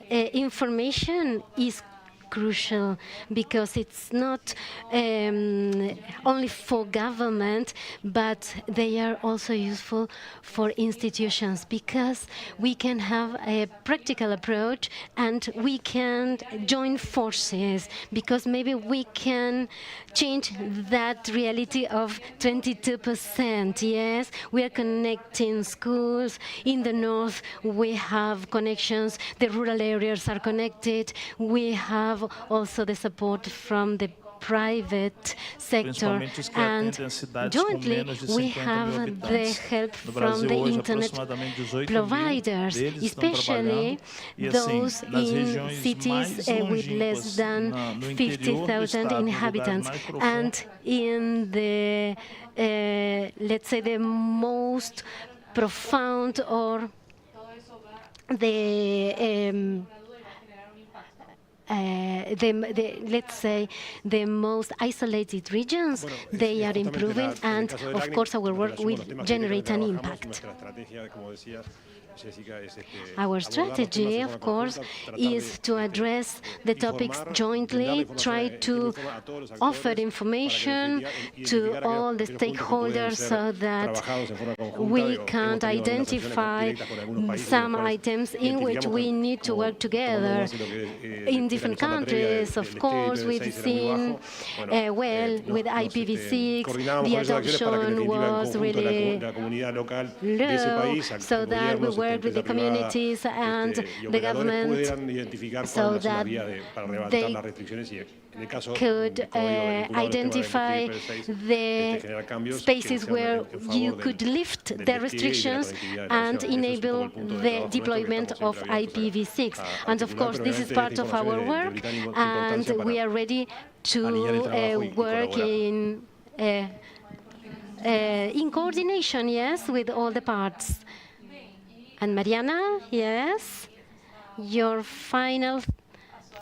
information is crucial because it's not only for government, but they are also useful for institutions because we can have a practical approach and we can join forces because maybe we can change that reality of 22%. Yes, we are connecting schools. In the north, we have connections. The rural areas are connected. We have also the support from the private sector, and jointly we have the help from the internet providers, especially those in cities with less than 50,000 inhabitants, and in the, let's say, the most profound or let's say, the most isolated regions, they are improving, and of course our work will generate an impact. Our strategy, of course, is to address the topics jointly, try to offer information to all the stakeholders so that we can identify some items in which we need to work together. In different countries, of course, we've seen, well, with IPv6, the adoption was really low, so that we worked with the communities and the government so that they could identify the spaces where you could lift the restrictions and enable the deployment of IPv6. And of course, this is part of our work, and we are ready to work in coordination, yes, with all the parts. And Mariana, yes, your final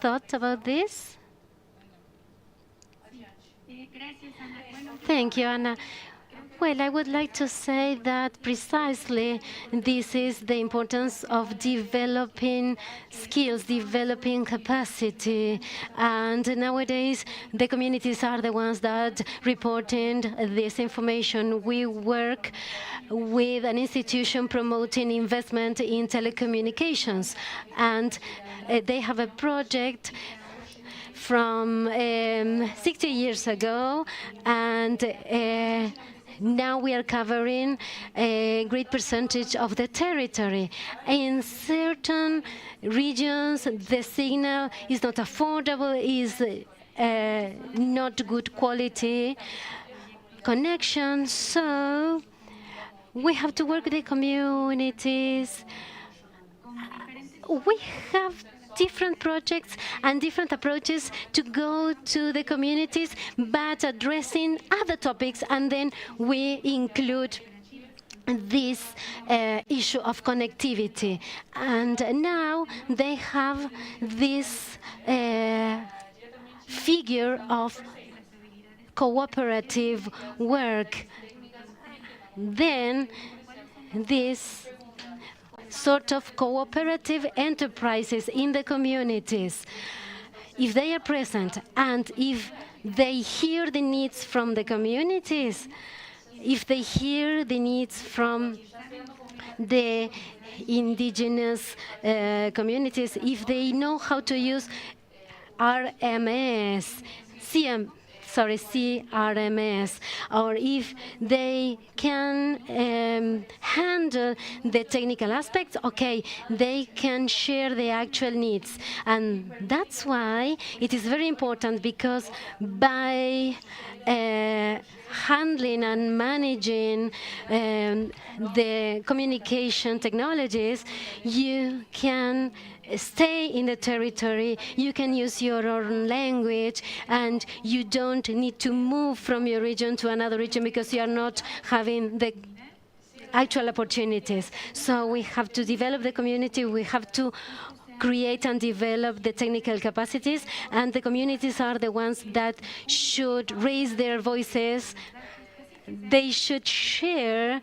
thought about this? Thank you, Anna. Well, I would like to say that precisely this is the importance of developing skills, developing capacity. And nowadays, the communities are the ones that reporting this information. We work with an institution promoting investment in telecommunications. And they have a project from 60 years ago, and now we are covering a great percentage of the territory. In certain regions, the signal is not affordable, is not good quality connection, so we have to work with the communities. We have different projects and different approaches to go to the communities, but addressing other topics, and then we include this issue of connectivity. And now they have this figure of cooperative work. Then this sort of cooperative enterprises in the communities, if they are present and if they hear the needs from the communities, if they hear the needs from the indigenous communities, if they know how to use CRMS, or if they can handle the technical aspects, okay, they can share the actual needs. And that's why it is very important, because by handling and managing the communication technologies, you can stay in the territory, you can use your own language, and you don't need to move from your region to another region because you are not having the actual opportunities. So we have to develop the community, we have to create and develop the technical capacities, and the communities are the ones that should raise their voices. They should share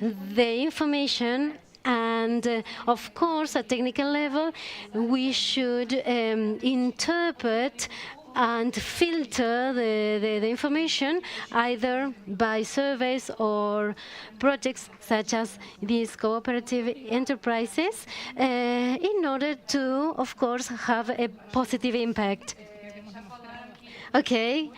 the information, and of course, at technical level, we should interpret and filter the information, either by surveys or projects such as these cooperative enterprises, in order to, of course, have a positive impact. Okay.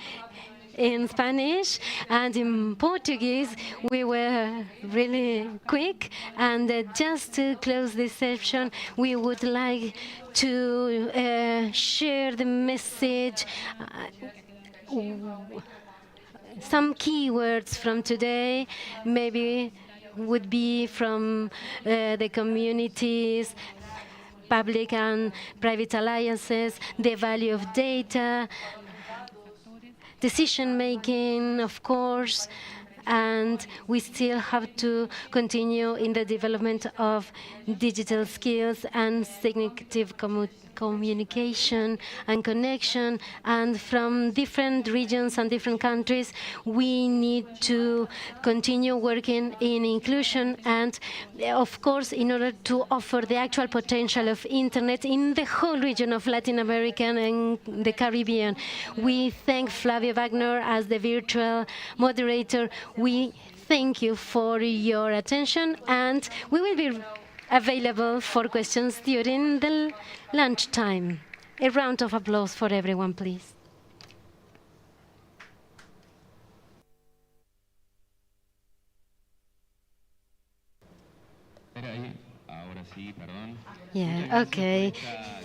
In Spanish and in Portuguese, we were really quick. And just to close this session, we would like to share the message, some keywords from today, maybe would be from the communities, public and private alliances, the value of data, decision-making, of course, and we still have to continue in the development of digital skills and significant communication and connection. And from different regions and different countries, we need to continue working in inclusion and, of course, in order to offer the actual potential of Internet in the whole region of Latin America and the Caribbean. We thank Flavio Wagner as the virtual moderator. We thank you for your attention, and we will be available for questions during the lunchtime. A round of applause for everyone, please. Yeah, okay.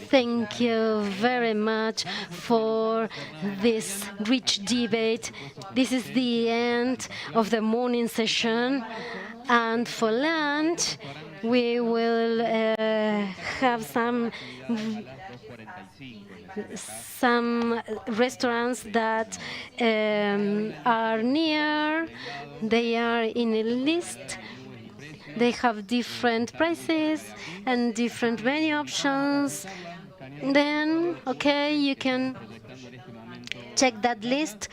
Thank you very much for this rich debate. This is the end of the morning session. And for lunch, we will have some restaurants that are near. They are in a list. They have different prices and different menu options. Then, okay, you can check that list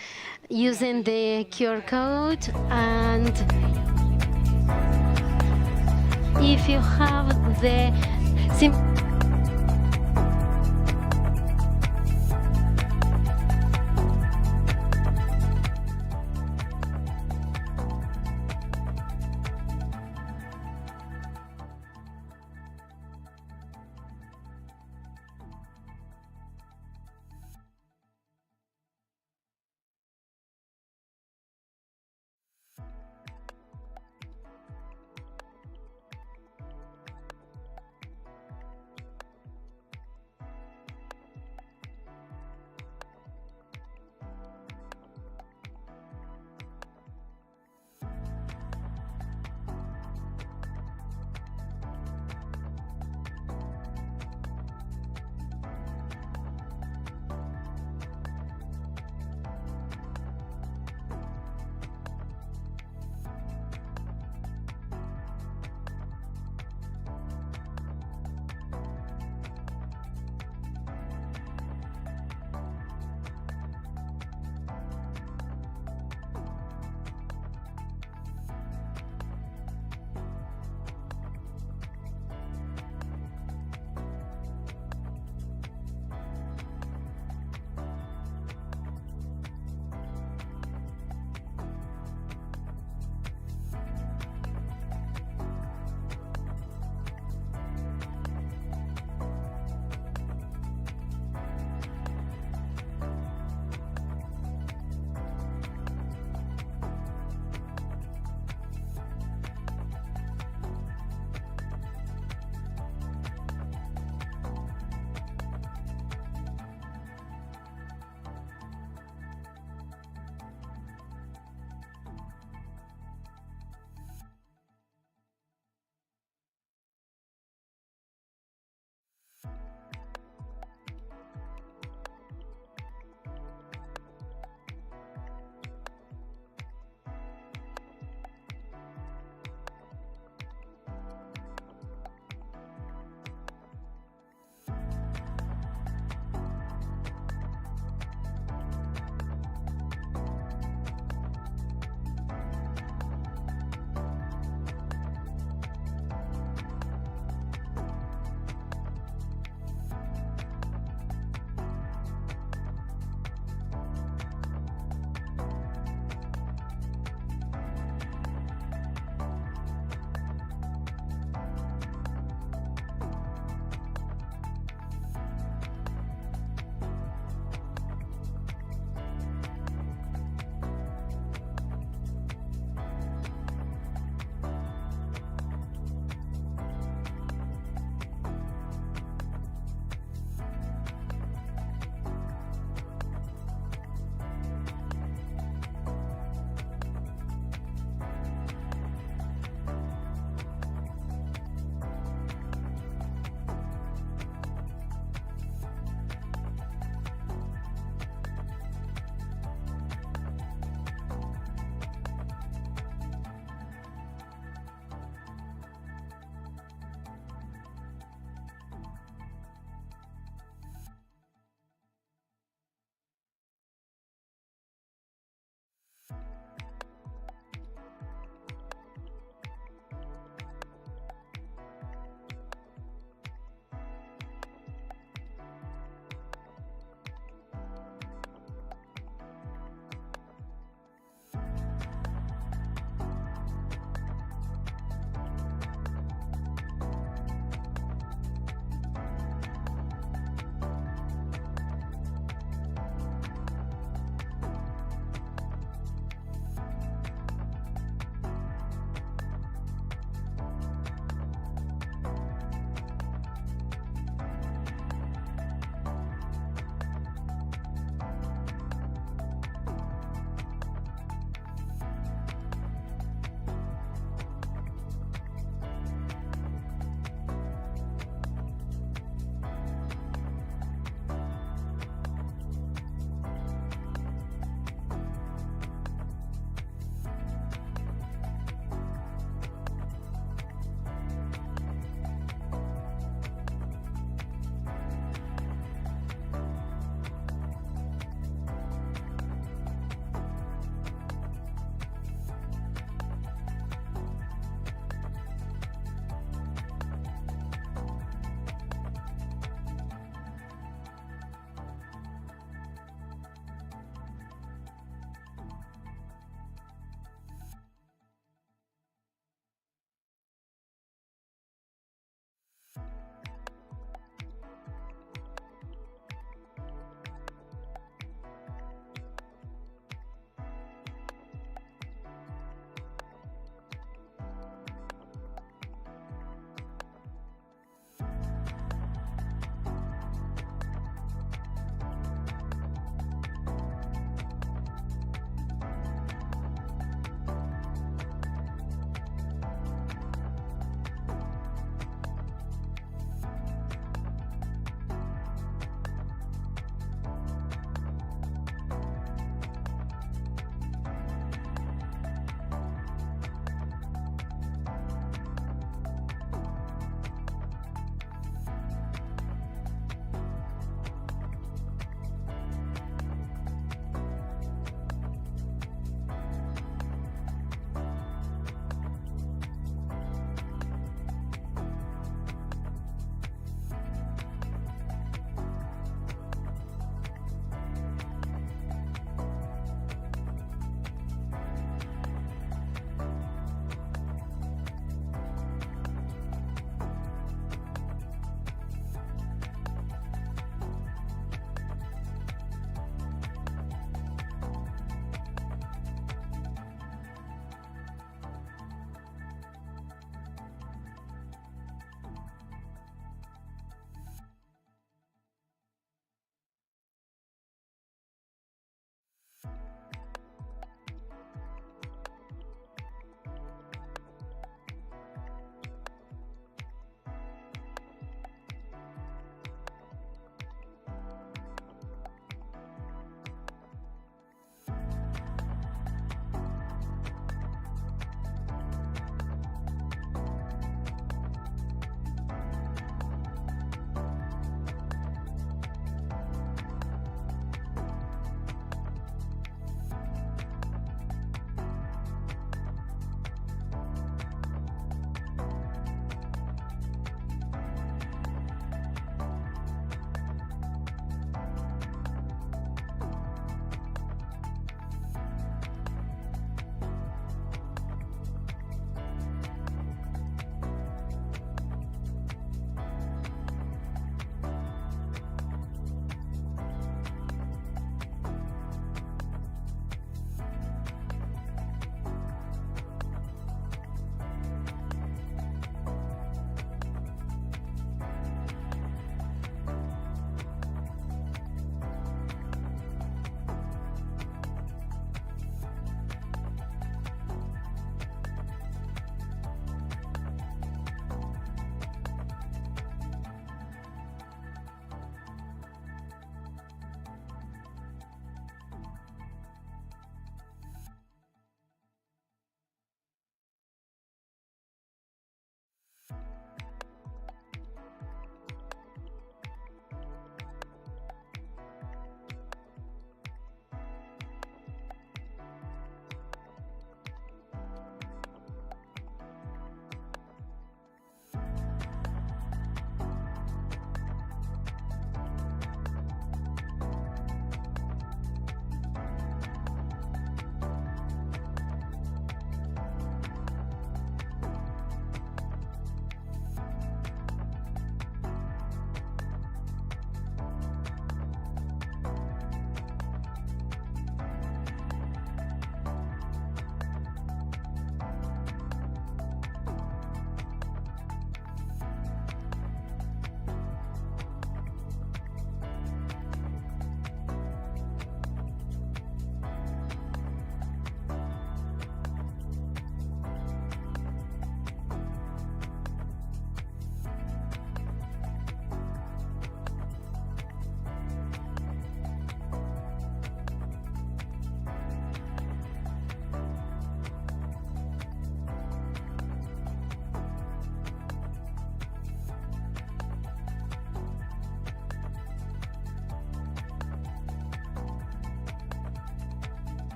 using the QR code, and if you have the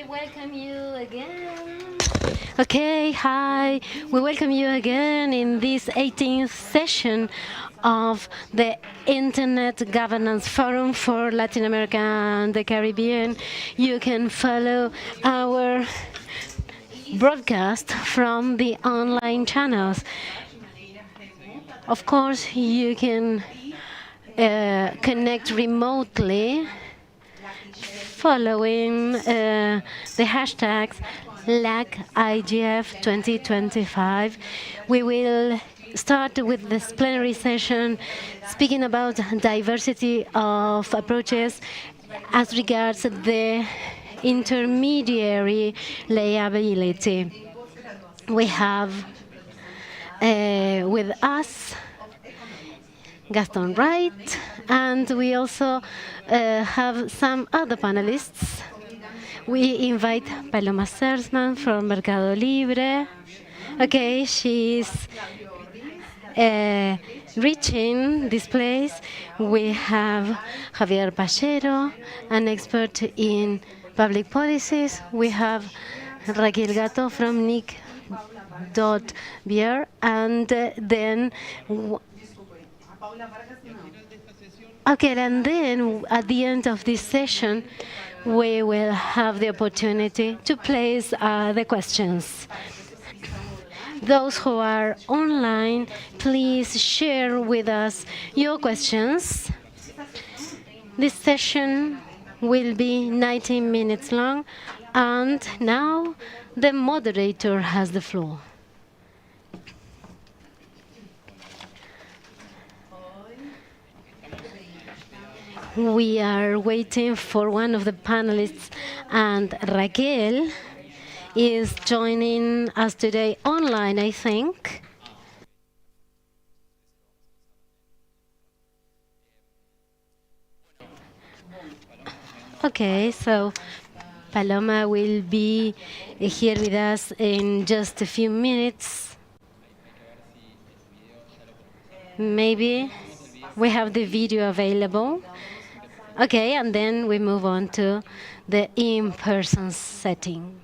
welcome you again. Okay, hi. We welcome you again in this 18th session of the Internet Governance Forum for Latin America and the Caribbean. You can follow our broadcast from the online channels. Of course, you can connect remotely following the hashtags Lacigf 2025. We will start with this plenary session speaking about diversity of approaches as regards the intermediary liability. We have with us Gaston Wright, and we also have some other panelists. We invite Paloma Sersman from Mercado Libre. Okay, she's reaching this place. We have Javier Pachero, an expert in public policies. We have Raquel Gato from Nick.Bier, and then and then at the end of this session, we will have the opportunity to place the questions. Those who are online, please share with us your questions. This session will be 90 minutes long, and now the moderator has the floor. We are waiting for one of the panelists, and Raquel is joining us today online, I think. Okay, so Paloma will be here with us in just a few minutes. Maybe we have the video available. Okay, and then we move on to the in-person setting.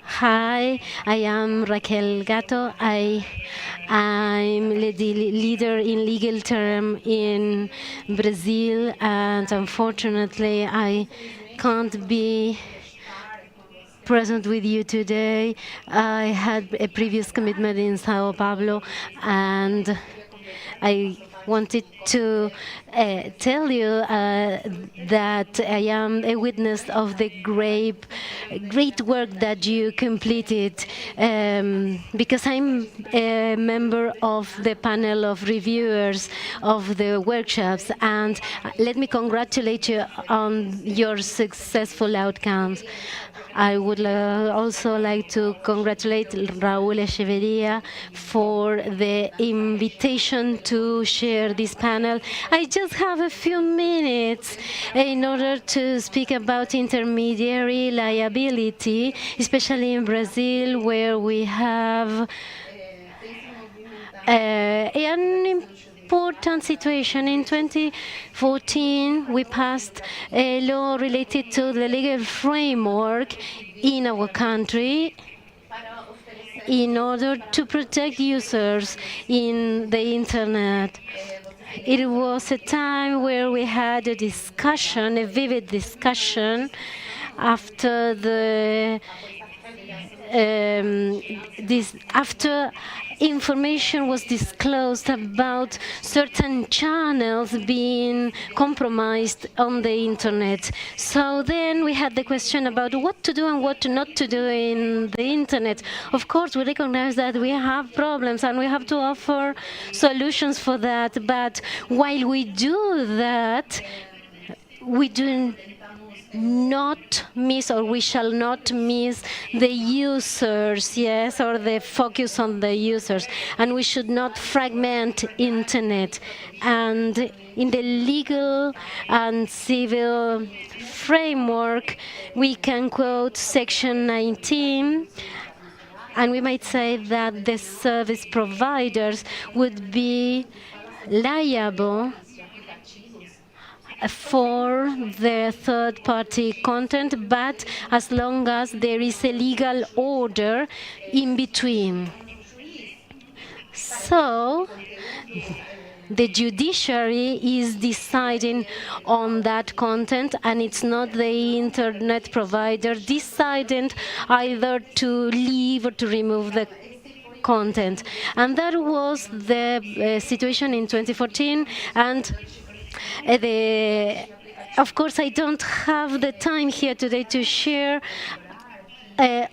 Hi, I am Raquel Gato. I'm the leader in legal term in Brazil, and unfortunately I can't be present with you today. I had a previous commitment in Sao Paulo, and I wanted to tell you that I am a witness of the great work that you completed, because I'm a member of the panel of reviewers of the workshops, and let me congratulate you on your successful outcomes. I would also like to congratulate Raúl Echeverría for the invitation to share this panel. I just have a few minutes in order to speak about intermediary liability, especially in Brazil, where we have an important situation. In 2014, we passed a law related to the legal framework in our country in order to protect users in the internet. It was a time where we had a discussion, a vivid discussion, after after information was disclosed about certain channels being compromised on the internet. So then we had the question about what to do and what not to do in the internet. Of course, we recognize that we have problems and we have to offer solutions for that. But while we do that, we do not miss, or we shall not miss, the users, yes, or the focus on the users, and we should not fragment internet. And in the legal and civil framework, we can quote section 19, and we might say that the service providers would be liable for the third-party content, but as long as there is a legal order in between. So the judiciary is deciding on that content, and it's not the internet provider deciding either to leave or to remove the content. And that was the situation in 2014. And of course, I don't have the time here today to share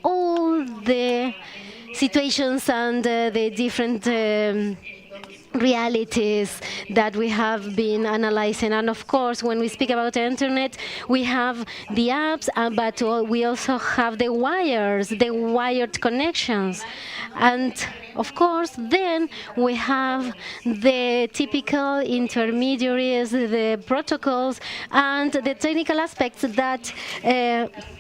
all the situations and the different realities that we have been analyzing. And of course, when we speak about the internet, we have the apps, but we also have the wires, the wired connections. And of course, then we have the typical intermediaries, the protocols, and the technical aspects that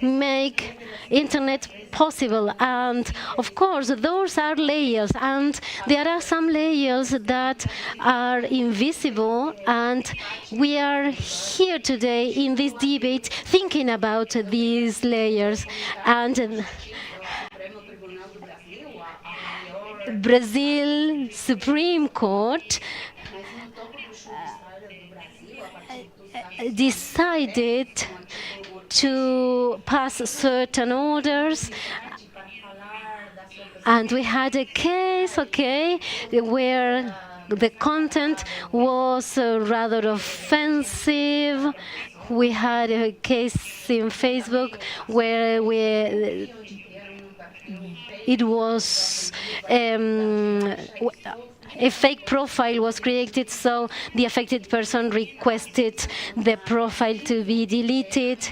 make internet possible. And of course, those are layers, and there are some layers that are invisible, and we are here today in this debate thinking about these layers. And Brazil Supreme Court decided to pass certain orders, and we had a case, where the content was rather offensive. We had a case in Facebook where it was a fake profile was created, so the affected person requested the profile to be deleted.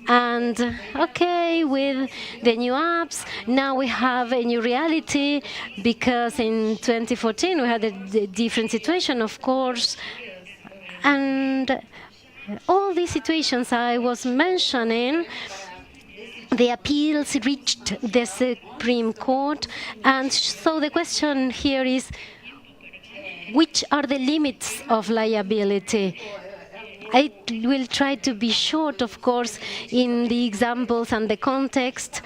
And with the new apps, now we have a new reality, because in 2014 we had a different situation, of course. And all these situations I was mentioning, the appeals reached the Supreme Court. And so the question here is, which are the limits of liability? I will try to be short, of course, in the examples and the context.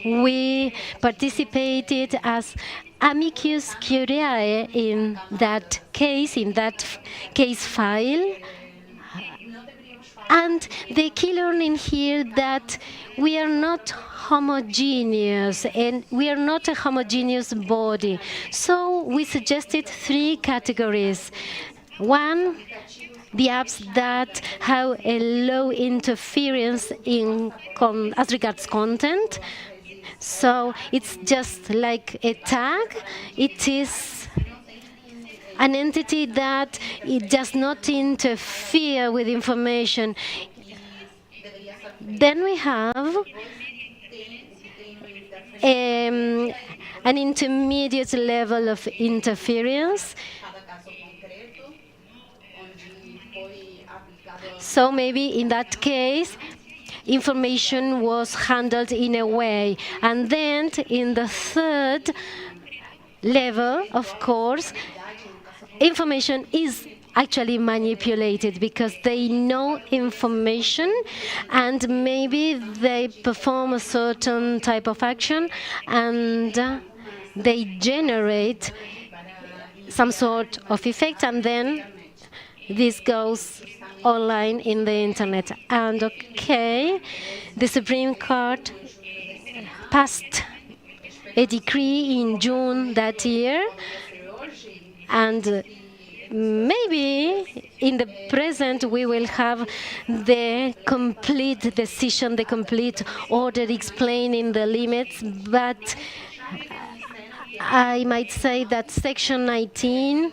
We participated as amicus curiae in that case file. And the key learning here that we are not homogeneous, and we are not a homogeneous body. So we suggested 3 categories. One, the apps that have a low interference as regards content. So it's just like a tag. It is an entity that it does not interfere with information. Then we have an intermediate level of interference. So maybe in that case, information was handled in a way. And then in the third level, of course, information is actually manipulated, because they know information and maybe they perform a certain type of action, and they generate some sort of effect, and then this goes online in the internet. And the Supreme Court passed a decree in June that year, and maybe in the present we will have the complete decision, the complete order explaining the limits, but I might say that Section 19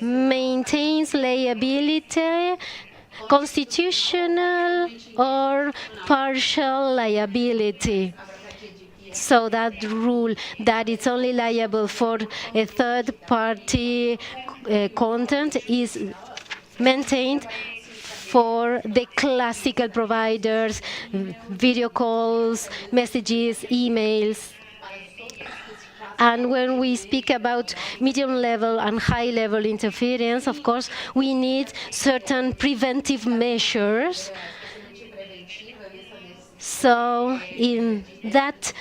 maintains liability, constitutional or partial liability. So that rule that it's only liable for a third-party content is maintained for the classical providers, video calls, messages, emails. And when we speak about medium level and high level interference, of course, we need certain preventive measures. So in that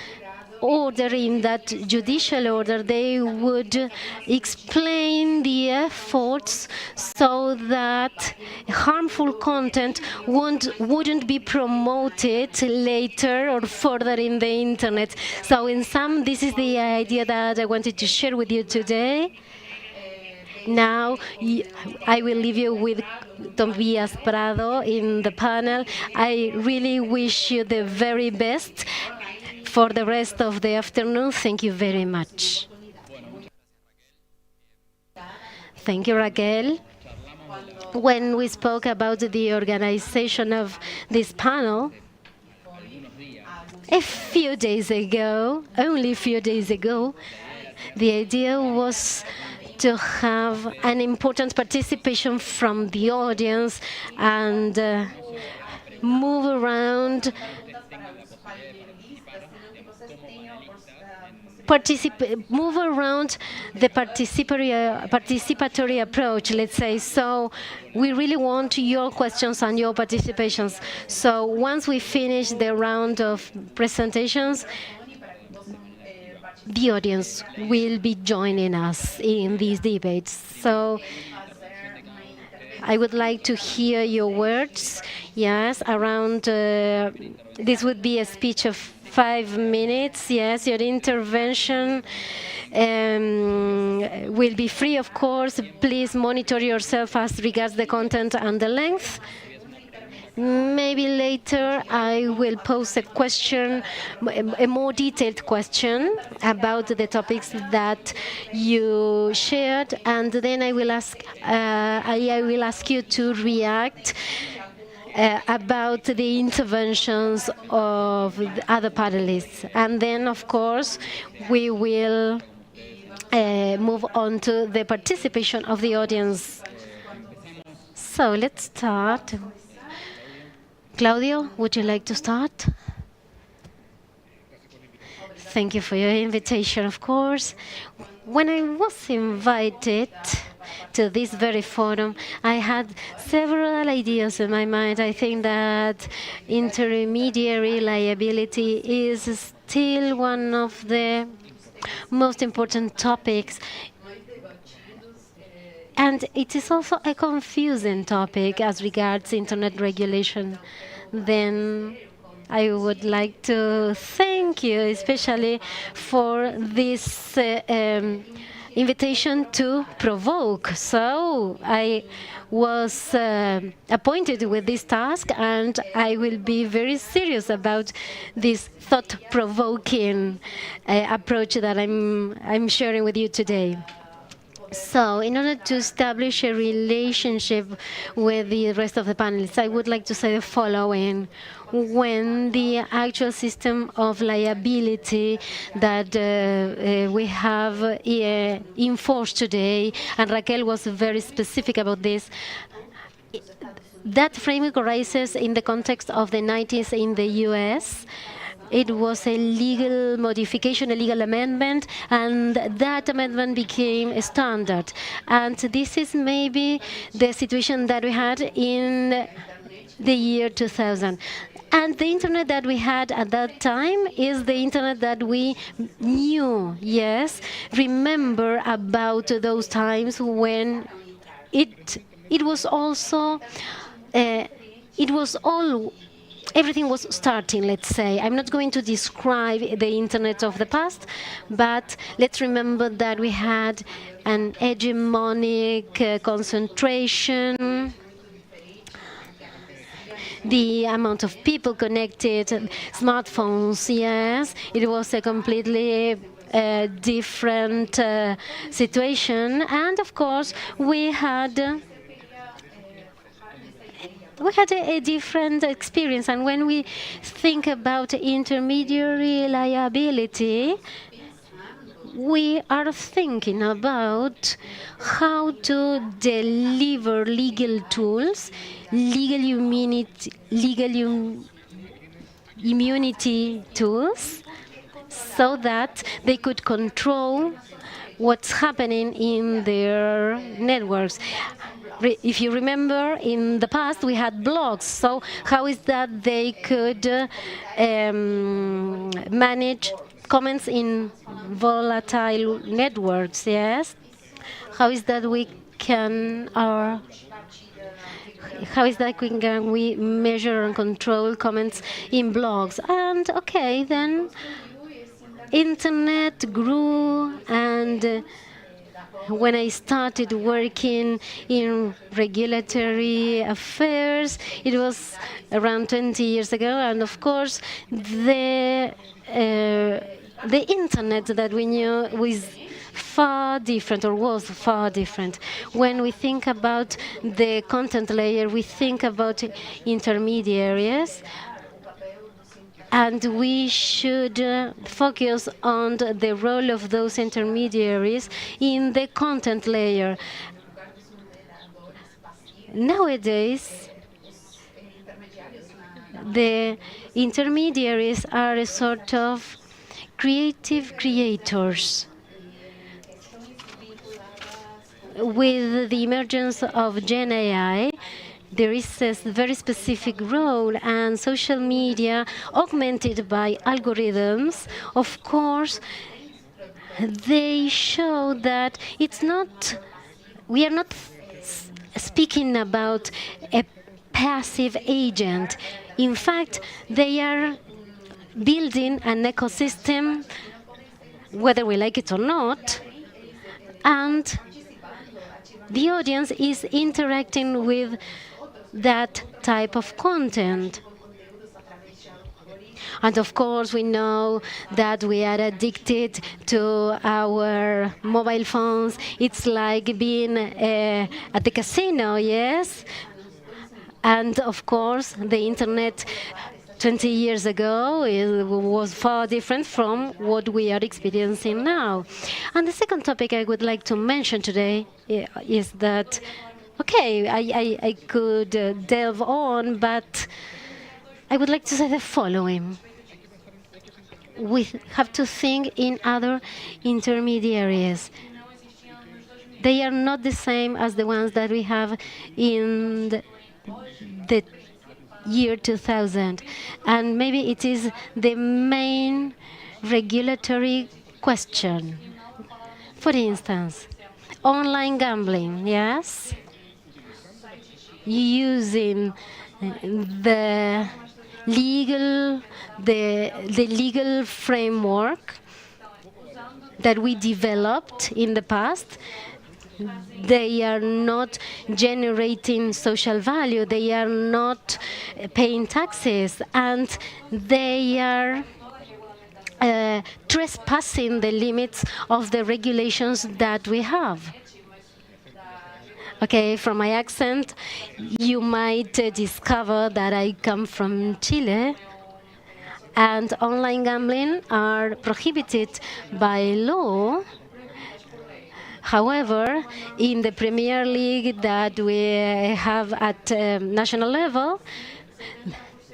order, in that judicial order, they would explain the efforts so that harmful content wouldn't be promoted later or further in the internet. So in sum, this is the idea that I wanted to share with you today. Now, I will leave you with Tobias Prado in the panel. I really wish you the very best for the rest of the afternoon. Thank you very much. Thank you, Raquel. When we spoke about the organization of this panel, a few days ago, only a few days ago, the idea was to have an important participation from the audience and move around, the participatory approach, let's say. So we really want your questions and your participations. So once we finish the round of presentations, the audience will be joining us in these debates. So I would like to hear your words. Yes, around, this would be a speech of 5 minutes. Yes, your intervention will be free, of course. Please monitor yourself as regards the content and the length. Maybe later I will pose a question, a more detailed question about the topics that you shared, and then I will ask you to react about the interventions of the other panelists, and then of course we will move on to the participation of the audience. So let's start. Claudio, would you like to start? Thank you for your invitation, of course. When I was invited to this very forum, I had several ideas in my mind. I think that intermediary liability is still one of the most important topics. And it is also a confusing topic as regards internet regulation. Then I would like to thank you especially for this invitation to provoke. So I was appointed with this task, and I will be very serious about this thought-provoking approach that I'm sharing with you today. So, in order to establish a relationship with the rest of the panelists, I would like to say the following. When the actual system of liability that we have in force today, and Raquel was very specific about this, that framework arises in the context of the 90s in the US. It was a legal modification, a legal amendment, and that amendment became a standard. And this is maybe the situation that we had in the year 2000. And the internet that we had at that time is the internet that we knew, yes. Remember about those times when it was also, everything was starting, let's say. I'm not going to describe the internet of the past, but let's remember that we had an hegemonic concentration, the amount of people connected, smartphones, yes. It was a completely different situation. And of course, we had a different experience. And when we think about intermediary liability, we are thinking about how to deliver legal tools, legal immunity tools, so that they could control what's happening in their networks. If you remember, in the past we had blogs, so how is that they could manage comments in volatile networks, yes? How is that we can how is that we measure and control comments in blogs? And okay, then internet grew, and when I started working in regulatory affairs, it was around 20 years ago, and of course the internet that we knew was far different, or was far different. When we think about the content layer, we think about intermediaries, and we should focus on the role of those intermediaries in the content layer. Nowadays, the intermediaries are a sort of creative creators. With the emergence of Gen AI, there is a very specific role, and social media, augmented by algorithms, of course, they show that we are not speaking about a passive agent. In fact, they are building an ecosystem, whether we like it or not, and the audience is interacting with that type of content. And of course, we know that we are addicted to our mobile phones. It's like being at the casino, yes? And of course, the internet 20 years ago was far different from what we are experiencing now. And the second topic I would like to mention today is that, okay, I could delve on, but I would like to say the following. We have to think in other intermediaries. They are not the same as the ones that we have in the year 2000. And maybe it is the main regulatory question. For instance, online gambling, yes? Using the legal framework that we developed in the past. They are not generating social value, they are not paying taxes, and they are trespassing the limits of the regulations that we have. Okay, from my accent, you might discover that I come from Chile, and online gambling are prohibited by law. However, in the Premier League that we have at national level,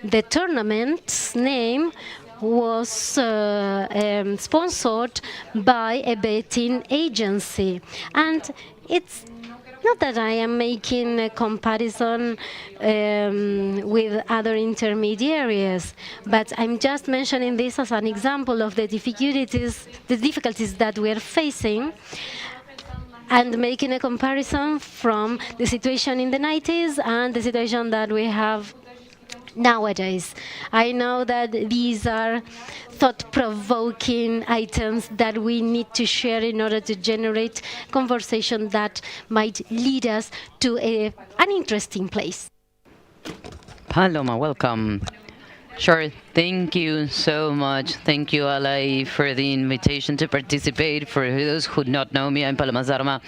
the tournament's name was sponsored by a betting agency. And it's not that I am making a comparison with other intermediaries, but I'm just mentioning this as an example of the difficulties that we are facing, and making a comparison from the situation in the 90s and the situation that we have nowadays. I know that these are thought-provoking items that we need to share in order to generate conversation that might lead us to an interesting place. Paloma, welcome. Sure, thank you so much. Thank you, Alay, for the invitation to participate. For those who do not know me, I'm Paloma Zarma.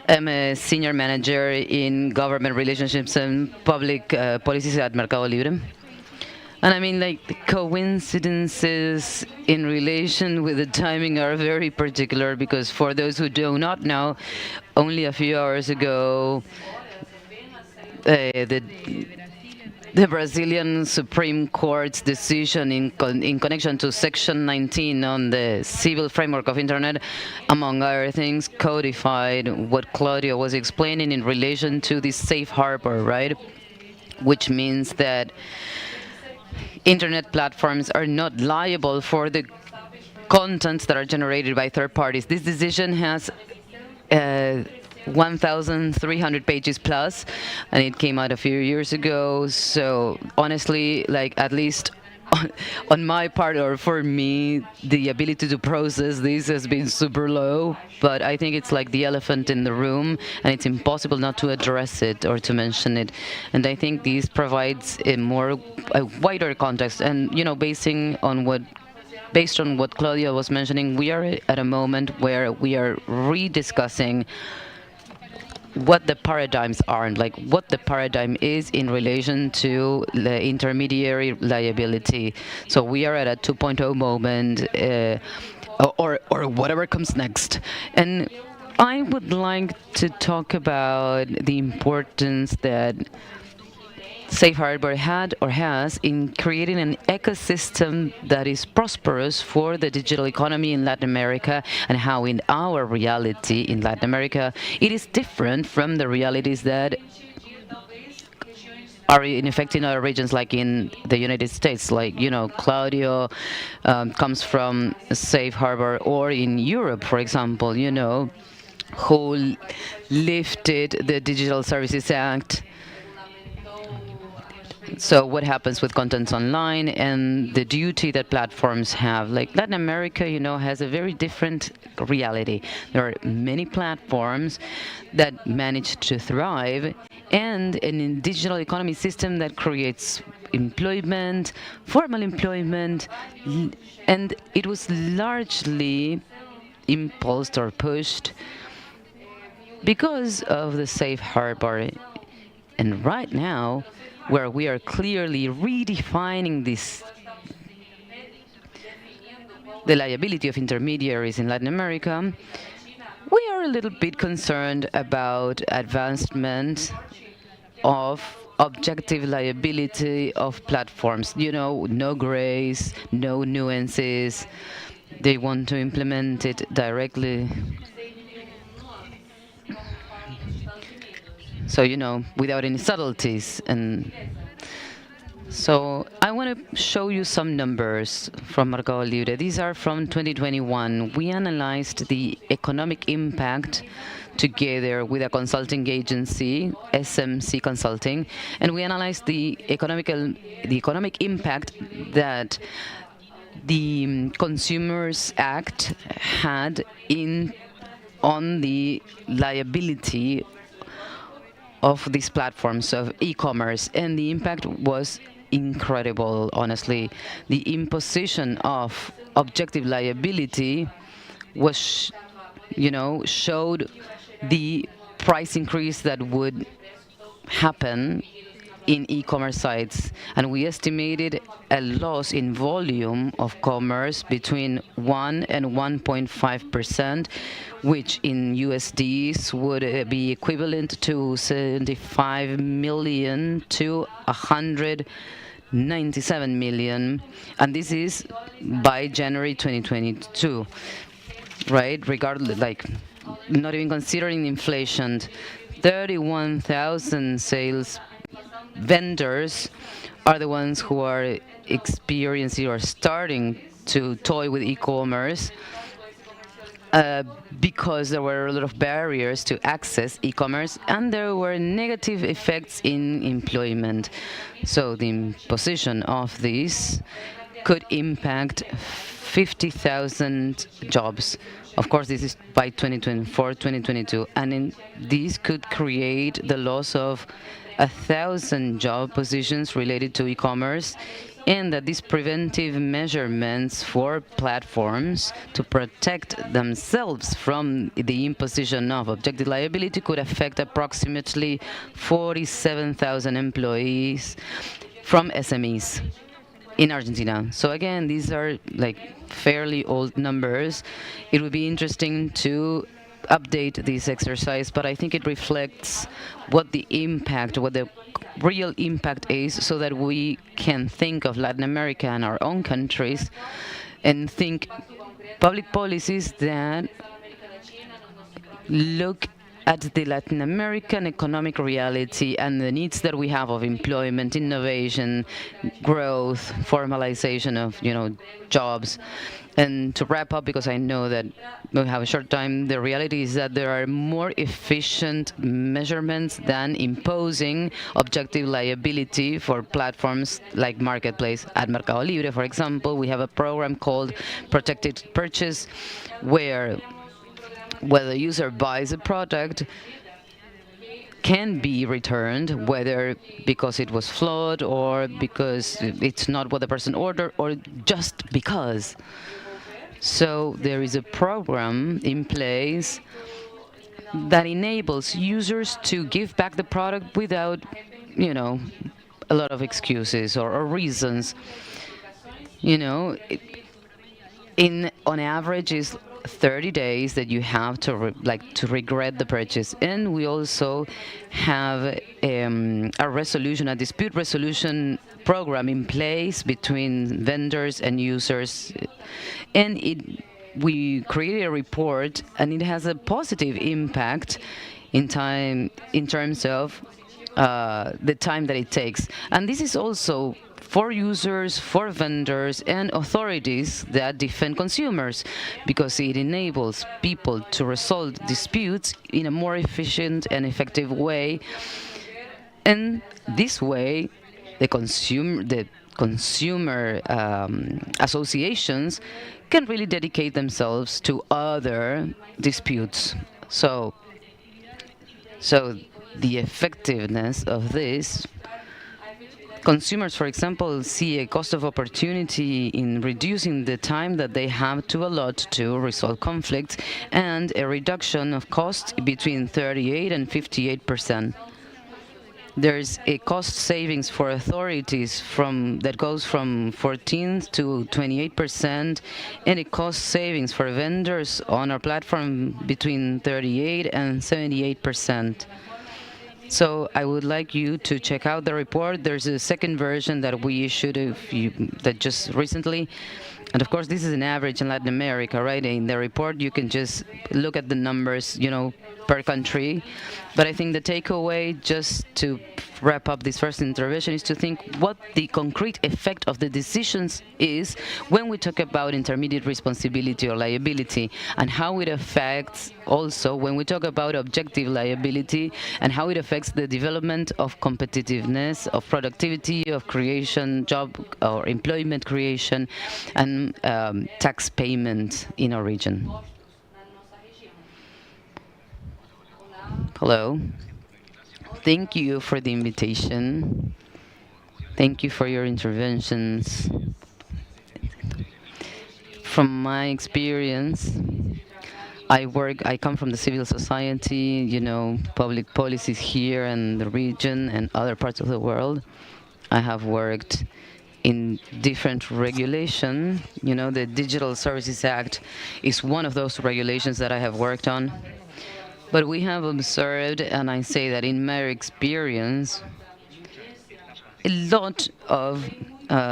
I'm a senior manager in government relationships and public policies at Mercado Libre. And I mean, like, the coincidences in relation with the timing are very particular, because for those who do not know, only a few hours ago, the the Brazilian Supreme Court's decision in connection to Section 19 on the civil framework of Internet, among other things, codified what Claudio was explaining in relation to the safe harbor, right? Which means that Internet platforms are not liable for the contents that are generated by third parties. This decision has 1,300 pages plus, and it came out a few years ago. So honestly, like, at least on my part, or for me, the ability to process this has been super low. But I think it's like the elephant in the room, and it's impossible not to address it or to mention it. And I think this provides a wider context. And based on what Claudia was mentioning, we are at a moment where we are rediscussing what the paradigms are, and like what the paradigm is in relation to the intermediary liability. So we are at a 2.0 moment, or whatever comes next. And I would like to talk about the importance that Safe Harbor had or has in creating an ecosystem that is prosperous for the digital economy in Latin America, and how in our reality in Latin America it is different from the realities that are in effect in other regions, like in the United States. Like, Claudio comes from Safe Harbor, or in Europe, for example, who lifted the Digital Services Act. So what happens with contents online and the duty that platforms have? Like, Latin America, has a very different reality. There are many platforms that manage to thrive, and an digital economy system that creates employment, formal employment, and it was largely impulsed or pushed because of the Safe Harbor. And right now, where we are clearly redefining the liability of intermediaries in Latin America, we are a little bit concerned about advancement of objective liability of platforms. No grace, no nuances. They want to implement it directly. So, without any subtleties. And so I want to show you some numbers from Mercado Libre. These are from 2021. We analyzed the economic impact together with a consulting agency, SMC Consulting, and we analyzed the economic impact that the Consumers Act had on the liability of these platforms of e-commerce, and the impact was incredible, honestly. The imposition of objective liability was, showed the price increase that would happen in e-commerce sites, and we estimated a loss in volume of commerce between 1 and 1.5%, which in USDs would be equivalent to 75 million to 197 million, and this is by January 2022, right? Regardless, like, not even considering inflation, 31,000 sales vendors are the ones who are experiencing or starting to toy with e-commerce because there were a lot of barriers to access e-commerce, and there were negative effects in employment. So the imposition of this could impact 50,000 jobs. Of course, this is by 2024, 2022, and this could create the loss of 1,000 job positions related to e-commerce, and that these preventive measurements for platforms to protect themselves from the imposition of objective liability could affect approximately 47,000 employees from SMEs in Argentina. So again, these are like fairly old numbers. It would be interesting to update this exercise, but I think it reflects what the impact, what the real impact is, so that we can think of Latin America and our own countries and think public policies that look at the Latin American economic reality and the needs that we have of employment, innovation, growth, formalization of, jobs. And to wrap up, because I know that we have a short time, the reality is that there are more efficient measurements than imposing objective liability for platforms like Marketplace. At Mercado Libre, for example, we have a program called Protected Purchase, where the user buys a product can be returned, whether because it was flawed or because it's not what the person ordered or just because. So there is a program in place that enables users to give back the product without, a lot of excuses or reasons. On average is 30 days that you have to regret the purchase. And we also have a dispute resolution program in place between vendors and users. And we created a report, and it has a positive impact in terms of the time that it takes. And this is also for users, for vendors, and authorities that defend consumers, because it enables people to resolve disputes in a more efficient and effective way. And this way, the consumer associations can really dedicate themselves to other disputes. So the effectiveness of this, consumers, for example, see a cost of opportunity in reducing the time that they have to allot to resolve conflicts, and a reduction of costs between 38 and 58%. There's a cost savings for authorities that goes from 14 to 28%, and a cost savings for vendors on our platform between 38 and 78%. So I would like you to check out the report. There's a second version that we issued just recently. And of course, this is an average in Latin America, right? In the report, you can just look at the numbers, per country. But I think the takeaway, just to wrap up this first intervention, is to think what the concrete effect of the decisions is when we talk about intermediate responsibility or liability, and how it affects also when we talk about objective liability, and how it affects the development of competitiveness, of productivity, of creation, job or employment creation, and tax payment in our region. Hello. Thank you for the invitation. Thank you for your interventions. From my experience, I come from the civil society, public policies here in the region and other parts of the world. I have worked in different regulation. The Digital Services Act is one of those regulations that I have worked on. But we have observed, and I say that in my experience, a lot of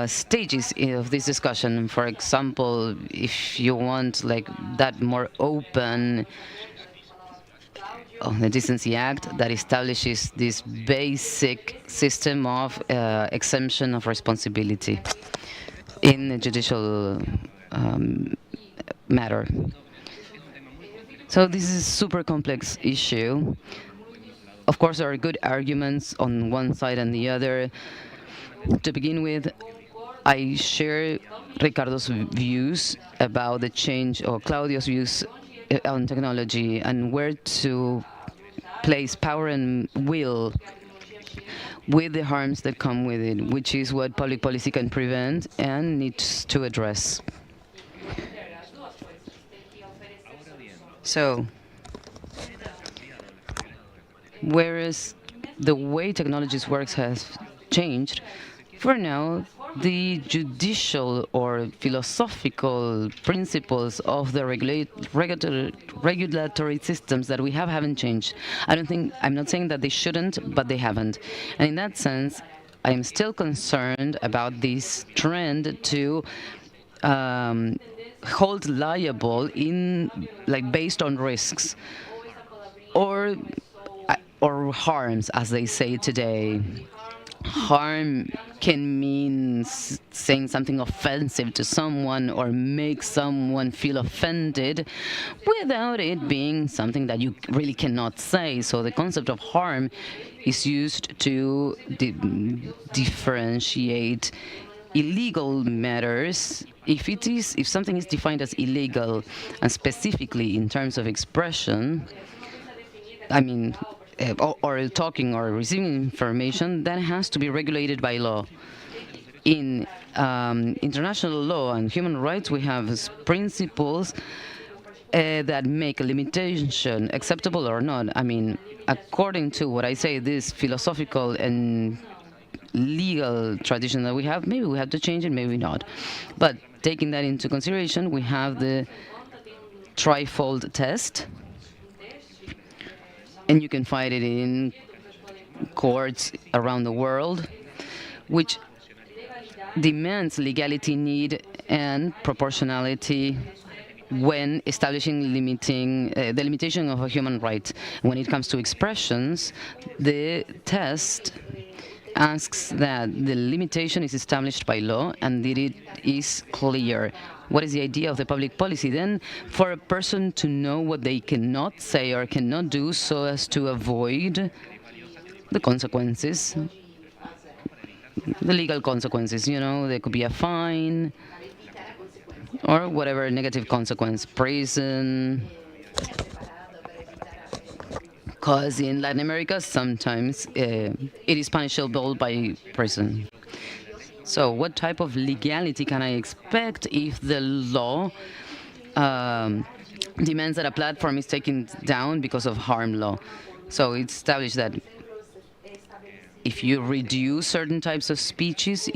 stages of this discussion. For example, if you want that more open, the Decency Act that establishes this basic system of exemption of responsibility in a judicial matter. So this is a super complex issue. Of course, there are good arguments on one side and the other. To begin with, I share Ricardo's views about the change, or Claudio's views on technology, and where to place power and will with the harms that come with it, which is what public policy can prevent and needs to address. So, whereas the way technologies works has changed, for now, the judicial or philosophical principles of the regulatory systems that we have haven't changed. I'm not saying that they shouldn't, but they haven't. And in that sense, I'm still concerned about this trend to hold liable based on risks or harms, as they say today. Harm can mean saying something offensive to someone or make someone feel offended without it being something that you really cannot say. So the concept of harm is used to differentiate illegal matters. If something is defined as illegal, and specifically in terms of expression, or talking or receiving information, that has to be regulated by law. In international law and human rights, we have principles that make a limitation acceptable or not. According to what I say, this philosophical and legal tradition that we have, maybe we have to change it, maybe not. But taking that into consideration, we have the trifold test, and you can find it in courts around the world, which demands legality, need, and proportionality when establishing the limitation of a human right. When it comes to expressions, the test asks that the limitation is established by law and that it is clear. What is the idea of the public policy then? For a person to know what they cannot say or cannot do so as to avoid the consequences, the legal consequences. There could be a fine or whatever negative consequence, prison. Because in Latin America, sometimes it is punishable by prison. So what type of legality can I expect if the law demands that a platform is taken down because of harm law? So it's established that if you reduce certain types of speeches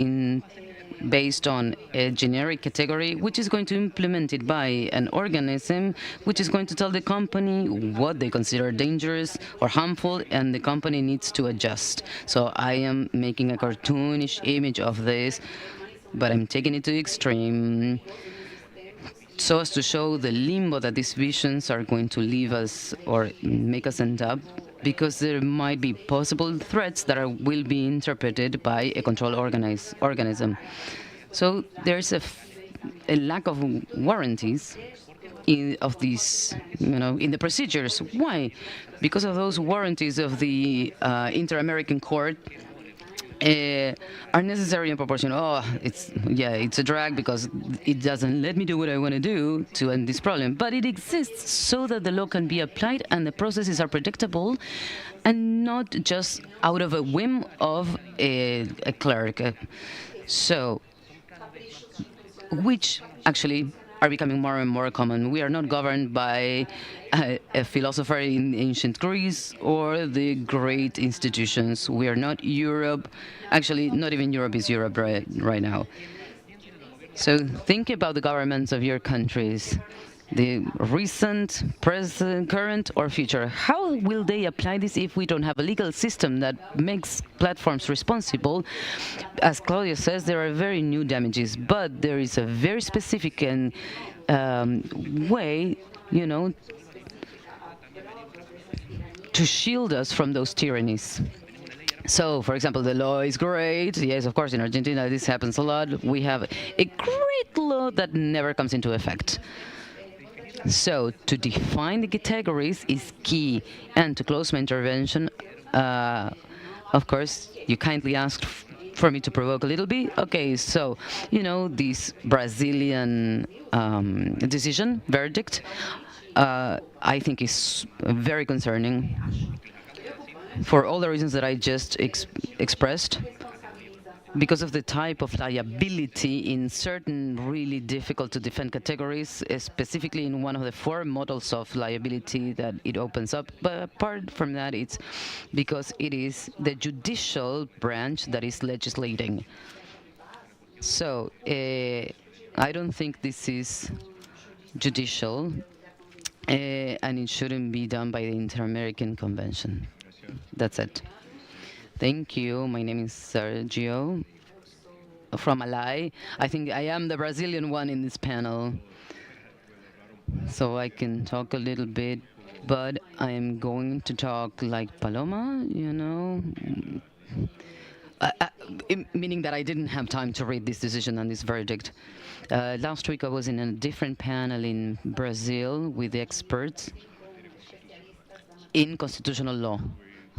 based on a generic category, which is going to implement it by an organism, which is going to tell the company what they consider dangerous or harmful, and the company needs to adjust. So I am making a cartoonish image of this, but I'm taking it to the extreme so as to show the limbo that these visions are going to leave us or make us end up, because there might be possible threats that will be interpreted by a control organism. So there's a lack of warranties of these, in the procedures. Why? Because of those warranties of the Inter-American Court are necessary and proportional. It's a drag because it doesn't let me do what I want to do to end this problem. But it exists so that the law can be applied and the processes are predictable and not just out of a whim of a clerk. Which actually are becoming more and more common. We are not governed by a philosopher in ancient Greece or the great institutions. We are not Europe. Actually, not even Europe is Europe right now. So think about the governments of your countries, the recent, present, current, or future. How will they apply this if we don't have a legal system that makes platforms responsible? As Claudia says, there are very new damages, but there is a very specific and way, to shield us from those tyrannies. So, for example, the law is great. Yes, of course, in Argentina this happens a lot. We have a great law that never comes into effect. So to define the categories is key. And to close my intervention, of course, you kindly asked for me to provoke a little bit. Okay, so, this Brazilian decision, verdict, I think is very concerning for all the reasons that I just expressed. Because of the type of liability in certain really difficult to defend categories, specifically in one of the four models of liability that it opens up. But apart from that, it's because it is the judicial branch that is legislating. So I don't think this is judicial, and it shouldn't be done by the Inter-American Convention. That's it. Thank you. My name is Sergio from Alai. I think I am the Brazilian one in this panel, so I can talk a little bit, but I am going to talk like Paloma, meaning that I didn't have time to read this decision and this verdict. Last week I was in a different panel in Brazil with experts in constitutional law.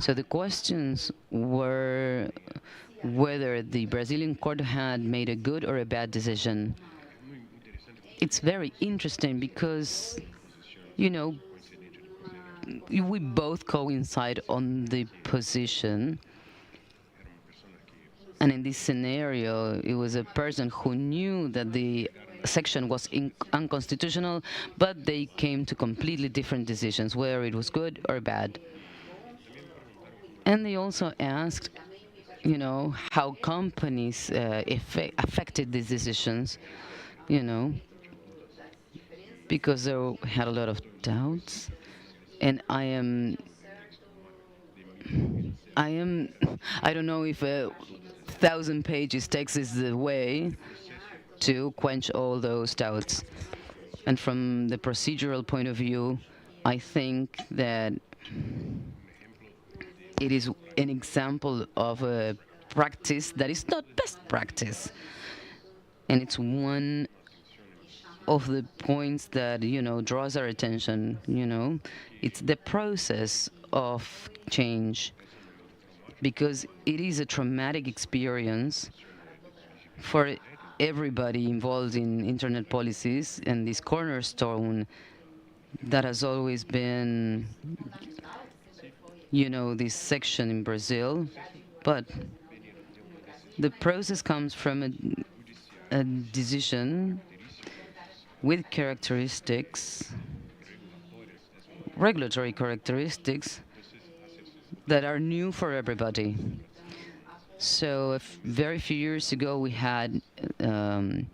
So the questions were whether the Brazilian court had made a good or a bad decision. It's very interesting because, we both coincide on the position. And in this scenario, it was a person who knew that the section was unconstitutional, but they came to completely different decisions, whether it was good or bad. And they also asked, how companies affected these decisions, because they had a lot of doubts. And I don't know if 1,000 pages text is the way to quench all those doubts. And from the procedural point of view, I think that it is an example of a practice that is not best practice. And it's one of the points that, draws our attention, It's the process of change, because it is a traumatic experience for everybody involved in internet policies, and this cornerstone that has always been, this section in Brazil. But the process comes from a decision with characteristics, regulatory characteristics, that are new for everybody. So very few years ago we had, a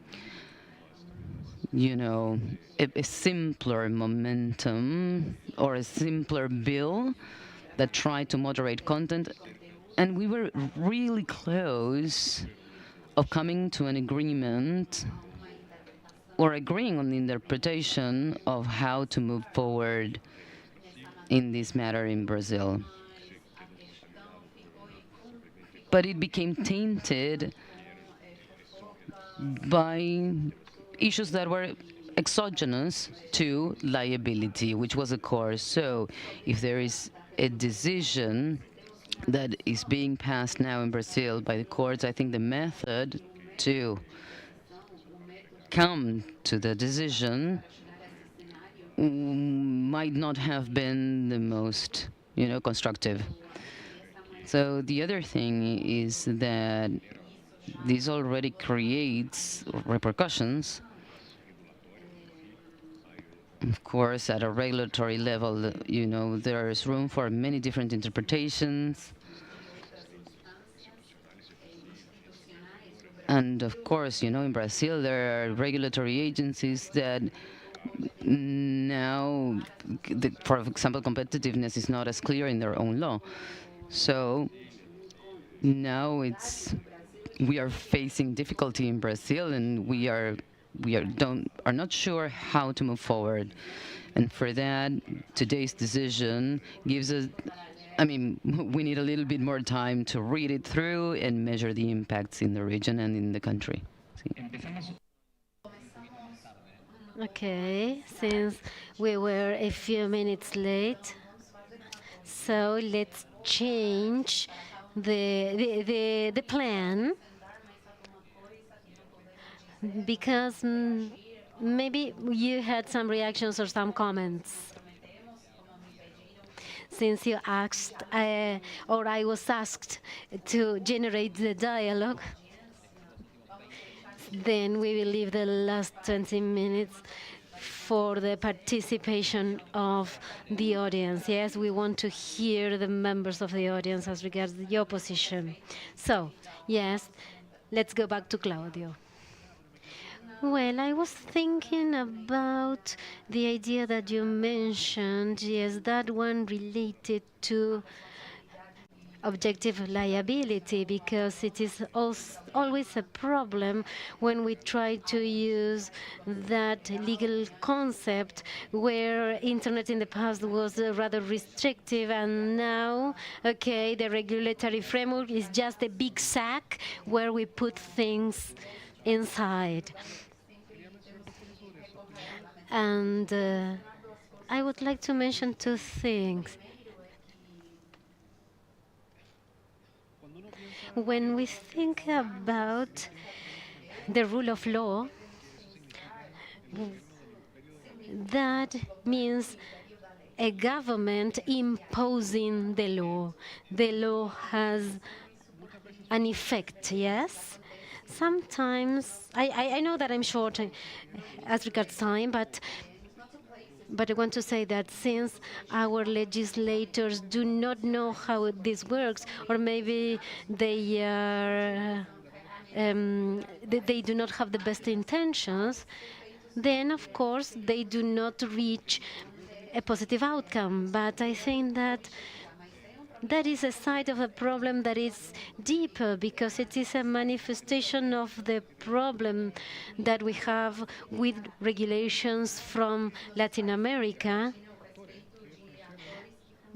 simpler momentum or a simpler bill that tried to moderate content, and we were really close of coming to an agreement or agreeing on the interpretation of how to move forward in this matter in Brazil. But it became tainted by issues that were exogenous to liability, which was a core. So if there is a decision that is being passed now in Brazil by the courts, I think the method to come to the decision might not have been the most, constructive. So the other thing is that this already creates repercussions. Of course, at a regulatory level, there is room for many different interpretations. And of course, in Brazil, there are regulatory agencies that now, for example, competitiveness is not as clear in their own law. So now we are facing difficulty in Brazil, and we are not sure how to move forward. And for that, today's decision gives us, we need a little bit more time to read it through and measure the impacts in the region and in the country. Okay, since we were a few minutes late, so let's change the plan, because maybe you had some reactions or some comments. Since you asked, or I was asked to generate the dialogue, then we will leave the last 20 minutes for the participation of the audience. Yes, we want to hear the members of the audience as regards your position. So, yes, let's go back to Claudio. Well, I was thinking about the idea that you mentioned, yes, that one related to objective liability, because it is always a problem when we try to use that legal concept where internet in the past was rather restrictive, and now, okay, the regulatory framework is just a big sack where we put things inside. And I would like to mention two things. When we think about the rule of law, that means a government imposing the law. The law has an effect, yes? Sometimes, I know that I'm short as regards time, but I want to say that since our legislators do not know how this works, or maybe they are they do not have the best intentions, then of course they do not reach a positive outcome. But I think that that is a side of a problem that is deeper, because it is a manifestation of the problem that we have with regulations from Latin America,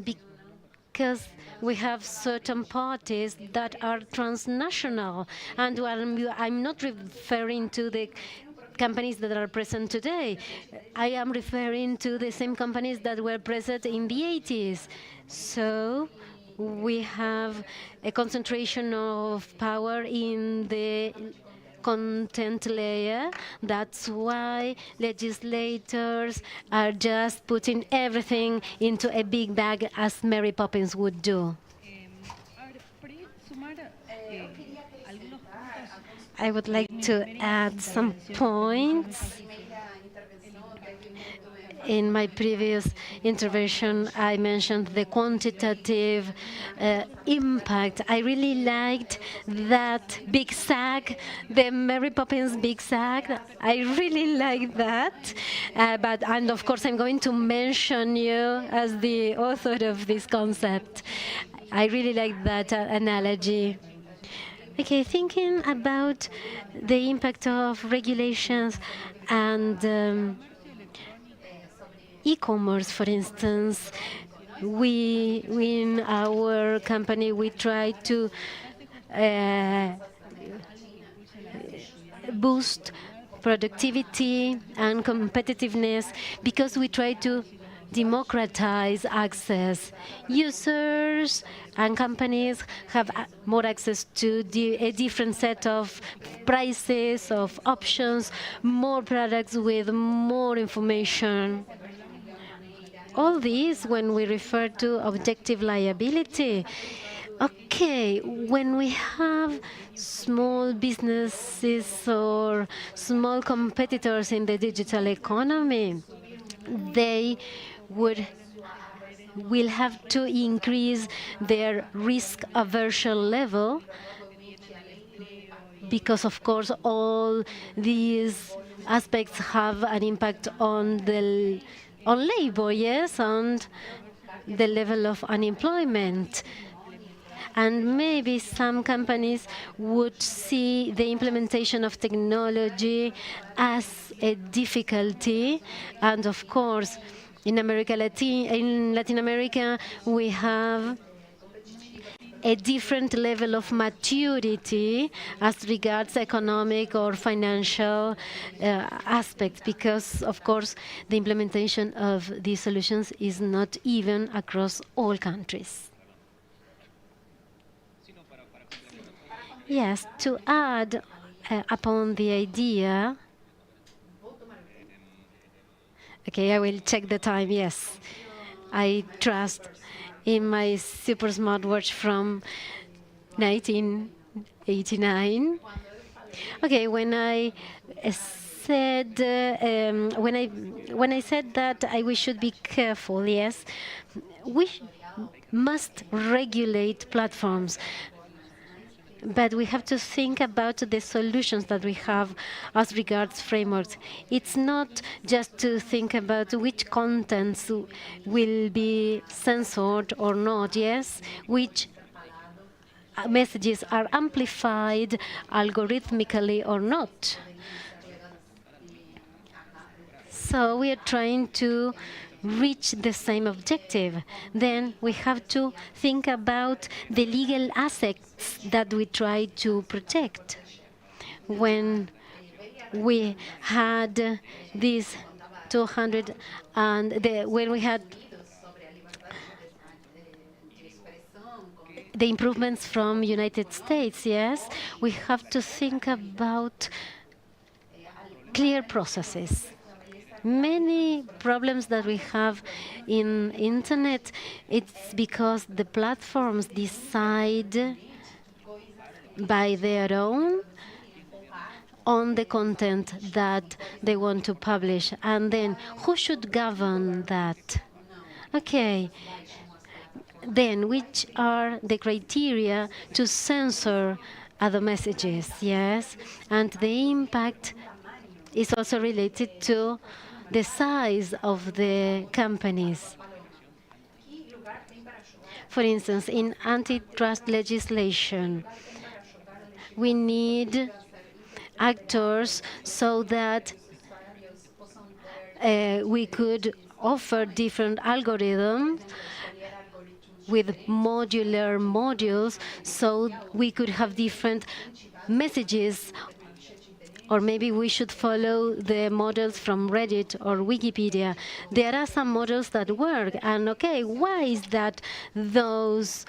because we have certain parties that are transnational. And I'm not referring to the companies that are present today. I am referring to the same companies that were present in the 80s. So we have a concentration of power in the content layer. That's why legislators are just putting everything into a big bag, as Mary Poppins would do. I would like to add some points. In my previous intervention, I mentioned the quantitative impact. I really liked that big sack, the Mary Poppins big sack. I really like that. And of course, I'm going to mention you as the author of this concept. I really like that analogy. Okay, thinking about the impact of regulations and e-commerce, for instance, we in our company, we try to boost productivity and competitiveness, because we try to democratize access. Users and companies have more access to a different set of prices, of options, more products with more information. All these, when we refer to objective liability, okay, when we have small businesses or small competitors in the digital economy, they will have to increase their risk aversion level, because of course all these aspects have an impact on labor, yes, and the level of unemployment. And maybe some companies would see the implementation of technology as a difficulty. And of course, in Latin America, we have a different level of maturity as regards economic or financial aspects, because, of course, the implementation of these solutions is not even across all countries. Yes, to add upon the idea. Okay, I will check the time, yes. I trust in my super smartwatch from 1989. Okay, when I said when I said that we should be careful, yes, we must regulate platforms. But we have to think about the solutions that we have as regards frameworks. It's not just to think about which contents will be censored or not, yes, which messages are amplified algorithmically or not. So we are trying to reach the same objective. Then we have to think about the legal assets that we try to protect. When we had these 200 and when we had the improvements from United States, yes, we have to think about clear processes. Many problems that we have in internet, it's because the platforms decide by their own on the content that they want to publish. And then who should govern that? Okay. Then which are the criteria to censor other messages? Yes. And the impact is also related to the size of the companies. For instance, in antitrust legislation, we need actors so that we could offer different algorithms with modular modules so we could have different messages. Or maybe we should follow the models from Reddit or Wikipedia. There are some models that work, and okay, why is that those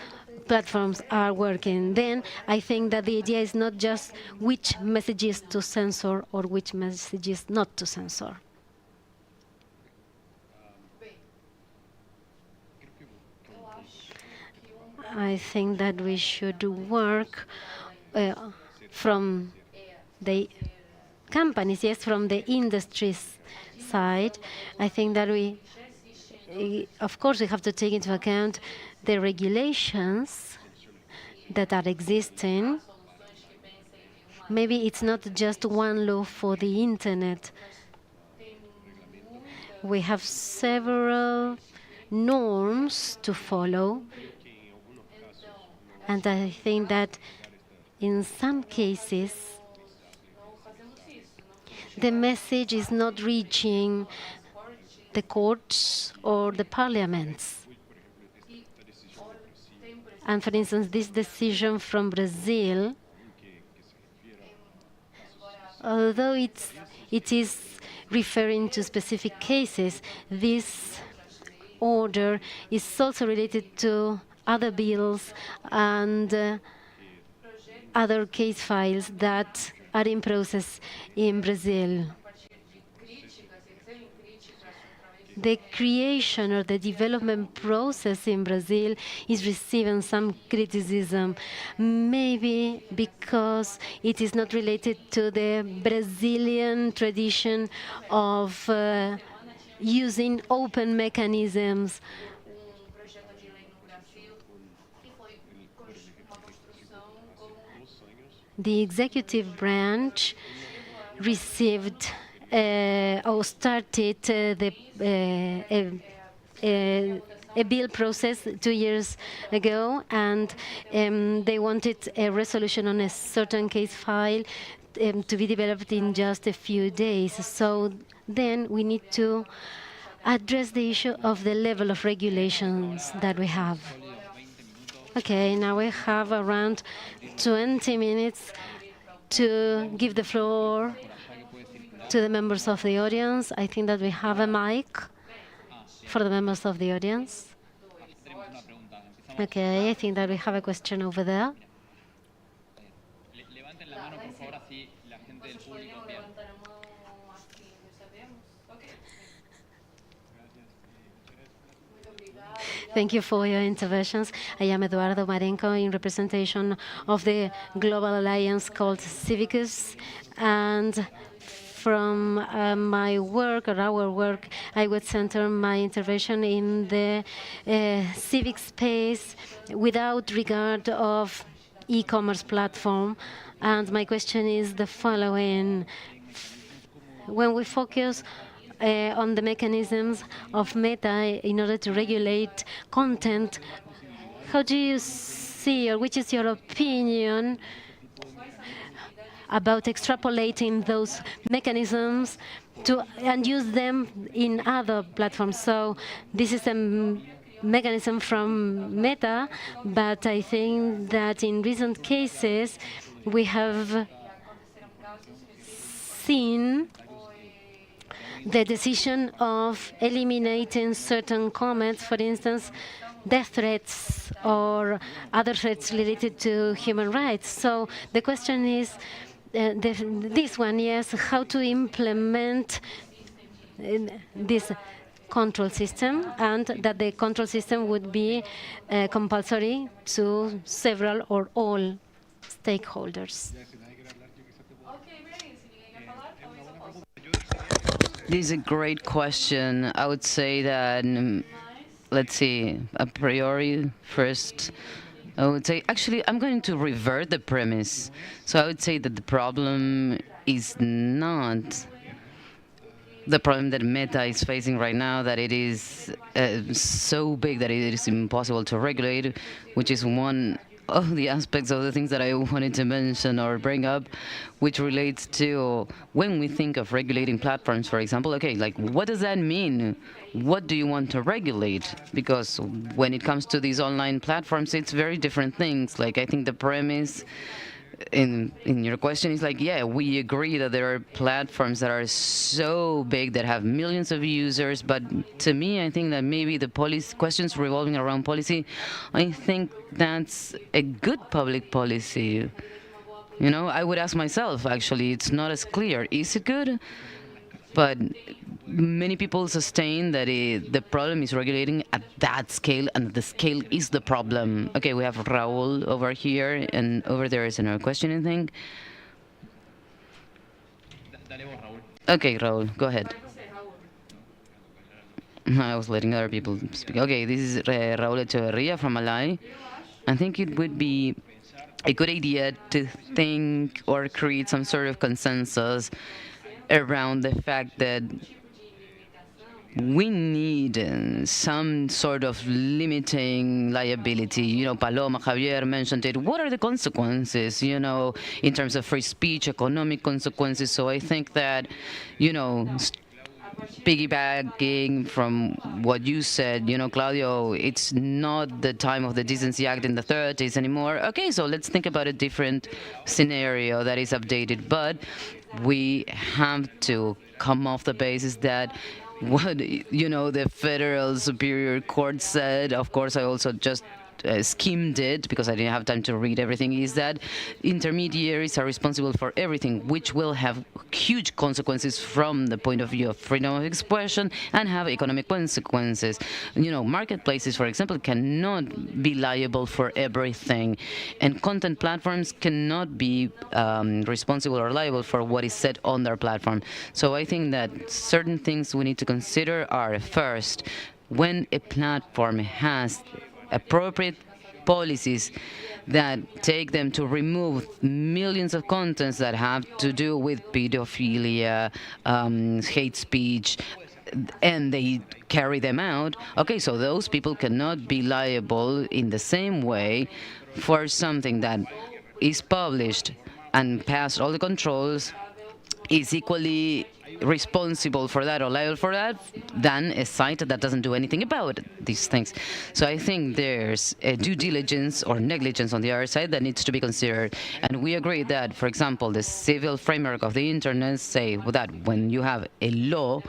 platforms are working? Then I think that the idea is not just which messages to censor or which messages not to censor. I think that we should work from the companies, yes, from the industry's side. I think that of course, we have to take into account the regulations that are existing. Maybe it's not just one law for the internet. We have several norms to follow. And I think that in some cases, the message is not reaching the courts or the parliaments. And for instance, this decision from Brazil, although it is referring to specific cases, this order is also related to other bills and other case files that are in process in Brazil. The creation or the development process in Brazil is receiving some criticism, maybe because it is not related to the Brazilian tradition of using open mechanisms. The executive branch received or started a bill process 2 years ago, and they wanted a resolution on a certain case file to be developed in just a few days. So then we need to address the issue of the level of regulations that we have. Okay, now we have around 20 minutes to give the floor to the members of the audience. I think that we have a mic for the members of the audience. Okay, I think that we have a question over there. Thank you for your interventions. I am Eduardo Marenco in representation of the Global Alliance called Civicus, and from my work or our work, I would center my intervention in the civic space without regard of e-commerce platform. And my question is the following. When we focus on the mechanisms of Meta in order to regulate content, how do you see, or which is your opinion about extrapolating those mechanisms and use them in other platforms? So this is a mechanism from Meta, but I think that in recent cases we have seen the decision of eliminating certain comments, for instance, death threats or other threats related to human rights. So the question is, this one, yes, how to implement this control system, and that the control system would be compulsory to several or all stakeholders. This is a great question. I would say that, let's see, a priori first, I would say, actually, I'm going to revert the premise. So I would say that the problem is not the problem that Meta is facing right now, that it is so big that it is impossible to regulate, which is one of the aspects of the things that I wanted to mention or bring up, which relates to when we think of regulating platforms, for example. Okay, like, what does that mean? What do you want to regulate? Because when it comes to these online platforms, it's very different things. Like, I think the premise in your question is like, yeah, we agree that there are platforms that are so big that have millions of users, but to me, I think that maybe the policy questions revolving around policy, I think that's a good public policy. You know, I would ask myself, actually, it's not as clear. Is it good? But many people sustain that the problem is regulating at that scale, and the scale is the problem. Okay, we have Raul over here, and over there is another questioning thing. Okay, Raul, go ahead. I was letting other people speak. Okay, this is Raul Echeverria from Malay. I think it would be a good idea to think or create some sort of consensus around the fact that we need some sort of limiting liability. You know, Paloma, Javier mentioned it. What are the consequences, you know, in terms of free speech, economic consequences? So I think that, you know, piggybacking from what you said, you know, Claudio, it's not the time of the Decency Act in the 30s anymore. Okay, so let's think about a different scenario that is updated. But we have to come off the basis that what, you know, the Federal Superior Court said, of course, I also just skimmed it because I didn't have time to read everything, is that intermediaries are responsible for everything, which will have huge consequences from the point of view of freedom of expression and have economic consequences. You know, marketplaces, for example, cannot be liable for everything, and content platforms cannot be responsible or liable for what is said on their platform. So I think that certain things we need to consider are, first, when a platform has appropriate policies that take them to remove millions of contents that have to do with pedophilia, hate speech, and they carry them out. Okay, so those people cannot be liable in the same way for something that is published and past all the controls, is equally responsible for that or liable for that than a site that doesn't do anything about these things. So I think there's a due diligence or negligence on the other side that needs to be considered. And we agree that, for example, the civil framework of the internet say that when you have a law,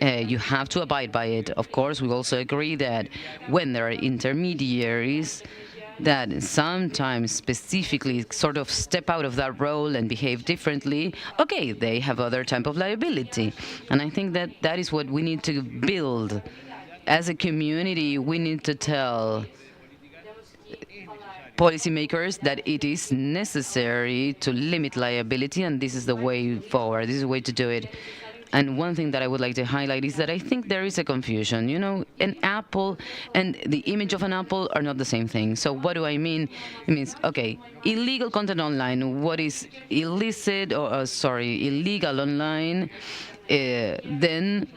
you have to abide by it. Of course, we also agree that when there are intermediaries that sometimes specifically sort of step out of that role and behave differently, okay, they have other type of liability. And I think that that is what we need to build. As a community, we need to tell policymakers that it is necessary to limit liability, and this is the way forward, this is the way to do it. And one thing that I would like to highlight is that I think there is a confusion. You know, an apple and the image of an apple are not the same thing. So what do I mean? It means, okay, illegal content online. What is illicit or, illegal online? Then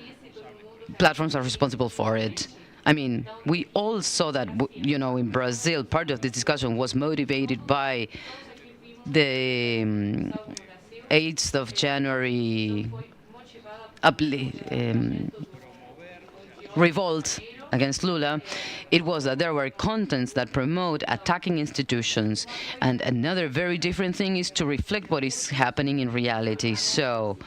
platforms are responsible for it. I mean, we all saw that, you know, in Brazil, part of the discussion was motivated by the 8th of January revolt against Lula. It was that there were contents that promote attacking institutions. And another very different thing is to reflect what is happening in reality. So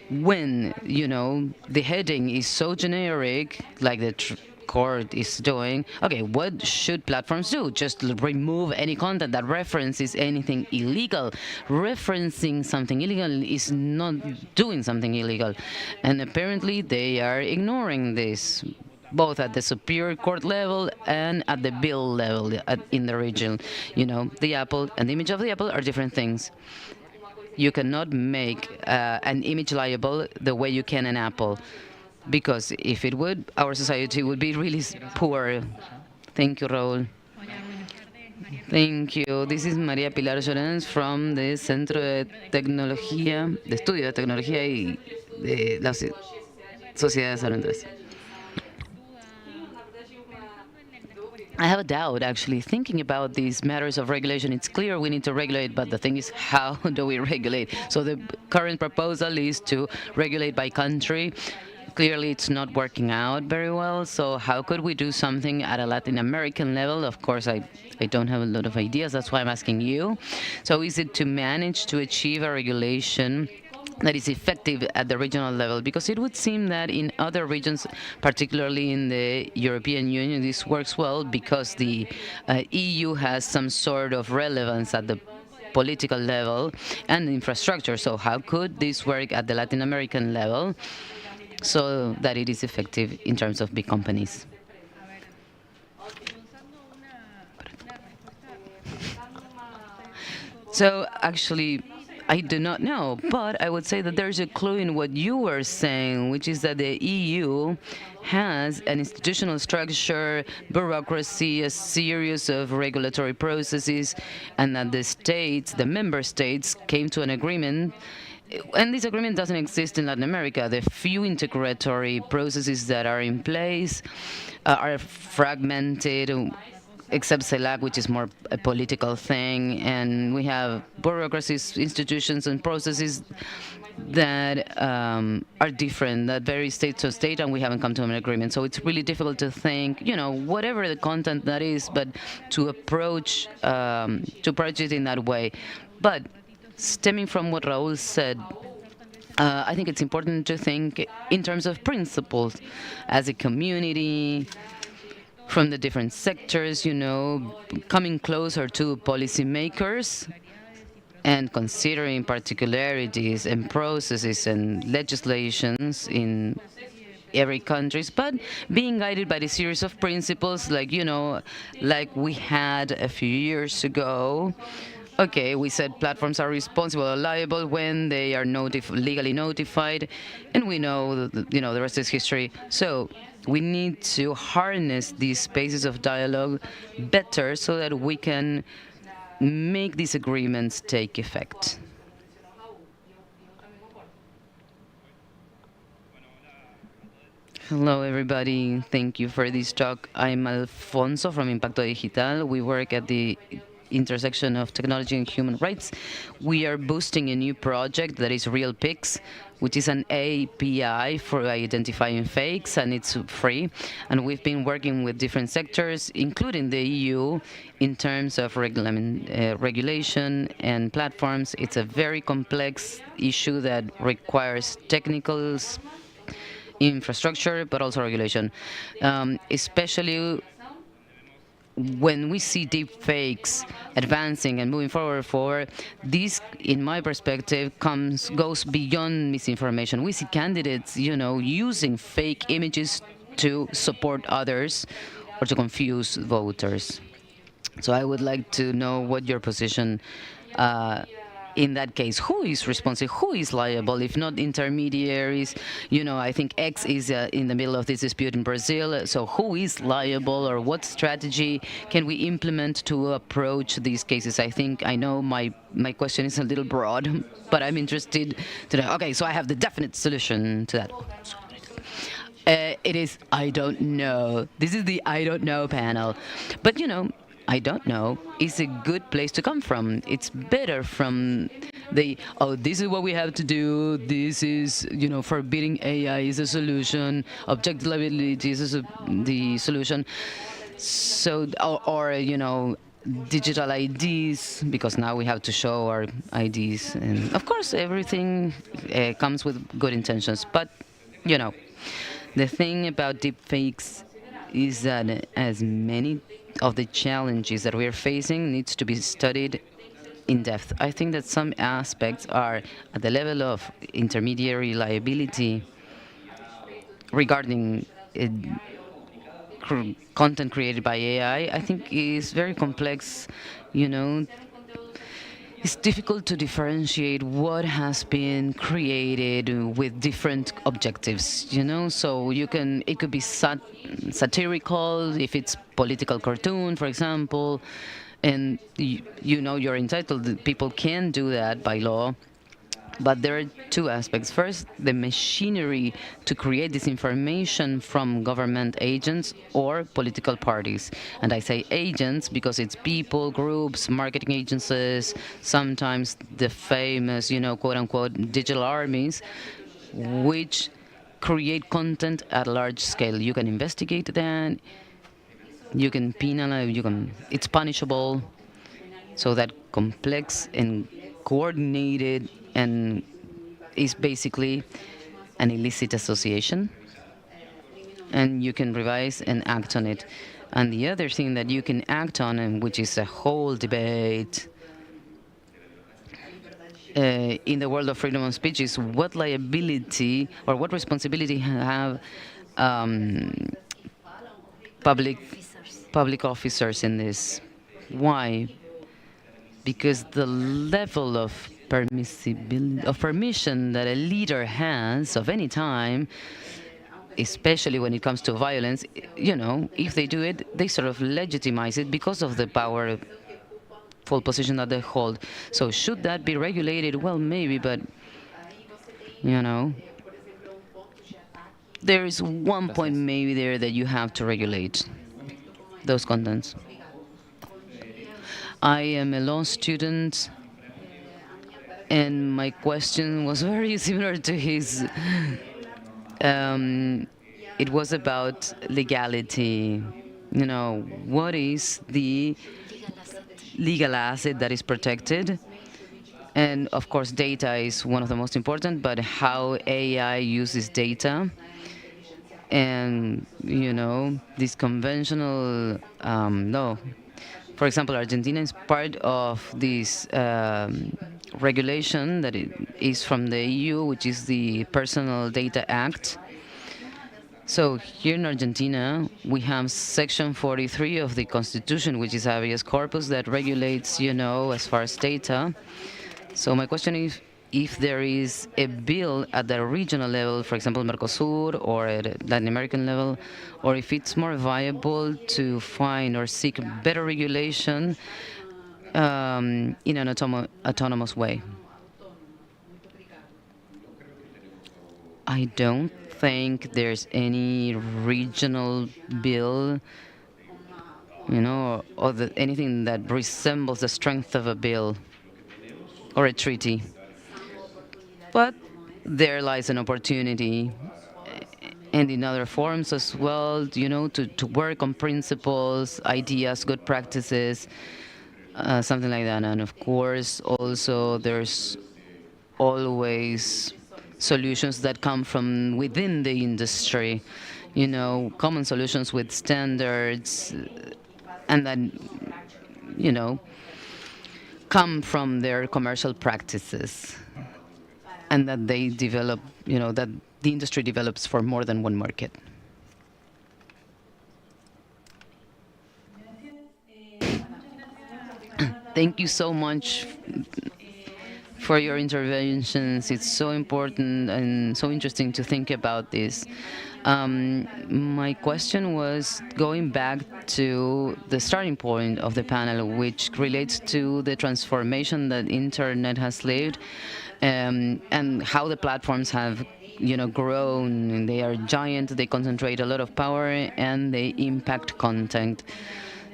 when, you know, the heading is so generic, like the court is doing, okay, what should platforms do? Just remove any content that references anything illegal. Referencing something illegal is not doing something illegal. And apparently they are ignoring this, both at the Superior Court level and at the bill level in the region. You know, the apple and the image of the apple are different things. You cannot make an image liable the way you can an apple. Because if it would, our society would be really poor. Thank you, Raúl. Thank you. This is María Pilar Llorens from the Centro de Tecnología, de Estudio de Tecnología y de las Sociedades Orientales. I have a doubt, actually, thinking about these matters of regulation. It's clear we need to regulate, but the thing is, how do we regulate? So the current proposal is to regulate by country. Clearly, it's not working out very well. So how could we do something at a Latin American level? Of course, I don't have a lot of ideas. That's why I'm asking you. So is it to manage to achieve a regulation that is effective at the regional level? Because it would seem that in other regions, particularly in the European Union, this works well because the EU has some sort of relevance at the political level and infrastructure. So how could this work at the Latin American level so that it is effective in terms of big companies? So actually, I do not know, but I would say that there's a clue in what you were saying, which is that the EU has an institutional structure, bureaucracy, a series of regulatory processes, and that the states, the member states, came to an agreement. And this agreement doesn't exist in Latin America. The few integratory processes that are in place are fragmented, except CELAC, which is more a political thing, and we have bureaucracies, institutions, and processes that are different, that vary state to state, and we haven't come to an agreement. So it's really difficult to think, you know, whatever the content that is, but to approach it in that way. But stemming from what Raúl said, I think it's important to think in terms of principles as a community, from the different sectors, you know, coming closer to policymakers and considering particularities and processes and legislations in every country, but being guided by the series of principles, like, you know, like we had a few years ago. Okay, we said platforms are responsible or liable when they are legally notified, and we know, you know, the rest is history. So we need to harness these spaces of dialogue better so that we can make these agreements take effect. Hello, everybody. Thank you for this talk. I'm Alfonso from Impacto Digital. We work at the intersection of technology and human rights. We are boosting a new project that is Real Pics, which is an API for identifying fakes, and it's free. And we've been working with different sectors, including the EU, in terms of regulation and platforms. It's a very complex issue that requires technical infrastructure, but also regulation, especially when we see deep fakes advancing and moving forward. This, in my perspective, goes beyond misinformation. We see candidates, you know, using fake images to support others or to confuse voters. So I would like to know what your position in that case, who is responsible? Who is liable? If not intermediaries, I think X is in the middle of this dispute in Brazil. So who is liable, or what strategy can we implement to approach these cases? I know my question is a little broad, but I'm interested to know. Okay, so I have the definite solution to that. It is I don't know. This is the I don't know panel. But I don't know is a good place to come from. It's better from this is what we have to do. This is, forbidding AI is a solution. Objective liability is the solution. So, or digital IDs, because now we have to show our IDs. And of course, everything comes with good intentions. But, the thing about deepfakes is that as many of the challenges that we're facing needs to be studied in depth. I think that some aspects are at the level of intermediary liability regarding content created by AI. I think is very complex, It's difficult to differentiate what has been created with different objectives, So it could be satirical if it's political cartoon, for example, and you're entitled. People can do that by law. But there are two aspects. First, the machinery to create this information from government agents or political parties. And I say agents because it's people, groups, marketing agencies, sometimes the famous, quote-unquote, digital armies, which create content at a large scale. You can investigate that. You can penalize. It's punishable. So that complex and coordinated and is basically an illicit association, and you can revise and act on it. And the other thing that you can act on, and which is a whole debate in the world of freedom of speech, is what liability or what responsibility have public officers in this. Why? Because the level of permission that a leader has of any time, especially when it comes to violence, if they do it, they sort of legitimize it because of the powerful position that they hold. So should that be regulated? Well, maybe, but, there is one point maybe there that you have to regulate those contents. I am a law student, and my question was very similar to his. It was about legality. What is the legal asset that is protected? And of course, data is one of the most important, but how AI uses data. And, this conventional law. For example, Argentina is part of this regulation that is from the EU, which is the Personal Data Act. So here in Argentina, we have Section 43 of the Constitution, which is habeas corpus, that regulates, as far as data. So my question is, if there is a bill at the regional level, for example, Mercosur, or at Latin American level, or if it's more viable to find or seek better regulation in an autonomous way. I don't think there's any regional bill, or anything that resembles the strength of a bill or a treaty. But there lies an opportunity, and in other forms as well, to work on principles, ideas, good practices, something like that. And of course, also there's always solutions that come from within the industry, common solutions with standards, and then, come from their commercial practices. And that they develop, that the industry develops for more than one market. Thank you so much for your interventions. It's so important and so interesting to think about this. My question was going back to the starting point of the panel, which relates to the transformation that internet has lived, and how the platforms have grown. And they are giant, they concentrate a lot of power, and they impact content.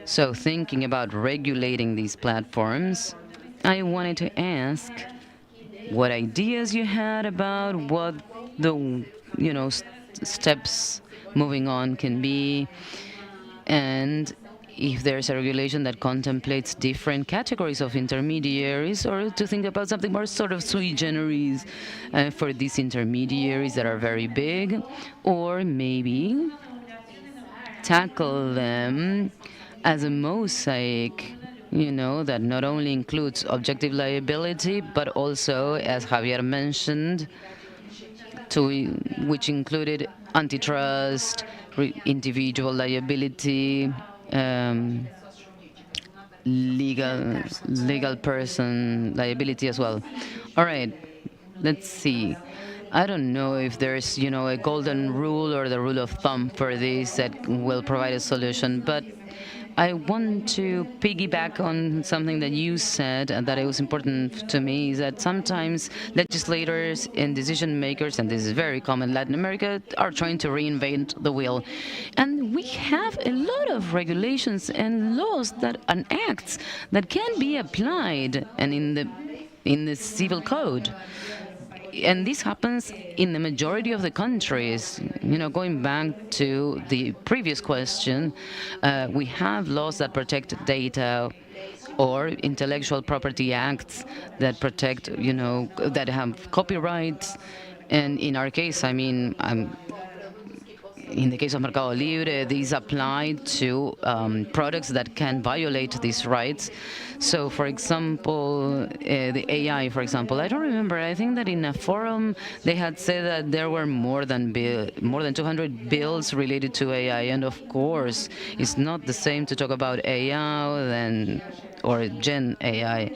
So thinking about regulating these platforms, I wanted to ask what ideas you had about what the steps moving on can be, and if there's a regulation that contemplates different categories of intermediaries, or to think about something more sort of sui generis for these intermediaries that are very big, or maybe tackle them as a mosaic, that not only includes objective liability, but also, as Javier mentioned, which included antitrust, individual liability, legal person liability as well. All right, let's see. I don't know if there's a golden rule or the rule of thumb for this that will provide a solution, but I want to piggyback on something that you said, and that it was important to me, is that sometimes legislators and decision makers, and this is very common in Latin America, are trying to reinvent the wheel. And we have a lot of regulations and laws and acts that can be applied, and in the civil code. And this happens in the majority of the countries. Going back to the previous question, we have laws that protect data, or intellectual property acts that protect, that have copyrights. And in our case, in the case of Mercado Libre, these apply to products that can violate these rights. So, for example, the AI, for example, I don't remember. I think that in a forum they had said that there were more than 200 bills related to AI, and of course, it's not the same to talk about AI or Gen AI,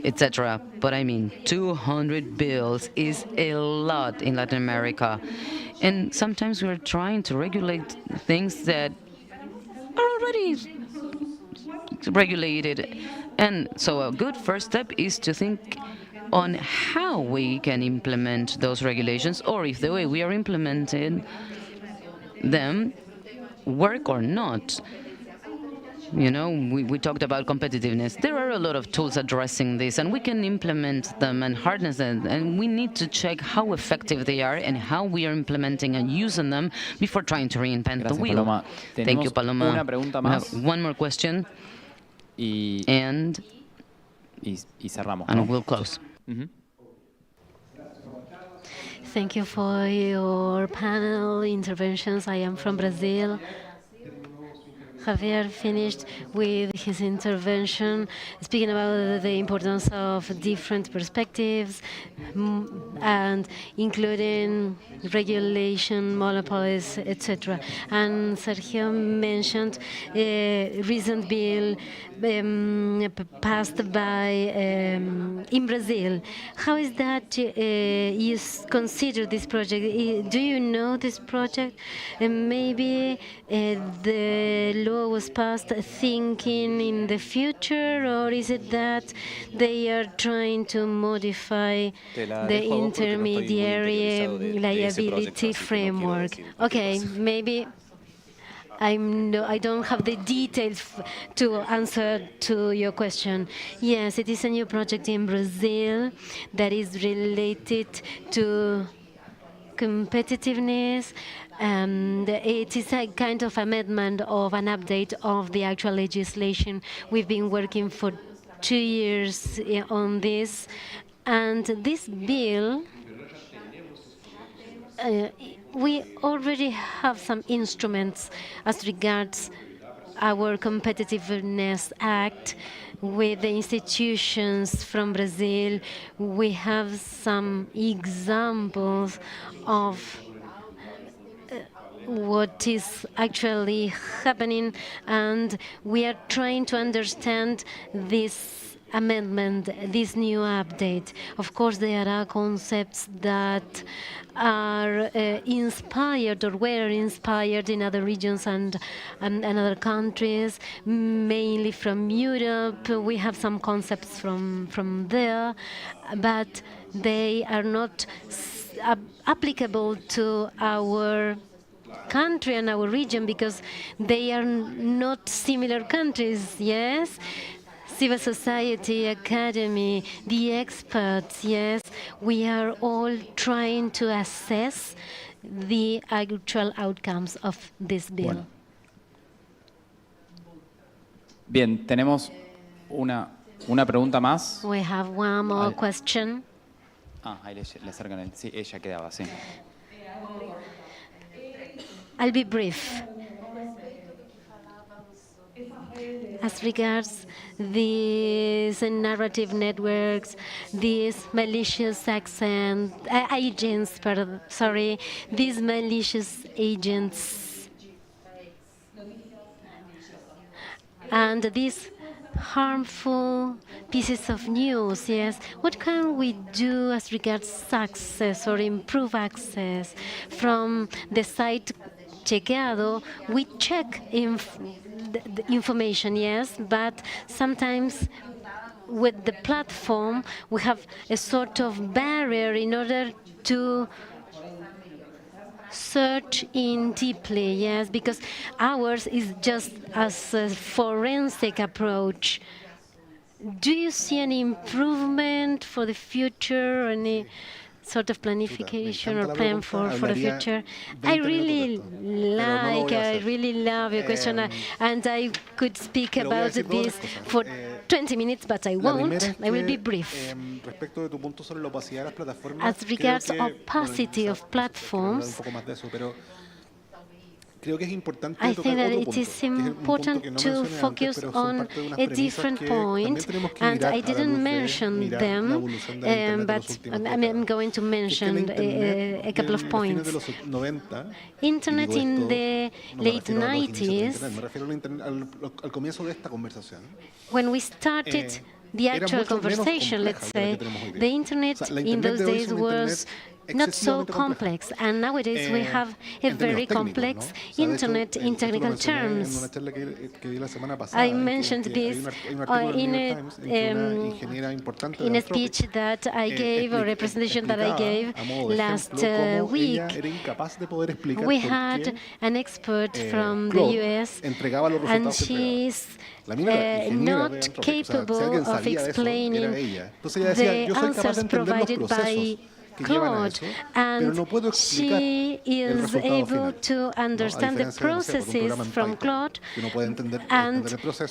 etc. But 200 bills is a lot in Latin America. And sometimes we're trying to regulate things that are already regulated. And so a good first step is to think on how we can implement those regulations, or if the way we are implementing them work or not. We talked about competitiveness. There are a lot of tools addressing this, and we can implement them and harness them. And we need to check how effective they are and how we are implementing and using them before trying to reinvent the wheel. Paloma. Thank you, Paloma. Una pregunta We have más. one more question, and cerramos. we'll close. Thank you for your panel interventions. I am from Brazil. Javier finished with his intervention, speaking about the importance of different perspectives and including regulation, monopolies, etc. And Sergio mentioned a recent bill passed by in Brazil. How is that you consider this project? Do you know this project? Maybe the law was passed thinking in the future, or is it that they are trying to modify the intermediary liability framework? Okay, maybe I don't have the details to answer to your question. Yes, it is a new project in Brazil that is related to competitiveness. It is a kind of amendment of an update of the actual legislation. We've been working for 2 years on this, and this bill, we already have some instruments as regards our Competitiveness Act with the institutions from Brazil. We have some examples of what is actually happening, and we are trying to understand this amendment, this new update. Of course, there are concepts that are inspired or were inspired in other regions and other countries, mainly from Europe. We have some concepts from there, but they are not applicable to our country and our region because they are not similar countries, yes? Civil society, academy, the experts, yes, we are all trying to assess the actual outcomes of this bill. Bueno. Bien, tenemos una pregunta más. We have one more question. Ahí le acercan el... Sí, ella quedaba, sí. I'll be brief. As regards these narrative networks, these malicious agents, these malicious agents, and these harmful pieces of news, yes, what can we do as regards success or improve access? From the site chequeado, we check the information, yes, but sometimes with the platform we have a sort of barrier in order to search in deeply, yes, because ours is just as a forensic approach. Do you see any improvement for the future, any sort of planification or plan for the future? I really love your question, and I could speak about this for 20 minutes, but I won't. I will be brief. As regards opacity of platforms, I think that it is important to focus on a different point, and I didn't mention them, but I'm going to mention a couple of points. Internet in the late 90s, when we started the actual conversation, let's say, the internet in those days was not so complex, and nowadays we have a very complex internet in technical terms. I mentioned this in a speech that I gave, or a presentation that I gave last week. We had an expert from the US, and she's not capable of explaining the answers provided by Claude, and she is able to understand the processes from Claude,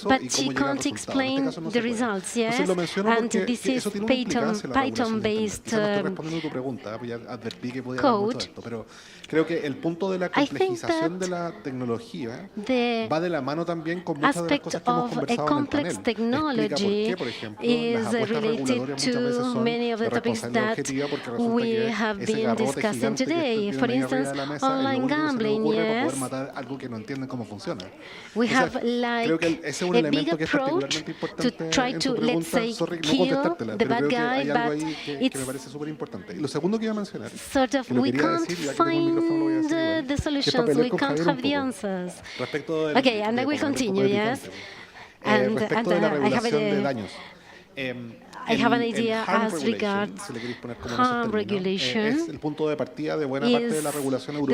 but she can't explain the results, yes? And this is Python-based code. I think that the aspect of a complex technology is related to many of the topics that we have been discussing today. For instance, online gambling, yes. We have like a big approach to try to, let's say, kill the bad guy, but it's sort of, we can't find the solutions, we can't have the answers. Okay, and I will continue, yes? And I have an idea as regards harm regulation. Is the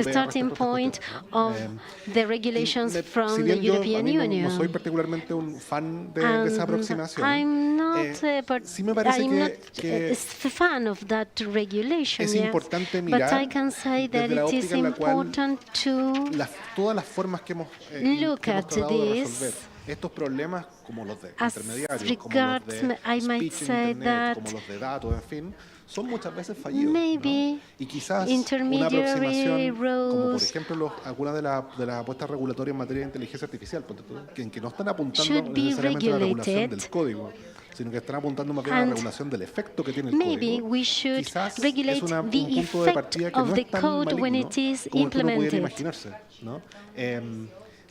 starting point of the regulations from the European Union. I'm not a fan of that regulation, yes, but I can say that it is important to look at this. As regards, I might say that maybe intermediary roles should be regulated, and maybe we should regulate the effect of the code when it is implemented.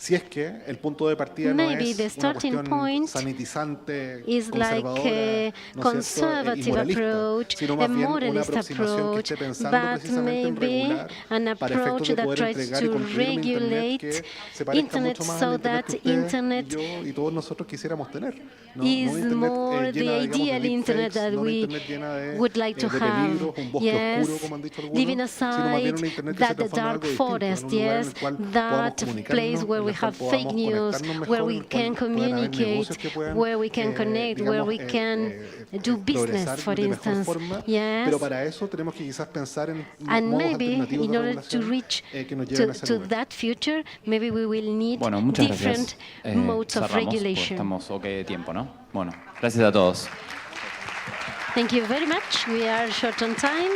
Si es que el punto de partida no Maybe the es una starting cuestión point sanitizante, is like conservadora, a ¿no es cierto? Y conservative moralista, approach, sino a más bien una moralist aproximación que approach, esté pensando but precisamente en maybe regular an para efectos approach de that poder tries entregar y to construir un Internet regulate que se parezca Internet mucho más al so Internet that que ustedes Internet y yo y todos nosotros quisiéramos tener. No is un Internet more the llena, digamos, de ideal Internet deepfakes, that no una we Internet llena would like to de have. peligros, un bosque oscuro, Yes, como han dicho leaving algunos, sino más bien aside una Internet que se that the transforma en dark algo distinto, en forest, un lugar en yes, el cual podamos that place comunicarnos, where en we el cual have fake podamos news, conectarnos where mejor, we en el can cual puedan haber communicate, negocios que puedan, where we can connect, where digamos, we can do business, progresar for de mejor instance. forma, Yes. pero para eso tenemos que quizás pensar en And modos maybe alternativos in de order to regulación reach que nos lleven a ese to lugar. that future, maybe we will need Bueno, muchas different gracias. modes of Cerramos, porque regulation. estamos ok de tiempo, ¿no? Bueno, gracias a todos. Thank you very much. We are short on time.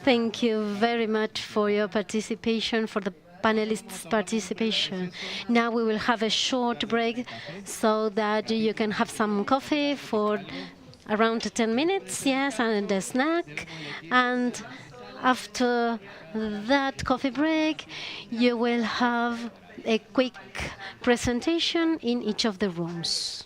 Thank you very much for your participation, for the panelists' participation. Now we will have a short break so that you can have some coffee for around 10 minutes, yes, and a snack. And after that coffee break, you will have a quick presentation in each of the rooms.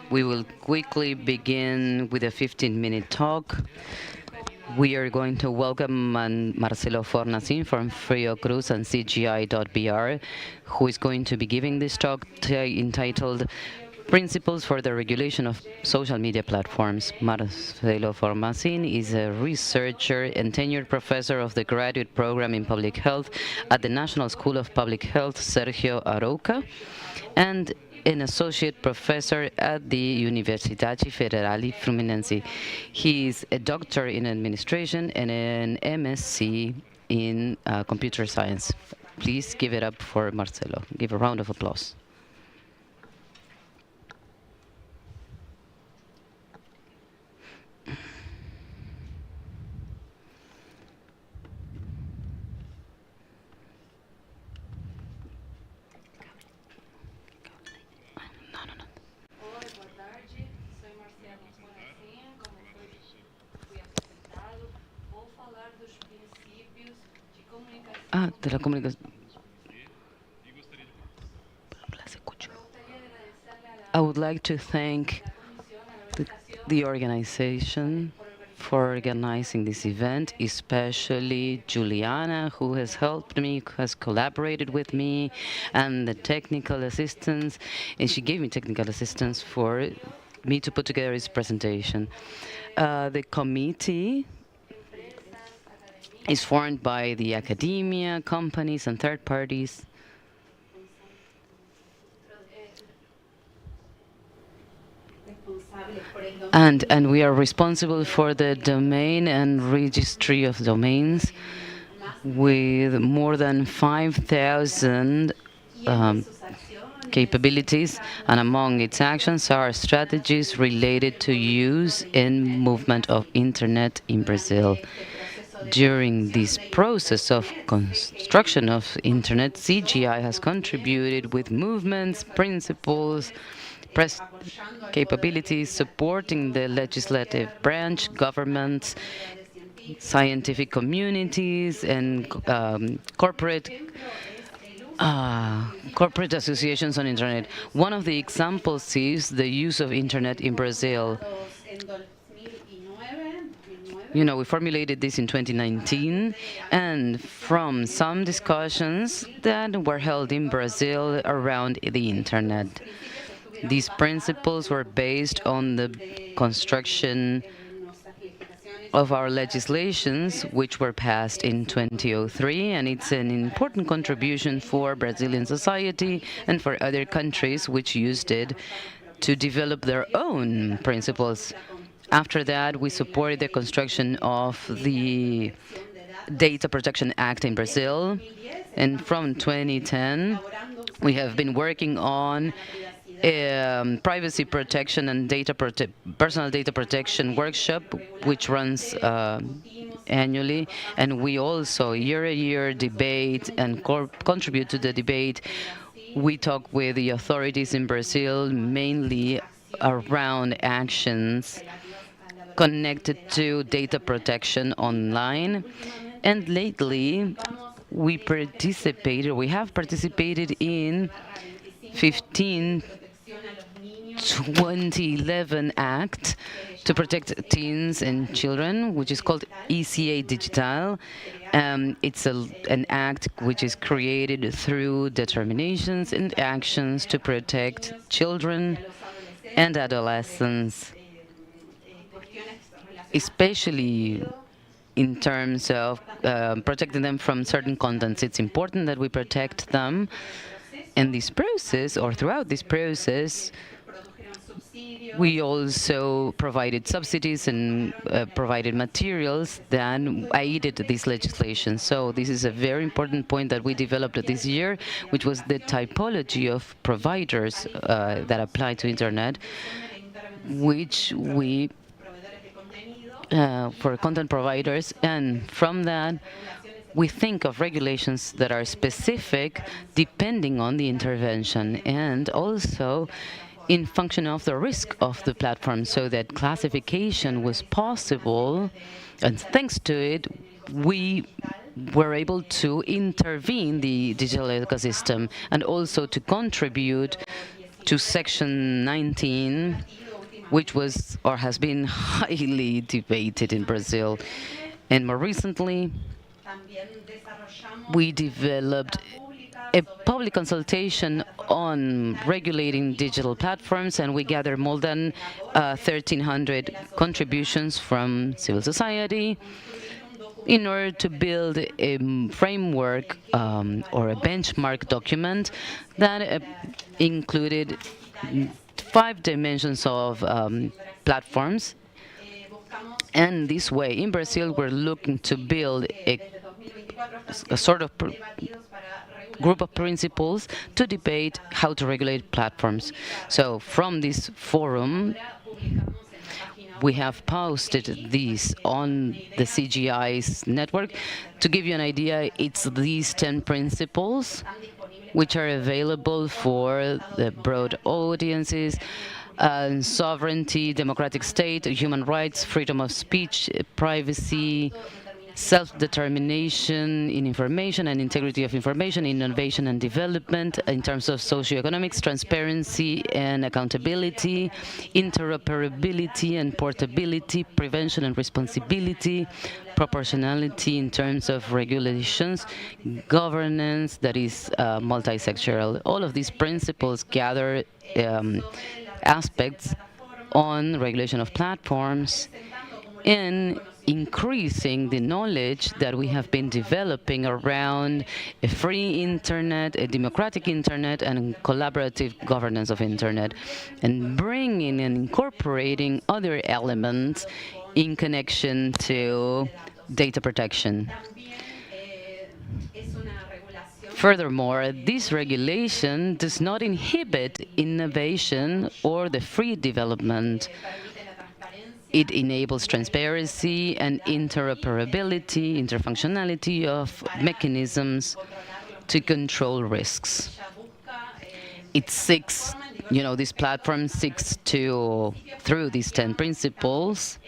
We will quickly begin with a 15-minute talk. We are going to welcome Marcelo Fornacin from Frio Cruz and CGI.br, who is going to be giving this talk entitled Principles for the Regulation of Social Media Platforms. Marcelo Fornacin is a researcher and tenured professor of the graduate program in public health at the National School of Public Health, Sergio Arouca, and an associate professor at the Universidade Federale Fluminense. He is a doctor in administration and an MSc in computer science. Please give it up for Marcelo. Give a round of applause. De la comunicación. I would like to thank the organization for organizing this event, especially Juliana, who has helped me, who has collaborated with me, and the technical assistance. And she gave me technical assistance for me to put together this presentation. The committee is formed by the academia, companies, and third parties. And we are responsible for the domain and registry of domains with more than 5,000 capabilities, and among its actions are strategies related to use and movement of Internet in Brazil. During this process of construction of Internet, CGI has contributed with movements, principles, capabilities, supporting the legislative branch, governments, scientific communities, and corporate associations on Internet. One of the examples is the use of Internet in Brazil. We formulated this in 2019, and from some discussions that were held in Brazil around the Internet. These principles were based on the construction of our legislations, which were passed in 2003, and it's an important contribution for Brazilian society and for other countries which used it to develop their own principles. After that, we supported the construction of the Data Protection Act in Brazil, and from 2010, we have been working on privacy protection and personal data protection workshop, which runs annually, and we also year-to-year debate and contribute to the debate. We talk with the authorities in Brazil, mainly around actions connected to data protection online. And lately, we have participated in 2011 Act to protect teens and children, which is called ECA Digital. It's an act which is created through determinations and actions to protect children and adolescents, especially in terms of protecting them from certain contents. It's important that we protect them in this process, or throughout this process. We also provided subsidies and provided materials that aided this legislation. So this is a very important point that we developed this year, which was the typology of providers that apply to Internet, which we for content providers, and from that we think of regulations that are specific depending on the intervention and also in function of the risk of the platform, so that classification was possible, and thanks to it we were able to intervene the digital ecosystem and also to contribute to Section 19, which was or has been highly debated in Brazil. And more recently, we developed a public consultation on regulating digital platforms, and we gathered more than 1,300 contributions from civil society in order to build a framework or a benchmark document that included 5 dimensions of platforms. And this way, in Brazil, we're looking to build a sort of group of principles to debate how to regulate platforms. So from this forum, we have posted these on the CGI's network. To give you an idea, it's these 10 principles which are available for the broad audiences: sovereignty, democratic state, human rights, freedom of speech, privacy, self-determination in information and integrity of information, innovation and development in terms of socioeconomics, transparency and accountability, interoperability and portability, prevention and responsibility, proportionality in terms of regulations, governance that is multisectoral. All of these principles gather aspects on regulation of platforms and increasing the knowledge that we have been developing around a free internet, a democratic internet, and collaborative governance of internet, and bringing and incorporating other elements in connection to data protection. Furthermore, this regulation does not inhibit innovation or the free development. It enables transparency and interoperability, interfunctionality of mechanisms to control risks. It seeks, this platform seeks to, through these 10 principles,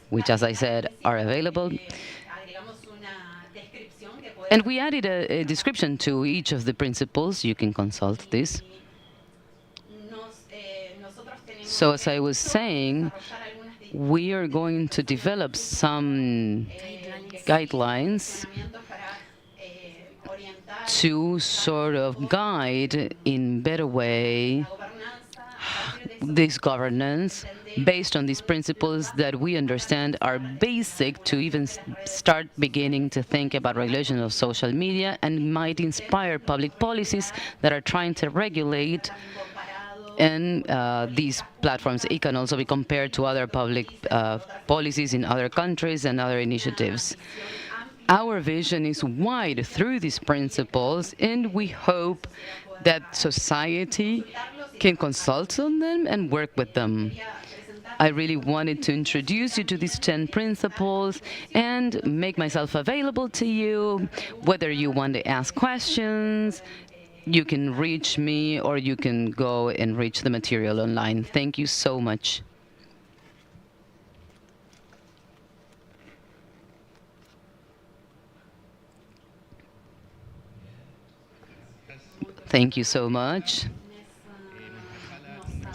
which, as I said, are available. And we added a description to each of the principles. You can consult this. So as I was saying, we are going to develop some guidelines to sort of guide in better way this governance based on these principles that we understand are basic to even start beginning to think about regulation of social media, and might inspire public policies that are trying to regulate. And these platforms, it can also be compared to other public policies in other countries and other initiatives. Our vision is wide through these principles, and we hope that society can consult on them and work with them. I really wanted to introduce you to these 10 principles and make myself available to you, whether you want to ask questions. You can reach me, or you can go and reach the material online. Thank you so much. Thank you so much.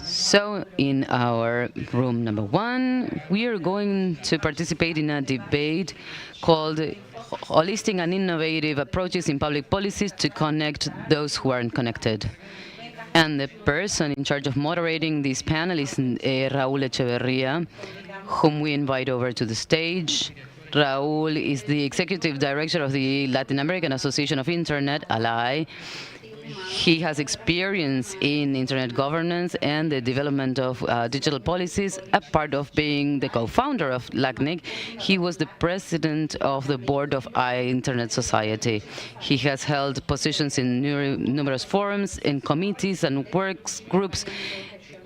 So in our room number 1, we are going to participate in a debate called Holistic and Innovative Approaches in Public Policies to Connect Those Who Aren't Connected. And the person in charge of moderating this panel is Raúl Echeverría, whom we invite over to the stage. Raúl is the Executive Director of the Latin American Association of Internet, ALAI. He has experience in internet governance and the development of digital policies. A part of being the co-founder of Lacigf, he was the president of the board of Internet Society. He has held positions in numerous forums, in committees and works groups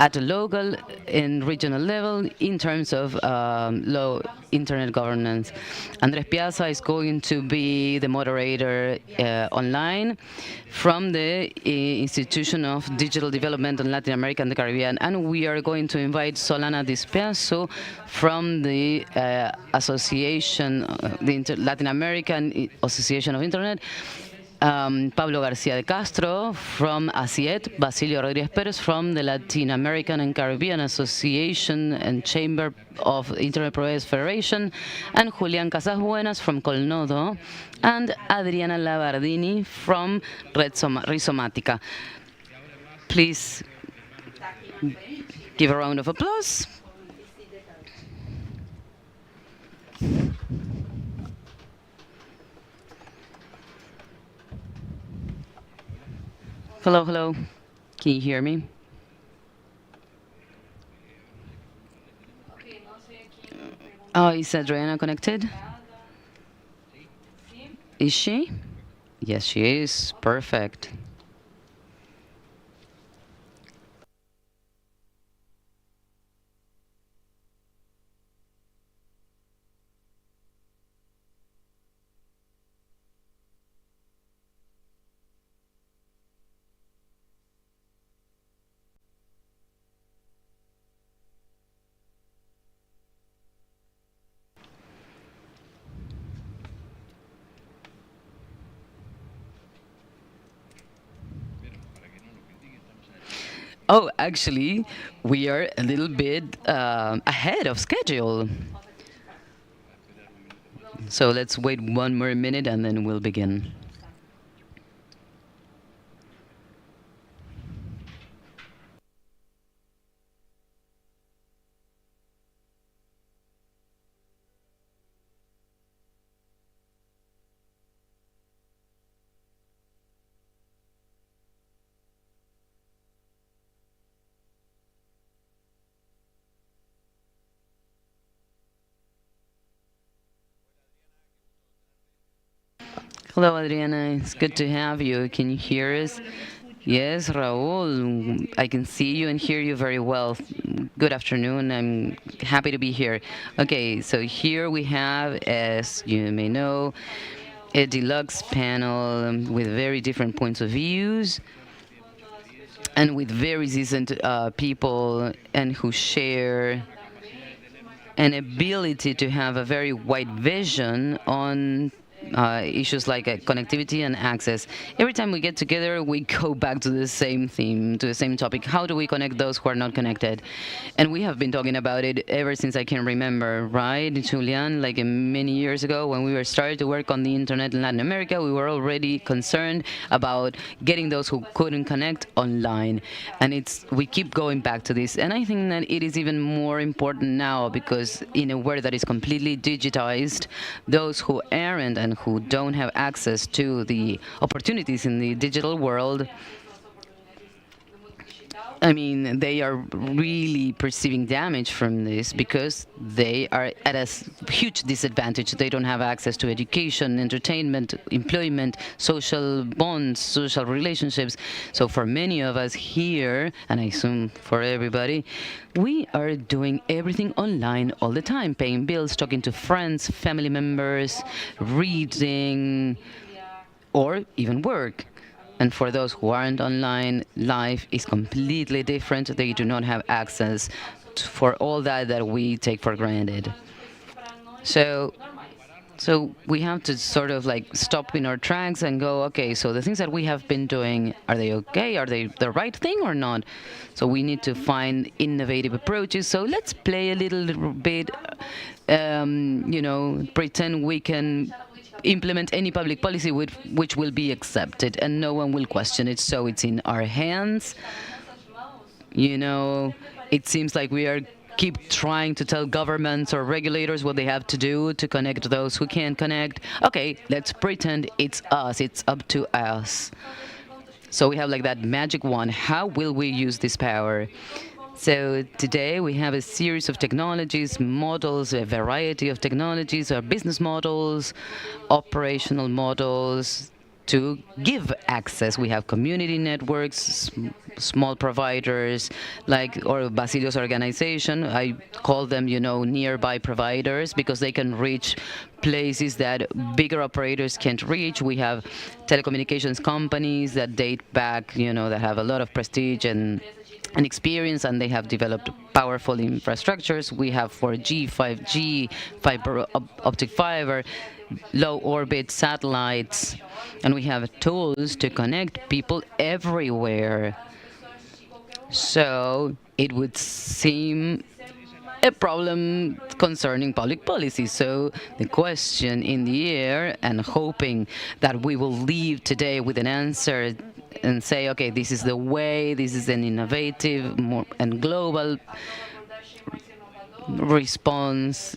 at a local and regional level in terms of low internet governance. Andrés Piazza is going to be the moderator online from the Institution of Digital Development in Latin America and the Caribbean. And we are going to invite Solana Dispiazo from the Association, the Latin American Association of Internet. Pablo García de Castro from ACIET, Basilio Rodríguez Pérez from the Latin American and Caribbean Association and Chamber of Internet Providers Federation, and Julián Casasbuenas from Colnodo, and Adriana Labardini from Rizomatica. Please give a round of applause. Hello, hello. Can you hear me? Oh, is Adriana connected? Is she? Yes, she is. Perfect. Oh, actually, we are a little bit ahead of schedule. So let's wait one more minute and then we'll begin. Hello, Adriana. It's good to have you. Can you hear us? Yes, Raul. I can see you and hear you very well. Good afternoon. I'm happy to be here. Okay, so here we have, as you may know, a deluxe panel with very different points of views and with very seasoned people and who share an ability to have a very wide vision on issues like connectivity and access. Every time we get together, we go back to the same theme, to the same topic. How do we connect those who are not connected? And we have been talking about it ever since I can remember, right, Julian? Like many years ago, when we were started to work on the internet in Latin America, we were already concerned about getting those who couldn't connect online. And we keep going back to this. And I think that it is even more important now because in a world that is completely digitized, those who aren't and who don't have access to the opportunities in the digital world, I mean, they are really perceiving damage from this because they are at a huge disadvantage. They don't have access to education, entertainment, employment, social bonds, social relationships. So for many of us here, and I assume for everybody, we are doing everything online all the time, paying bills, talking to friends, family members, reading, or even work. And for those who aren't online, life is completely different. They do not have access for all that we take for granted. So we have to sort of like stop in our tracks and go, okay, so the things that we have been doing, are they okay? Are they the right thing or not? So we need to find innovative approaches. So let's play a little bit, pretend we can implement any public policy which will be accepted and no one will question it. So it's in our hands. It seems like we keep trying to tell governments or regulators what they have to do to connect those who can't connect. Okay, let's pretend it's us. It's up to us. So we have like that magic wand. How will we use this power? So today we have a series of technologies, models, a variety of technologies, or business models, operational models to give access. We have community networks, small providers, or Basilio's organization. I call them, nearby providers because they can reach places that bigger operators can't reach. We have telecommunications companies that date back, that have a lot of prestige and and experience, and they have developed powerful infrastructures. We have 4G, 5G, optic fiber, low orbit satellites, and we have tools to connect people everywhere. So it would seem a problem concerning public policy. So the question in the air, and hoping that we will leave today with an answer and say, okay, this is the way, this is an innovative more and global response,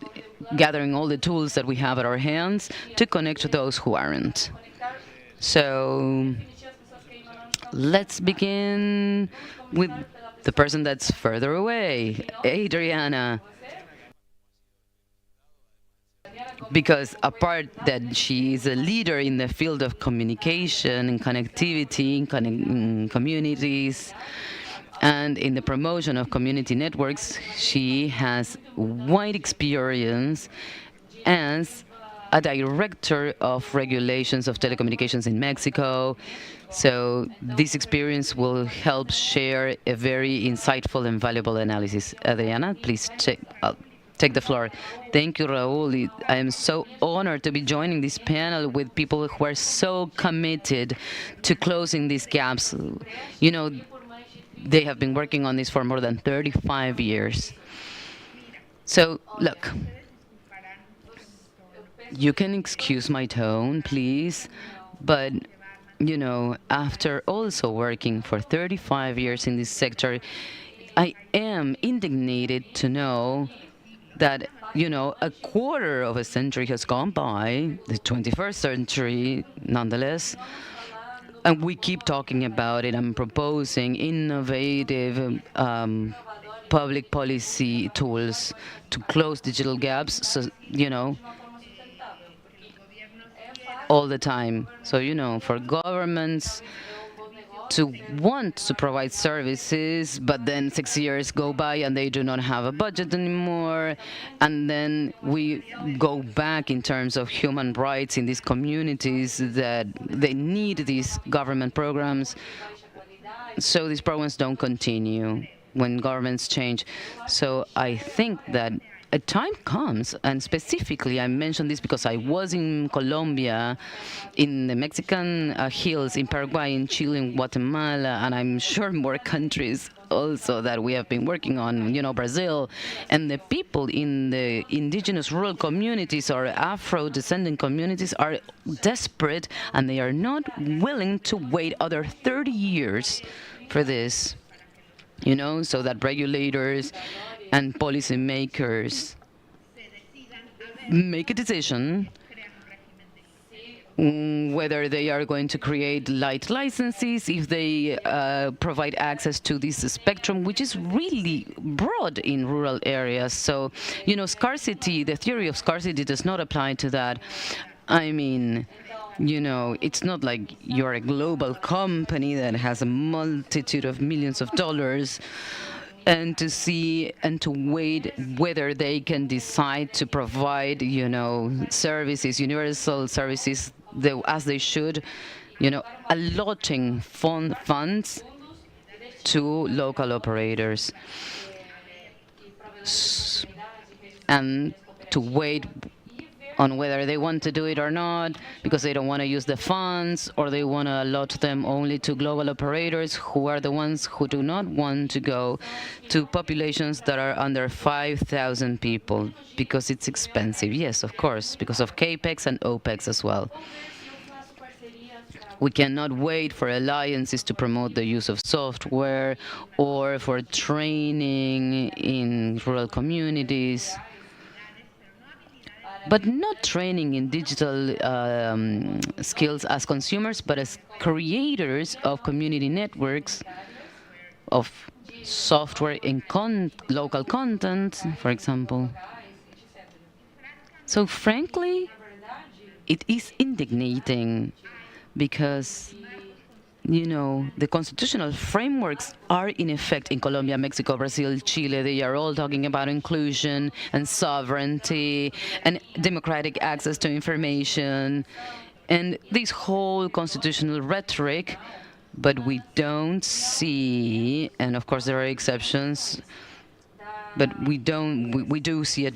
gathering all the tools that we have at our hands to connect to those who aren't. So let's begin with the person that's further away, Adriana. Because apart that she is a leader in the field of communication and connectivity in communities and in the promotion of community networks, she has wide experience as a director of regulations of telecommunications in Mexico. So this experience will help share a very insightful and valuable analysis. Adriana, please take the floor. Thank you, Raul. I am so honored to be joining this panel with people who are so committed to closing these gaps. You know, they have been working on this for more than 35 years. So, look, you can excuse my tone, please, but, you know, after also working for 35 years in this sector, I am indignated to know that, you know, a quarter of a century has gone by, the 21st century nonetheless, and we keep talking about it and proposing innovative public policy tools to close digital gaps, so, you know, all the time. So, you know, for governments to want to provide services, but then 6 years go by and they do not have a budget anymore. And then we go back in terms of human rights in these communities that they need these government programs. So these programs don't continue when governments change. So I think that a time comes, and specifically I mentioned this because I was in Colombia, in the Mexican hills, in Paraguay, in Chile, in Guatemala, and I'm sure more countries also that we have been working on, you know, Brazil. And the people in the indigenous rural communities or Afro-descendant communities are desperate, and they are not willing to wait other 30 years for this, you know, so that regulators and policymakers make a decision whether they are going to create light licenses, if they provide access to this spectrum, which is really broad in rural areas. So, you know, scarcity, the theory of scarcity does not apply to that. I mean, you know, it's not like you're a global company that has a multitude of millions of dollars and to see and to wait whether they can decide to provide, you know, services, universal services, as they should, you know, allotting funds to local operators. And to wait on whether they want to do it or not, because they don't want to use the funds, or they want to allot them only to global operators who are the ones who do not want to go to populations that are under 5,000 people, because it's expensive. Yes, of course, because of CAPEX and OPEX as well. We cannot wait for alliances to promote the use of software or for training in rural communities, but not training in digital skills as consumers, but as creators of community networks, of software in local content, for example. So frankly, it is indignating because, you know, the constitutional frameworks are in effect in Colombia, Mexico, Brazil, Chile. They are all talking about inclusion and sovereignty and democratic access to information. And this whole constitutional rhetoric but we don't see, and of course there are exceptions, but we do see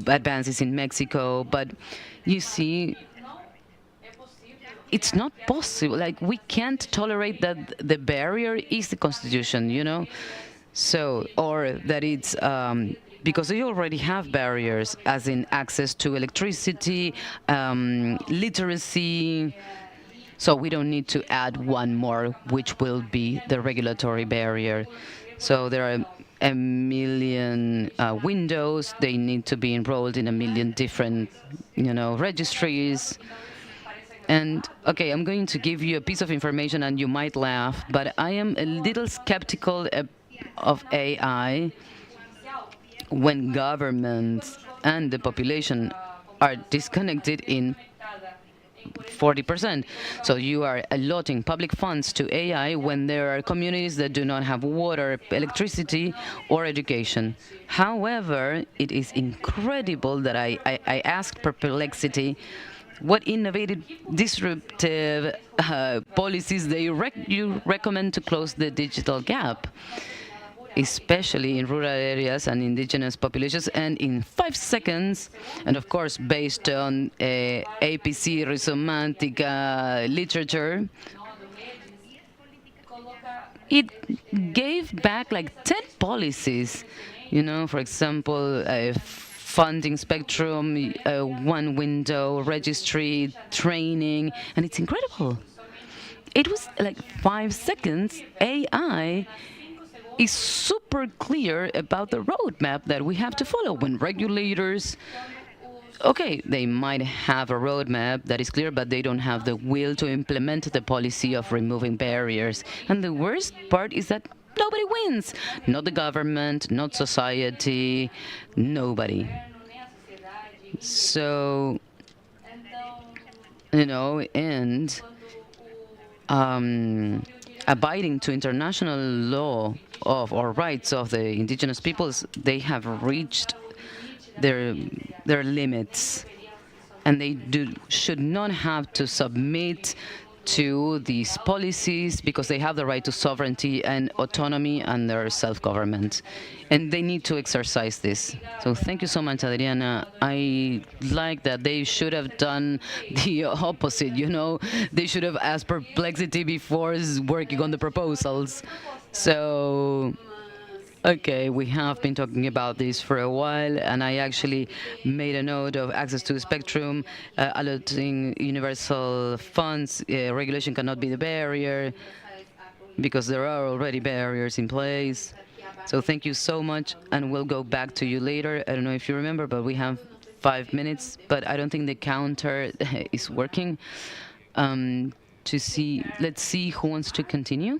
advances in Mexico, but you see, it's not possible. Like, we can't tolerate that the barrier is the Constitution, you know? So, or that it's, because they already have barriers, as in access to electricity, literacy. So we don't need to add one more, which will be the regulatory barrier. So there are a million windows. They need to be enrolled in a million different, registries. And okay, I'm going to give you a piece of information and you might laugh, but I am a little skeptical of AI when governments and the population are disconnected in 40%. So you are allotting public funds to AI when there are communities that do not have water, electricity, or education. However, it is incredible that I asked Perplexity what innovative, disruptive policies you recommend to close the digital gap, especially in rural areas and indigenous populations, and in 5 seconds, and of course based on APC Rhizomantica literature, it gave back like 10 policies, for example, funding spectrum, one window, registry, training, and it's incredible. It was like 5 seconds. AI is super clear about the roadmap that we have to follow. When regulators, okay, they might have a roadmap that is clear, but they don't have the will to implement the policy of removing barriers. And the worst part is that nobody wins. Not the government, not society, nobody. So, and abiding to international law or rights of the indigenous peoples, they have reached their limits, and they should not have to submit to these policies because they have the right to sovereignty and autonomy and their self-government, and they need to exercise this. So thank you so much, Adriana. I like that they should have done the opposite, They should have asked Perplexity before working on the proposals. So, okay, we have been talking about this for a while, and I actually made a note of access to the spectrum, allotting universal funds. Regulation cannot be the barrier because there are already barriers in place. So thank you so much, and we'll go back to you later. I don't know if you remember, but we have 5 minutes, but I don't think the counter is working. Let's see who wants to continue.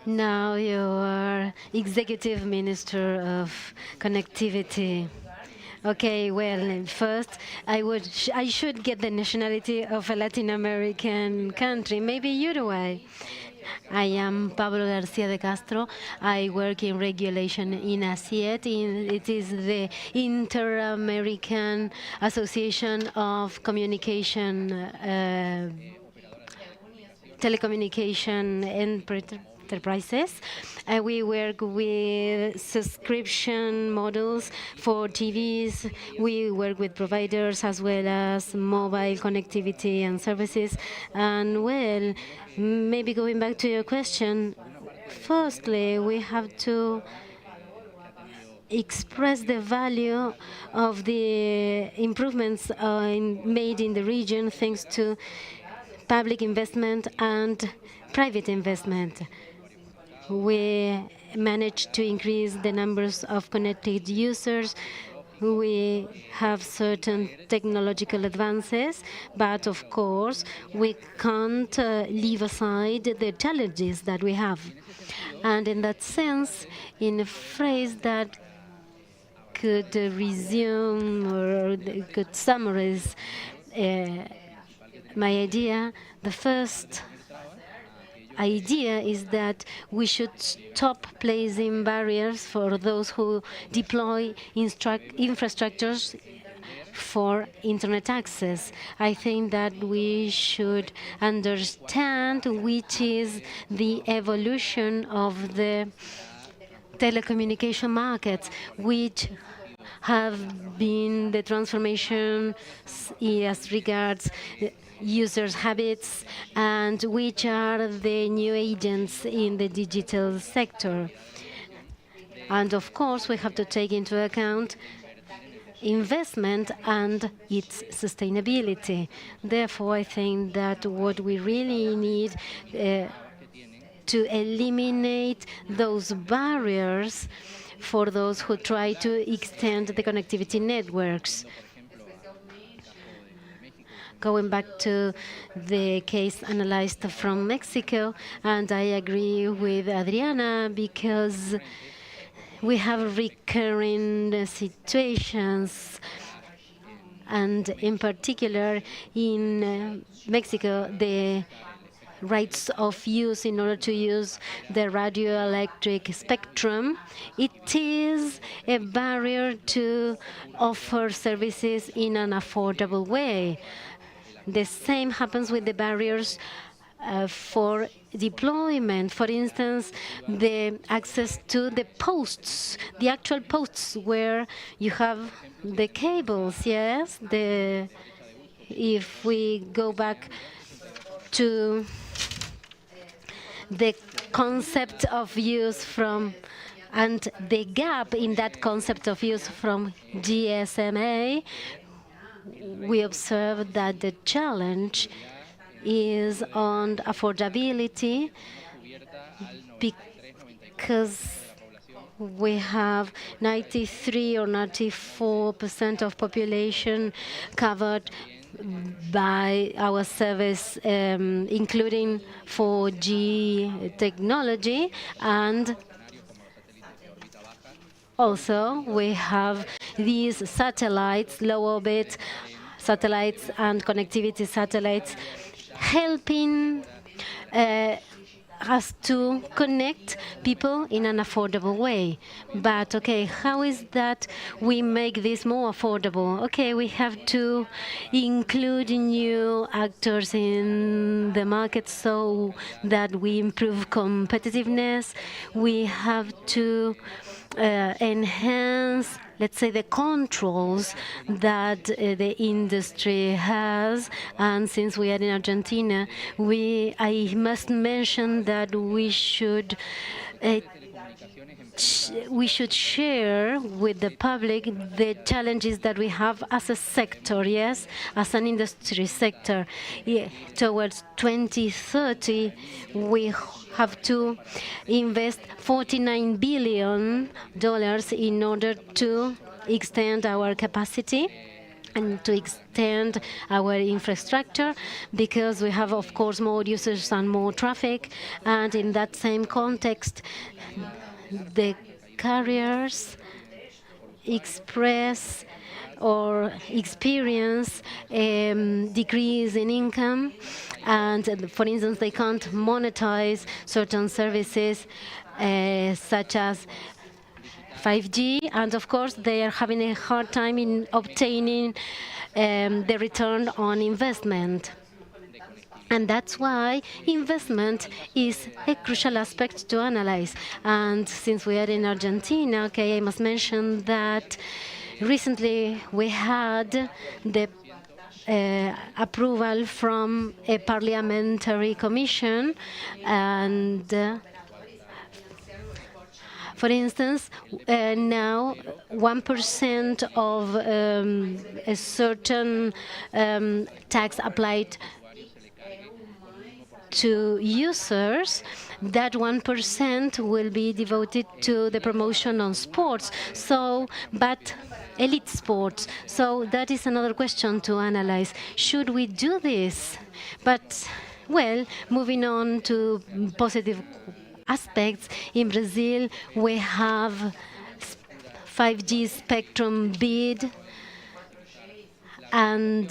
Now you are Executive Minister of Connectivity. Okay, well, first, I should get the nationality of a Latin American country, maybe Uruguay. I am Pablo García de Castro. I work in regulation in ACIET. It is the Inter-American Association of Telecommunication Enterprises. We work with subscription models for TVs. We work with providers as well as mobile connectivity and services. And well, maybe going back to your question, firstly, we have to express the value of the improvements made in the region thanks to public investment and private investment. We managed to increase the numbers of connected users. We have certain technological advances, but of course, we can't leave aside the challenges that we have. And in that sense, in a phrase that could resume or could summarize my idea, the first idea is that we should stop placing barriers for those who deploy infrastructures for internet access. I think that we should understand which is the evolution of the telecommunication markets, which have been the transformation as regards users' habits, and which are the new agents in the digital sector. And of course, we have to take into account investment and its sustainability. Therefore, I think that what we really need to eliminate those barriers for those who try to extend the connectivity networks. Going back to the case analyzed from Mexico, and I agree with Adriana because we have recurring situations, and in particular in Mexico, the rights of use in order to use the radioelectric spectrum. It is a barrier to offer services in an affordable way. The same happens with the barriers for deployment. For instance, the access to the posts, the actual posts where you have the cables, yes? If we go back to the concept of use from, and the gap in that concept of use from GSMA, we observe that the challenge is on affordability because we have 93 or 94% of population covered by our service, including 4G technology, and also we have these satellites, low orbit satellites and connectivity satellites, helping us to connect people in an affordable way. But okay, how is that we make this more affordable? Okay, we have to include new actors in the market so that we improve competitiveness. We have to enhance, let's say, the controls that the industry has. And since we are in Argentina, I must mention that we should share with the public the challenges that we have as a sector, yes, as an industry sector. Yeah, towards 2030, we have to invest $49 billion in order to extend our capacity and to extend our infrastructure, because we have, of course, more users and more traffic. And in that same context, the carriers express or experience decrease in income, and for instance, they can't monetize certain services such as 5G, and of course they are having a hard time in obtaining the return on investment. And that's why investment is a crucial aspect to analyze. And since we are in Argentina, okay, I must mention that recently we had the approval from a parliamentary commission, and for instance, now 1% of a certain tax applied to users, that 1% will be devoted to the promotion on sports. So, but elite sports. So that is another question to analyze. Should we do this? But, well, moving on to positive aspects, in Brazil we have 5G spectrum bid, and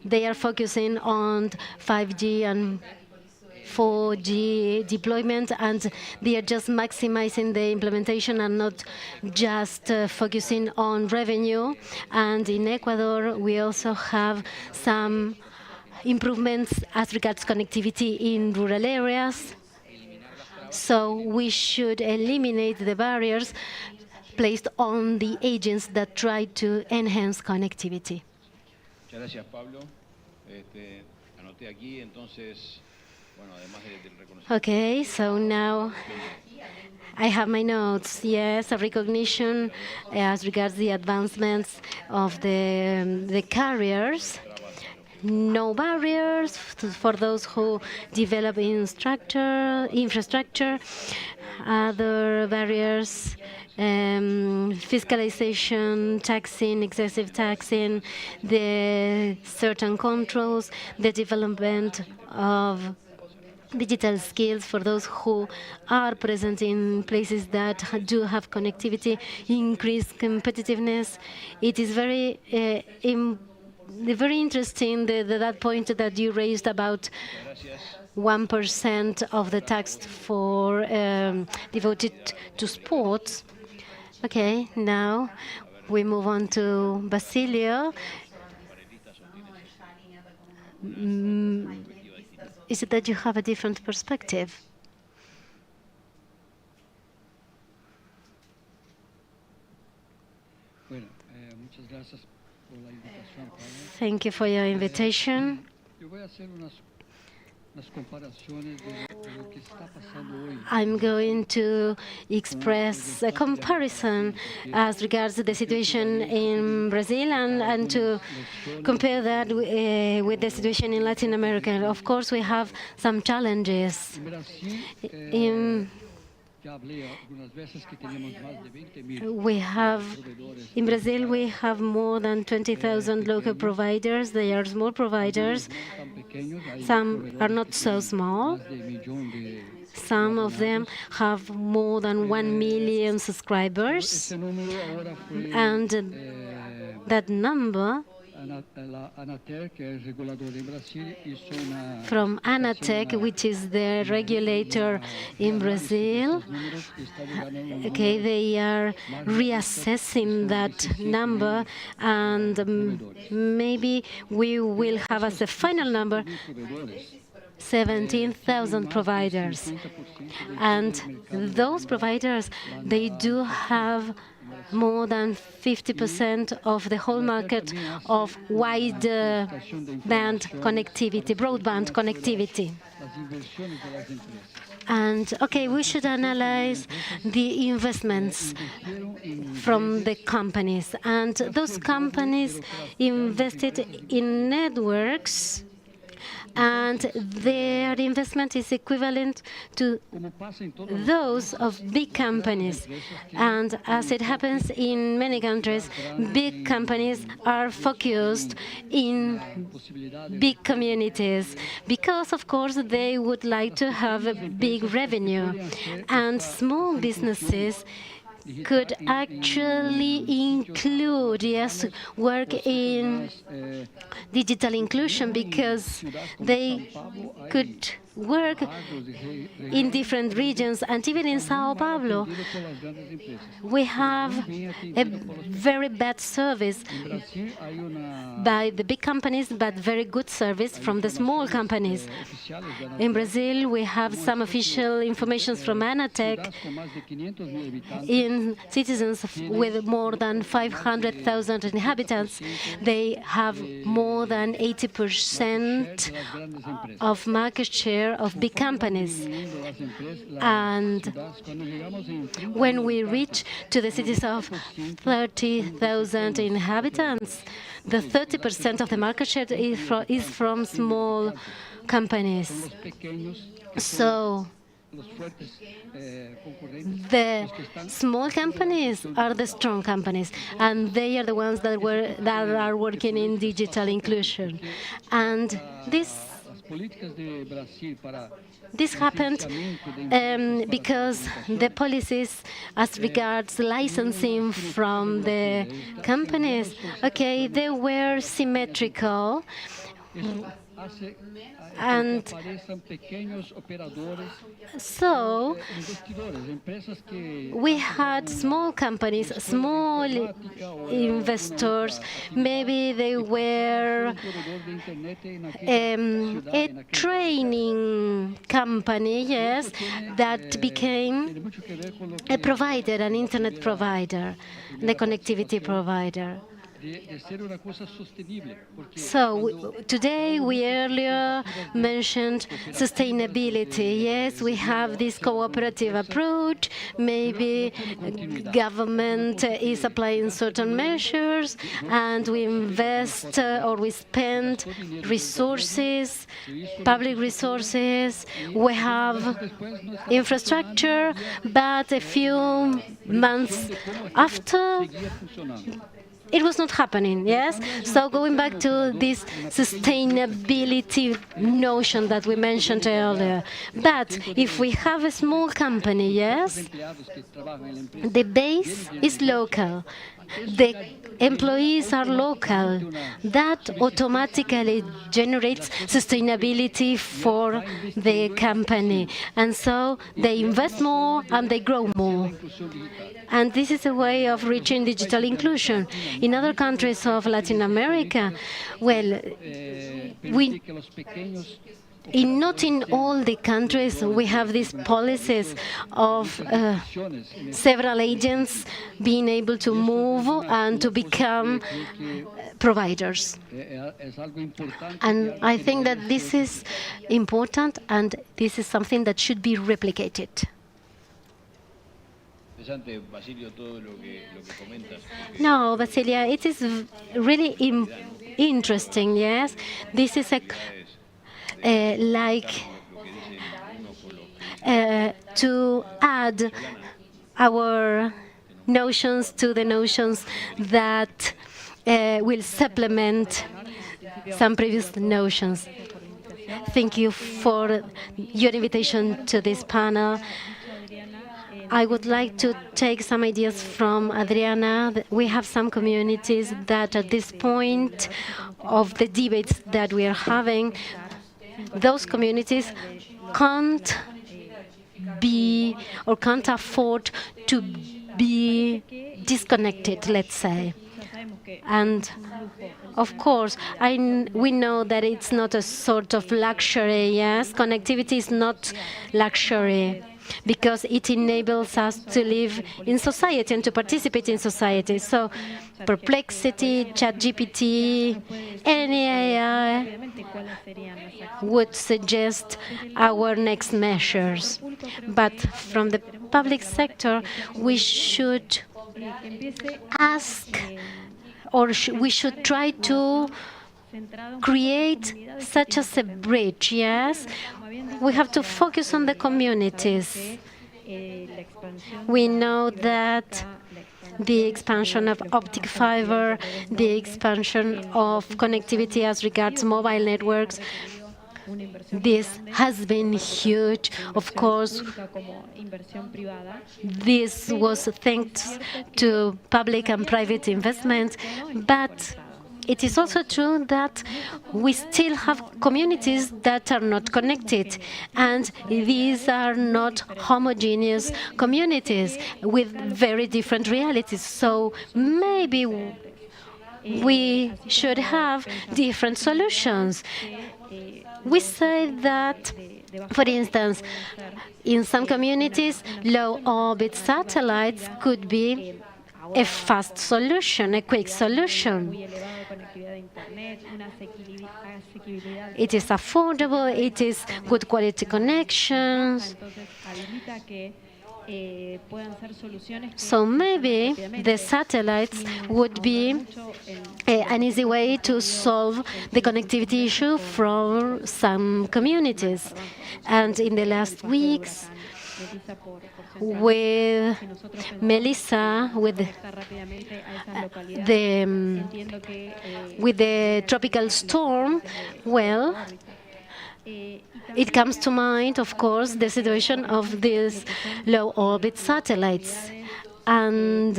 they are focusing on 5G and 4G deployment, and they are just maximizing the implementation and not just focusing on revenue. And in Ecuador, we also have some improvements as regards connectivity in rural areas. So we should eliminate the barriers placed on the agents that try to enhance connectivity. Gracias, Pablo. Anoté aquí, entonces, bueno, además del reconocimiento. Okay, so now I have my notes. Yes, a recognition as regards the advancements of the carriers. No barriers for those who develop infrastructure. Other barriers, fiscalization, taxing, excessive taxing, the certain controls, the development of digital skills for those who are present in places that do have connectivity, increased competitiveness. It is very interesting that point that you raised about 1% of the tax for devoted to sports. Okay, now we move on to Basilio. Is it that you have a different perspective? Thank you for your invitation. I'm going to express a comparison as regards the situation in Brazil and to compare that with the situation in Latin America. Of course, we have some challenges. In Brazil, we have more than 20,000 local providers. They are small providers. Some are not so small. Some of them have more than 1 million subscribers. And that number from Anatec, which is the regulator in Brazil. Okay, they are reassessing that number, and maybe we will have as a final number 17,000 providers. And those providers, they do have more than 50% of the whole market of wide band connectivity, broadband connectivity. And okay, we should analyze the investments from the companies. And those companies invested in networks, and their investment is equivalent to those of big companies. And as it happens in many countries, big companies are focused in big communities because, of course, they would like to have a big revenue. And small businesses could actually include, yes, work in digital inclusion, because they could work in different regions. And even in Sao Paulo, we have a very bad service by the big companies, but very good service from the small companies. In Brazil, we have some official information from Anatec. In citizens with more than 500,000 inhabitants, they have more than 80% of market share of big companies. And when we reach to the cities of 30,000 inhabitants, the 30% of the market share is from small companies. So the small companies are the strong companies, and they are the ones that are working in digital inclusion. And this happened because the policies as regards licensing from the companies, okay, they were symmetrical. And so we had small companies, small investors. Maybe they were a training company, yes, that became a provider, an internet provider, the connectivity provider. So today we earlier mentioned sustainability. Yes, we have this cooperative approach. Maybe government is applying certain measures, and we invest or we spend resources, public resources. We have infrastructure, but a few months after, it was not happening, yes? So going back to this sustainability notion that we mentioned earlier. But if we have a small company, yes, the base is local. The employees are local. That automatically generates sustainability for the company. And so they invest more and they grow more. And this is a way of reaching digital inclusion. In other countries of Latin America, well, not in all the countries we have these policies of several agents being able to move and to become providers. And I think that this is important, and this is something that should be replicated. No, Basilia, it is really interesting, yes? This is to add our notions to the notions that will supplement some previous notions. Thank you for your invitation to this panel. I would like to take some ideas from Adriana. We have some communities that at this point of the debates that we are having, those communities can't be or can't afford to be disconnected, let's say. And of course, we know that it's not a sort of luxury, yes? Connectivity is not luxury, because it enables us to live in society and to participate in society. So Perplexity, ChatGPT, any AI would suggest our next measures. But from the public sector, we should ask, or we should try to create such as a bridge, yes? We have to focus on the communities. We know that the expansion of optic fiber, the expansion of connectivity as regards mobile networks, this has been huge. Of course, this was thanks to public and private investment, but it is also true that we still have communities that are not connected, and these are not homogeneous communities with very different realities. So maybe we should have different solutions. We say that, for instance, in some communities, low-orbit satellites could be a fast solution, a quick solution. It is affordable, it is good quality connections. So maybe the satellites would be an easy way to solve the connectivity issue from some communities. And in the last weeks, with Melissa, with the tropical storm, well, it comes to mind, of course, the situation of these low-orbit satellites. And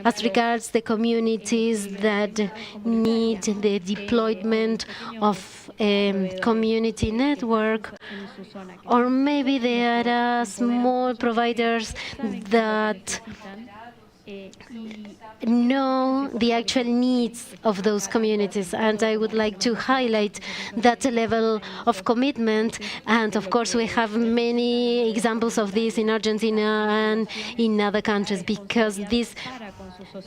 as regards the communities that need the deployment of a community network, or maybe there are small providers that know the actual needs of those communities, and I would like to highlight that level of commitment. And of course we have many examples of this in Argentina and in other countries, because these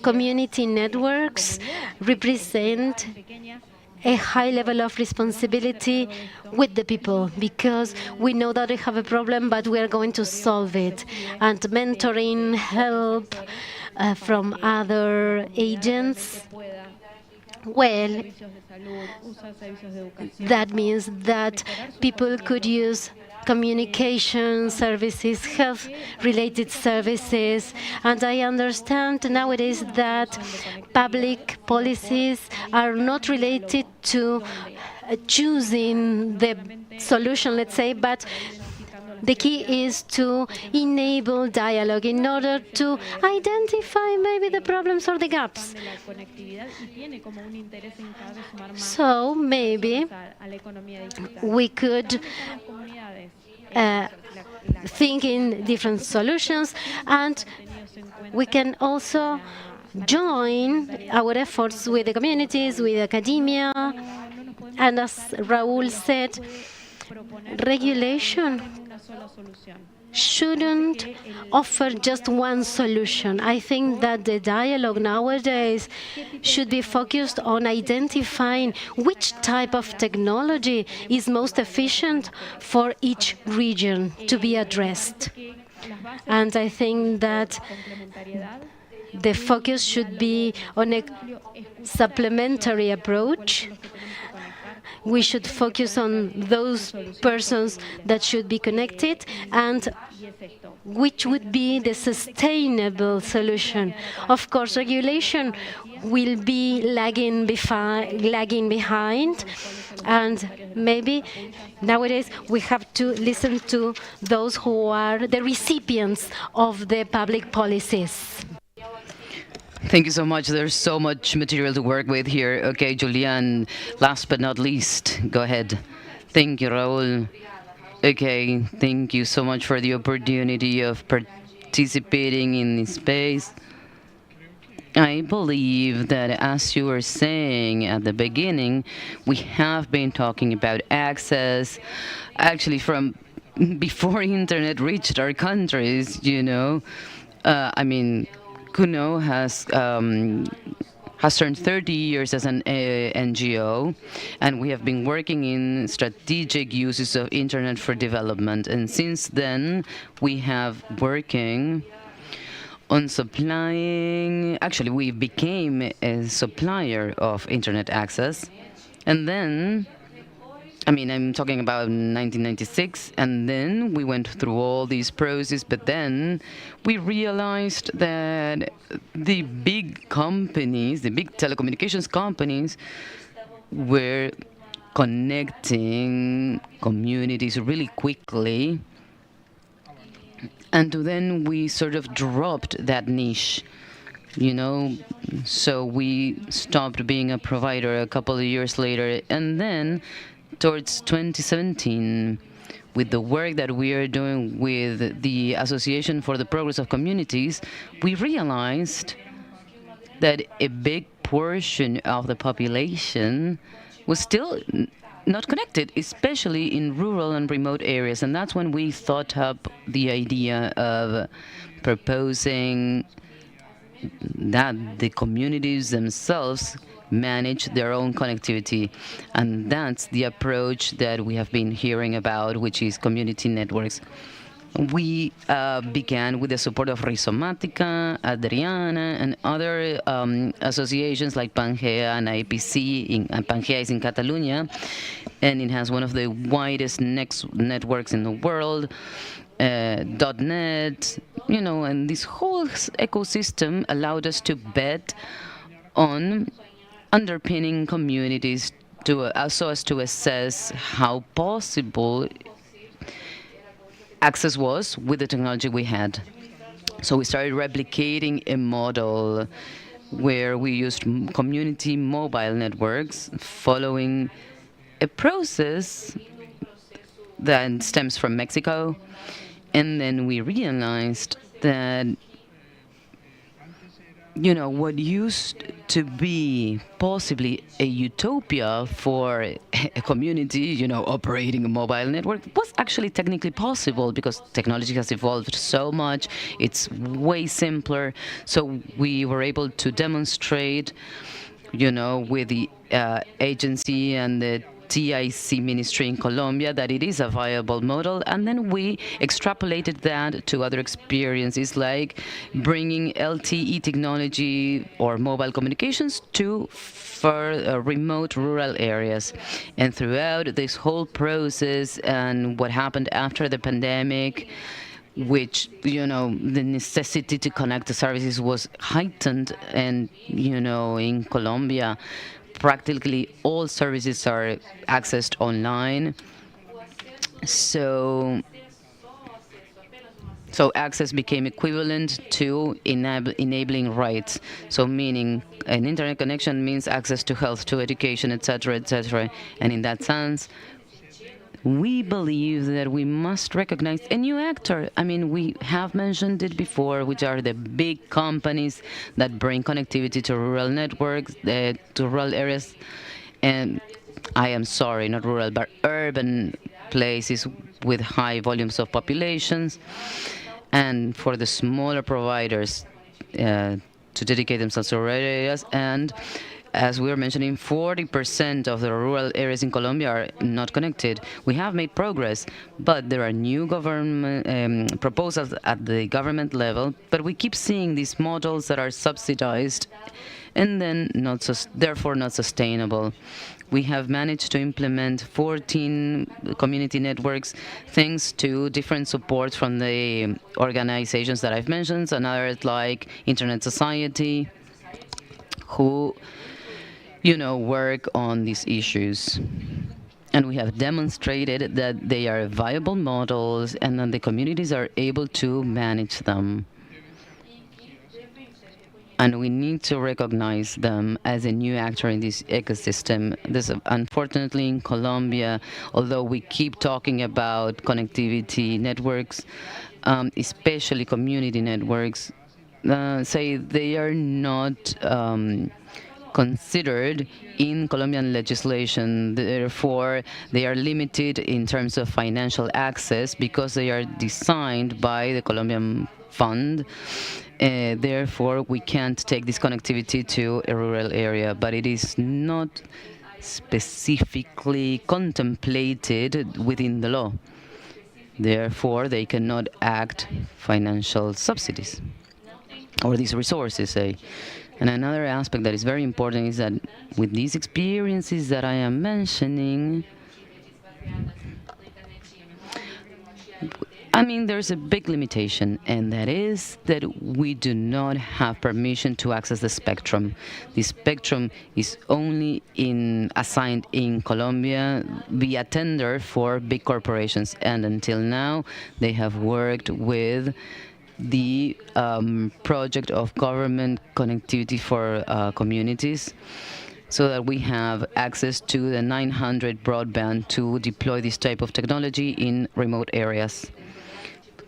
community networks represent a high level of responsibility with the people, because we know that we have a problem, but we are going to solve it. And mentoring, help from other agents, well, that means that people could use communication services, health-related services, and I understand nowadays that public policies are not related to choosing the solution, let's say, but the key is to enable dialogue in order to identify maybe the problems or the gaps. So maybe we could think in different solutions, and we can also join our efforts with the communities, with academia, and as Raúl said, regulation shouldn't offer just one solution. I think that the dialogue nowadays should be focused on identifying which type of technology is most efficient for each region to be addressed. And I think that the focus should be on a supplementary approach. We should focus on those persons that should be connected, and which would be the sustainable solution. Of course, regulation will be lagging behind, and maybe nowadays we have to listen to those who are the recipients of the public policies. Thank you so much. There's so much material to work with here. Okay, Julian, last but not least, go ahead. Thank you, Raúl. Okay, thank you so much for the opportunity of participating in this space. I believe that, as you were saying at the beginning, we have been talking about access, actually from before internet reached our countries, you know. I mean, Kuno has turned 30 years as an NGO, and we have been working in strategic uses of internet for development. And since then, we have working on supplying. Actually, we became a supplier of internet access, and then, I mean, I'm talking about 1996, and then we went through all these processes, but then we realized that the big companies, the big telecommunications companies, were connecting communities really quickly, and then we sort of dropped that niche, you know. So we stopped being a provider a couple of years later, and then towards 2017, with the work that we are doing with the Association for the Progress of Communities, we realized that a big portion of the population was still not connected, especially in rural and remote areas. And that's when we thought up the idea of proposing that the communities themselves manage their own connectivity. And that's the approach that we have been hearing about, which is community networks. We began with the support of Rizomática, Adriana, and other associations like Pangea and IPC. Pangea is in Catalonia, and it has one of the widest networks in the world. .net, you know, and this whole ecosystem allowed us to bet on underpinning communities so as to assess how possible access was with the technology we had. So we started replicating a model where we used community mobile networks following a process that stems from Mexico. And then we realized that, what used to be possibly a utopia for a community, operating a mobile network was actually technically possible because technology has evolved so much. It's way simpler. So we were able to demonstrate, with the agency and the TIC ministry in Colombia that it is a viable model, and then we extrapolated that to other experiences like bringing LTE technology or mobile communications to for remote rural areas. And throughout this whole process and what happened after the pandemic, which, the necessity to connect the services was heightened. And, in Colombia, practically all services are accessed online. So access became equivalent to enabling rights. So meaning an internet connection means access to health, to education, etc., etc. And in that sense, we believe that we must recognize a new actor. I mean, we have mentioned it before, which are the big companies that bring connectivity to rural networks, to rural areas. And I am sorry, not rural, but urban places with high volumes of populations. And for the smaller providers to dedicate themselves to rural areas. And as we were mentioning, 40% of the rural areas in Colombia are not connected. We have made progress, but there are new government proposals at the government level. But we keep seeing these models that are subsidized and then therefore not sustainable. We have managed to implement 14 community networks thanks to different support from the organizations that I've mentioned, and others like Internet Society, who, work on these issues. And we have demonstrated that they are viable models and that the communities are able to manage them. And we need to recognize them as a new actor in this ecosystem. Unfortunately, in Colombia, although we keep talking about connectivity networks, especially community networks, say they are not considered in Colombian legislation. Therefore, they are limited in terms of financial access because they are designed by the Colombian fund. Therefore, we can't take this connectivity to a rural area, but it is not specifically contemplated within the law. Therefore, they cannot act financial subsidies or these resources, say. And another aspect that is very important is that with these experiences that I am mentioning, there's a big limitation, and that is that we do not have permission to access the spectrum. The spectrum is only assigned in Colombia via tender for big corporations, and until now, they have worked with the project of government connectivity for communities, so that we have access to the 900 broadband to deploy this type of technology in remote areas.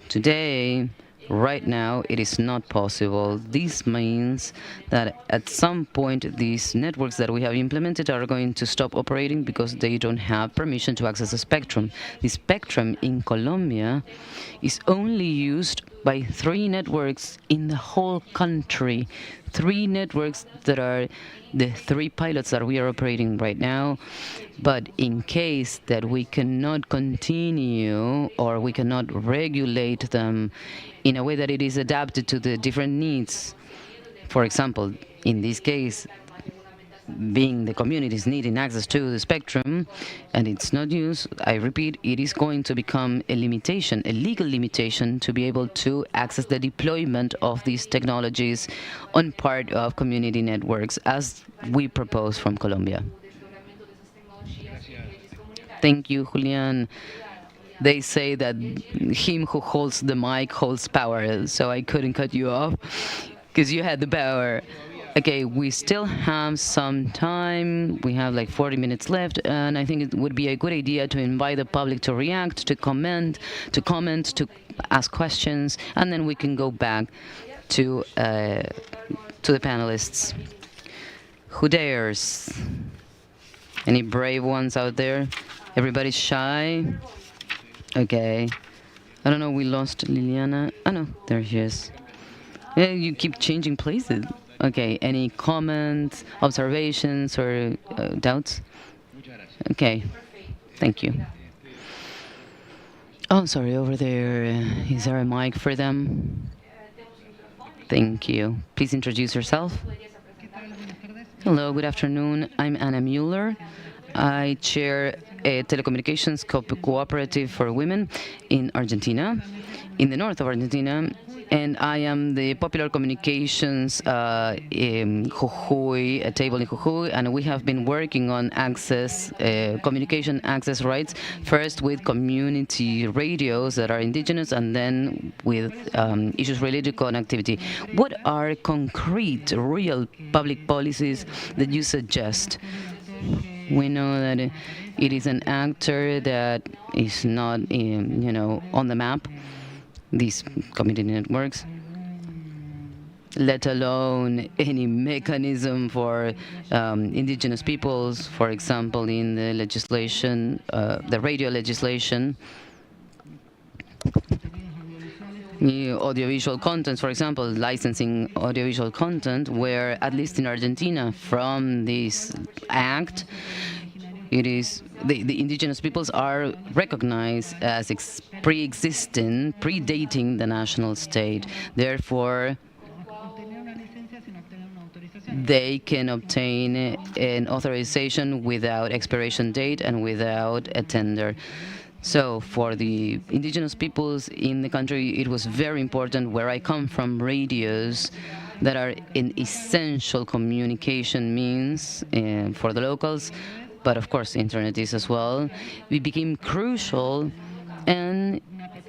Today, right now, it is not possible. This means that at some point, these networks that we have implemented are going to stop operating because they don't have permission to access the spectrum. The spectrum in Colombia is only used by 3 networks in the whole country. 3 networks that are the 3 pilots that we are operating right now. But in case that we cannot continue or we cannot regulate them in a way that it is adapted to the different needs, for example, in this case, being the communities needing access to the spectrum, and it's not used, I repeat, it is going to become a limitation, a legal limitation, to be able to access the deployment of these technologies on part of community networks, as we propose from Colombia. Thank you, Julian. they say that him who holds the mic holds power, so I couldn't cut you off because you had the power. Okay, we still have some time. We have like 40 minutes left, and I think it would be a good idea to invite the public to react, to comment, to ask questions, and then we can go back to the panelists. Who dares? Any brave ones out there? Everybody's shy? Okay. I don't know, we lost Liliana. Oh no, there she is. Yeah, you keep changing places. Okay, any comments, observations, or doubts? Okay, thank you. Oh, sorry, over there. Is there a mic for them? Thank you. Please introduce yourself. Hello, good afternoon. I'm Anna Mueller. I chair a telecommunications cooperative for women in Argentina, in the north of Argentina, and I am the popular communications in Jujuy, a table in Jujuy, and we have been working on access, communication access rights, first with community radios that are indigenous, and then with issues related to connectivity. What are concrete, real public policies that you suggest? We know that it is an actor that is not, on the map, these community networks, let alone any mechanism for indigenous peoples, for example, in the legislation, the radio legislation. Audiovisual content, for example, licensing audiovisual content, where at least in Argentina, from this act, it is the indigenous peoples are recognized as pre-existing, predating the national state. Therefore, they can obtain an authorization without expiration date and without a tender. So for the indigenous peoples in the country, it was very important. Where I come from, radios that are an essential communication means for the locals, but of course internet is as well. It became crucial, and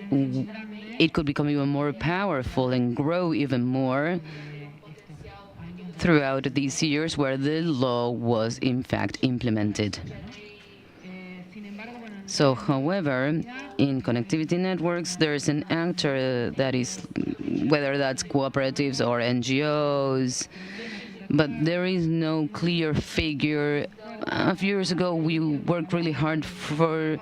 it could become even more powerful and grow even more throughout these years where the law was in fact implemented. So, however, in connectivity networks, there's an actor that is, whether that's cooperatives or NGOs, but there is no clear figure. A few years ago, we worked really hard for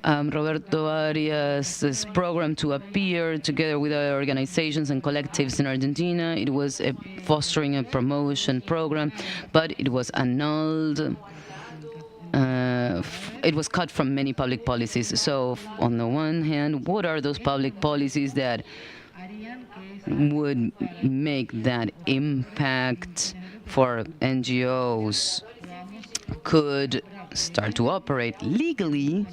Roberto Arias' program to appear together with other organizations and collectives in Argentina. It was fostering a promotion program, but it was annulled. It was cut from many public policies. So on the one hand, what are those public policies that would make that impact for NGOs could start to operate legally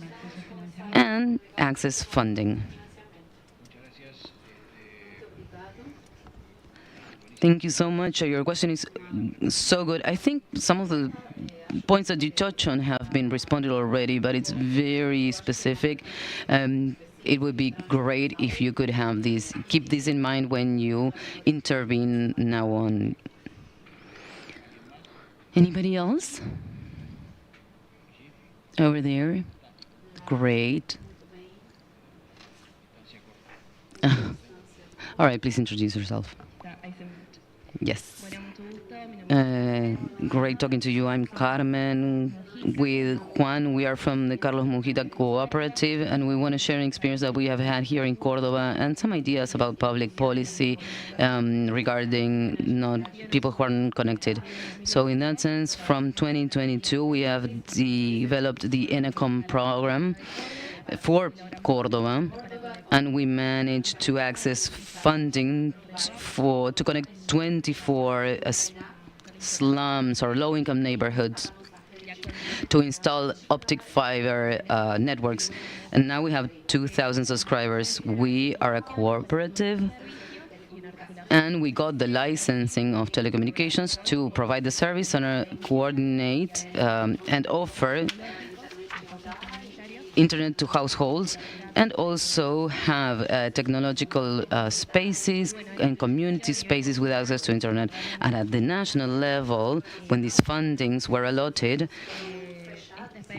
and access funding? Thank you so much. Your question is so good. I think some of the points that you touch on have been responded already, but it's very specific. It would be great if you could have this, keep this in mind when you intervene now on. Anybody else? Over there? Great. All right, please introduce yourself. Yes. Great talking to you. I'm Carmen. With Juan, we are from the Carlos Mujita Cooperative, and we want to share an experience that we have had here in Córdoba and some ideas about public policy regarding not people who aren't connected. So in that sense, from 2022, we have developed the ENACOM program for Córdoba, and we managed to access funding to connect 24 slums or low-income neighborhoods to install optic fiber networks. And now we have 2,000 subscribers. We are a cooperative, and we got the licensing of telecommunications to provide the service and coordinate and offer internet to households, and also have technological spaces and community spaces with access to internet. And at the national level, when these fundings were allotted,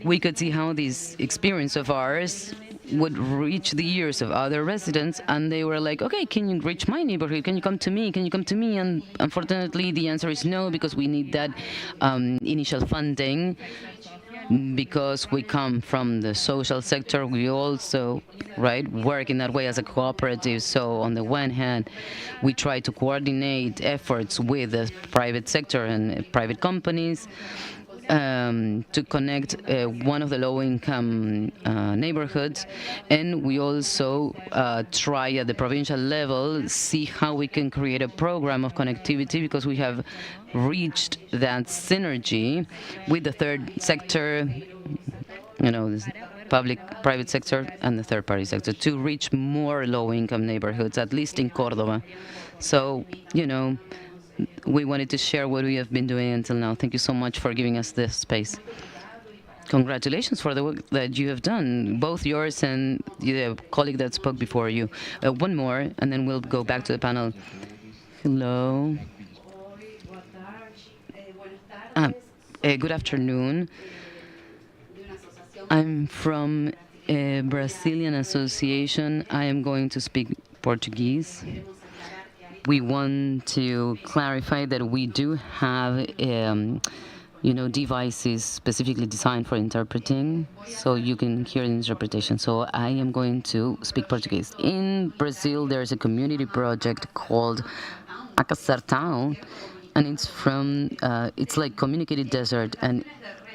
we could see how this experience of ours would reach the ears of other residents, and they were like, okay, can you reach my neighborhood? Can you come to me? Can you come to me? And unfortunately, the answer is no, because we need that initial funding. Because we come from the social sector, we also, right, work in that way as a cooperative. So on the one hand, we try to coordinate efforts with the private sector and private companies to connect one of the low-income neighborhoods, and we also try at the provincial level see how we can create a program of connectivity, because we have reached that synergy with the third sector, this private sector and the third-party sector, to reach more low-income neighborhoods, at least in Córdoba. So, we wanted to share what we have been doing until now. Thank you so much for giving us this space. Congratulations for the work that you have done, both yours and the colleague that spoke before you. One more, and then we'll go back to the panel. Hello. Good afternoon. I'm from a Brazilian association. I am going to speak Portuguese. We want to clarify that we do have, devices specifically designed for interpreting, so you can hear the interpretation. So I am going to speak Portuguese. In Brazil, there is a community project called Acacertão, and it's like communicated desert, and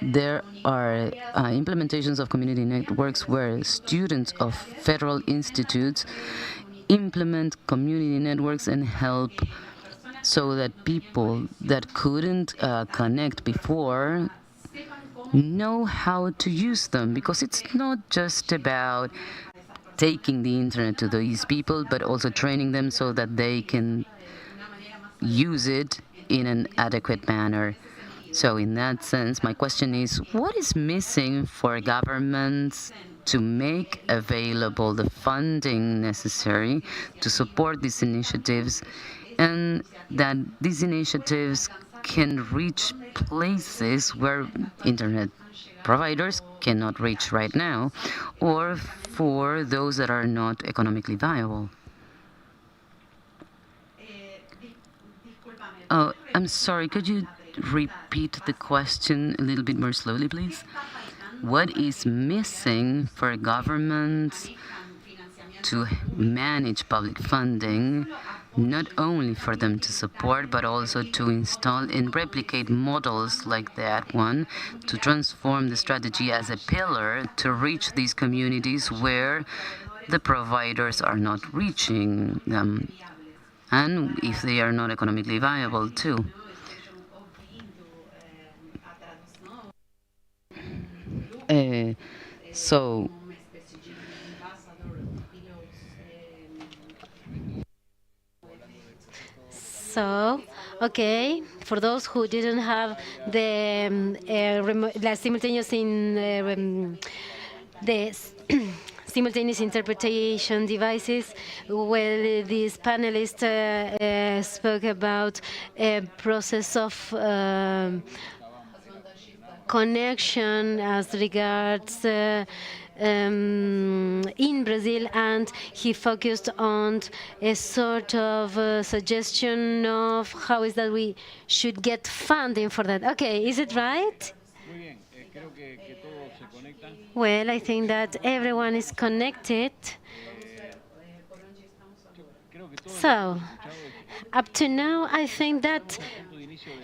there are implementations of community networks where students of federal institutes implement community networks and help so that people that couldn't connect before know how to use them, because it's not just about taking the internet to these people, but also training them so that they can use it in an adequate manner. So in that sense, my question is, what is missing for governments to make available the funding necessary to support these initiatives, and that these initiatives can reach places where internet providers cannot reach right now, or for those that are not economically viable? Oh, I'm sorry, could you repeat the question a little bit more slowly, please? What is missing for governments to manage public funding, not only for them to support, but also to install and replicate models like that one, to transform the strategy as a pillar to reach these communities where the providers are not reaching them, and if they are not economically viable too? So okay, for those who didn't have the simultaneous simultaneous interpretation devices, well, this panelist spoke about a process of connection as regards in Brazil, and he focused on a sort of suggestion of how is that we should get funding for that. Okay, is it right? Well, I think that everyone is connected. So, up to now, I think that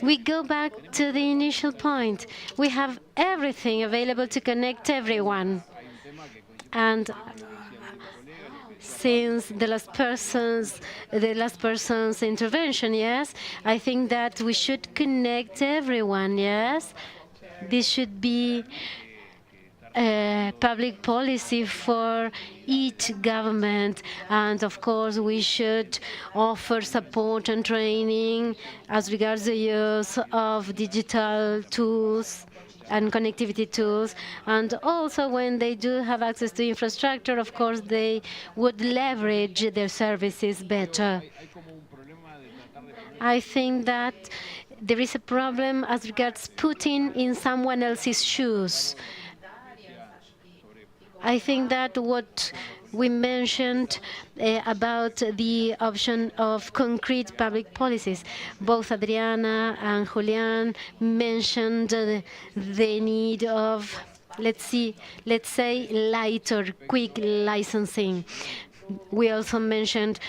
we go back to the initial point. We have everything available to connect everyone. And since the last person's intervention, yes, I think that we should connect everyone, yes. This should be public policy for each government, and of course we should offer support and training as regards the use of digital tools and connectivity tools. And also when they do have access to infrastructure, of course, they would leverage their services better. I think that there is a problem as regards putting in someone else's shoes. I think that what we mentioned about the option of concrete public policies. Both Adriana and Julian mentioned the need of, let's say, light or quick licensing. We also mentioned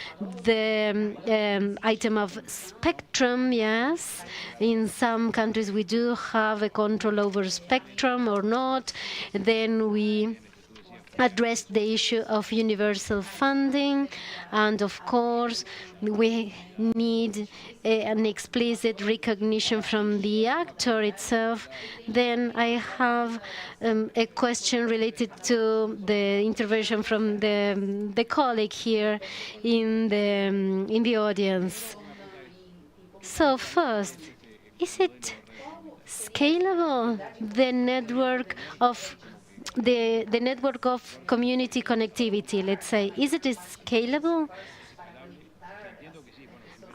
the item of spectrum, yes. In some countries we do have a control over spectrum or not. Then we addressed the issue of universal funding, and of course we need an explicit recognition from the actor itself. Then I have a question related to the intervention from the colleague here in the audience. So first, is it scalable, the network of community connectivity, let's say? Is it scalable?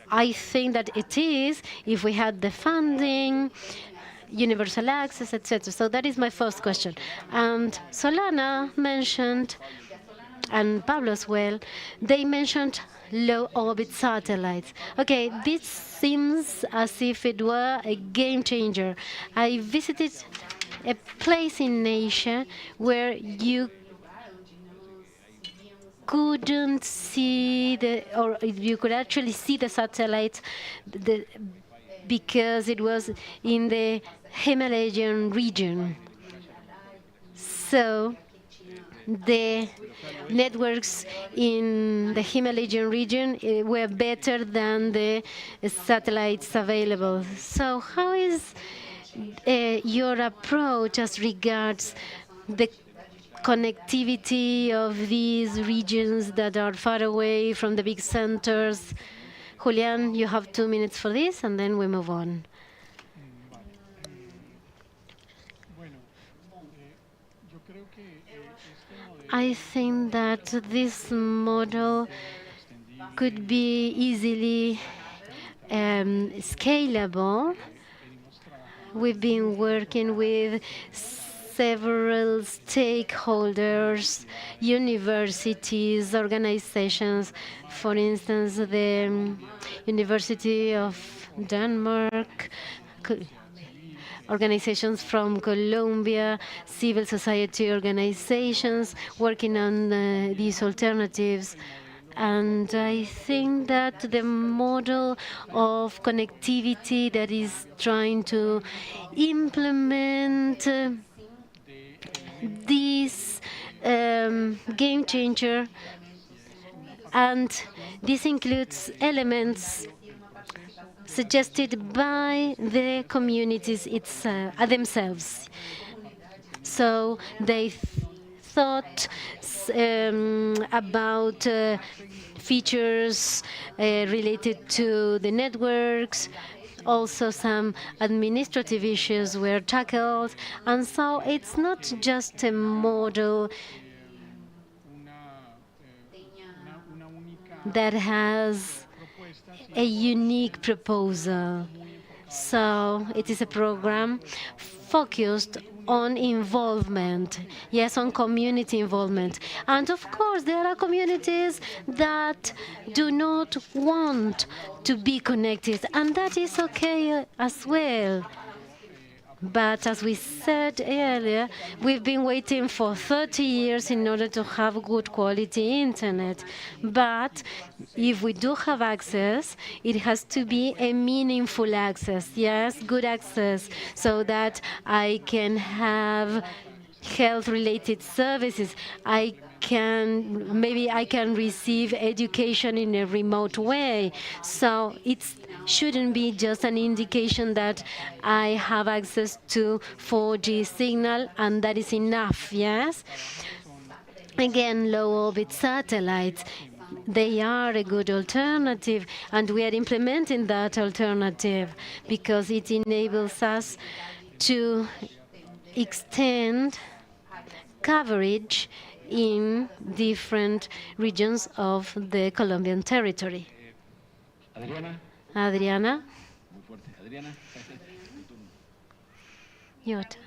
I think that it is, if we had the funding, universal access, etc. So that is my first question. And Solana mentioned, and Pablo as well, they mentioned low orbit satellites. Okay, this seems as if it were a game changer. I visited a place in Asia where you couldn't see or you could actually see the satellites because it was in the Himalayan region. So the networks in the Himalayan region were better than the satellites available. So how is your approach as regards the connectivity of these regions that are far away from the big centers? Julian, you have 2 minutes for this, and then we move on. I think that this model could be easily scalable. We've been working with several stakeholders, universities, organizations. For instance, the University of Denmark, organizations from Colombia, civil society organizations working on these alternatives. And I think that the model of connectivity that is trying to implement this game changer, and this includes elements suggested by the communities themselves. So they thought about features related to the networks. Also, some administrative issues were tackled. And so it's not just a model that has a unique proposal. So it is a program focused on involvement, yes, on community involvement. And of course, there are communities that do not want to be connected, and that is okay as well. But as we said earlier, we've been waiting for 30 years in order to have good quality internet. But if we do have access, it has to be a meaningful access, yes, good access, so that I can have health-related services. Maybe I can receive education in a remote way. So it shouldn't be just an indication that I have access to 4G signal and that is enough, yes? Again, low orbit satellites, they are a good alternative, and we are implementing that alternative because it enables us to extend coverage in different regions of the Colombian territory. Adriana? Your turn.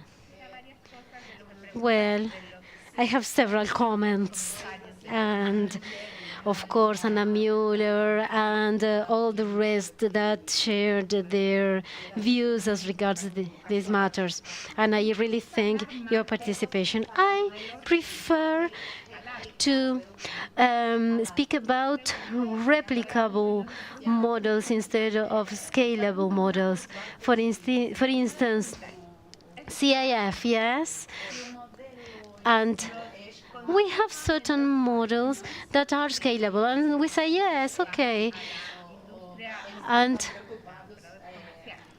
Well, I have several comments, and of course Anna Mueller and all the rest that shared their views as regards these matters. And I really thank your participation. I prefer to speak about replicable models instead of scalable models. For instance, CIF, yes, and we have certain models that are scalable, and we say, yes, okay. And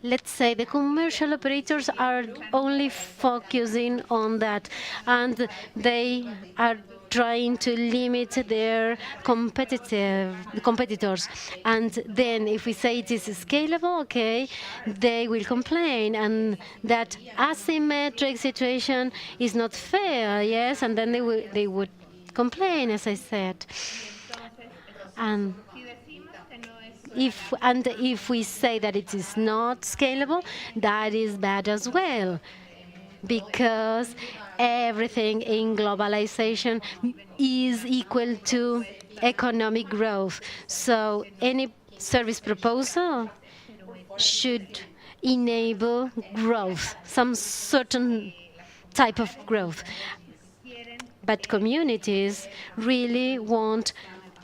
let's say the commercial operators are only focusing on that, and they are trying to limit their competitors. And then if we say it is scalable, okay, they will complain, and that asymmetric situation is not fair, yes, and then they would complain, as I said. And if we say that it is not scalable, that is bad as well, because everything in globalization is equal to economic growth. So any service proposal should enable growth, some certain type of growth. But communities really want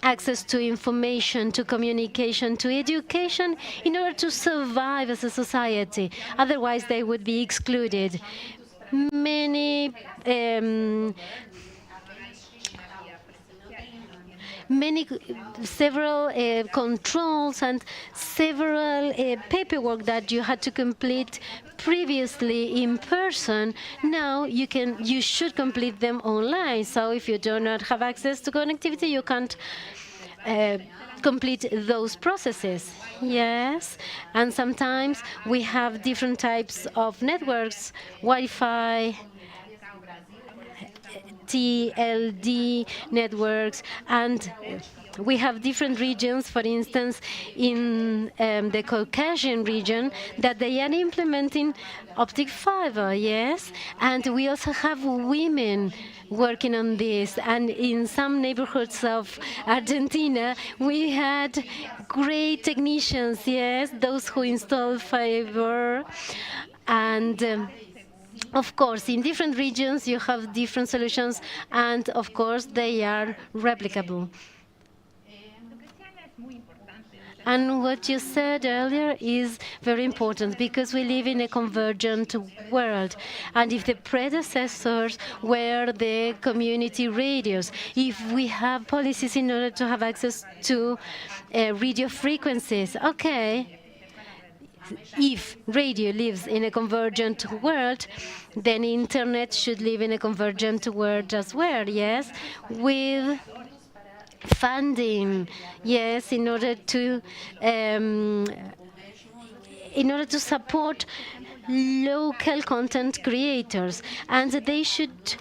access to information, to communication, to education in order to survive as a society. Otherwise, they would be excluded. Several controls and several paperwork that you had to complete previously in person, now you should complete them online. So if you do not have access to connectivity, you can't complete those processes. Yes, and sometimes we have different types of networks, Wi-Fi, TLD networks, and we have different regions, for instance, in the Caucasian region, that they are implementing optic fiber, yes? And we also have women working on this. And in some neighborhoods of Argentina, we had great technicians, yes, those who install fiber. And of course, in different regions, you have different solutions, and of course, they are replicable. And what you said earlier is very important, because we live in a convergent world. And if the predecessors were the community radios, if we have policies in order to have access to radio frequencies, okay, if radio lives in a convergent world, then internet should live in a convergent world as well, yes, with funding, yes, in order to support local content creators, and they should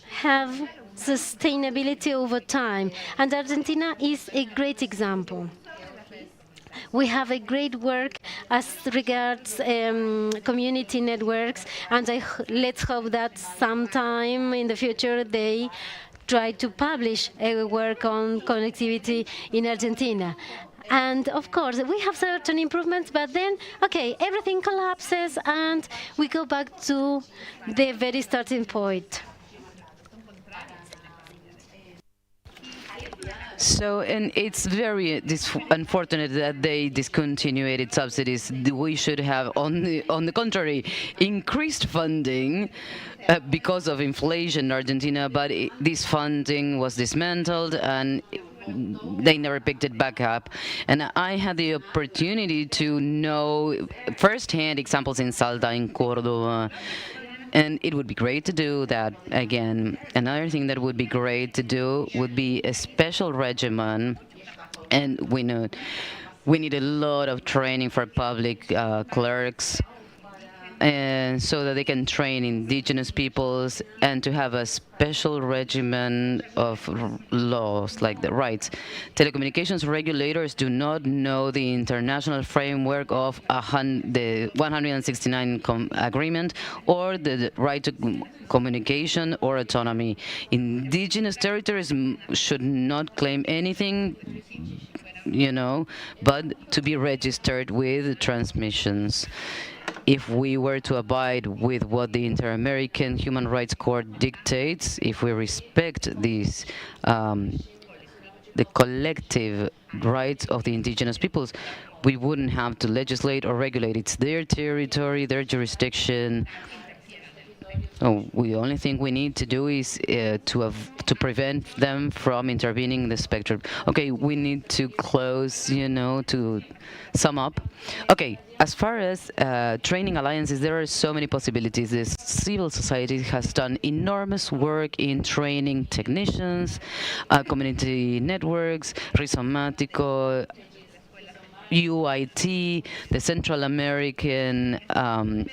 have sustainability over time. And Argentina is a great example. We have a great work as regards community networks, and let's hope that sometime in the future they try to publish a work on connectivity in Argentina. And of course, we have certain improvements, but then, okay, everything collapses and we go back to the very starting point. So, and it's very unfortunate that they discontinued subsidies. We should have, on the contrary, increased funding because of inflation in Argentina, but this funding was dismantled and they never picked it back up. And I had the opportunity to know firsthand examples in Salta, in Córdoba, and it would be great to do that again. Another thing that would be great to do would be a special regimen, and we need a lot of training for public clerks, and so that they can train indigenous peoples and to have a special regimen of laws like the rights. Telecommunications regulators do not know the international framework of the 169 agreement or the right to communication or autonomy. Indigenous territories should not claim anything, but to be registered with transmissions. If we were to abide with what the Inter-American Human Rights Court dictates, if we respect these, the collective rights of the indigenous peoples, we wouldn't have to legislate or regulate. It's their territory, their jurisdiction. Oh, the only thing we need to do is to prevent them from intervening in the spectrum. Okay, we need to close, to sum up. Okay, as far as training alliances, there are so many possibilities. The civil society has done enormous work in training technicians, community networks, Rizomatico, UIT, the Central American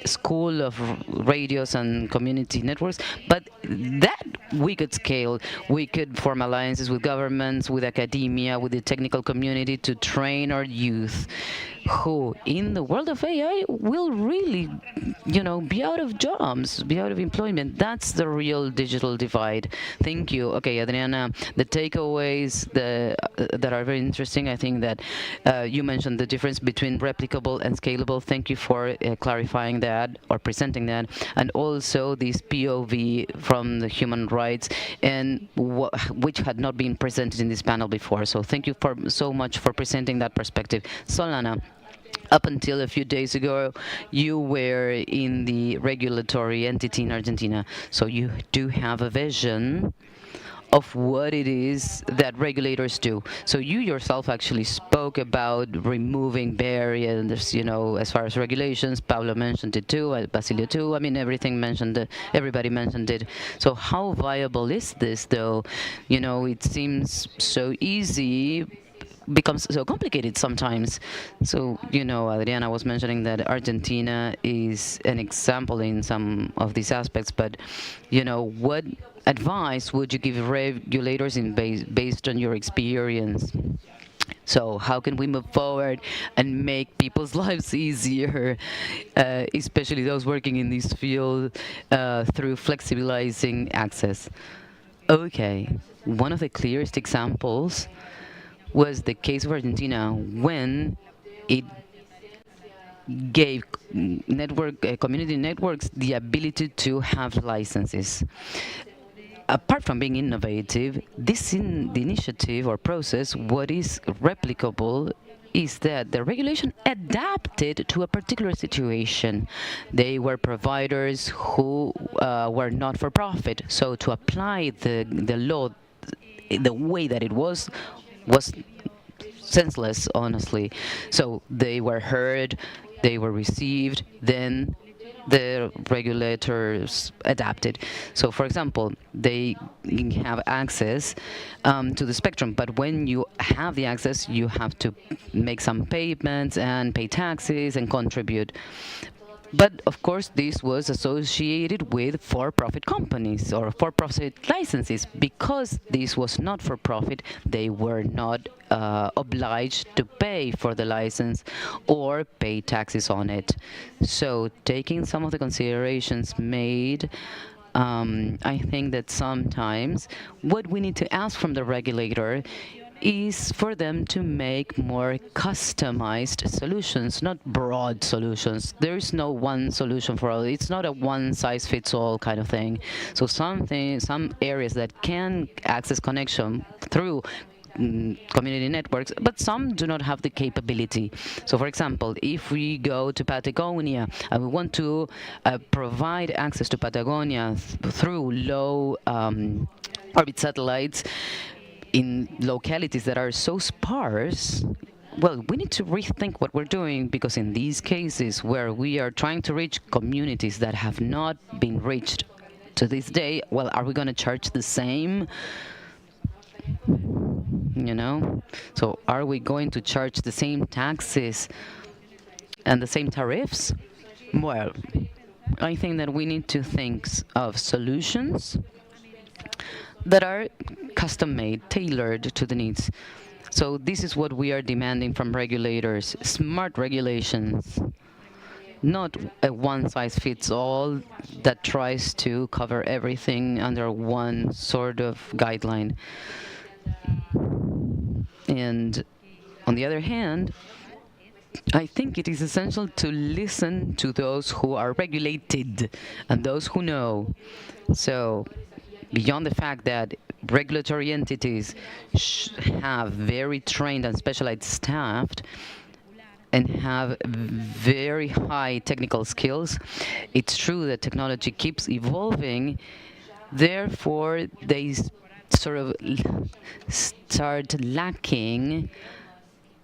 School of Radios and Community Networks, but that we could scale. We could form alliances with governments, with academia, with the technical community to train our youth who, in the world of AI, will really, be out of jobs, be out of employment. That's the real digital divide. Thank you. Okay, Adriana, the takeaways that are very interesting, I think that you mentioned the difference between replicable and scalable. Thank you for clarifying that or presenting that. And also this POV from the human rights, and which had not been presented in this panel before. So thank you so much for presenting that perspective. Solana, up until a few days ago, you were in the regulatory entity in Argentina, so you do have a vision of what it is that regulators do. So you yourself actually spoke about removing barriers, as far as regulations. Pablo mentioned it too, Basilio too. I mean, everybody mentioned it. So how viable is this, though? It seems so easy, becomes so complicated sometimes. So, Adriana was mentioning that Argentina is an example in some of these aspects, but, what advice would you give regulators based on your experience? So how can we move forward and make people's lives easier, especially those working in this field, through flexibilizing access? Okay, one of the clearest examples was the case of Argentina when it gave community networks the ability to have licenses. Apart from being innovative, the initiative or process, what is replicable is that the regulation adapted to a particular situation. They were providers who were not for profit, so to apply the law the way that it was senseless, honestly. So they were heard, they were received, then the regulators adapted. So, for example, they have access to the spectrum, but when you have the access, you have to make some payments and pay taxes and contribute. But of course, this was associated with for-profit companies or for-profit licenses. Because this was not for profit, they were not obliged to pay for the license or pay taxes on it. So taking some of the considerations made, I think that sometimes what we need to ask from the regulator is for them to make more customized solutions, not broad solutions. There is no one solution for all. It's not a one-size-fits-all kind of thing. So some areas that can access connection through community networks, but some do not have the capability. So, for example, if we go to Patagonia and we want to provide access to Patagonia through low orbit satellites, in localities that are so sparse, well, we need to rethink what we're doing, because in these cases where we are trying to reach communities that have not been reached to this day, well, are we going to charge the same? So are we going to charge the same taxes and the same tariffs? Well, I think that we need to think of solutions that are custom-made, tailored to the needs. So this is what we are demanding from regulators: smart regulations, not a one-size-fits-all that tries to cover everything under one sort of guideline. And on the other hand, I think it is essential to listen to those who are regulated and those who know. So, beyond the fact that regulatory entities have very trained and specialized staff and have very high technical skills, it's true that technology keeps evolving. Therefore, they sort of start lacking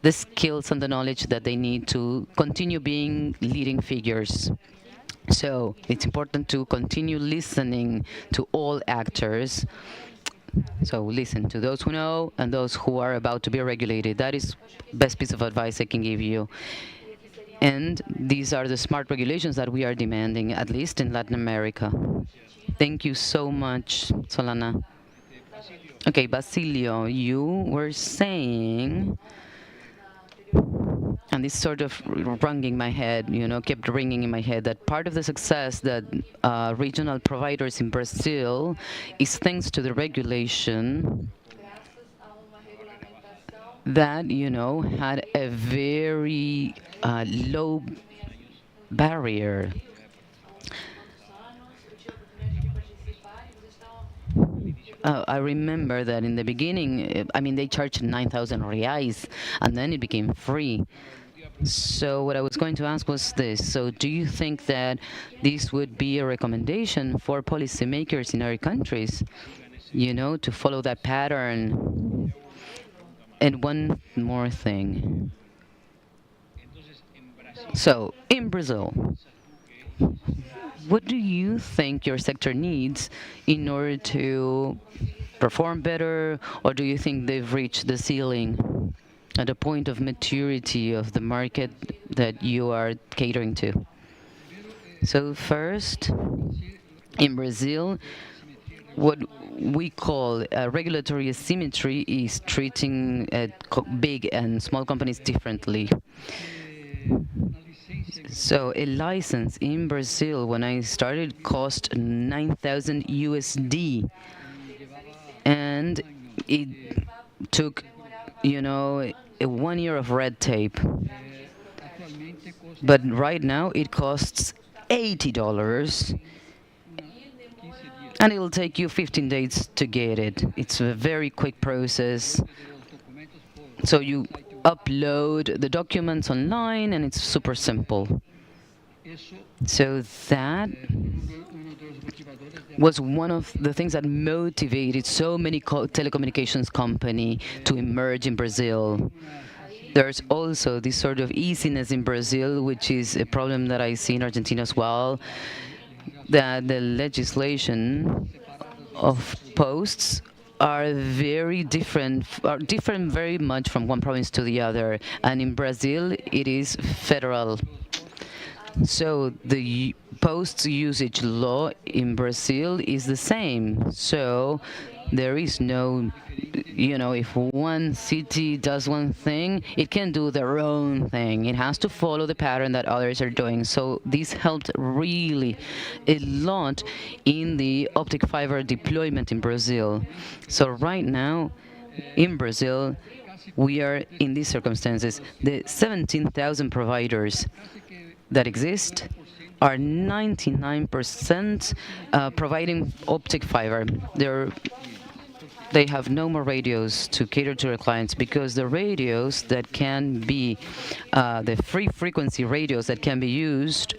the skills and the knowledge that they need to continue being leading figures. So it's important to continue listening to all actors. So listen to those who know and those who are about to be regulated. That is the best piece of advice I can give you. And these are the smart regulations that we are demanding, at least in Latin America. Thank you so much, Solana. Okay, Basilio, you were saying, and this sort of ringing my head, kept ringing in my head, that part of the success that regional providers in Brazil is thanks to the regulation that, had a very low barrier. I remember that in the beginning, they charged 9,000 reais, and then it became free. So what I was going to ask was this. So do you think that this would be a recommendation for policymakers in our countries, to follow that pattern? And one more thing. So in Brazil, what do you think your sector needs in order to perform better, or do you think they've reached the ceiling at a point of maturity of the market that you are catering to? So first, in Brazil, what we call regulatory asymmetry is treating big and small companies differently. So a license in Brazil, when I started, cost 9,000 USD, and it took, a 1 year of red tape. But right now it costs $80, and it will take you 15 days to get it. It's a very quick process. So you upload the documents online, and it's super simple. So that was one of the things that motivated so many telecommunications companies to emerge in Brazil. There's also this sort of easiness in Brazil, which is a problem that I see in Argentina as well, that the legislation of posts are very different, very much from one province to the other. And in Brazil, it is federal. So the posts usage law in Brazil is the same. So there is no, if one city does one thing, it can do their own thing. It has to follow the pattern that others are doing. So this helped really a lot in the optic fiber deployment in Brazil. So right now, in Brazil, we are in these circumstances. The 17,000 providers that exist are 99% providing optic fiber. They have no more radios to cater to their clients, because the radios that can be, the free frequency radios that can be used,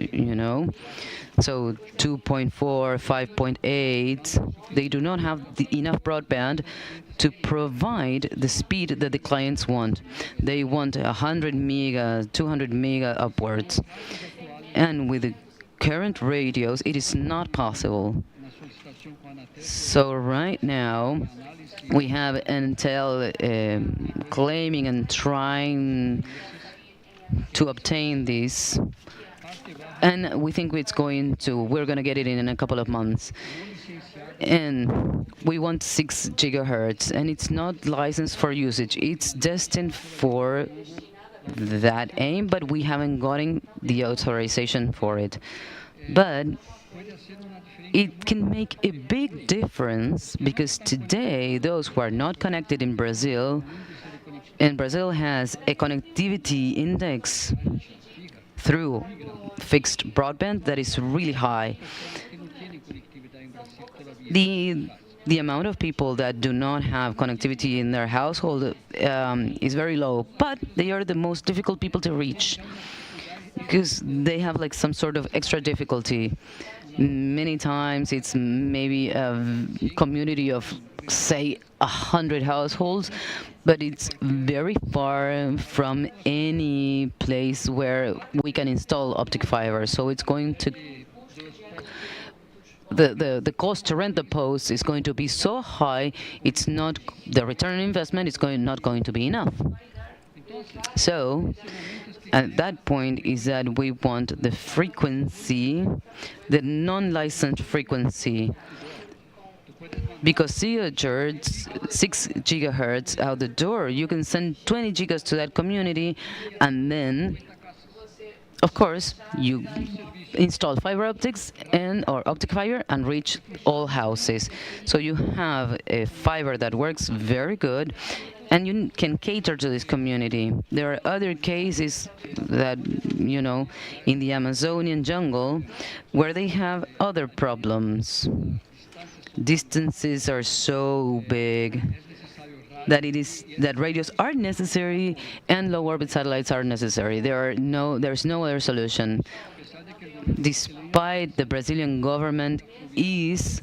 so 2.4, 5.8, they do not have enough broadband to provide the speed that the clients want. They want 100 mega, 200 mega upwards. And with the current radios, it is not possible. So right now, we have Intel claiming and trying to obtain this and we think we're going to get it in a couple of months. And we want 6 gigahertz, and it's not licensed for usage. It's destined for that aim, but we haven't gotten the authorization for it. But it can make a big difference, because today those who are not connected in Brazil, and Brazil has a connectivity index through fixed broadband that is really high. The amount of people that do not have connectivity in their household is very low, but they are the most difficult people to reach, because they have like some sort of extra difficulty. Many times it's maybe a community of, say, 100 households, but it's very far from any place where we can install optic fiber. So it's going to the cost to rent the post is going to be so high, it's not, the return on investment is not going to be enough. So at that point is that we want the frequency, the non-licensed frequency, because 6 gigahertz out the door, you can send 20 gigas to that community, and then, of course, you install fiber optics or optic fiber and reach all houses. So you have a fiber that works very good, and you can cater to this community. There are other cases that, in the Amazonian jungle, where they have other problems. Distances are so big that radios are necessary and low orbit satellites are necessary. There's no other solution. Despite the Brazilian government is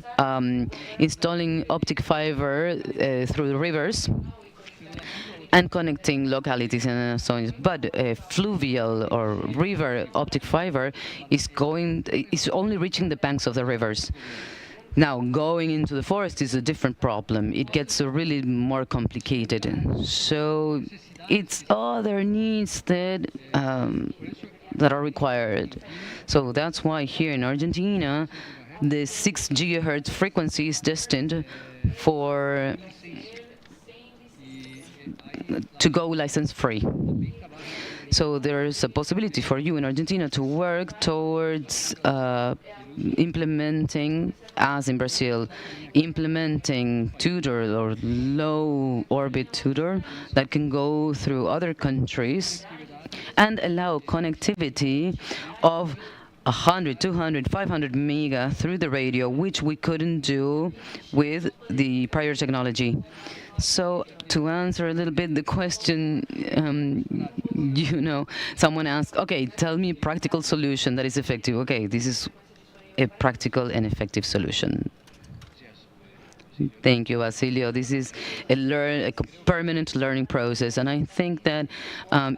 installing optic fiber through the rivers and connecting localities in Amazonia, but fluvial or river optic fiber is only reaching the banks of the rivers. Now, going into the forest is a different problem. It gets really more complicated. So it's other needs that are required. So that's why here in Argentina, the 6 gigahertz frequency is destined to go license free. So there's a possibility for you in Argentina to work towards implementing, as in Brazil, implementing Tudor or low orbit Tudor that can go through other countries and allow connectivity of 100, 200, 500 mega through the radio, which we couldn't do with the prior technology. So to answer a little bit the question, someone asked, okay, tell me a practical solution that is effective. Okay, this is a practical and effective solution. Thank you, Basilio. This is a permanent learning process, and I think that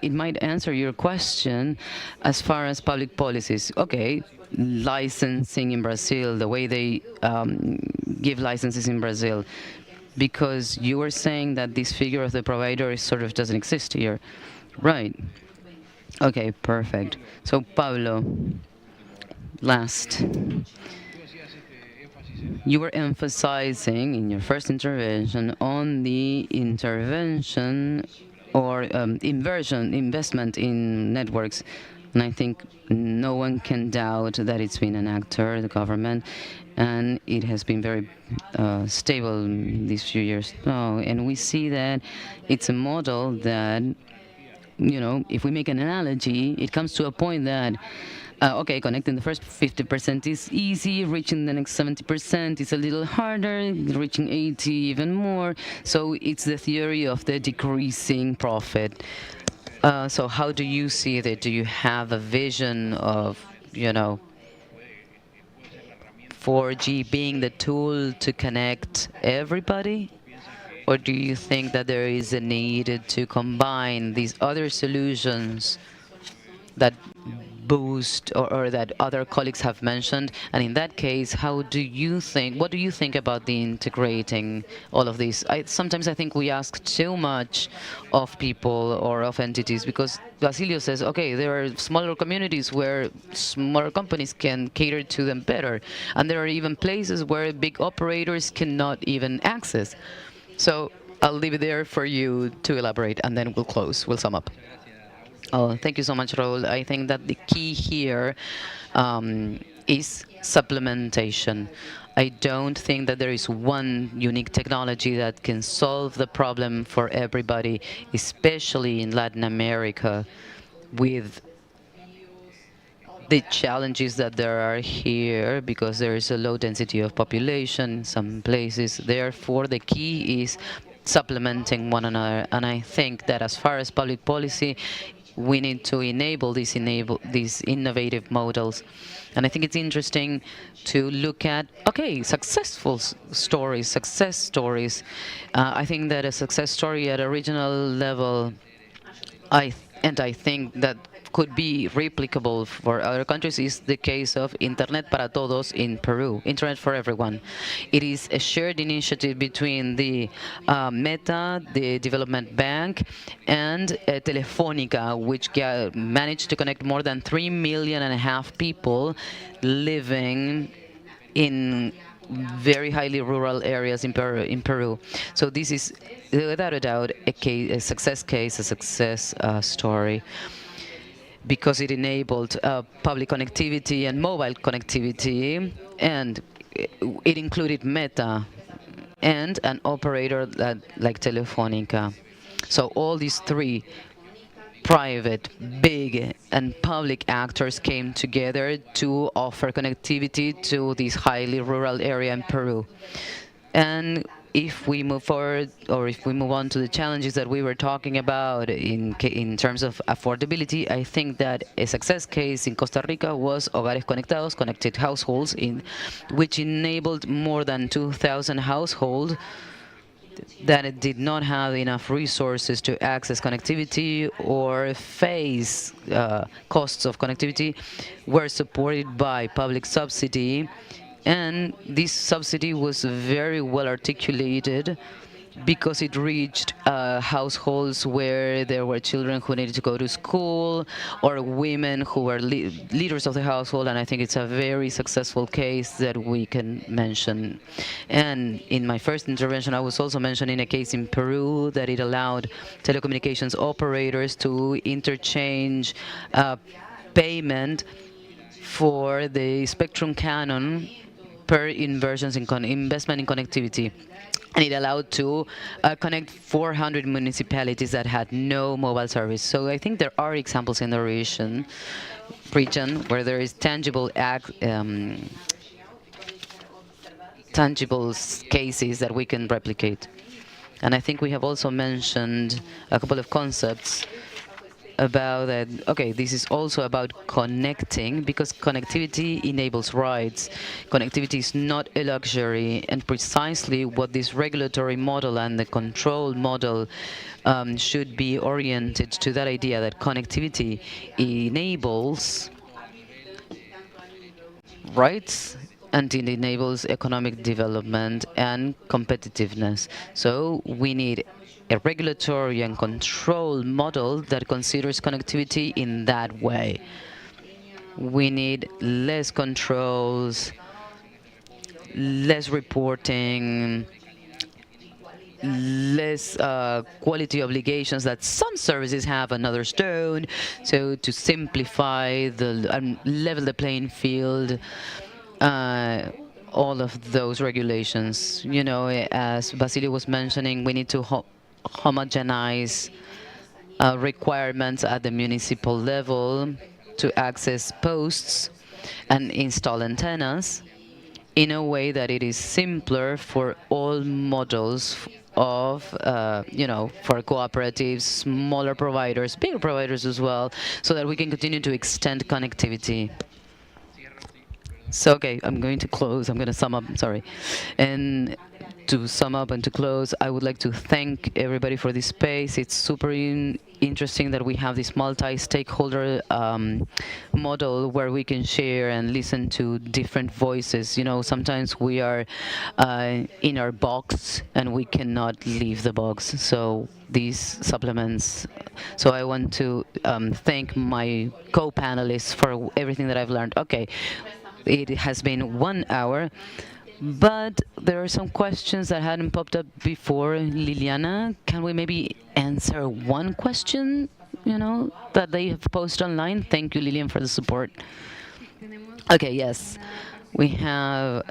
it might answer your question as far as public policies. Okay, licensing in Brazil, the way they give licenses in Brazil, because you were saying that this figure of the provider sort of doesn't exist here. Right. Okay, perfect. So, Pablo, last. You were emphasizing in your first intervention on the intervention or investment in networks. And I think no one can doubt that it's been an actor, the government, and it has been very stable these few years. And we see that it's a model that, if we make an analogy, it comes to a point that okay, connecting the first 50% is easy, reaching the next 70% is a little harder, reaching 80 even more. So it's the theory of the decreasing profit. So how do you see that? Do you have a vision of, 4G being the tool to connect everybody? Or do you think that there is a need to combine these other solutions that boost or that other colleagues have mentioned? And in that case, what do you think about the integrating all of this? Sometimes I think we ask too much of people or of entities, because Basilio says, okay, there are smaller communities where smaller companies can cater to them better. And there are even places where big operators cannot even access. So I'll leave it there for you to elaborate, and then we'll sum up. Oh, thank you so much, Raul. I think that the key here is supplementation. I don't think that there is one unique technology that can solve the problem for everybody, especially in Latin America, with the challenges that there are here, because there is a low density of population in some places. Therefore, the key is supplementing one another. And I think that as far as public policy, we need to enable these innovative models. And I think it's interesting to look at, okay, successful stories, success stories. I think that a success story at a regional level, I think that could be replicable for other countries, is the case of Internet para Todos in Peru, Internet for Everyone. It is a shared initiative between the Meta, the Development Bank, and Telefónica, which managed to connect more than 3.5 million people living in very highly rural areas in Peru. So this is, without a doubt, a success case, a success story, because it enabled public connectivity and mobile connectivity, and it included Meta and an operator like Telefónica. So all these three private, big, and public actors came together to offer connectivity to this highly rural area in Peru. And if we move forward, or if we move on to the challenges that we were talking about in terms of affordability, I think that a success case in Costa Rica was Hogares Conectados, connected households, which enabled more than 2,000 households that did not have enough resources to access connectivity or face costs of connectivity, were supported by public subsidy. And this subsidy was very well articulated, because it reached households where there were children who needed to go to school, or women who were leaders of the household. And I think it's a very successful case that we can mention. And in my first intervention, I was also mentioning a case in Peru that it allowed telecommunications operators to interchange payment for the spectrum canon per investment in connectivity. And it allowed to connect 400 municipalities that had no mobile service. So I think there are examples in the region where there is tangible cases that we can replicate. And I think we have also mentioned a couple of concepts about that. Okay, this is also about connecting, because connectivity enables rights. Connectivity is not a luxury, and precisely what this regulatory model and the control model should be oriented to, that idea that connectivity enables rights, and it enables economic development and competitiveness. So we need a regulatory and control model that considers connectivity in that way. We need less controls, less reporting, less quality obligations that some services have and others don't. So to simplify and level the playing field, all of those regulations. You know, as Basilio was mentioning, we need to homogenize requirements at the municipal level to access posts and install antennas in a way that it is simpler for all models of, for cooperatives, smaller providers, bigger providers as well, so that we can continue to extend connectivity. So, okay, I'm going to close. I'm going to sum up, sorry. And to sum up and to close, I would like to thank everybody for this space. It's super interesting that we have this multi-stakeholder model where we can share and listen to different voices. You know, sometimes we are in our box and we cannot leave the box. So these supplements. So I want to thank my co-panelists for everything that I've learned. Okay, it has been 1 hour. But there are some questions that hadn't popped up before. Liliana, can we maybe answer one question, that they have posted online? Thank you, Lilian, for the support. Okay, yes. We have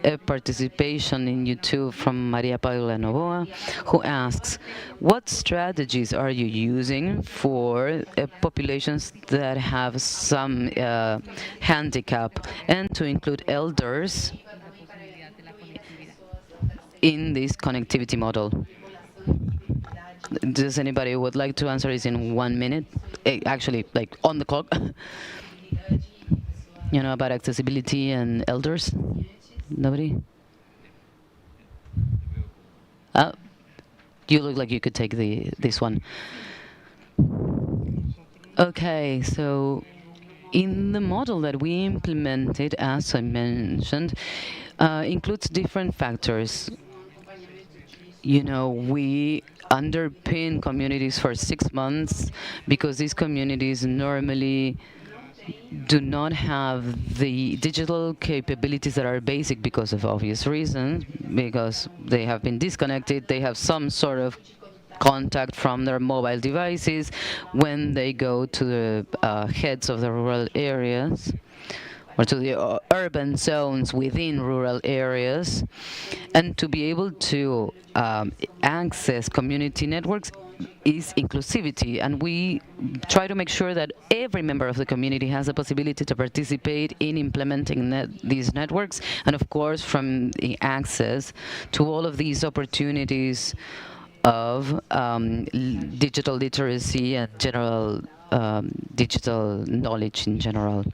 a participation in YouTube from Maria Paula Novoa, who asks, what strategies are you using for populations that have some handicap, and to include elders in this connectivity model? Does anybody would like to answer this in 1 minute? Actually, like on the clock. About accessibility and elders? Nobody? You look like you could take this one. Okay, so in the model that we implemented, as I mentioned, includes different factors. We underpin communities for 6 months because these communities normally do not have the digital capabilities that are basic because of obvious reasons, because they have been disconnected, they have some sort of contact from their mobile devices when they go to the heads of the rural areas or to the urban zones within rural areas. And to be able to access community networks is inclusivity, and we try to make sure that every member of the community has the possibility to participate in implementing these networks, and of course from the access to all of these opportunities of digital literacy and general digital knowledge in general.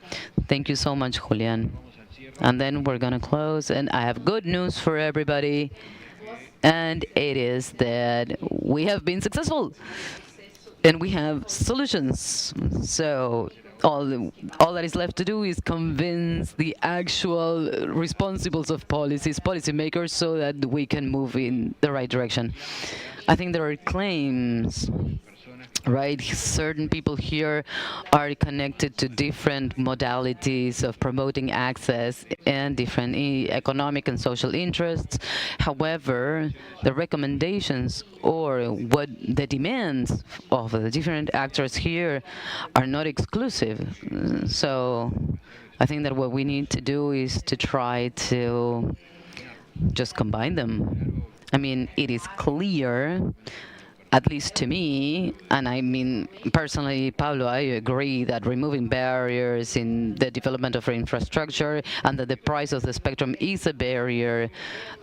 Thank you so much, Julian. And then we're gonna close, and I have good news for everybody, and it is that we have been successful and we have solutions. So all that is left to do is convince the actual responsibles of policymakers, so that we can move in the right direction. I think there are claims, right? Certain people here are connected to different modalities of promoting access and different economic and social interests. However, the recommendations or what the demands of the different actors here are not exclusive. So I think that what we need to do is to try to just combine them. I mean, it is clear, at least to me, and I mean, personally, Pablo, I agree that removing barriers in the development of infrastructure and that the price of the spectrum is a barrier,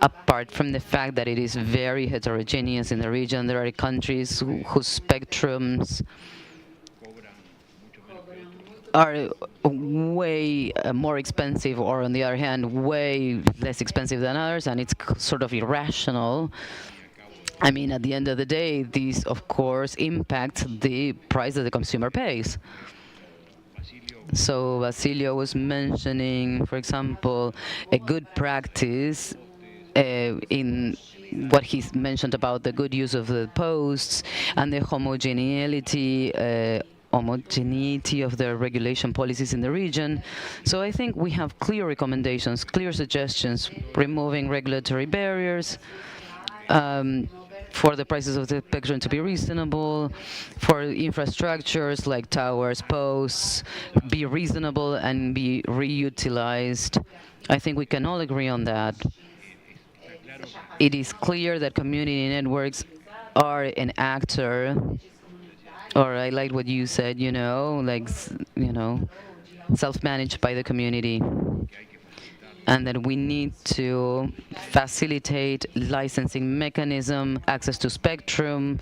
apart from the fact that it is very heterogeneous in the region. There are countries whose spectrums are way more expensive, or on the other hand, way less expensive than others, and it's sort of irrational. I mean, at the end of the day, these, of course, impact the price that the consumer pays. So Basilio was mentioning, for example, a good practice in what he mentioned about the good use of the posts and the homogeneity of the regulation policies in the region. So I think we have clear recommendations, clear suggestions, removing regulatory barriers, for the prices of the spectrum to be reasonable, for infrastructures like towers, posts, be reasonable and be reutilized. I think we can all agree on that. It is clear that community networks are an actor, or I like what you said, self-managed by the community, and that we need to facilitate licensing mechanism, access to spectrum,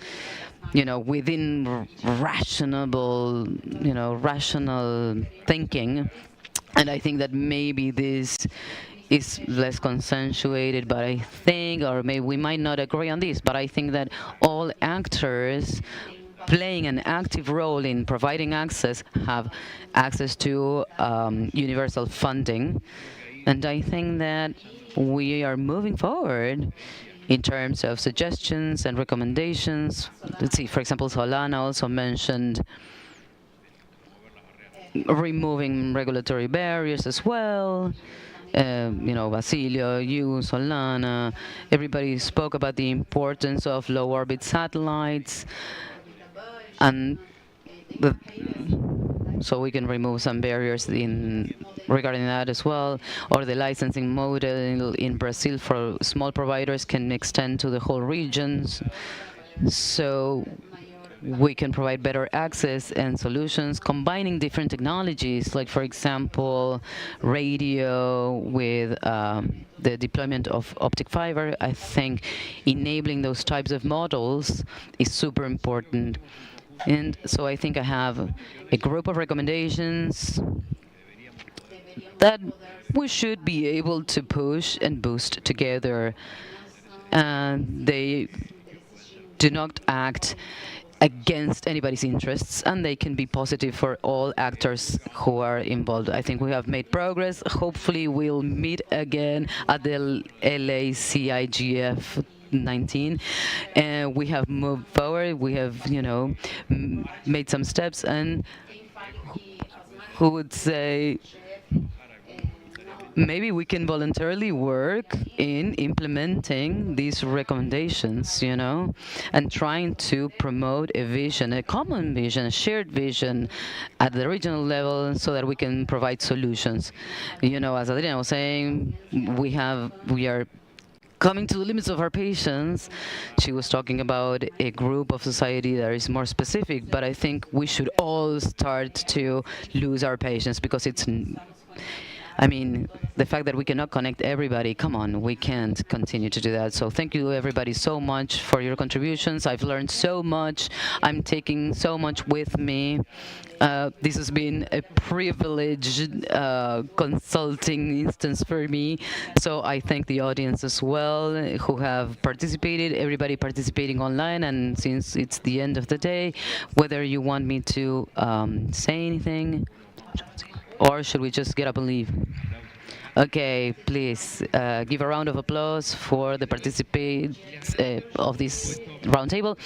within rational thinking. And I think that maybe this is less consensuated, but I think, or maybe we might not agree on this, but I think that all actors playing an active role in providing access have access to universal funding. And I think that we are moving forward in terms of suggestions and recommendations. Let's see, for example, Solana also mentioned removing regulatory barriers as well. Basilio, you, Solana, everybody spoke about the importance of low orbit satellites, and so we can remove some barriers regarding that as well. Or the licensing model in Brazil for small providers can extend to the whole regions. So we can provide better access and solutions, combining different technologies, like, for example, radio with the deployment of optic fiber. I think enabling those types of models is super important. And so I think I have a group of recommendations that we should be able to push and boost together. And they do not act against anybody's interests, and they can be positive for all actors who are involved. I think we have made progress. Hopefully we'll meet again at the Lacigf 19, and we have moved forward. We have, made some steps, and who would say maybe we can voluntarily work in implementing these recommendations, and trying to promote a vision, a common vision, a shared vision at the regional level so that we can provide solutions. As Adriana was saying, we are coming to the limits of our patience. She was talking about a group of society that is more specific, but I think we should all start to lose our patience, because the fact that we cannot connect everybody, come on, we can't continue to do that. So thank you everybody so much for your contributions. I've learned so much. I'm taking so much with me. This has been a privileged consulting instance for me. So I thank the audience as well who have participated, everybody participating online. And since it's the end of the day, whether you want me to say anything, or should we just get up and leave? Okay, please give a round of applause for the participants of this roundtable.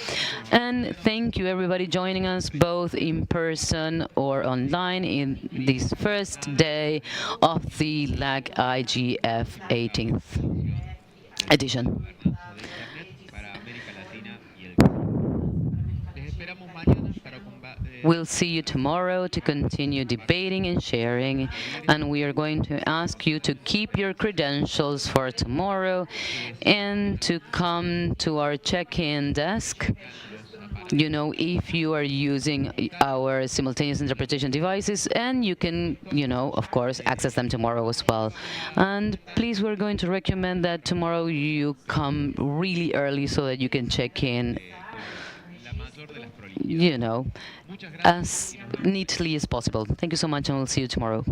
And thank you everybody joining us both in person or online in this first day of the Lacigf 18th edition. We'll see you tomorrow to continue debating and sharing, and we are going to ask you to keep your credentials for tomorrow and to come to our check-in desk. If you are using our simultaneous interpretation devices, and you can, of course, access them tomorrow as well. And please, we're going to recommend that tomorrow you come really early so that you can check in as neatly as possible. Thank you so much, and we'll see you tomorrow.